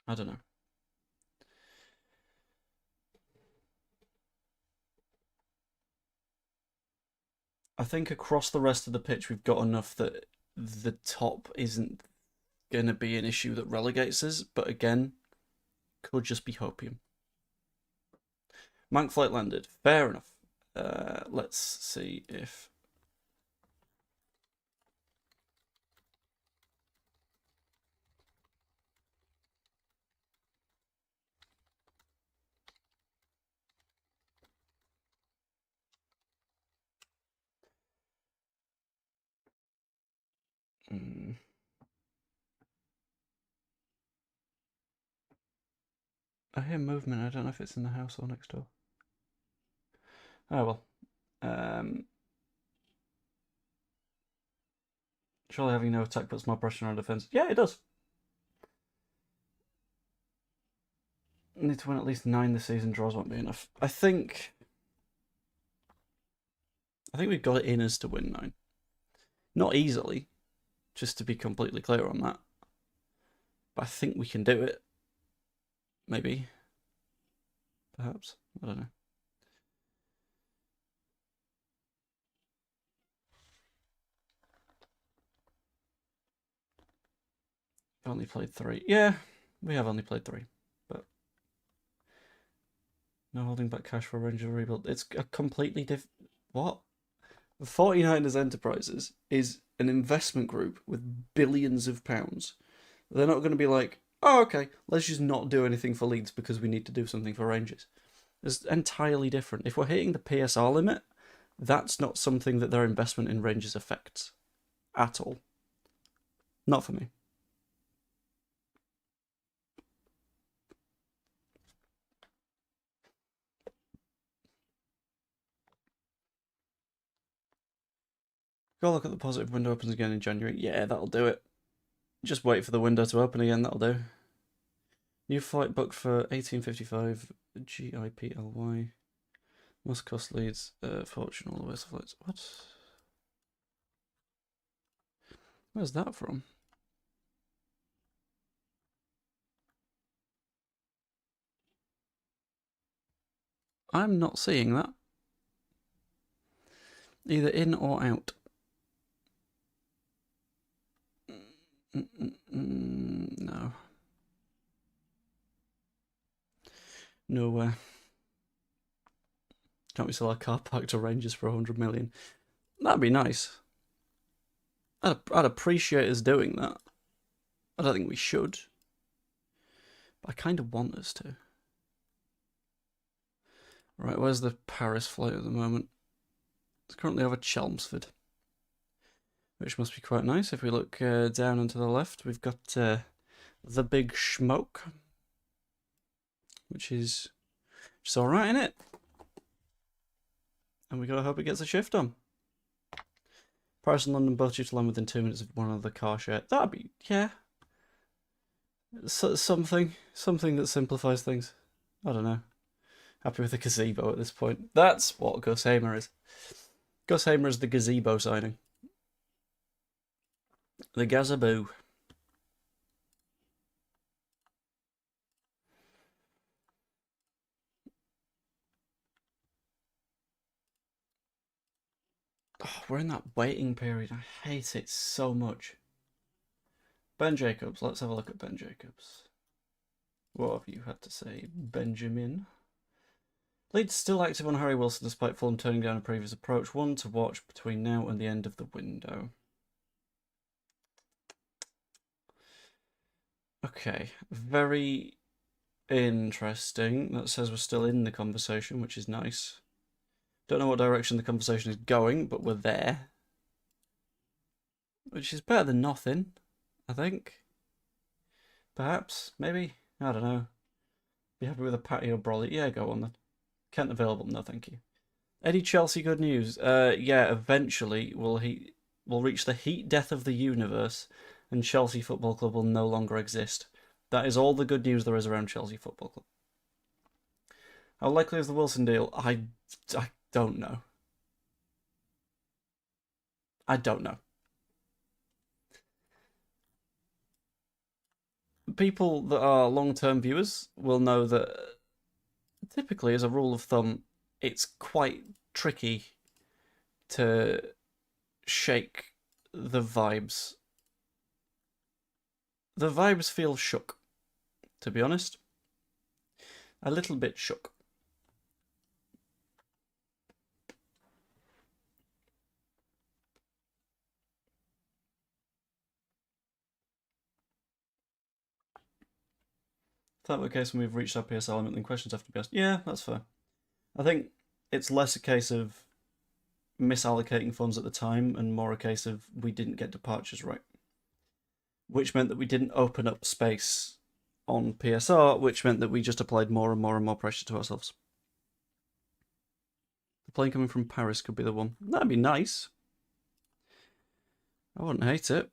I don't know. I think across the rest of the pitch we've got enough that the top isn't going to be an issue that relegates us, but again, could just be hopium. Mank flight landed. Fair enough. Let's see if... I hear movement. I don't know if it's in the house or next door. Oh well. Surely having no attack puts more pressure on defence. Yeah, it does. Need to win at least 9 this season. Draws won't be enough. I think we've got it in us to win 9. Not easily, just to be completely clear on that. But I think we can do it. Maybe. Perhaps. I don't know. We've only played 3. Yeah, we have only played 3. But no holding back cash for a Ranger rebuild. It's a completely different... What? 49ers Enterprises is an investment group with billions of pounds. They're not going to be like, oh, okay, let's just not do anything for Leeds because we need to do something for Rangers. It's entirely different. If we're hitting the PSR limit, that's not something that their investment in Rangers affects. At all. Not for me. Go look at the positive window opens again in January. Yeah, that'll do it. Just wait for the window to open again, that'll do. New flight booked for 1855 GIPLY. Must cost Leeds fortune all the way to flights. What? Where's that from? I'm not seeing that. Either in or out. No. Nowhere. Can't we sell our car park to Rangers for 100 million? That'd be nice. I'd appreciate us doing that. I don't think we should. But I kind of want us to. Right, where's the Paris flight at the moment? It's currently over Chelmsford. which must be quite nice. If we look down and to the left, we've got the big smoke, which is just all right, isn't it? And we gotta hope it gets a shift on. Paris and London both due to land within 2 minutes of one another car share. That'd be, yeah. Something that simplifies things. I don't know. Happy with the gazebo at this point. That's what Gus Hamer is. Gus Hamer is the gazebo signing. The gazebo. Oh, we're in that waiting period. I hate it so much. Ben Jacobs. Let's have a look at Ben Jacobs. What have you had to say, Benjamin? Leeds still active on Harry Wilson despite Fulham turning down a previous approach. One to watch between now and the end of the window. Okay, very interesting. That says we're still in the conversation, which is nice. Don't know what direction the conversation is going, but we're there. Which is better than nothing, I think. Perhaps, maybe, I don't know. Be happy with a patio brolly? Yeah, go on then. Kent available? No, thank you. Any Chelsea good news? Yeah, eventually we'll reach the heat death of the universe, and Chelsea Football Club will no longer exist. That is all the good news there is around Chelsea Football Club. How likely is the Wilson deal? I don't know. I don't know. People that are long-term viewers will know that typically, as a rule of thumb, it's quite tricky to shake the vibes. The vibes feel shook, to be honest. A little bit shook. If that were the case when we've reached our PSL limit, then questions have to be asked. Yeah, that's fair. I think it's less a case of misallocating funds at the time and more a case of we didn't get departures right. Which meant that we didn't open up space on PSR, which meant that we just applied more and more and more pressure to ourselves. The plane coming from Paris could be the one. That'd be nice. I wouldn't hate it.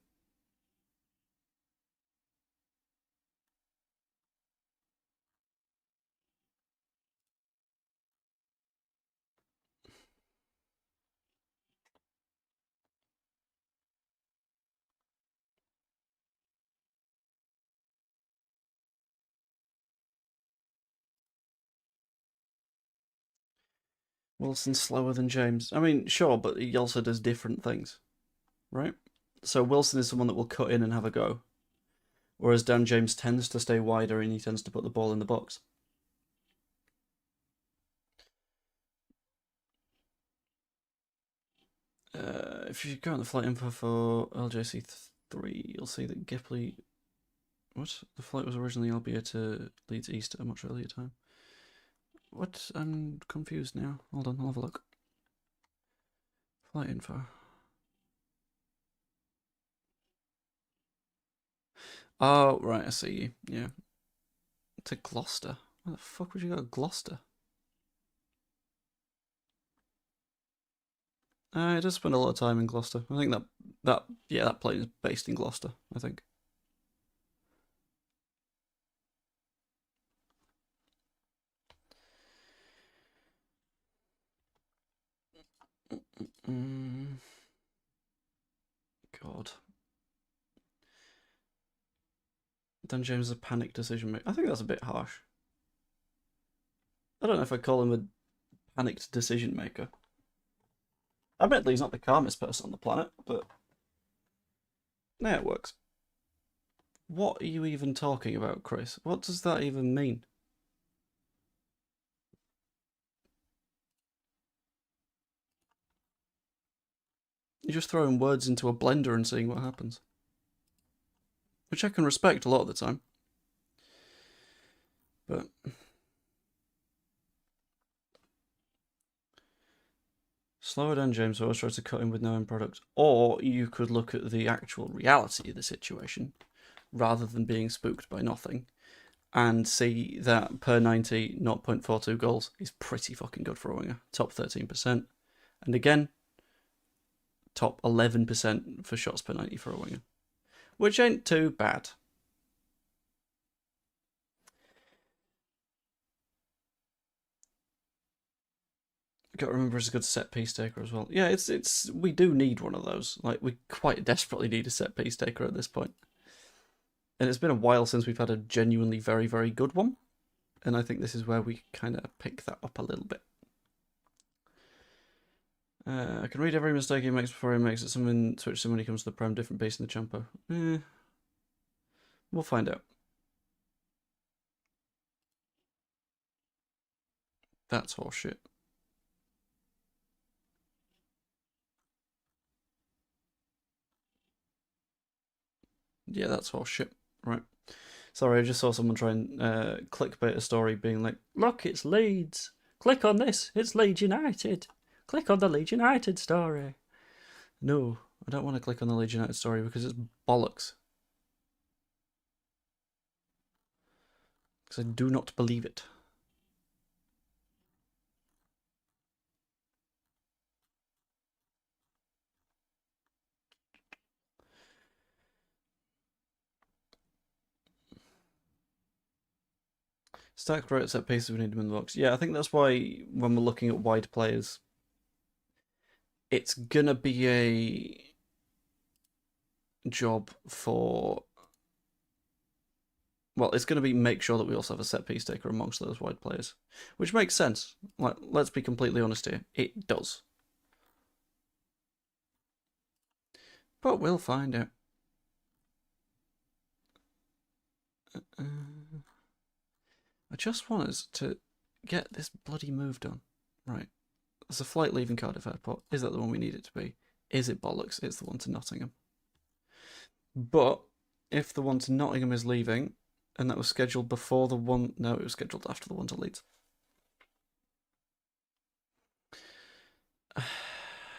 Wilson's slower than James. I mean, sure, but he also does different things, right? So Wilson is someone that will cut in and have a go, whereas Dan James tends to stay wider and he tends to put the ball in the box. If you go on the flight info for LJC3, you'll see that Gipley... What? The flight was originally Albia to Leeds East at a much earlier time. What? I'm confused now. Hold on, I'll have a look. Flight info. Oh, right, I see you. Yeah. To Gloucester. Where the fuck would you go to Gloucester? It does spend a lot of time in Gloucester. I think that plane is based in Gloucester, I think. God. Dan James is a panic decision maker. I think that's a bit harsh. I don't know if I'd call him a panicked decision maker. Admittedly, he's not the calmest person on the planet, but yeah, it works. What are you even talking about, Chris? What does that even mean? You're just throwing words into a blender and seeing what happens. Which I can respect a lot of the time. But... Slow it down, James, or else try to cut in with no end product. Or you could look at the actual reality of the situation, rather than being spooked by nothing, and see that per 90, 0.42 goals is pretty fucking good for a winger. Top 13%. And again, top 11% for shots per 90 for a winger. Which ain't too bad. Got to remember, it's a good set piece taker as well. Yeah, it's we do need one of those. Like, we quite desperately need a set piece taker at this point. And it's been a while since we've had a genuinely very, very good one. And I think this is where we kind of pick that up a little bit. I can read every mistake he makes before he makes it. Someone switches him when he comes to the Prem. Different beast in the Champo. We'll find out. That's horseshit. Yeah, that's horseshit. Right. Sorry, I just saw someone try and clickbait a story being like, look, it's Leeds. Click on this. It's Leeds United. Click on the Leeds United story. No, I don't want to click on the Leeds United story because it's bollocks. Because I do not believe it. Stack right set pieces, we need them in the box. Yeah, I think that's why when we're looking at wide players, it's gonna be a job for... Well, it's going to be make sure that we also have a set piece taker amongst those wide players. Which makes sense. Like, let's be completely honest here. It does. But we'll find out. I just want us to get this bloody move done. Right. There's a flight leaving Cardiff Airport. Is that the one we need it to be? Is it bollocks? It's the one to Nottingham. But if the one to Nottingham is leaving, and that was scheduled before the one... No, it was scheduled after the one to Leeds.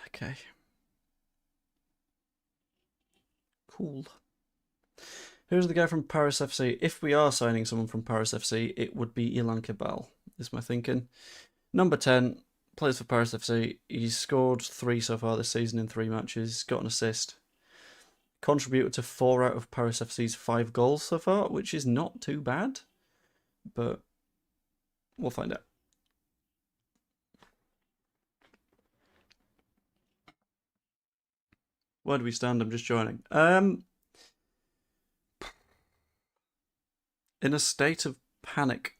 Okay. Cool. Who's the guy from Paris FC? If we are signing someone from Paris FC, it would be Elland Road, is my thinking. Number 10, plays for Paris FC. He's scored 3 so far this season in 3 matches. Got an assist. Contributed to 4 out of Paris FC's 5 goals so far, which is not too bad. But we'll find out. Where do we stand? I'm just joining. In a state of panic,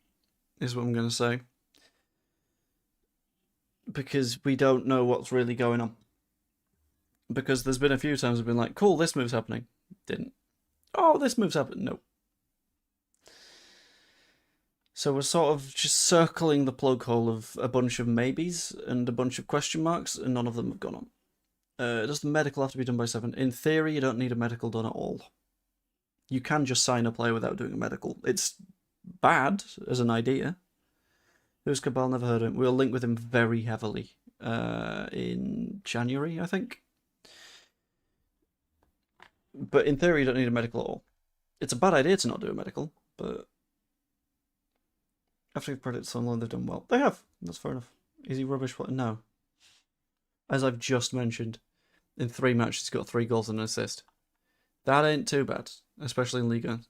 is what I'm going to say. Because we don't know what's really going on. Because there's been a few times we've been like, cool, this move's happening. Didn't. Oh, this move's happening. No. So we're sort of just circling the plug hole of a bunch of maybes and a bunch of question marks, and none of them have gone on. Does the medical have to be done by 7? In theory, you don't need a medical done at all. You can just sign a player without doing a medical. It's bad as an idea. Who's Cabal? Never heard of him. We'll link with him very heavily in January, I think. But in theory, you don't need a medical at all. It's a bad idea to not do a medical, but after you've predicted online, they've done well. They have. That's fair enough. Is he rubbish? No. As I've just mentioned, in 3 matches, he's got 3 goals and an assist. That ain't too bad, especially in Liga.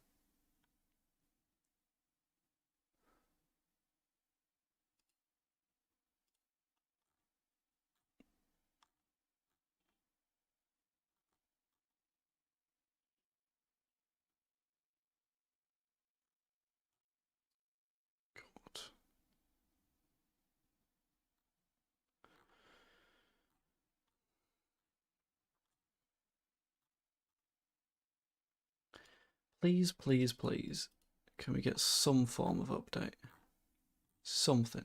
God. Please, please, please. Can we get some form of update? Something.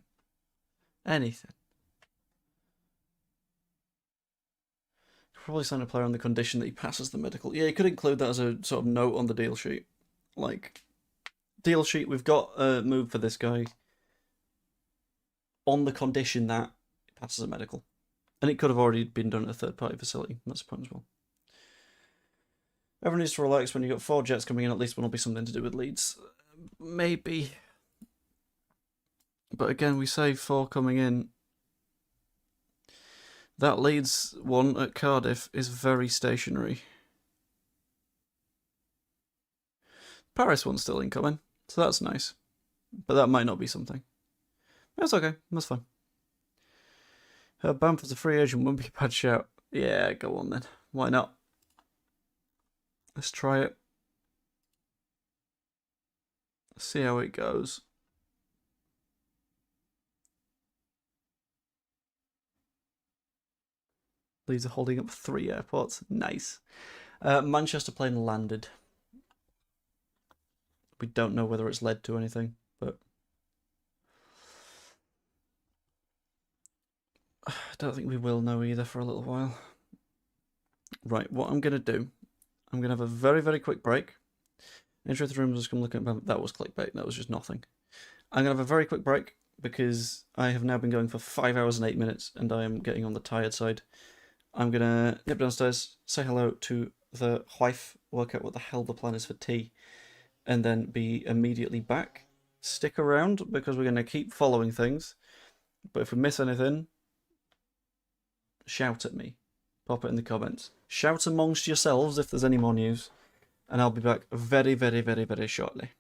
Anything. Probably sign a player on the condition that he passes the medical. Yeah, you could include that as a sort of note on the deal sheet. Like, deal sheet, we've got a move for this guy on the condition that he passes a medical. And it could have already been done at a third-party facility. That's a point as well. Everyone needs to relax. When you've got 4 jets coming in, at least one will be something to do with Leeds. Maybe. But again, we say 4 coming in. That Leeds one at Cardiff is very stationary. Paris one's still incoming, so that's nice. But that might not be something. That's okay, that's fine. Bamford's a free agent, wouldn't be a bad shout. Yeah, go on then. Why not? Let's try it. See how it goes. Leeds are holding up 3 airports. Nice. Manchester plane landed. We don't know whether it's led to anything, but I don't think we will know either for a little while. Right, what I'm going to do, I'm going to have a very, very quick break. Intro to the room, just going to look at that was clickbait, that was just nothing. I'm going to have a very quick break because I have now been going for 5 hours and 8 minutes and I am getting on the tired side. I'm going to nip downstairs, say hello to the wife, work out what the hell the plan is for tea, and then be immediately back. Stick around because we're going to keep following things. But if we miss anything, shout at me. Pop it in the comments. Shout amongst yourselves if there's any more news. And I'll be back very, very, very, very shortly.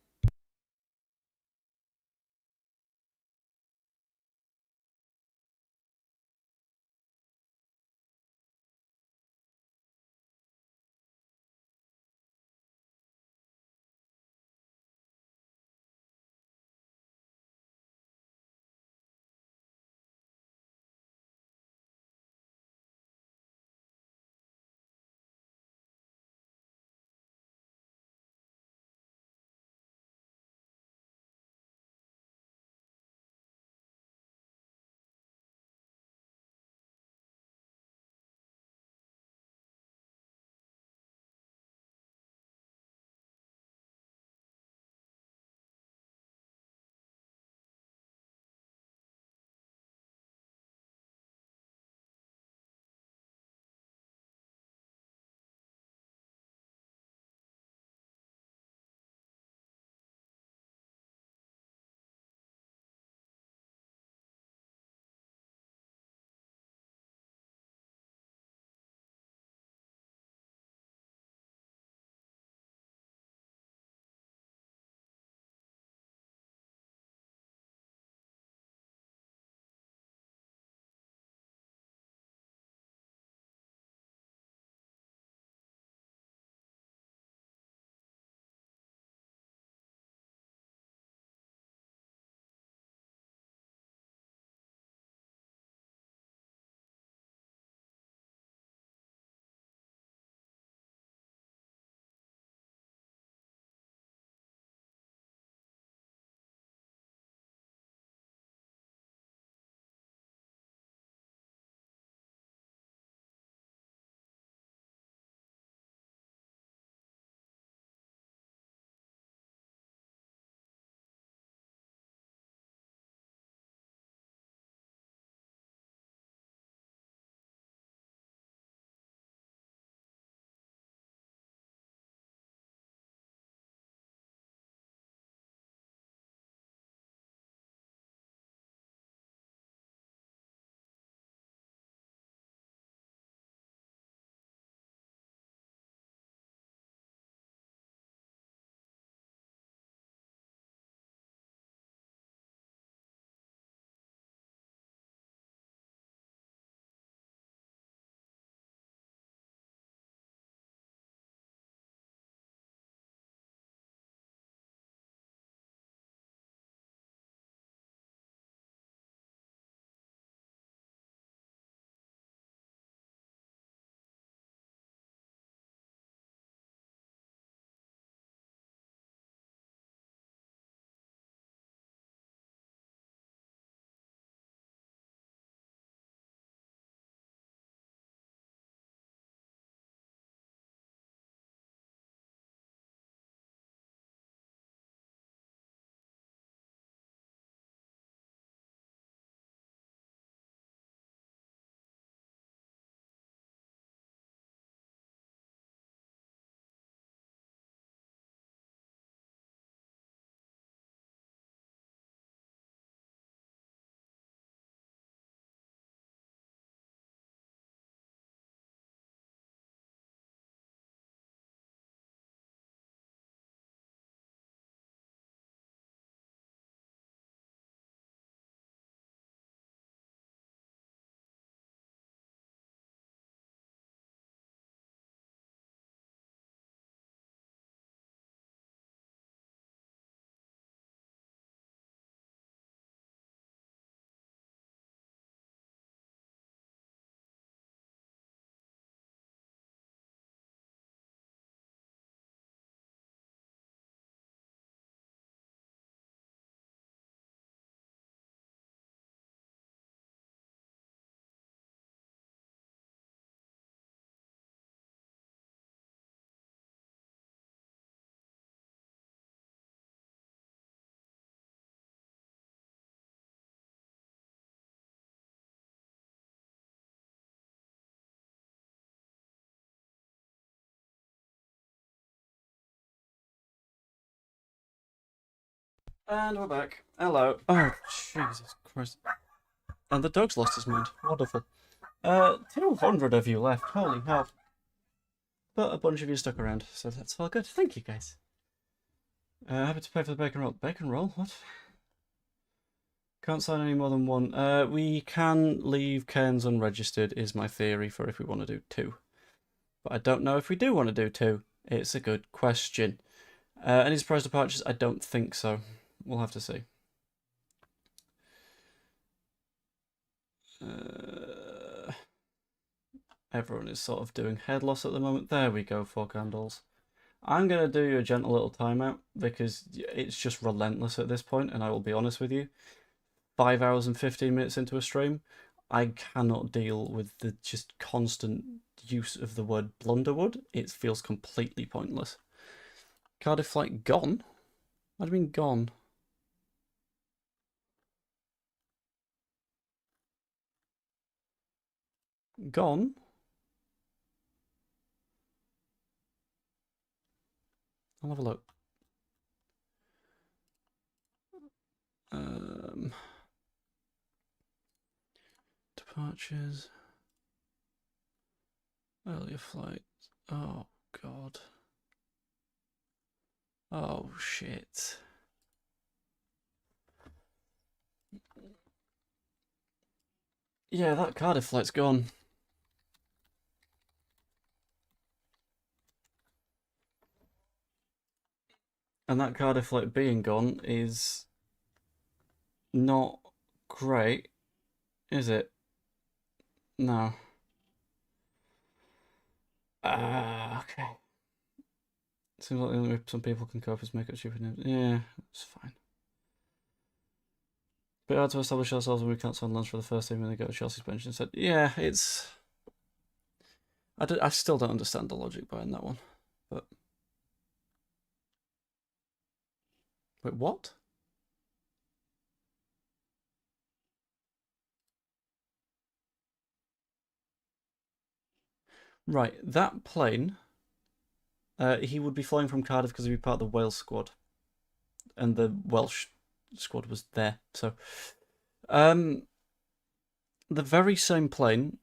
And we're back. Hello. Oh, Jesus Christ. And the dog's lost his mind. Wonderful. 200 of you left. Holy hell. But a bunch of you stuck around, so that's all good. Thank you, guys. Happy to pay for the bacon roll. Bacon roll? What? Can't sign any more than one. We can leave Cairns unregistered, is my theory, for if we want to do 2. But I don't know if we do want to do 2. It's a good question. Any surprise departures? I don't think so. We'll have to see. Everyone is sort of doing head loss at the moment. There we go, 4 candles. I'm going to do you a gentle little timeout because it's just relentless at this point, and I will be honest with you. 5 hours and 15 minutes into a stream, I cannot deal with the just constant use of the word Blunderwood. It feels completely pointless. Cardiff flight gone? What do you mean gone? Gone? I'll have a look. Departures. Earlier flight. Oh, God. Oh, shit. Yeah, that Cardiff flight's gone. And that Cardiff flight being gone is not great, is it? No. Okay. Seems like the only way some people can cope is make up stupid names. Yeah, it's fine. But hard to establish ourselves when we can't sign lunch for the first time when they go to Chelsea's bench and said, yeah, it's... I still don't understand the logic behind that one. But... Wait, what? Right, that plane, he would be flying from Cardiff because he'd be part of the Wales squad. And the Welsh squad was there, so... the very same plane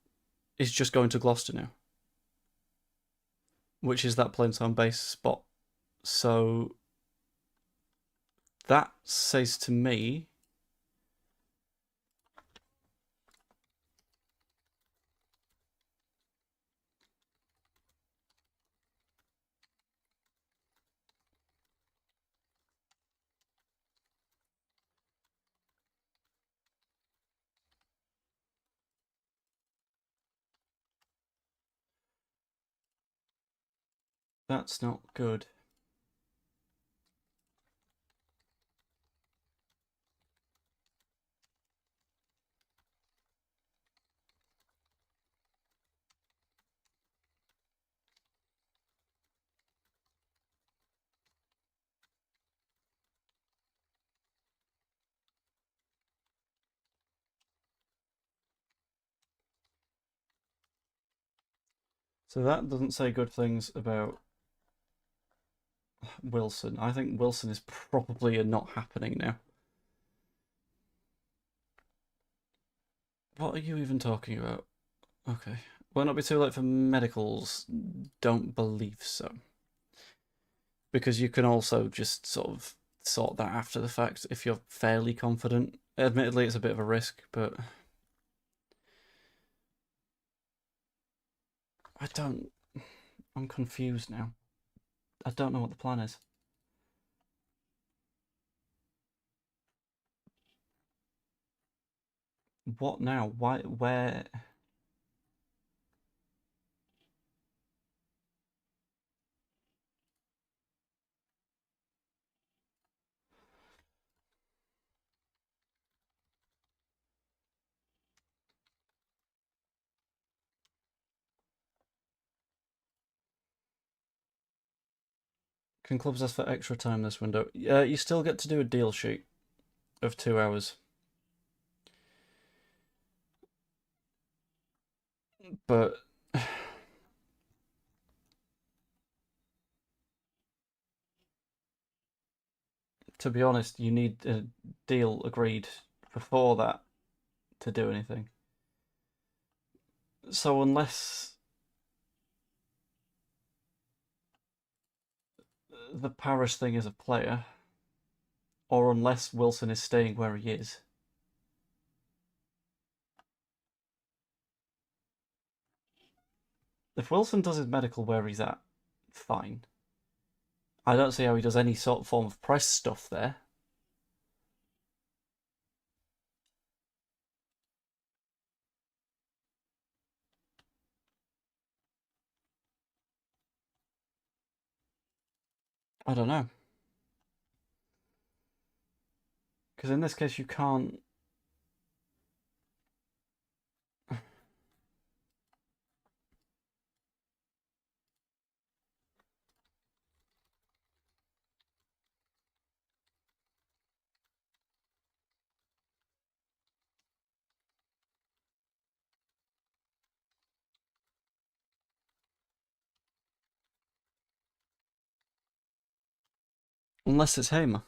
is just going to Gloucester now. Which is that plane's home base spot. So... That says to me... That's not good. So that doesn't say good things about Wilson. I think Wilson is probably a not happening now. What are you even talking about? Okay. Will it not be too late for medicals? Don't believe so. Because you can also just sort of sort that after the fact if you're fairly confident. Admittedly, it's a bit of a risk, but... I'm confused now. I don't know what the plan is. What now? Why? Where? Can clubs ask for extra time this window? You still get to do a deal sheet of 2 hours. But... to be honest, you need a deal agreed before that to do anything. So unless the Paris thing is a player, or unless Wilson is staying where he is, if Wilson does his medical where he's at, fine. I don't see how he does any sort of form of press stuff there. I don't know. Because in this case, you can't. Unless it's Hamer.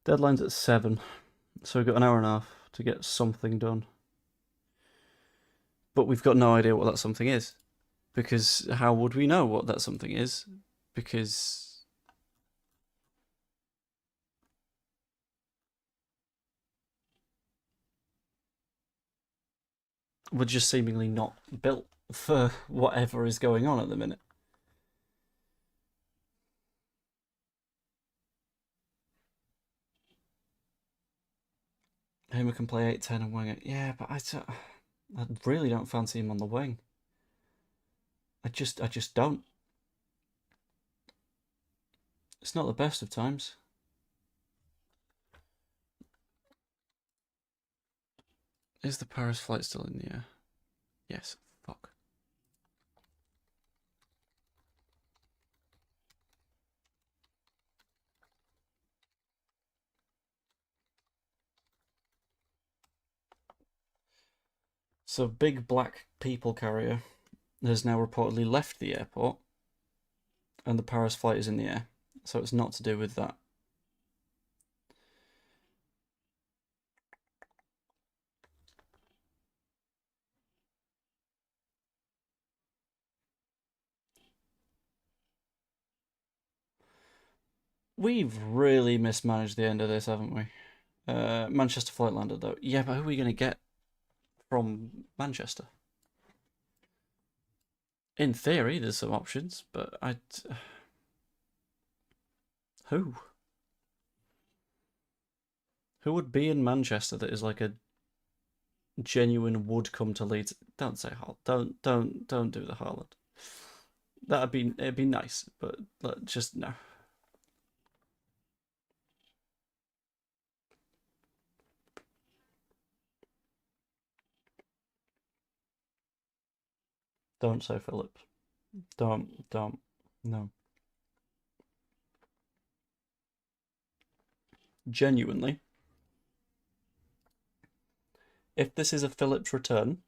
Deadline's at 7, so we've got an hour and a half to get something done. But we've got no idea what that something is. Because how would we know what that something is? Because we're just seemingly not built for whatever is going on at the minute. Hamer can play 8-10 and wing it. Yeah, but I really don't fancy him on the wing. I just don't. It's not the best of times. Is the Paris flight still in the air? Yes. Fuck. So big black people carrier has now reportedly left the airport, and the Paris flight is in the air. So it's not to do with that. We've really mismanaged the end of this, haven't we? Manchester flight landed though. Yeah, but who are we going to get from Manchester? In theory, there's some options, but who? Who would be in Manchester that is like a genuine would come to Leeds? Don't say Haaland. Don't do the Haaland. It'd be nice, but just no. Don't say Phillips. Don't. No. Genuinely. If this is a Phillips return,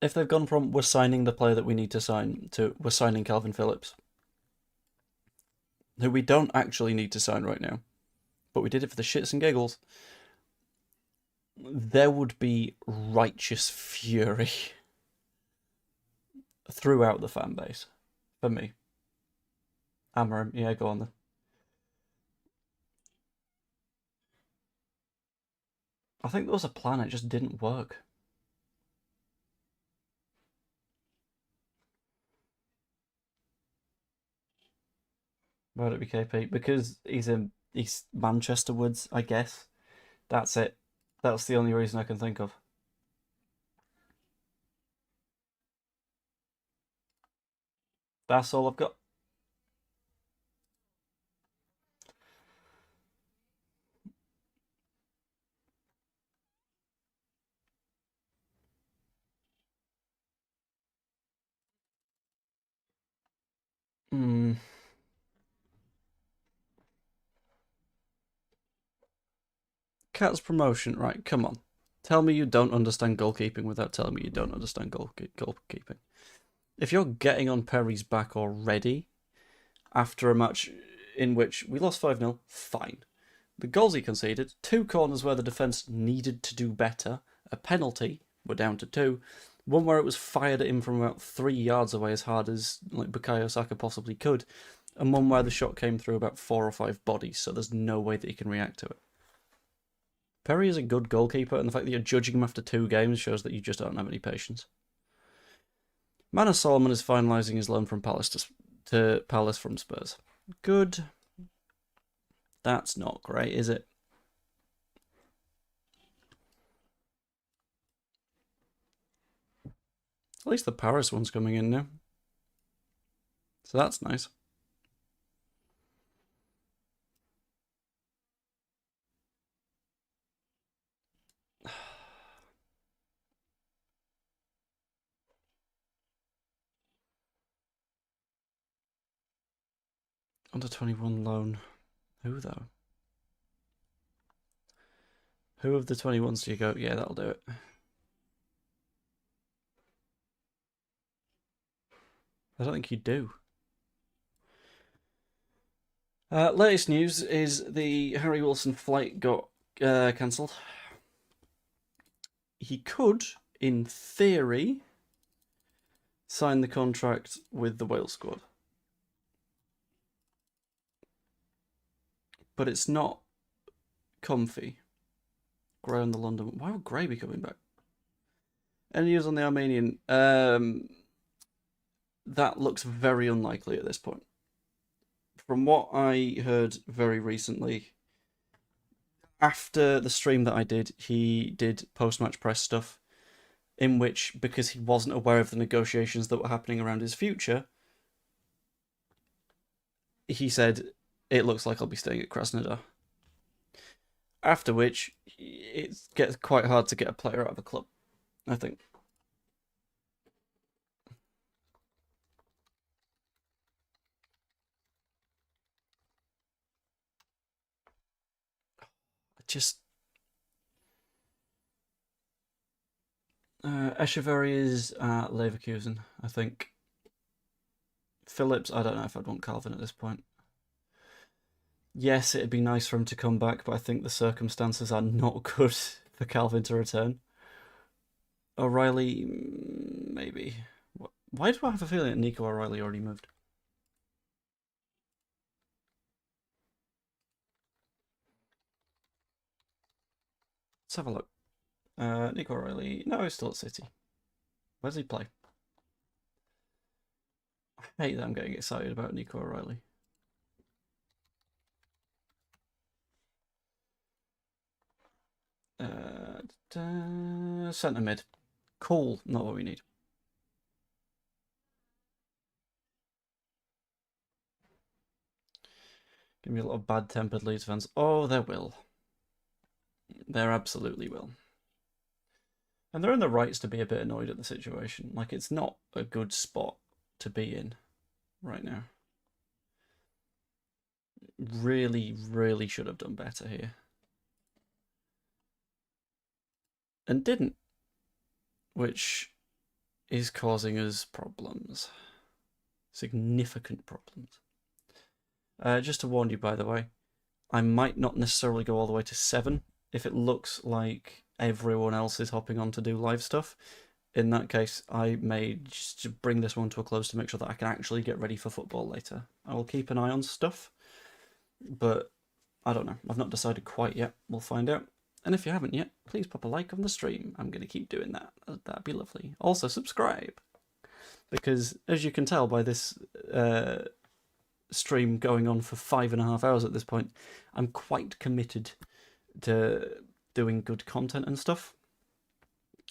if they've gone from we're signing the player that we need to sign to we're signing Calvin Phillips, who we don't actually need to sign right now, but we did it for the shits and giggles, there would be righteous fury throughout the fan base. For me. Amorim, yeah, go on then. I think there was a plan, it just didn't work. Why would it be KP? Because he's Manchester Woods, I guess. That's it. That's the only reason I can think of. That's all I've got. Cat's promotion, right, come on. Tell me you don't understand goalkeeping without telling me you don't understand goalkeeping. If you're getting on Perry's back already, after a match in which we lost 5-0, fine. The goals he conceded, 2 corners where the defence needed to do better, a penalty, we're down to 2, one where it was fired at him from about 3 yards away as hard as like Bukayo Saka possibly could, and one where the shot came through about 4 or 5 bodies, so there's no way that he can react to it. Perry is a good goalkeeper, and the fact that you're judging him after 2 games shows that you just don't have any patience. Manisa Solomon is finalising his loan from Palace to Palace from Spurs. Good. That's not great, is it? At least the Paris one's coming in now. So that's nice. Under 21 loan. Who though? Who of the 21s do you go? Yeah, that'll do it. I don't think you do. Latest news is the Harry Wilson flight got cancelled. He could, in theory, sign the contract with the Wales squad. But it's not comfy. Gray on the London. Why would Gray be coming back? Any news on the Armenian? That looks very unlikely at this point. From what I heard very recently, after the stream that I did, he did post-match press stuff in which, because he wasn't aware of the negotiations that were happening around his future, he said, it looks like I'll be staying at Krasnodar. After which, it gets quite hard to get a player out of a club, I think. Echeverry is at Leverkusen, I think. Phillips, I don't know if I'd want Calvin at this point. Yes, it'd be nice for him to come back, but I think the circumstances are not good for Calvin to return. O'Reilly, maybe. Why do I have a feeling that Nico O'Reilly already moved? Let's have a look. Nico O'Reilly, no, he's still at City. Where does he play? I hate that I'm getting excited about Nico O'Reilly. Centre mid. Cool, not what we need. Give me a lot of bad-tempered Leeds fans. Oh, there will. There absolutely will. And they're in the rights to be a bit annoyed at the situation. Like, it's not a good spot to be in right now. Really, really should have done better here. And didn't. Which is causing us problems. Significant problems. Just to warn you, by the way, I might not necessarily go all the way to 7 if it looks like everyone else is hopping on to do live stuff. In that case, I may just bring this one to a close to make sure that I can actually get ready for football later. I will keep an eye on stuff, but I don't know. I've not decided quite yet. We'll find out. And if you haven't yet, please pop a like on the stream. I'm going to keep doing that. That'd be lovely. Also, subscribe. Because, as you can tell by this stream going on for 5.5 hours at this point, I'm quite committed to doing good content and stuff.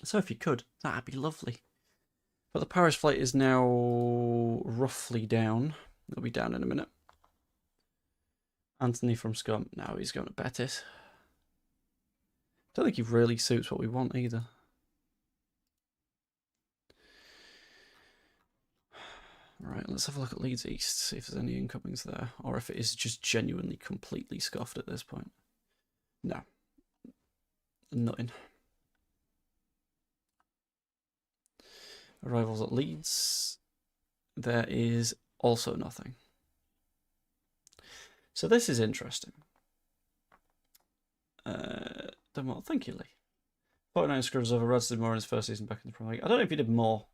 So if you could, that'd be lovely. But the Paris flight is now roughly down. It'll be down in a minute. Anthony from Scum. No, he's going to Betis. Don't think he really suits what we want either. Right, let's have a look at Leeds East, see if there's any incomings there, or if it is just genuinely completely scuffed at this point. No, nothing. Arrivals at Leeds. There is also nothing. So this is interesting. Thank you, Lee. 49 screws over. Rads did more in his first season back in the Premier League. I don't know if he did more.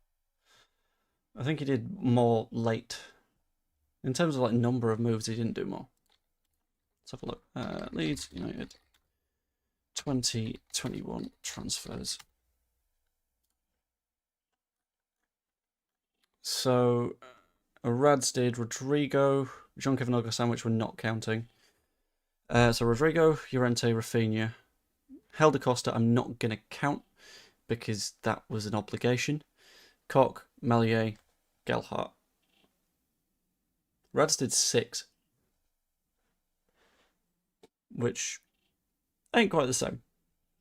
I think he did more late. In terms of like number of moves, he didn't do more. Let's have a look. Leeds United 2021 transfers. So Rads did Rodrigo, Jean-Kevin Augustin, which we're not counting. So Rodrigo, Llorente, Rafinha, Helder Costa, I'm not going to count because that was an obligation. Koch, Melier, Gelhardt. Rads did 6, which ain't quite the same,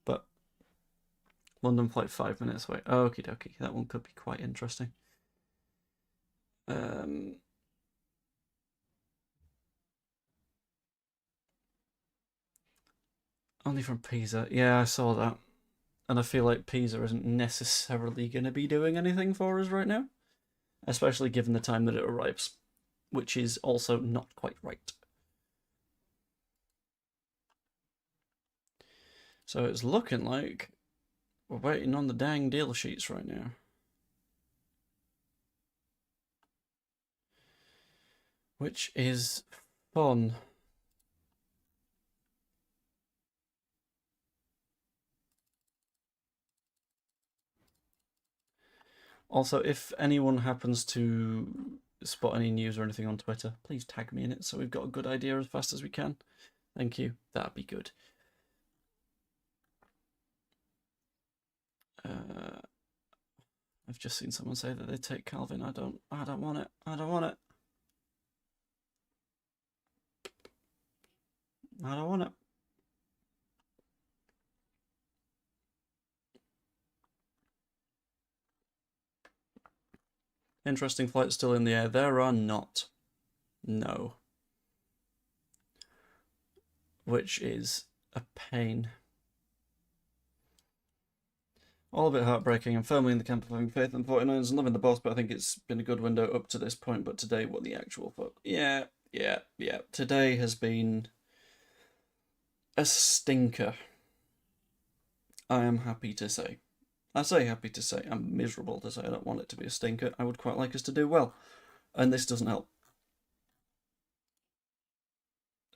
but London flight 5 minutes away. Okie dokie, that one could be quite interesting. Only from Pisa. Yeah, I saw that. And I feel like Pisa isn't necessarily going to be doing anything for us right now. Especially given the time that it arrives. Which is also not quite right. So it's looking like we're waiting on the dang deal sheets right now. Which is fun. Also, if anyone happens to spot any news or anything on Twitter, please tag me in it so we've got a good idea as fast as we can. Thank you. That'd be good. I've just seen someone say that they take Calvin. I don't want it. I don't want it. I don't want it. Interesting flights still in the air. There are not. No. Which is a pain. All a bit heartbreaking. I'm firmly in the camp of having faith in 49ers and loving the boss, but I think it's been a good window up to this point. But today, what the actual fuck? Yeah. Today has been a stinker. I am happy to say. I say happy to say. I'm miserable to say I don't want it to be a stinker. I would quite like us to do well. And this doesn't help.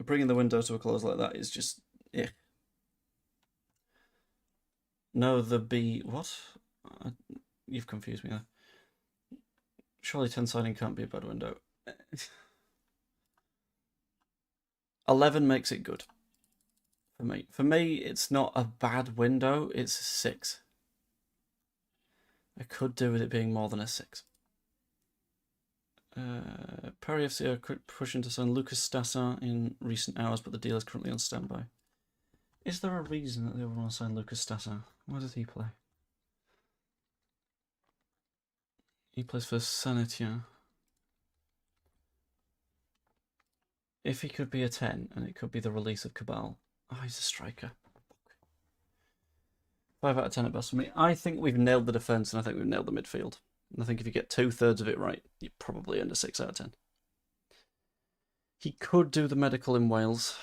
Bringing the window to a close like that is just... yeah. No, the B... what? You've confused me there. Surely 10 siding can't be a bad window. 11 makes it good. For me. For me, it's not a bad window, it's a 6. I could do with it being more than a 6. Paris FC are pushing to sign Lucas Stassin in recent hours, but the deal is currently on standby. Is there a reason that they want to sign Lucas Stassin? Where does he play? He plays for Saint-Etienne. If he could be a 10, and it could be the release of Cabal. Oh, he's a striker. 5 out of 10 at best for me. I think we've nailed the defence, and I think we've nailed the midfield. And I think if you get 2/3 of it right, you probably earn a 6 out of 10. He could do the medical in Wales.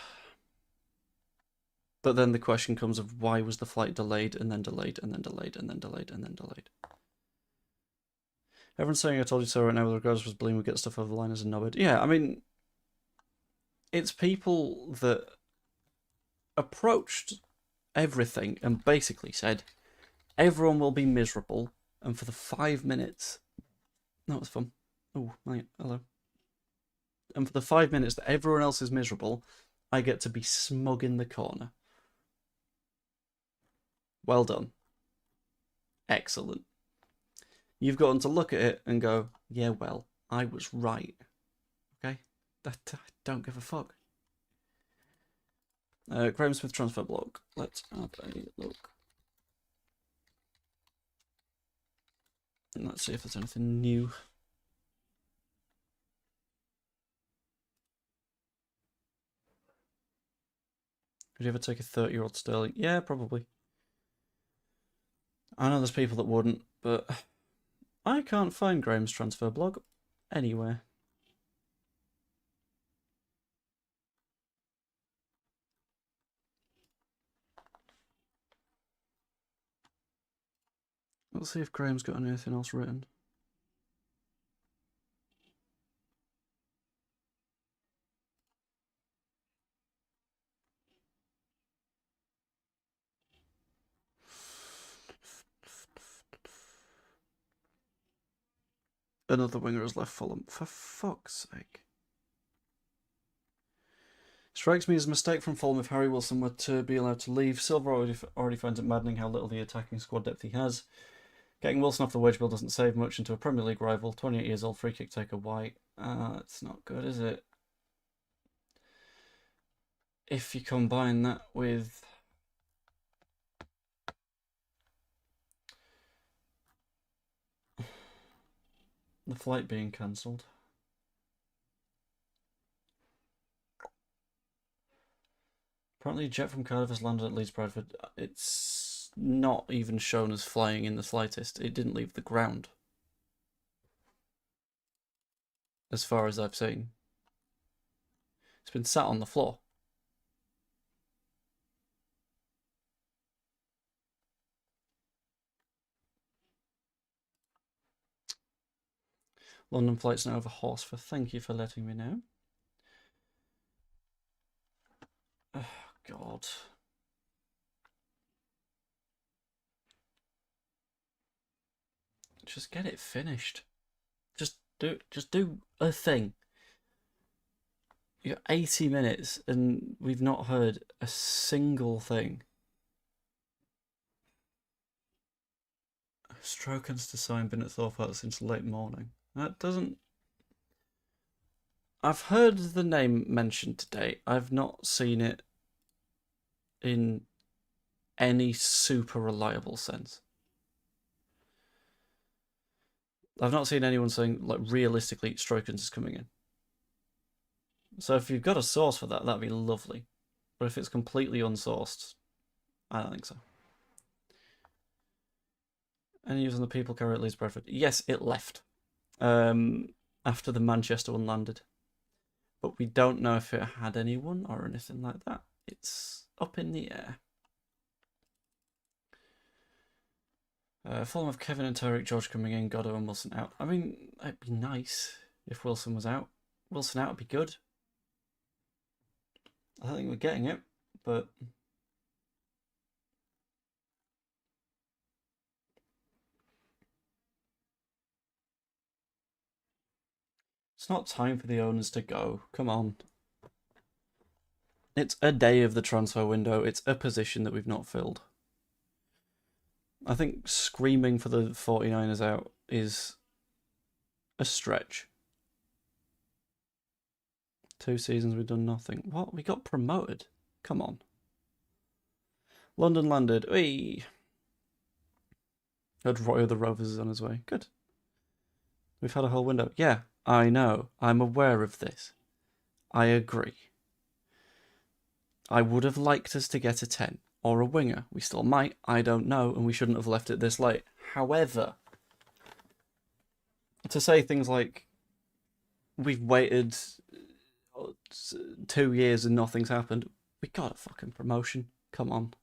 But then the question comes of why was the flight delayed, and then delayed, and then delayed, and then delayed, and then delayed. Everyone's saying I told you so right now with regards to Bleem would get stuff over the line as a knobhead. Yeah, I mean, it's people that approached everything and basically said, everyone will be miserable, and for the 5 minutes... that was fun. Oh, hello. And for the 5 minutes that everyone else is miserable, I get to be smug in the corner. Well done. Excellent. You've gotten to look at it and go, yeah, well, I was right. Okay? I don't give a fuck. Graham Smith transfer block. Let's have a look. And let's see if there's anything new. Would you ever take a 30-year-old Sterling? Yeah, probably. I know there's people that wouldn't, but I can't find Graham's transfer blog anywhere. Let's see if Graham's got anything else written. Another winger has left Fulham. For fuck's sake. Strikes me as a mistake from Fulham if Harry Wilson were to be allowed to leave. Silver already finds it maddening how little the attacking squad depth he has. Getting Wilson off the wage bill doesn't save much into a Premier League rival. 28 years old, free kick taker White. It's not good, is it? If you combine that with the flight being cancelled. Apparently a jet from Cardiff has landed at Leeds Bradford. It's not even shown as flying in the slightest. It didn't leave the ground. As far as I've seen. It's been sat on the floor. London flight's now over Horsforth. Thank you for letting me know. Oh, God. Just get it finished. Just do a thing. You got 80 minutes and we've not heard a single thing. Strokens to sign been at Thorpe since late morning. That doesn't... I've heard the name mentioned today. I've not seen it in any super reliable sense. I've not seen anyone saying, like, realistically, Strokens is coming in. So if you've got a source for that, that'd be lovely. But if it's completely unsourced, I don't think so. Any news on the people carrier at Leeds Bradford? Yes, it left. After the Manchester one landed. But we don't know if it had anyone or anything like that. It's up in the air. Fulham of Kevin and Tyreek George coming in, Goddo and Wilson out. I mean, it'd be nice if Wilson was out. Wilson out would be good. I don't think we're getting it, but... It's not time for the owners to go. Come on. It's a day of the transfer window. It's a position that we've not filled. I think screaming for the 49ers out is a stretch. 2 seasons we've done nothing. What? We got promoted? Come on. London landed. Whee! Heard Roy of the Rovers is on his way. Good. We've had a whole window. Yeah, I know. I'm aware of this. I agree. I would have liked us to get a 10 or a winger. We still might. I don't know, and we shouldn't have left it this late. However, to say things like we've waited 2 years and nothing's happened, we got a fucking promotion. Come on.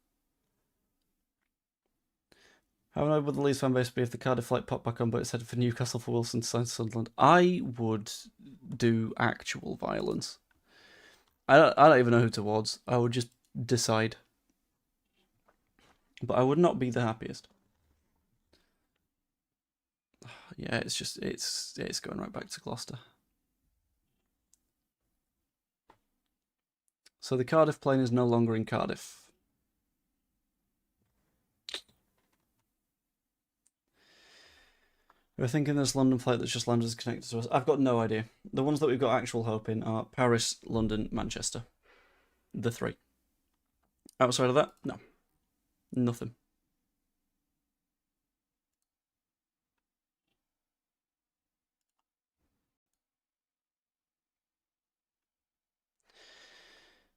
How annoyed would the Leeds fan base be if the Cardiff flight popped back on but it's headed for Newcastle for Wilson to sign Sunderland? I would do actual violence. I don't even know who towards. I would just decide. But I would not be the happiest. Yeah, it's going right back to Gloucester. So the Cardiff plane is no longer in Cardiff. We're thinking this London flight that's just landed is connected to us. I've got no idea. The ones that we've got actual hope in are Paris, London, Manchester. The 3. Outside of that, no. Nothing.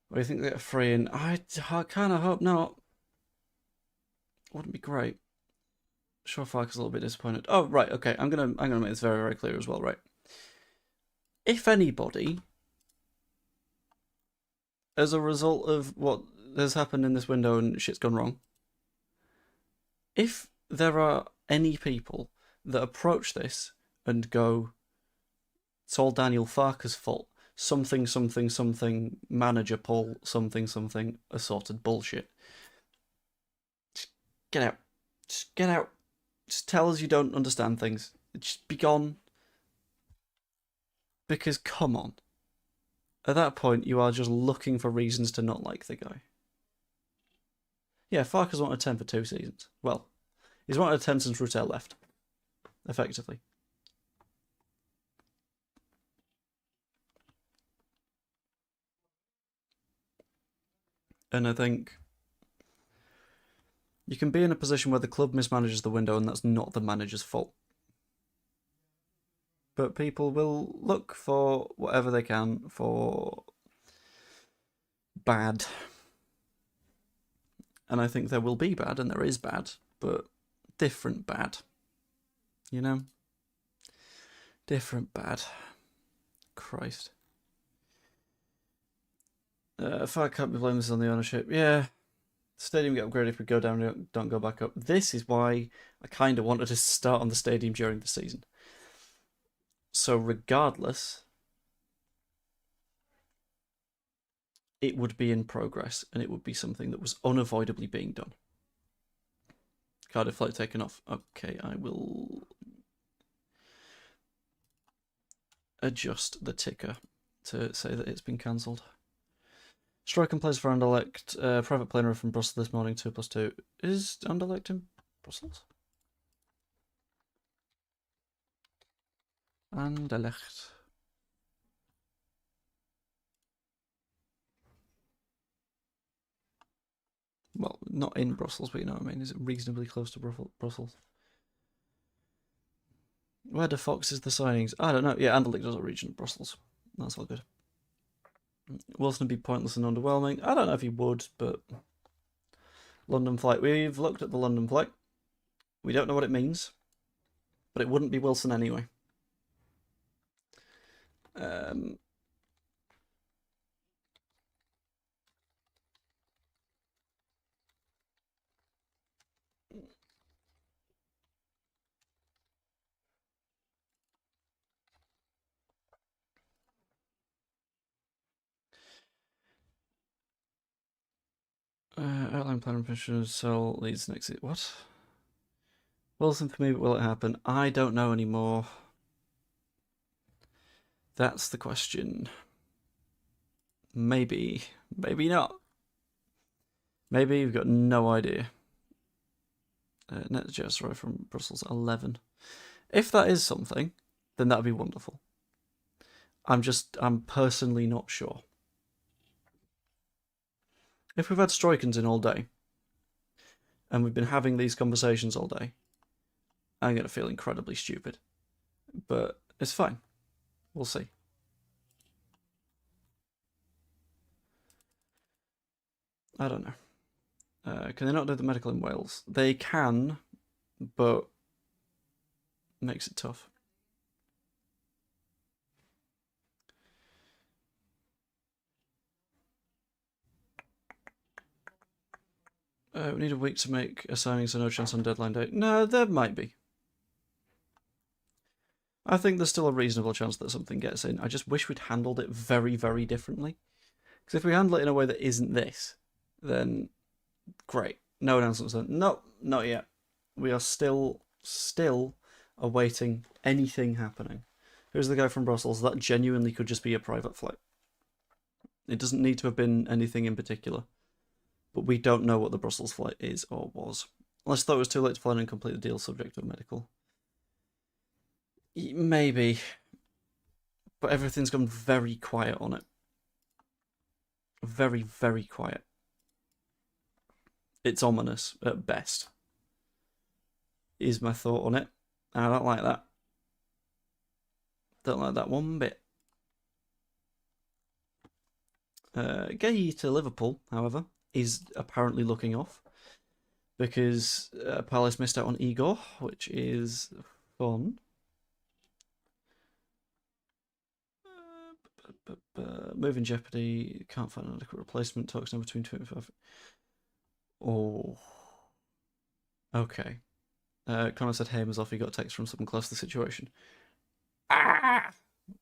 What do you think they get free in? I kind of hope not. Wouldn't be great. Sure, Farke's a little bit disappointed. Oh, right, okay. I'm gonna make this very, very clear as well, right? If anybody, as a result of what has happened in this window and shit's gone wrong, if there are any people that approach this and go, it's all Daniel Farke's fault, something, something, something, manager Paul, something, something, assorted bullshit, just get out. Just get out. Just tell us you don't understand things. Just be gone. Because, come on. At that point, you are just looking for reasons to not like the guy. Yeah, Farke's wanted 10 for 2 seasons. Well, he's wanted 10 since Rutel left. Effectively. And I think you can be in a position where the club mismanages the window and that's not the manager's fault. But people will look for whatever they can for bad. And I think there will be bad, and there is bad, but different bad. You know? Different bad. Christ. Farke can't be blamed this on the ownership. Yeah. The stadium get upgraded if we go down and don't go back up. This is why I kind of wanted to start on the stadium during the season. So regardless, it would be in progress and it would be something that was unavoidably being done. Cardiff flight taken off. Okay, I will adjust the ticker to say that it's been cancelled. Strike and plays for Anderlecht. Private plane from Brussels this morning, 2+2. Is Anderlecht in Brussels? Anderlecht. Well, not in Brussels, but you know what I mean. Is it reasonably close to Brussels? Where the fox is the signings? I don't know. Yeah, Anderlecht does a region of Brussels. That's all good. Wilson would be pointless and underwhelming. I don't know if he would, but London flight. We've looked at the London flight. We don't know what it means, but it wouldn't be Wilson anyway. Outline plan and pensioners sell Leeds next season. What? Wilson for me, but will it happen? I don't know anymore. That's the question. Maybe. Maybe not. Maybe you've got no idea. Net jets right from Brussels 11. If that is something, then that'd be wonderful. I'm personally not sure. If we've had Stroikens in all day, and we've been having these conversations all day, I'm going to feel incredibly stupid. But it's fine. We'll see. I don't know. Can they not do the medical in Wales? They can, but makes it tough. We need a week to make a signing, so no chance on deadline day. No, there might be. I think there's still a reasonable chance that something gets in. I just wish we'd handled it very, very differently. Because if we handle it in a way that isn't this, then great. No announcements then. No, not yet. We are still awaiting anything happening. Who's the guy from Brussels? That genuinely could just be a private flight. It doesn't need to have been anything in particular. But we don't know what the Brussels flight is or was. Unless I thought it was too late to fly and complete the deal subject to medical. Maybe. But everything's gone very quiet on it. Very, very quiet. It's ominous at best. Is my thought on it. I don't like that. Don't like that one bit. Gay to Liverpool, however, is apparently looking off. because Palace missed out on Igor, which is fun. Move in jeopardy. Can't find an adequate replacement. Talks now between 25. Oh. Okay. Connor said Hamer's off. He got a text from someone close to the situation. Ah!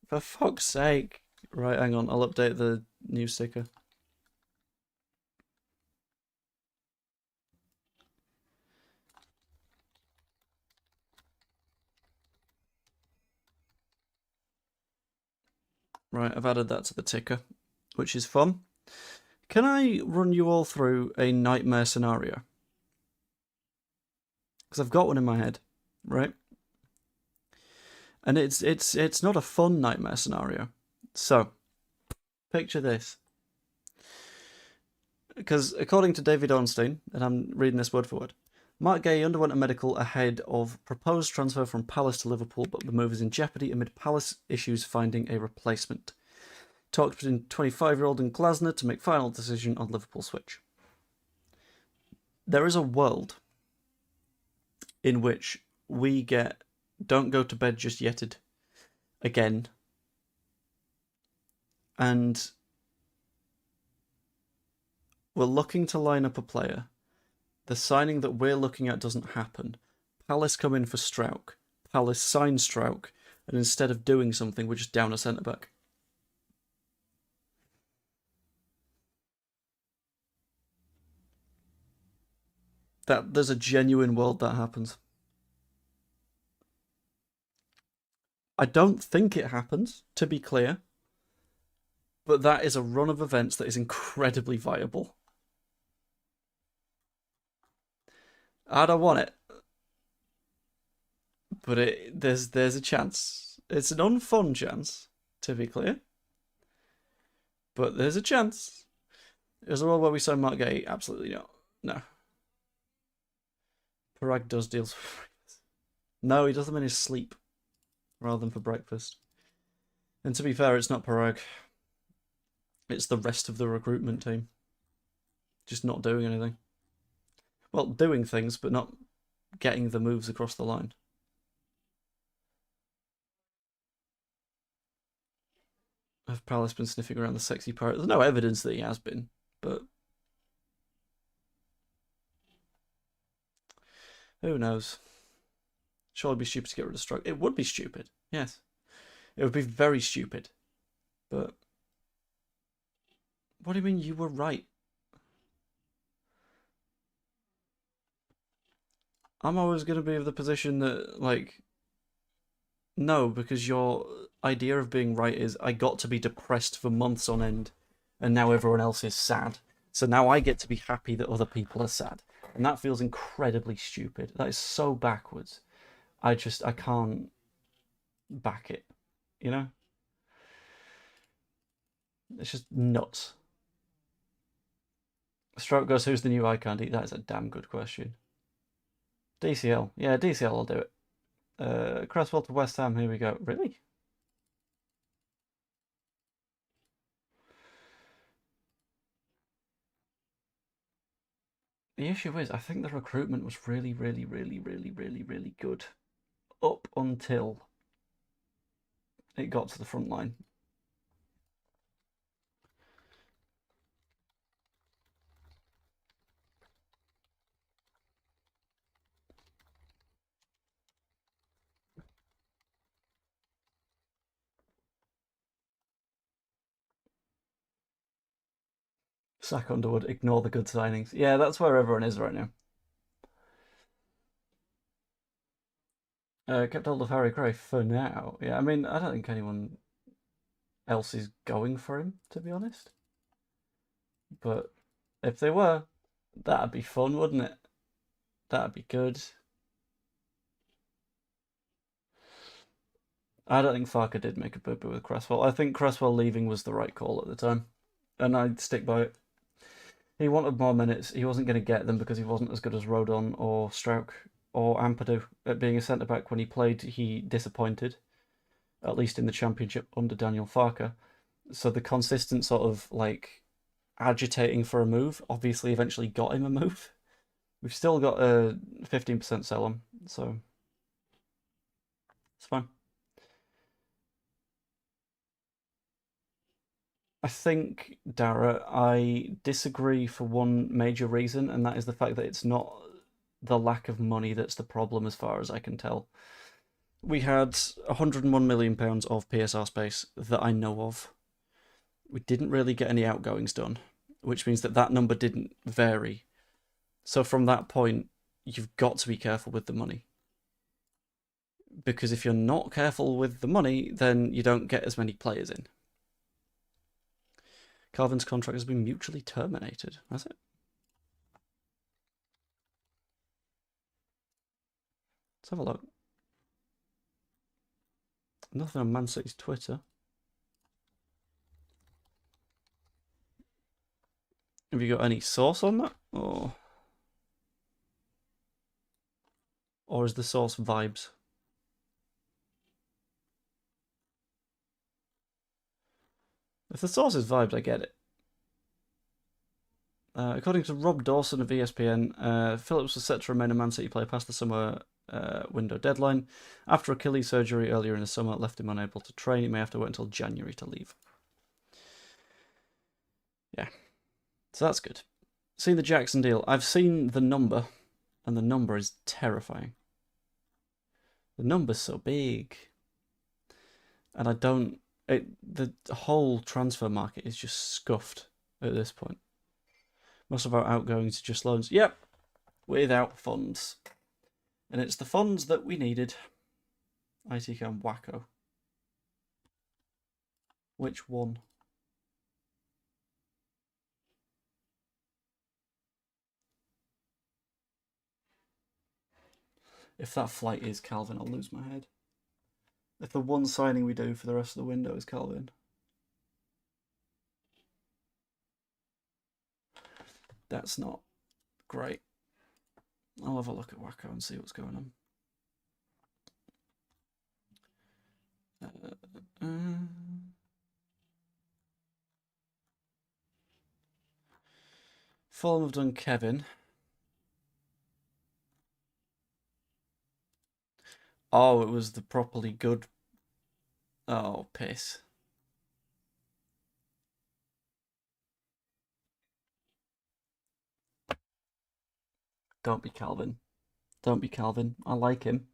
For fuck's sake. Right, hang on. I'll update the news sticker. Right, I've added that to the ticker, which is fun. Can I run you all through a nightmare scenario? Because I've got one in my head, right? And it's not a fun nightmare scenario. So, picture this. Because according to David Ornstein, and I'm reading this word for word, Mark Gay underwent a medical ahead of proposed transfer from Palace to Liverpool, but the move is in jeopardy amid Palace issues finding a replacement. Talks between 25-year-old and Glasner to make final decision on Liverpool switch. There is a world in which we get don't go to bed just yeted again, and we're looking to line up a player. The signing that we're looking at doesn't happen. Palace come in for Strauch. Palace sign Strauch, and instead of doing something, we're just down a centre-back. There's a genuine world that happens. I don't think it happens, to be clear, but that is a run of events that is incredibly viable. I don't want it, but there's a chance. It's an unfun chance, to be clear, but there's a chance. Is there a world where we sign Mark Gay? Absolutely not. No. Parag does deals for breakfast. No, he does them in his sleep rather than for breakfast. And to be fair, it's not Parag. It's the rest of the recruitment team. Just not doing anything. Well, doing things, but not getting the moves across the line. Have Palace been sniffing around the sexy pirate? There's no evidence that he has been, but who knows? Surely it'd be stupid to get rid of Strauch. It would be stupid, yes. It would be very stupid. But what do you mean you were right? I'm always going to be of the position that, like, no, because your idea of being right is I got to be depressed for months on end, and now everyone else is sad. So now I get to be happy that other people are sad. And that feels incredibly stupid. That is so backwards. I can't back it, you know? It's just nuts. Stroke goes, who's the new eye candy? That is a damn good question. DCL. Yeah, DCL will do it. Cresswell to West Ham, here we go. Really? The issue is, I think the recruitment was really, really, really, really, really, really good. Up until it got to the front line. Sack Underwood, ignore the good signings. Yeah, that's where everyone is right now. Kept hold of Harry Gray for now. Yeah, I mean, I don't think anyone else is going for him, to be honest. But if they were, that'd be fun, wouldn't it? That'd be good. I don't think Farke did make a boo-boo with Cresswell. I think Cresswell leaving was the right call at the time. And I'd stick by it. He wanted more minutes. He wasn't going to get them because he wasn't as good as Rodon or Strauch or Ampadu at being a centre-back. When he played, he disappointed, at least in the Championship under Daniel Farke. So the consistent sort of, like, agitating for a move obviously eventually got him a move. We've still got a 15% sell on, so it's fine. I think, Dara, I disagree for one major reason, and that is the fact that it's not the lack of money that's the problem as far as I can tell. We had £101 million of PSR space that I know of. We didn't really get any outgoings done, which means that that number didn't vary. So from that point, you've got to be careful with the money. Because if you're not careful with the money, then you don't get as many players in. Calvin's contract has been mutually terminated, has it? Let's have a look. Nothing on Man City's Twitter. Have you got any source on that? Or is the source vibes? If the source is vibes, I get it. According to Rob Dawson of ESPN, Phillips was set to remain a Man City player past the summer window deadline. After Achilles surgery earlier in the summer left him unable to train. He may have to wait until January to leave. Yeah. So that's good. Seen the Jackson deal. I've seen the number, and the number is terrifying. The number's so big. And I don't... the whole transfer market is just scuffed at this point. Most of our outgoings are just loans. Yep, without funds. And it's the funds that we needed. ITCAM wacko. Which one? If that flight is Calvin, I'll lose my head. If the one signing we do for the rest of the window is Calvin. That's not great. I'll have a look at Wacko and see what's going on. Fulham have done Kevin. Oh, it was the properly good... Oh, piss. Don't be Calvin. Don't be Calvin. I like him.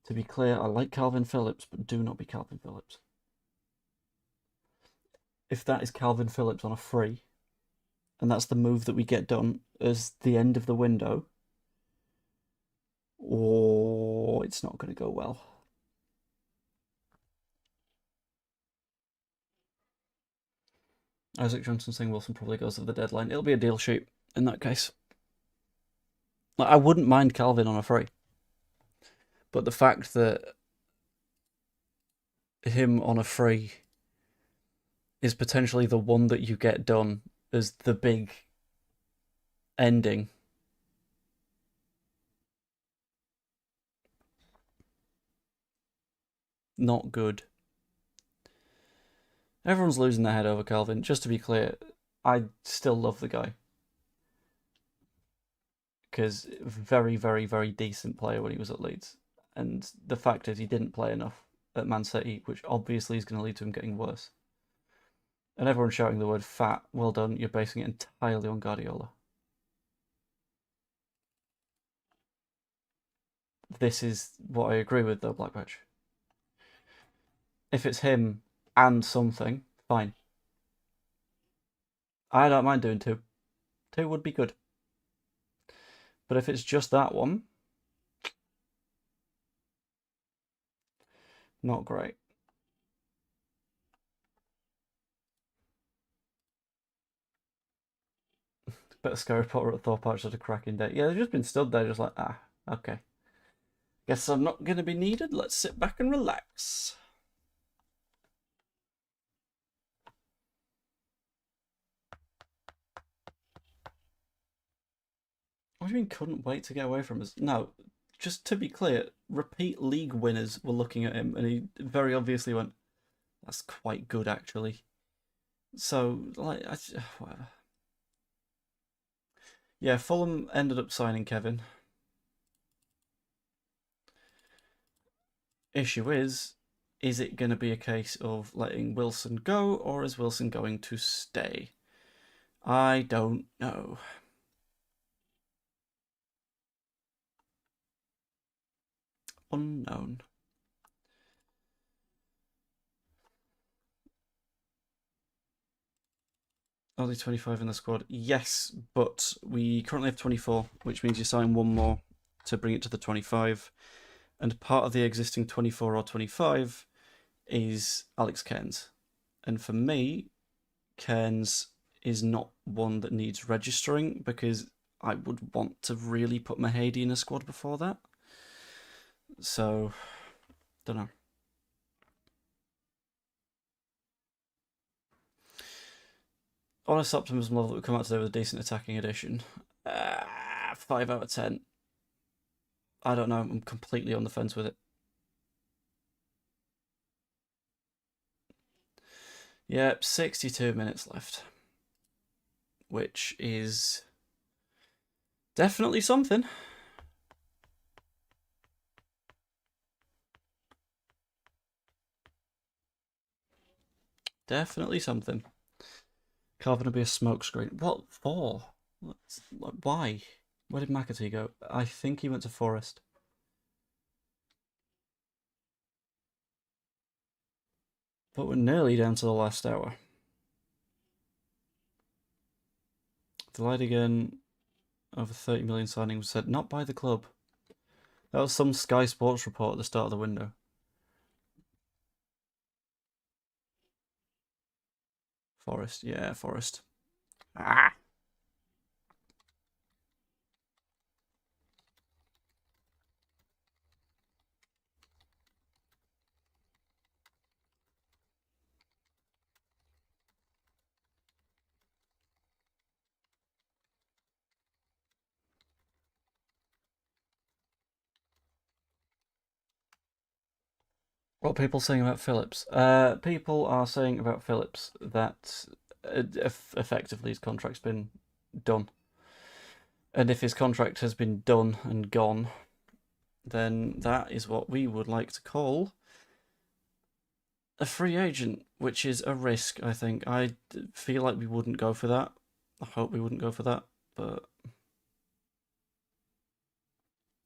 To be clear, I like Calvin Phillips, but do not be Calvin Phillips. If that is Calvin Phillips on a free, and that's the move that we get done as the end of the window, oh, it's not going to go well. Isaac Johnson saying Wilson probably goes to the deadline. It'll be a deal sheet in that case. I wouldn't mind Calvin on a free. But the fact that him on a free is potentially the one that you get done as the big ending. Not good. Everyone's losing their head over Calvin. Just to be clear, I still love the guy. Because very, very, very decent player when he was at Leeds. And the fact is he didn't play enough at Man City, which obviously is going to lead to him getting worse. And everyone's shouting the word fat. Well done, you're basing it entirely on Guardiola. This is what I agree with, though, Black Patch. If it's him and something, fine. I don't mind doing two. Two would be good. But if it's just that one, not great. Better Scary Potter at Thorpe Arch had a cracking day. Yeah, they've just been stood there just like, okay. Guess I'm not going to be needed. Let's sit back and relax. What do you mean couldn't wait to get away from us? No, just to be clear, repeat league winners were looking at him and he very obviously went, that's quite good actually. So, like, whatever. Yeah, Fulham ended up signing Kevin. Issue is it going to be a case of letting Wilson go, or is Wilson going to stay? I don't know. Unknown. Only 25 in the squad. Yes, but we currently have 24, which means you sign one more to bring it to the 25. And part of the existing 24 or 25 is Alex Cairns. And for me, Cairns is not one that needs registering because I would want to really put Mahady in a squad before that. So, don't know. Honest Optimism level that would come out today with a decent attacking addition. 5 out of 10. I don't know. I'm completely on the fence with it. Yep, 62 minutes left. Which is definitely something. Definitely something. Calvin will be a smokescreen. What for? Why? Where did McAtee go? I think he went to Forest. But we're nearly down to the last hour. Delayed again. Over 30 million signings was said not by the club. That was some Sky Sports report at the start of the window. Forest, yeah, Forest. Ah! What are people saying about Phillips? People are saying about Phillips that effectively his contract's been done. And if his contract has been done and gone, then that is what we would like to call a free agent, which is a risk, I think. I feel like we wouldn't go for that. I hope we wouldn't go for that, but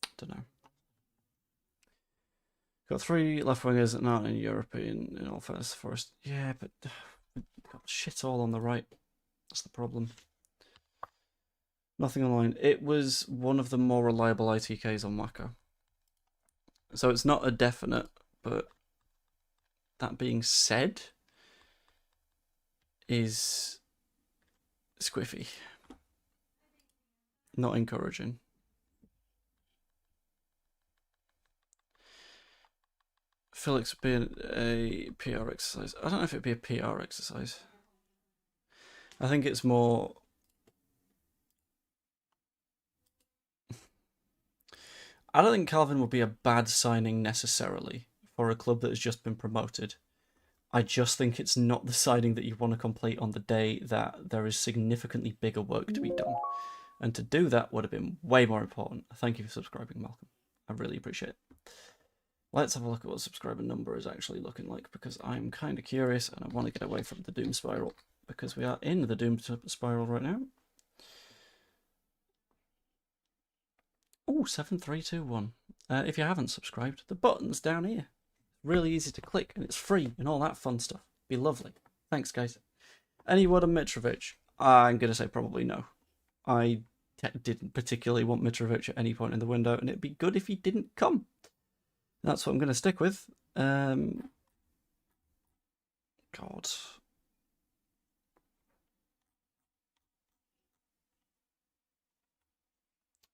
I don't know. Got 3 left wingers that aren't in European in all fairness. Forest. Yeah, but we've got shit all on the right. That's the problem. Nothing online. It was one of the more reliable ITKs on Wacko. So it's not a definite, but that being said, is squiffy. Not encouraging. Felix being a PR exercise. I don't know if it'd be a PR exercise. I think it's more... I don't think Calvin would be a bad signing necessarily for a club that has just been promoted. I just think it's not the signing that you want to complete on the day that there is significantly bigger work to be done. And to do that would have been way more important. Thank you for subscribing, Malcolm. I really appreciate it. Let's have a look at what the subscriber number is actually looking like, because I'm kind of curious and I want to get away from the doom spiral, because we are in the doom spiral right now. Oh, 7321. If you haven't subscribed, the button's down here. Really easy to click and it's free and all that fun stuff. Be lovely. Thanks, guys. Any word on Mitrovic? I'm going to say probably no. I didn't particularly want Mitrovic at any point in the window, and it'd be good if he didn't come. That's what I'm going to stick with. God.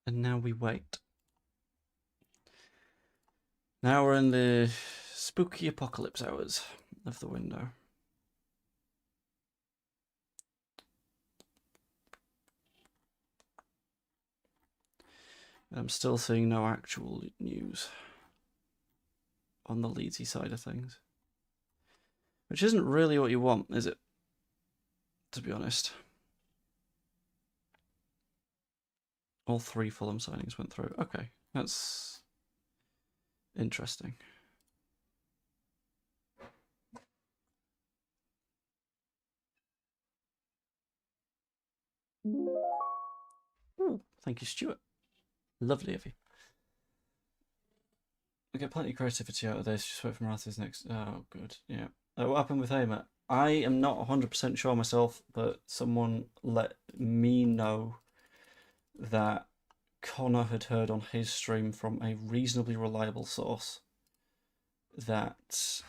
And now we wait. Now we're in the spooky apocalypse hours of the window. I'm still seeing no actual news on the Leedsy side of things. Which isn't really what you want, is it? To be honest. All 3 Fulham signings went through. Okay, that's interesting. Ooh, thank you, Stuart. Lovely of you. We get plenty of creativity out of this. Just wait for Maratha's next. Oh, good. Yeah. What happened with Hamer? I am not 100% sure myself, but someone let me know that Connor had heard on his stream from a reasonably reliable source that.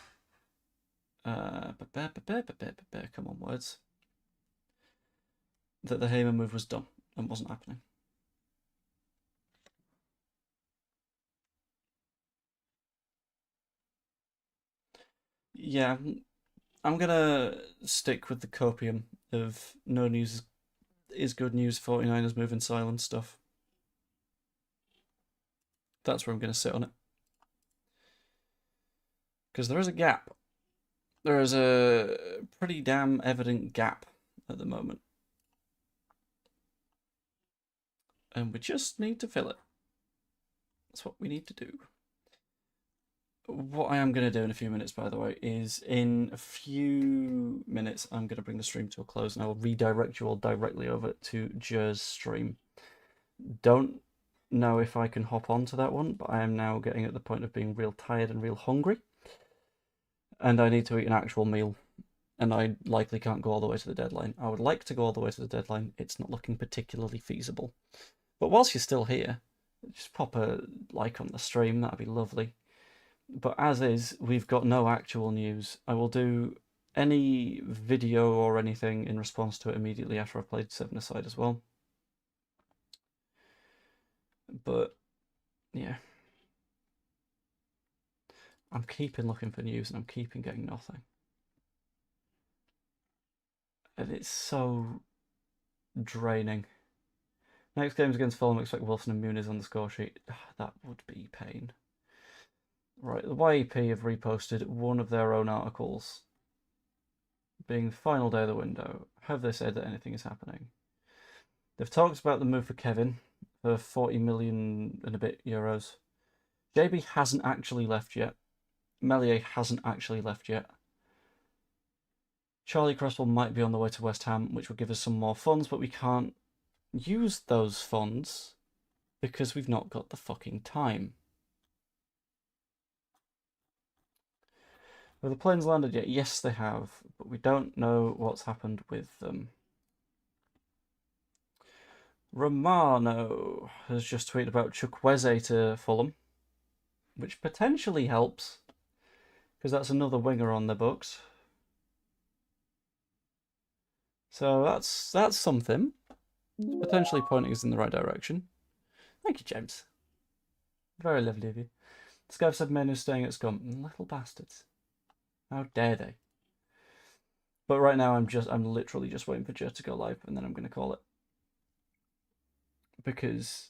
Come on, words. That the Hamer move was done and wasn't happening. Yeah, I'm gonna stick with the copium of no news is good news, 49ers moving silent stuff. That's where I'm gonna sit on it. Because there is a gap. There is a pretty damn evident gap at the moment. And we just need to fill it. That's what we need to do. What I am going to do in a few minutes, by the way, is in a few minutes I'm going to bring the stream to a close and I will redirect you all directly over to Jer's stream. Don't know if I can hop onto that one, but I am now getting at the point of being real tired and real hungry. And I need to eat an actual meal. And I likely can't go all the way to the deadline. I would like to go all the way to the deadline. It's not looking particularly feasible. But whilst you're still here, just pop a like on the stream. That'd be lovely. But as is, we've got no actual news. I will do any video or anything in response to it immediately after I've played 7-a-side as well. But, yeah. I'm keeping looking for news and I'm keeping getting nothing. And it's so draining. Next game's against Fulham. Expect Wilson and Muniz on the score sheet. That would be pain. Right, the YEP have reposted one of their own articles. Being the final day of the window, have they said that anything is happening? They've talked about the move for Kevin for 40 million and a bit euros. JB hasn't actually left yet. Melier hasn't actually left yet. Charlie Cresswell might be on the way to West Ham, which will give us some more funds, but we can't use those funds because we've not got the fucking time. Have the planes landed yet? Yes, they have, but we don't know what's happened with them. Romano has just tweeted about Chukwueze to Fulham, which potentially helps, because that's another winger on the books. So that's something. It's potentially pointing us in the right direction. Thank you, James. Very lovely of you. Scav said men who's staying at Scum. Little bastards. How dare they? But right now I'm literally just waiting for Jer to go live and then I'm gonna call it. Because